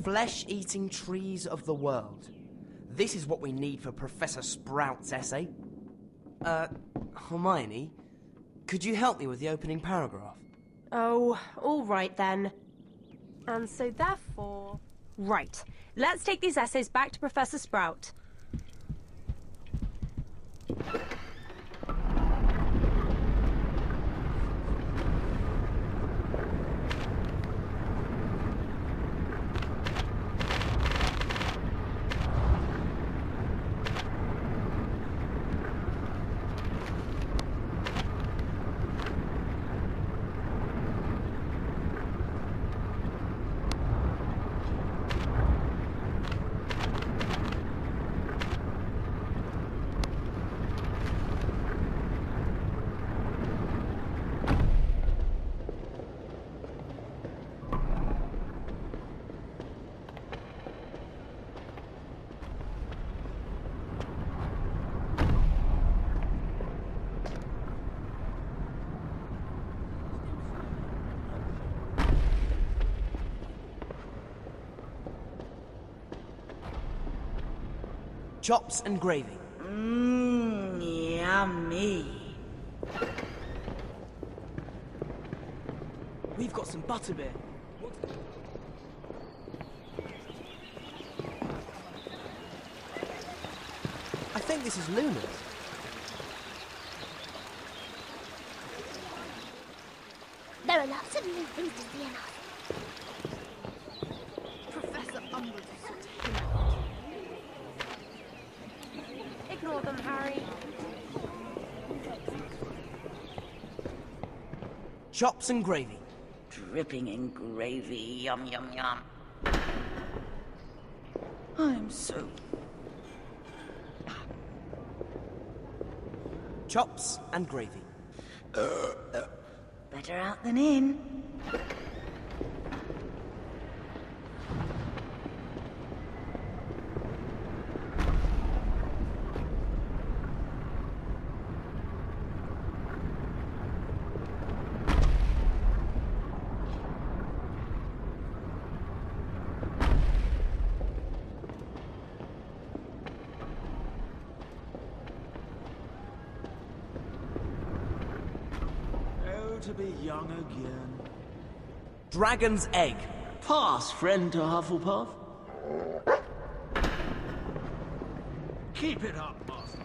Speaker 3: Flesh-eating trees of the world. This is what we need for Professor Sprout's essay. Hermione, could you help me with the opening paragraph?
Speaker 18: Oh, all right then. And so therefore... Right. Let's take these essays back to Professor Sprout.
Speaker 3: Chops and gravy.
Speaker 10: Yummy.
Speaker 3: We've got some butterbeer. I think this is Luna's.
Speaker 11: There are lots of new things to see in us.
Speaker 17: Professor Umbridge will sort him out. Ignore them, Harry.
Speaker 3: Chops and gravy.
Speaker 10: Dripping in gravy. Yum, yum, yum. I'm so...
Speaker 3: Chops and gravy.
Speaker 10: Better out than in.
Speaker 20: To be young again.
Speaker 3: Dragon's egg.
Speaker 20: Pass, friend to Hufflepuff. Keep it up, Master.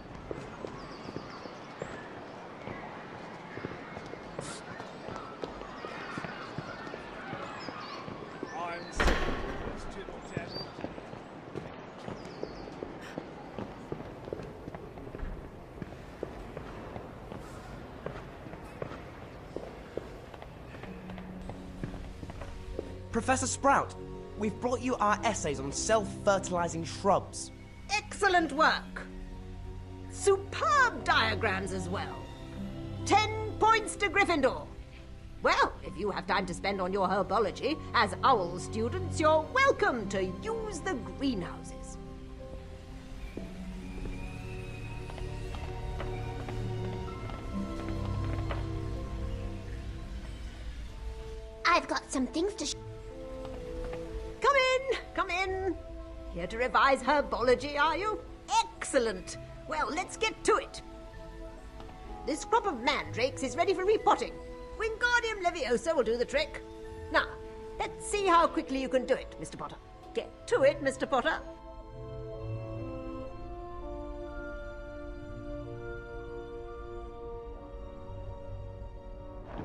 Speaker 19: I'm sick of this tittle-tattle.
Speaker 3: Professor Sprout, we've brought you our essays on self-fertilizing shrubs.
Speaker 12: Excellent work. Superb diagrams as well. 10 points to Gryffindor. Well, if you have time to spend on your herbology, as owl students, you're welcome to use the greenhouses.
Speaker 11: I've got some things to
Speaker 12: Come in. Here to revise herbology, are you? Excellent. Well, let's get to it. This crop of mandrakes is ready for repotting. Wingardium Leviosa will do the trick. Now, let's see how quickly you can do it, Mr. Potter. Get to it, Mr. Potter.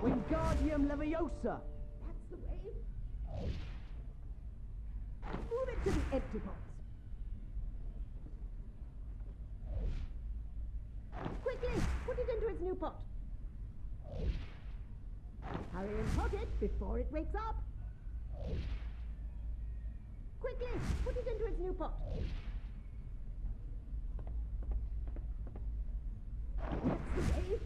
Speaker 2: Wingardium Leviosa!
Speaker 12: That's the way. Move it to the empty pots. Quickly, put it into its new pot. Hurry and pot it before it wakes up. Quickly, put it into its new pot. That's the way.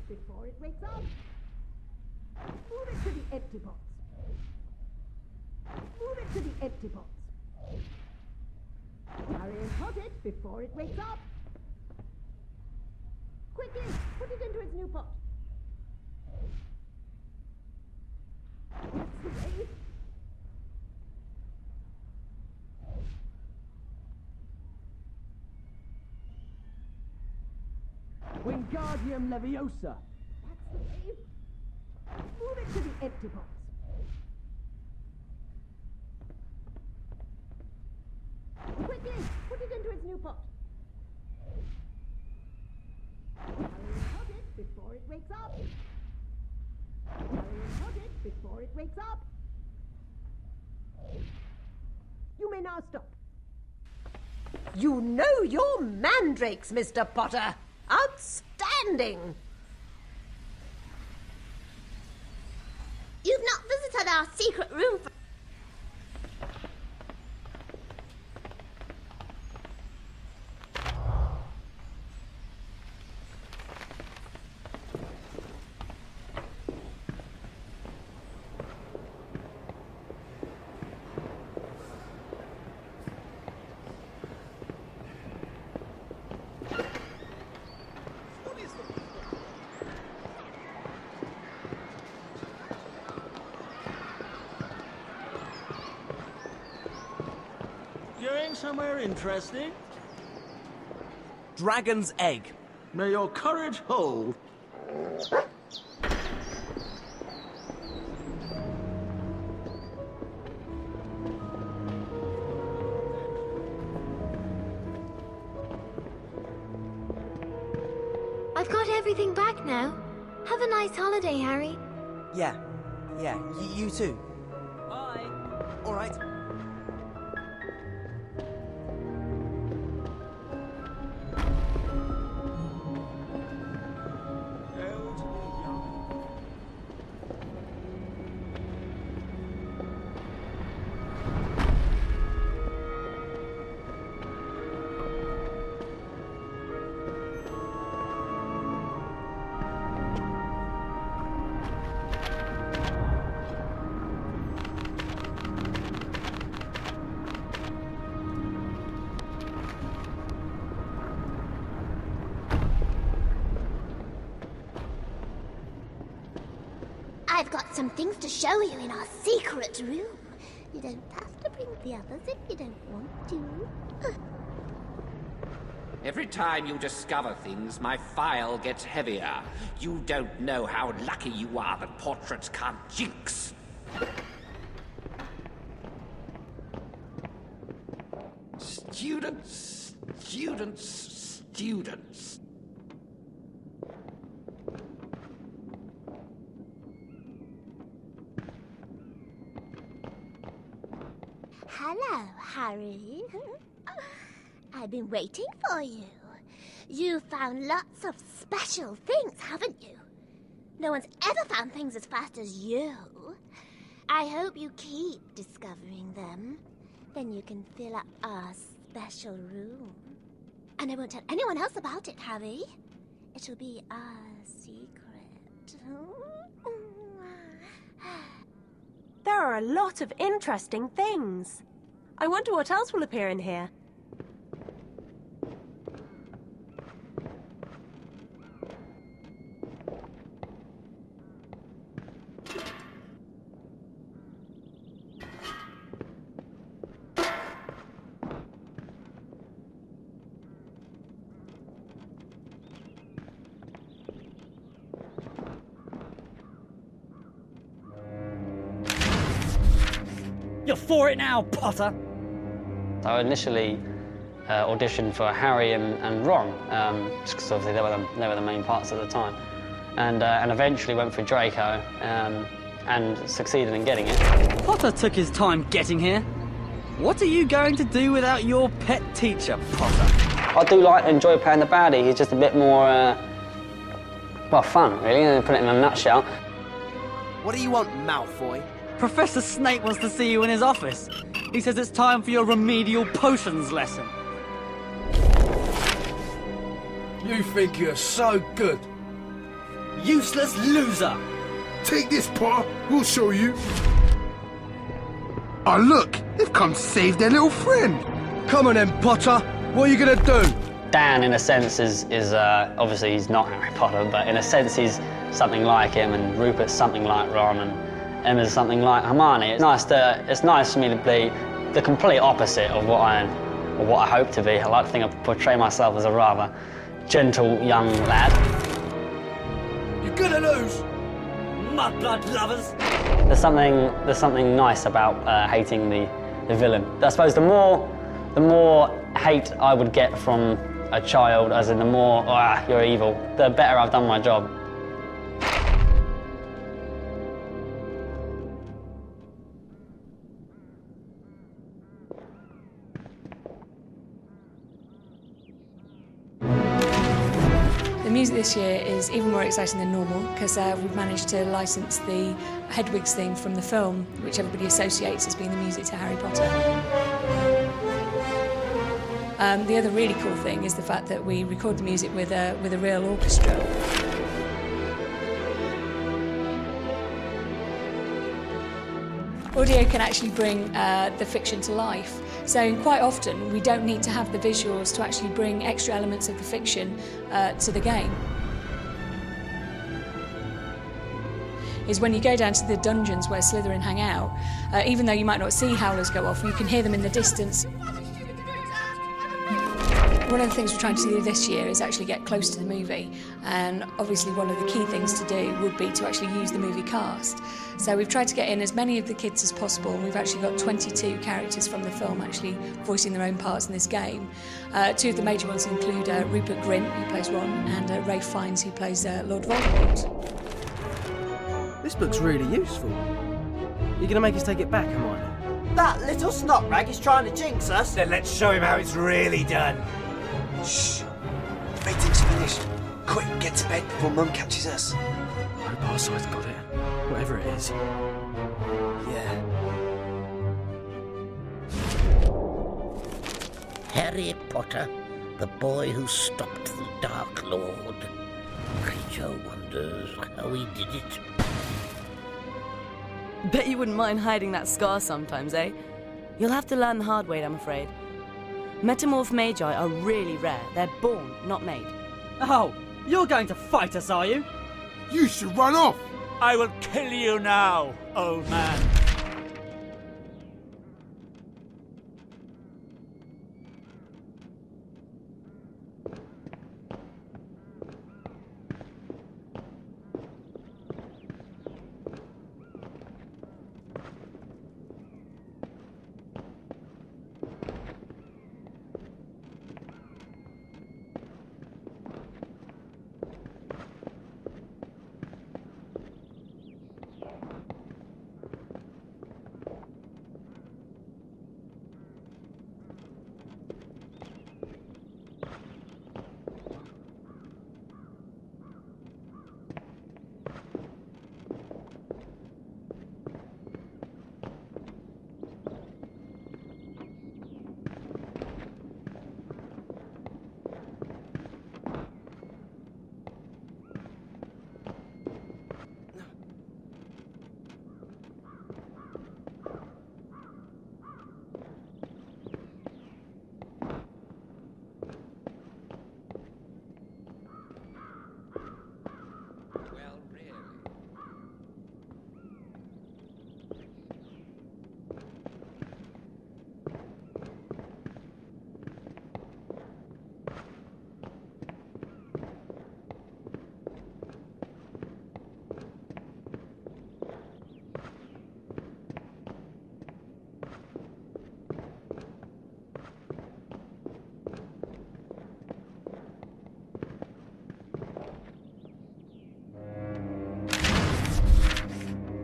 Speaker 12: Before it wakes up. Move it to the empty pots. Move it to the empty pots. Hurry and pot it before it wakes up. Quickly, put it into its new pot. That's the way.
Speaker 2: Wingardium Leviosa!
Speaker 12: That's the way. Move it to the empty pots. Quickly, put it into its new pot. Hurry and pot it before it wakes up. Hurry and pot it before it wakes up. You may now stop. You know your mandrakes, Mr. Potter. Outstanding!
Speaker 11: You've not visited our secret room for...
Speaker 20: Going somewhere interesting?
Speaker 3: Dragon's egg.
Speaker 20: May your courage hold.
Speaker 8: I've got everything back now. Have a nice holiday, Harry.
Speaker 3: Yeah. You too.
Speaker 2: Bye!
Speaker 3: All right.
Speaker 11: I've got some things to show you in our secret room. You don't have to bring the others if you don't want to.
Speaker 4: Every time you discover things, my file gets heavier. You don't know how lucky you are that portraits can't jinx. Students, students, students.
Speaker 11: Hello, Harry. I've been waiting for you. You found lots of special things, haven't you? No one's ever found things as fast as you. I hope you keep discovering them. Then you can fill up our special room. And I won't tell anyone else about it, Harry. It'll be our secret.
Speaker 18: There are a lot of interesting things. I wonder what else will appear in here.
Speaker 6: You're for it now, Potter!
Speaker 13: So I initially auditioned for Harry and Ron, just because obviously they were the main parts at the time. And eventually went for Draco, and succeeded in getting it.
Speaker 6: Potter took his time getting here. What are you going to do without your pet teacher, Potter?
Speaker 13: I do enjoy playing the baddie. He's just a bit more, well, fun, really, put it in a nutshell.
Speaker 3: What do you want, Malfoy?
Speaker 6: Professor Snape wants to see you in his office. He says it's time for your remedial potions lesson.
Speaker 22: You think you're so good.
Speaker 6: Useless loser!
Speaker 22: Take this, Potter. We'll show you. Oh, look. They've come to save their little friend. Come on then, Potter. What are you going to do?
Speaker 13: Dan, in a sense, is obviously he's not Harry Potter, but in a sense he's something like him, and Rupert's something like Ron, and Emma's something like Hermione. It's nice for me to be the complete opposite of what I hope to be. I like to think I portray myself as a rather gentle young lad.
Speaker 6: You're gonna lose, mudblood lovers.
Speaker 13: There's something nice about hating the villain. I suppose the more hate I would get from a child, as in the more you're evil, the better I've done my job.
Speaker 23: The music this year is even more exciting than normal because we've managed to license the Hedwig's theme from the film, which everybody associates as being the music to Harry Potter. The other really cool thing is the fact that we record the music with a real orchestra. Audio can actually bring the fiction to life. So quite often we don't need to have the visuals to actually bring extra elements of the fiction to the game. Is when you go down to the dungeons where Slytherin hang out, even though you might not see howlers go off, you can hear them in the distance. One of the things we're trying to do this year is actually get close to the movie, and obviously one of the key things to do would be to actually use the movie cast. So we've tried to get in as many of the kids as possible, and we've actually got 22 characters from the film actually voicing their own parts in this game. Two of the major ones include Rupert Grint, who plays Ron, and Ralph Fiennes, who plays Lord Voldemort.
Speaker 2: This book's really useful. You're gonna make us take it back, Hermione?
Speaker 5: That little snot rag is trying to jinx us.
Speaker 24: Then let's show him how it's really done.
Speaker 3: Shh! The meeting's finished. Quick, get to bed before Mum catches us.
Speaker 2: I hope our side's got it. Whatever it is.
Speaker 3: Yeah.
Speaker 15: Harry Potter, the boy who stopped the Dark Lord. Creature wonders how he did it.
Speaker 25: Bet you wouldn't mind hiding that scar sometimes, eh? You'll have to learn the hard way, I'm afraid. Metamorph magi are really rare. They're born, not made.
Speaker 6: Oh, you're going to fight us, are you?
Speaker 22: You should run off!
Speaker 16: I will kill you now, old man.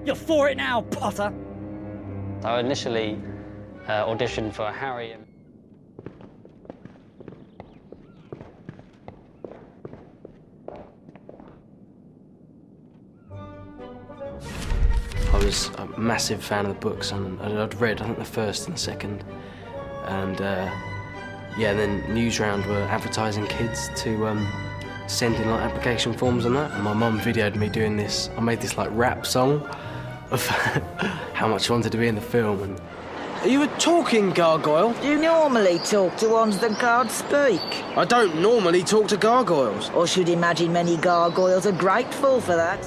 Speaker 6: You're for it now, Potter!
Speaker 13: So I initially auditioned for Harry.
Speaker 2: I was a massive fan of the books, and I'd read, I think, the first and the second. And yeah, then Newsround were advertising kids to send in like application forms and that. And my mum videoed me doing this. I made this like rap song of how much I wanted to be in the film. And are you a talking gargoyle?
Speaker 1: Do you normally talk to ones that can't speak?
Speaker 2: I don't normally talk to gargoyles.
Speaker 1: Or should imagine many gargoyles are grateful for that.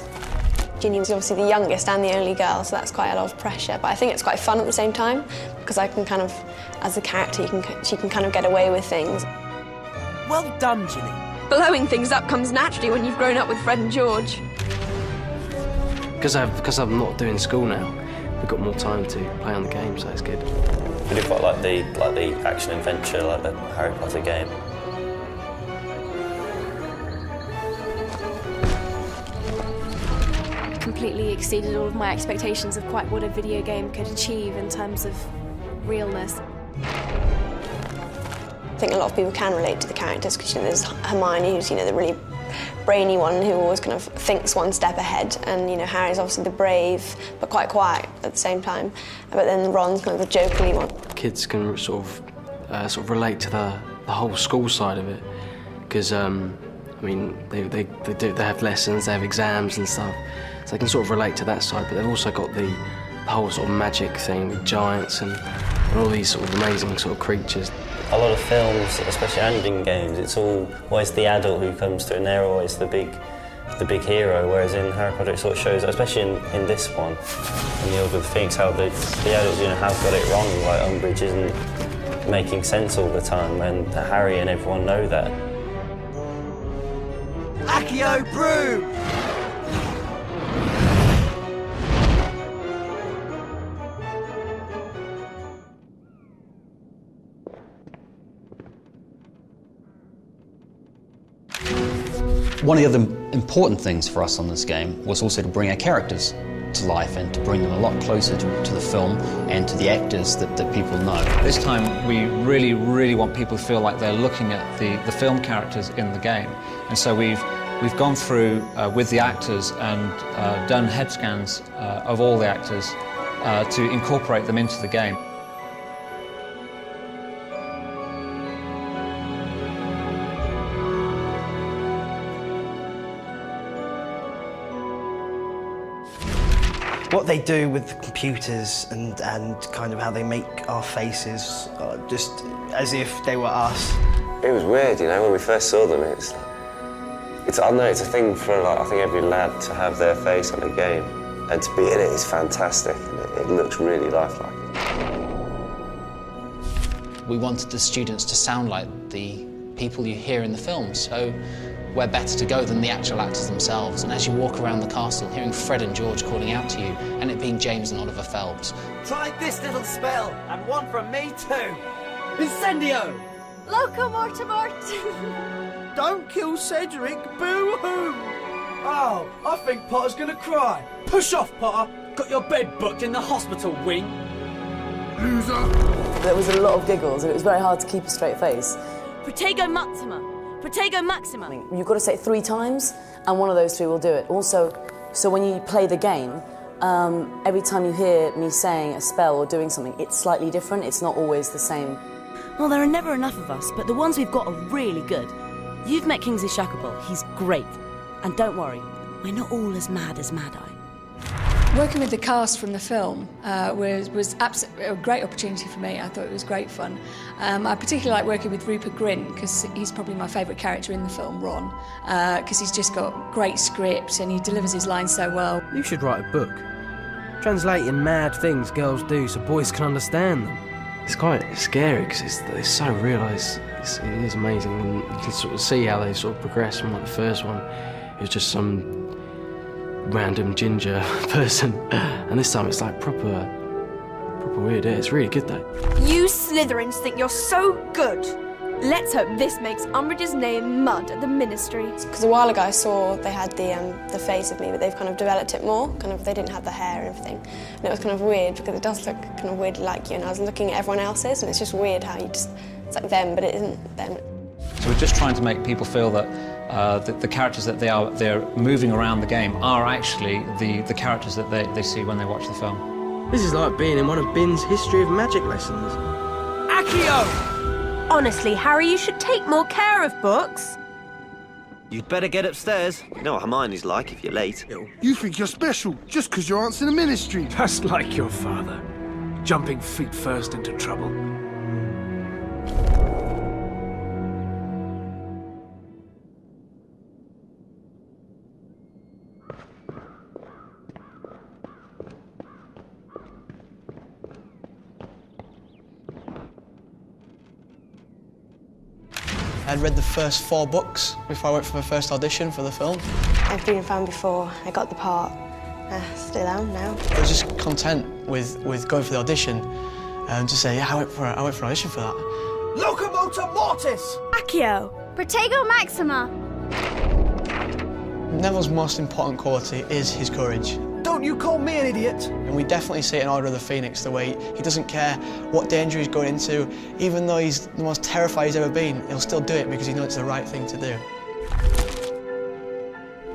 Speaker 7: Ginny's obviously the youngest and the only girl, so that's quite a lot of pressure. But I think it's quite fun at the same time, because I can kind of, as a character, she can kind of get away with things.
Speaker 3: Well done, Ginny.
Speaker 18: Blowing things up comes naturally when you've grown up with Fred and George.
Speaker 2: Because I'm not doing school now, we've got more time to play on the game, so it's good.
Speaker 9: I do quite like the action adventure, like the Harry Potter game.
Speaker 17: Completely exceeded all of my expectations of quite what a video game could achieve in terms of realness.
Speaker 7: I think a lot of people can relate to the characters because there's Hermione, who's the really brainy one who always kind of thinks one step ahead, and Harry's obviously the brave but quite quiet at the same time. But then Ron's kind of the jokerly one.
Speaker 2: Kids can sort of relate to the whole school side of it, because I mean they have lessons, they have exams and stuff. So they can sort of relate to that side, but they've also got the whole sort of magic thing with giants and all these sort of amazing sort of creatures.
Speaker 9: A lot of films, especially animated games, it's always the adult who comes through, and they're always the big hero. Whereas in Harry Potter, it sort of shows, especially in this one, in the Order of the Phoenix, how the adults have got it wrong. Like Umbridge isn't making sense all the time, and Harry and everyone know that.
Speaker 3: Accio Brew!
Speaker 14: One of the other important things for us on this game was also to bring our characters to life and to bring them a lot closer to the film and to the actors that people know.
Speaker 21: This time we really want people to feel like they're looking at the film characters in the game. And so we've gone through with the actors and done head scans of all the actors to incorporate them into the game.
Speaker 3: What they do with the computers and kind of how they make our faces, just as if they were us.
Speaker 9: It was weird, when we first saw them. It's I don't know, it's a thing for I think every lad to have their face on a game, and to be in it is fantastic, and it looks really lifelike.
Speaker 14: We wanted the students to sound like the people you hear in the film, so where better to go than the actual actors themselves? And as you walk around the castle, hearing Fred and George calling out to you, and it being James and Oliver Phelps.
Speaker 3: Try this little spell, and one from me too.
Speaker 6: Incendio!
Speaker 17: Loco Mortimort!
Speaker 3: Don't kill Cedric, boo-hoo! Oh, I think Potter's gonna cry. Push off, Potter.
Speaker 6: Got your bed booked in the hospital wing.
Speaker 3: Loser!
Speaker 25: There was a lot of giggles, and it was very hard to keep a straight face.
Speaker 18: Protego Maxima! Protego Maxima!
Speaker 25: You've got to say it 3 times, and one of those 3 will do it. Also, so when you play the game, every time you hear me saying a spell or doing something, it's slightly different. It's not always the same. Well, there are never enough of us, but the ones we've got are really good. You've met Kingsley Shacklebolt. He's great. And don't worry, we're not all as mad as Mad Eye.
Speaker 23: Working with the cast from the film was absolutely a great opportunity for me. I thought it was great fun. I particularly like working with Rupert Grint because he's probably my favourite character in the film, Ron, because he's just got great script and he delivers his lines so well.
Speaker 2: You should write a book, translating mad things girls do so boys can understand them. It's quite scary because it's so real. It is amazing, and you can sort of see how they sort of progress from the first one. It was just some random ginger person, and this time it's like proper weird. It's really good though.
Speaker 10: You Slytherins think you're so good. Let's hope this makes Umbridge's name mud at the Ministry.
Speaker 7: Because a while ago I saw they had the face of me, but they've kind of developed it more. They didn't have the hair and everything. And it was kind of weird because it does look kind of weirdly like you. And I was looking at everyone else's, and it's just weird how it's like them, but it isn't them.
Speaker 21: So we're just trying to make people feel that the characters that they're moving around the game are actually the characters that they see when they watch the film.
Speaker 2: This is like being in one of Bin's History of Magic lessons.
Speaker 22: Accio!
Speaker 18: Honestly, Harry, you should take more care of books.
Speaker 5: You'd better get upstairs. You know what Hermione's like if you're late.
Speaker 22: You think you're special just because you're answering the Ministry.
Speaker 4: Just like your father, jumping feet first into trouble.
Speaker 8: I'd read the first 4 books before I went for my first audition for the film.
Speaker 7: I've been a fan before I got the part. Still am now.
Speaker 8: I was just content with going for the audition and to say, yeah, I went for an audition for that.
Speaker 22: Locomotor Mortis!
Speaker 10: Accio!
Speaker 17: Protego Maxima!
Speaker 8: Neville's most important quality is his courage.
Speaker 22: Don't you call me an idiot!
Speaker 8: And we definitely see it in Order of the Phoenix, the way he doesn't care what danger he's going into. Even though he's the most terrified he's ever been, he'll still do it because he knows it's the right thing to do.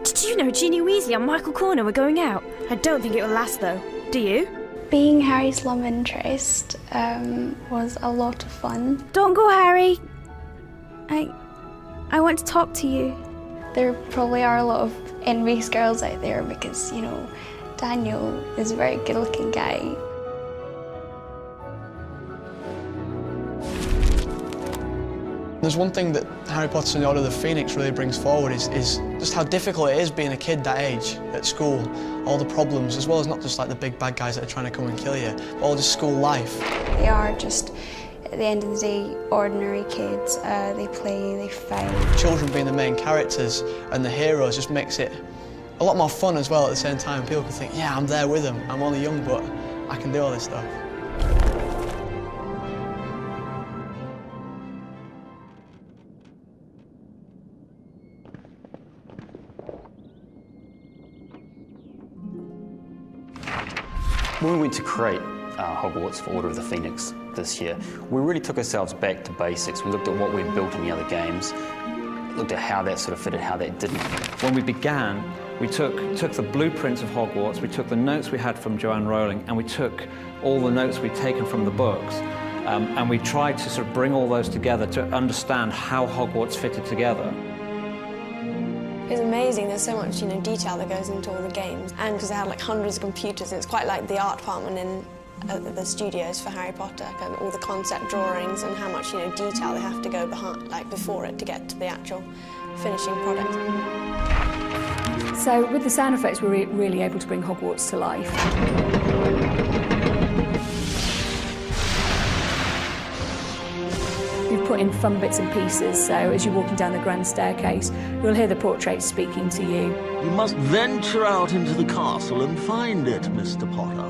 Speaker 10: Did you know Ginny Weasley and Michael Corner were going out? I don't think it will last, though. Do you?
Speaker 17: Being Harry's love interest was a lot of fun.
Speaker 10: Don't go, Harry. I want to talk to you.
Speaker 17: There probably are a lot of envious girls out there because, you know, Daniel is a very good-looking guy.
Speaker 8: There's one thing that Harry Potter and the Order of the Phoenix really brings forward is just how difficult it is being a kid that age at school. All the problems, as well as not just like the big bad guys that are trying to come and kill you, but all just school life.
Speaker 17: They are just, at the end of the day, ordinary kids. They play, they fight.
Speaker 8: Children being the main characters and the heroes just makes it a lot more fun as well at the same time. People can think, yeah, I'm there with them. I'm only young, but I can do all this stuff.
Speaker 12: When we went to create Hogwarts for Order of the Phoenix this year, we really took ourselves back to basics. We looked at what we'd built in the other games, looked at how that sort of fitted, how that didn't.
Speaker 21: When we began, we took the blueprints of Hogwarts, we took the notes we had from Joanne Rowling, and we took all the notes we'd taken from the books, and we tried to sort of bring all those together to understand how Hogwarts fitted together.
Speaker 7: It's amazing, there's so much, detail that goes into all the games. And because they had like hundreds of computers, it's quite like the art department in the studios for Harry Potter, and all the concept drawings and how much, detail they have to go behind, like before it, to get to the actual finishing product.
Speaker 23: So with the sound effects, we're really able to bring Hogwarts to life. We've put in fun bits and pieces, so as you're walking down the grand staircase, you'll hear the portrait speaking to you.
Speaker 19: You must venture out into the castle and find it, Mr. Potter.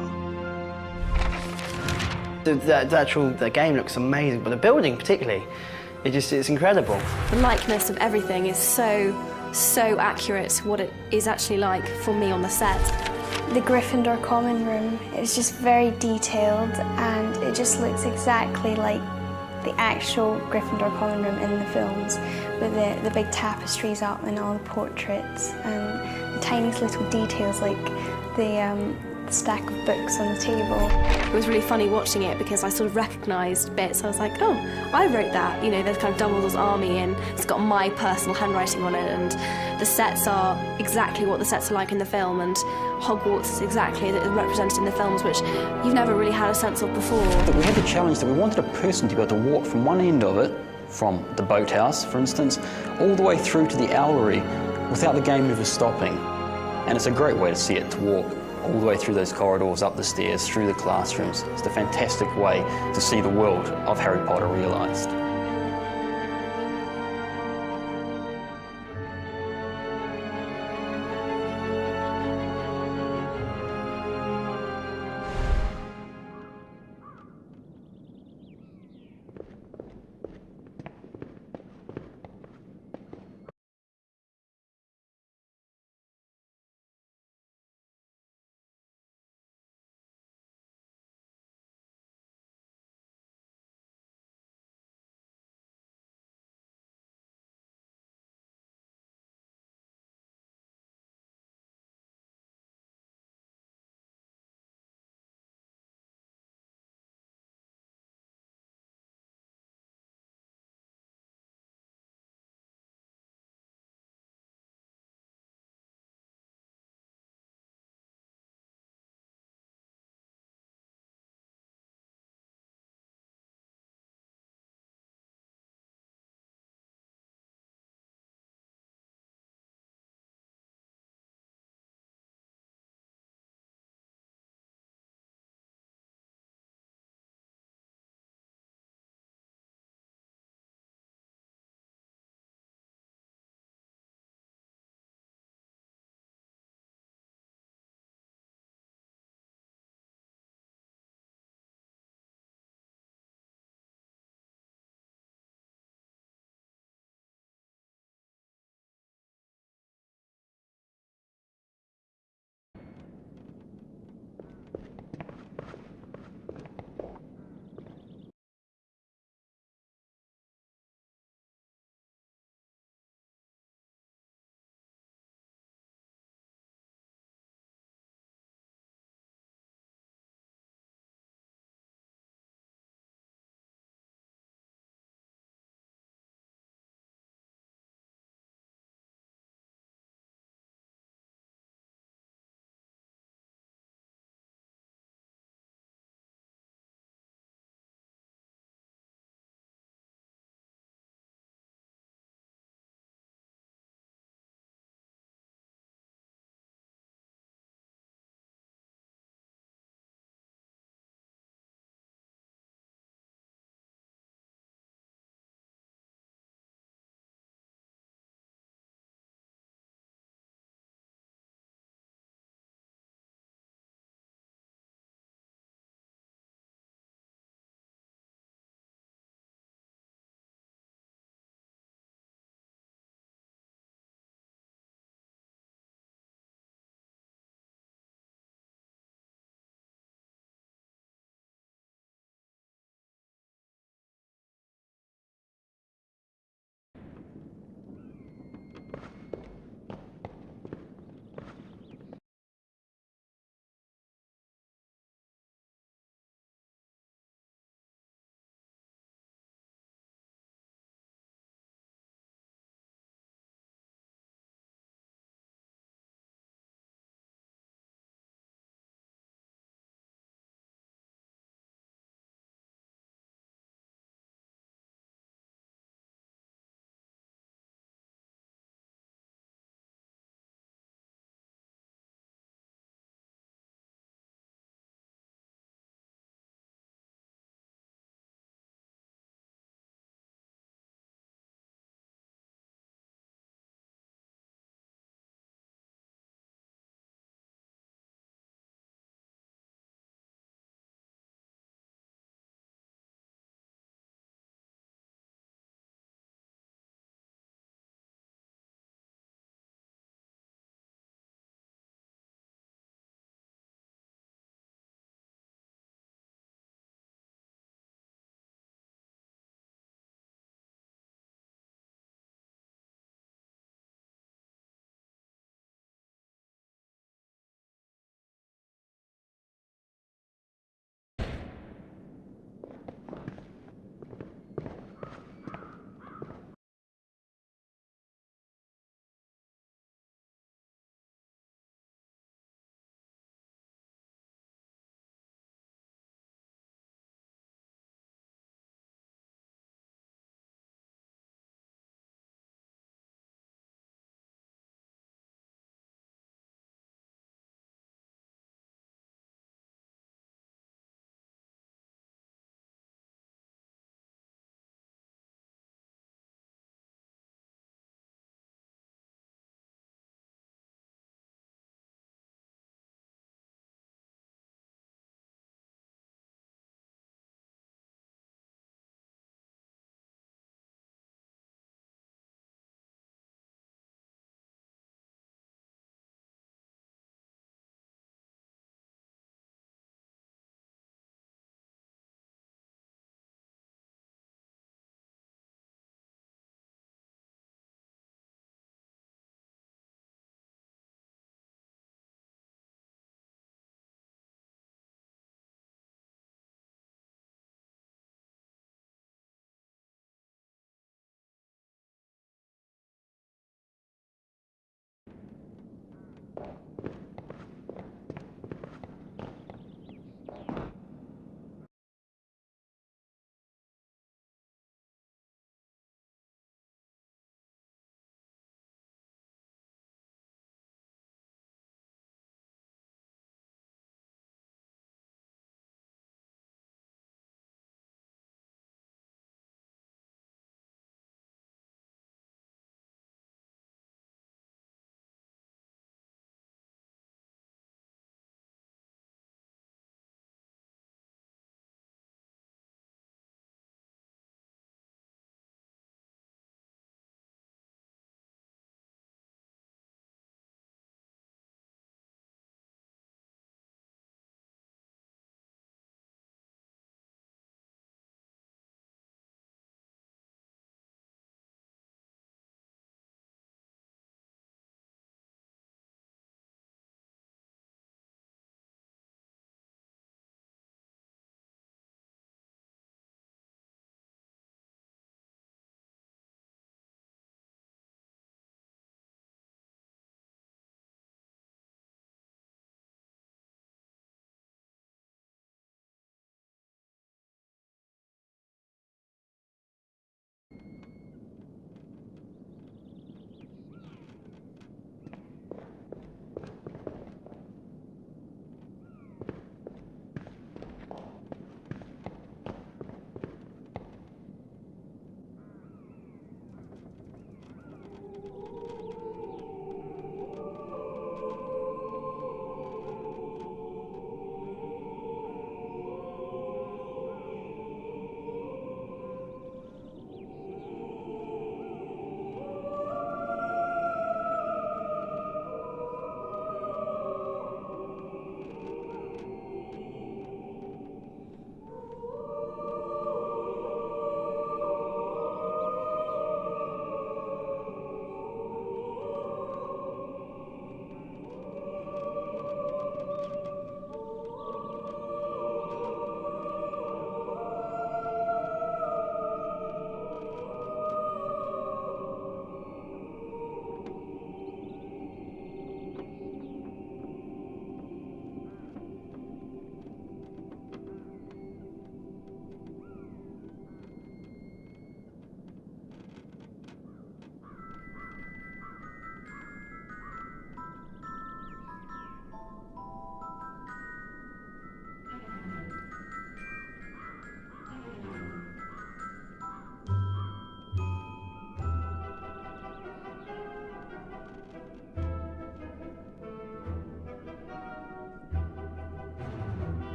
Speaker 20: The game looks amazing, but the building particularly, it's incredible.
Speaker 10: The likeness of everything is so accurate to what it is actually like for me on the set.
Speaker 17: The Gryffindor common room is just very detailed, and it just looks exactly like the actual Gryffindor common room in the films, with the big tapestries up and all the portraits and the tiniest little details like the stack of books on the table.
Speaker 10: It was really funny watching it because I sort of recognised bits. I was like, oh, I wrote that. There's kind of Dumbledore's army and it's got my personal handwriting on it, and the sets are exactly what the sets are like in the film, and Hogwarts is exactly represented in the films, which you've never really had a sense of before.
Speaker 12: We had the challenge that we wanted a person to be able to walk from one end of it, from the boathouse, for instance, all the way through to the owlery without the game ever stopping. And it's a great way to see it, to walk all the way through those corridors, up the stairs, through the classrooms. It's a fantastic way to see the world of Harry Potter realised.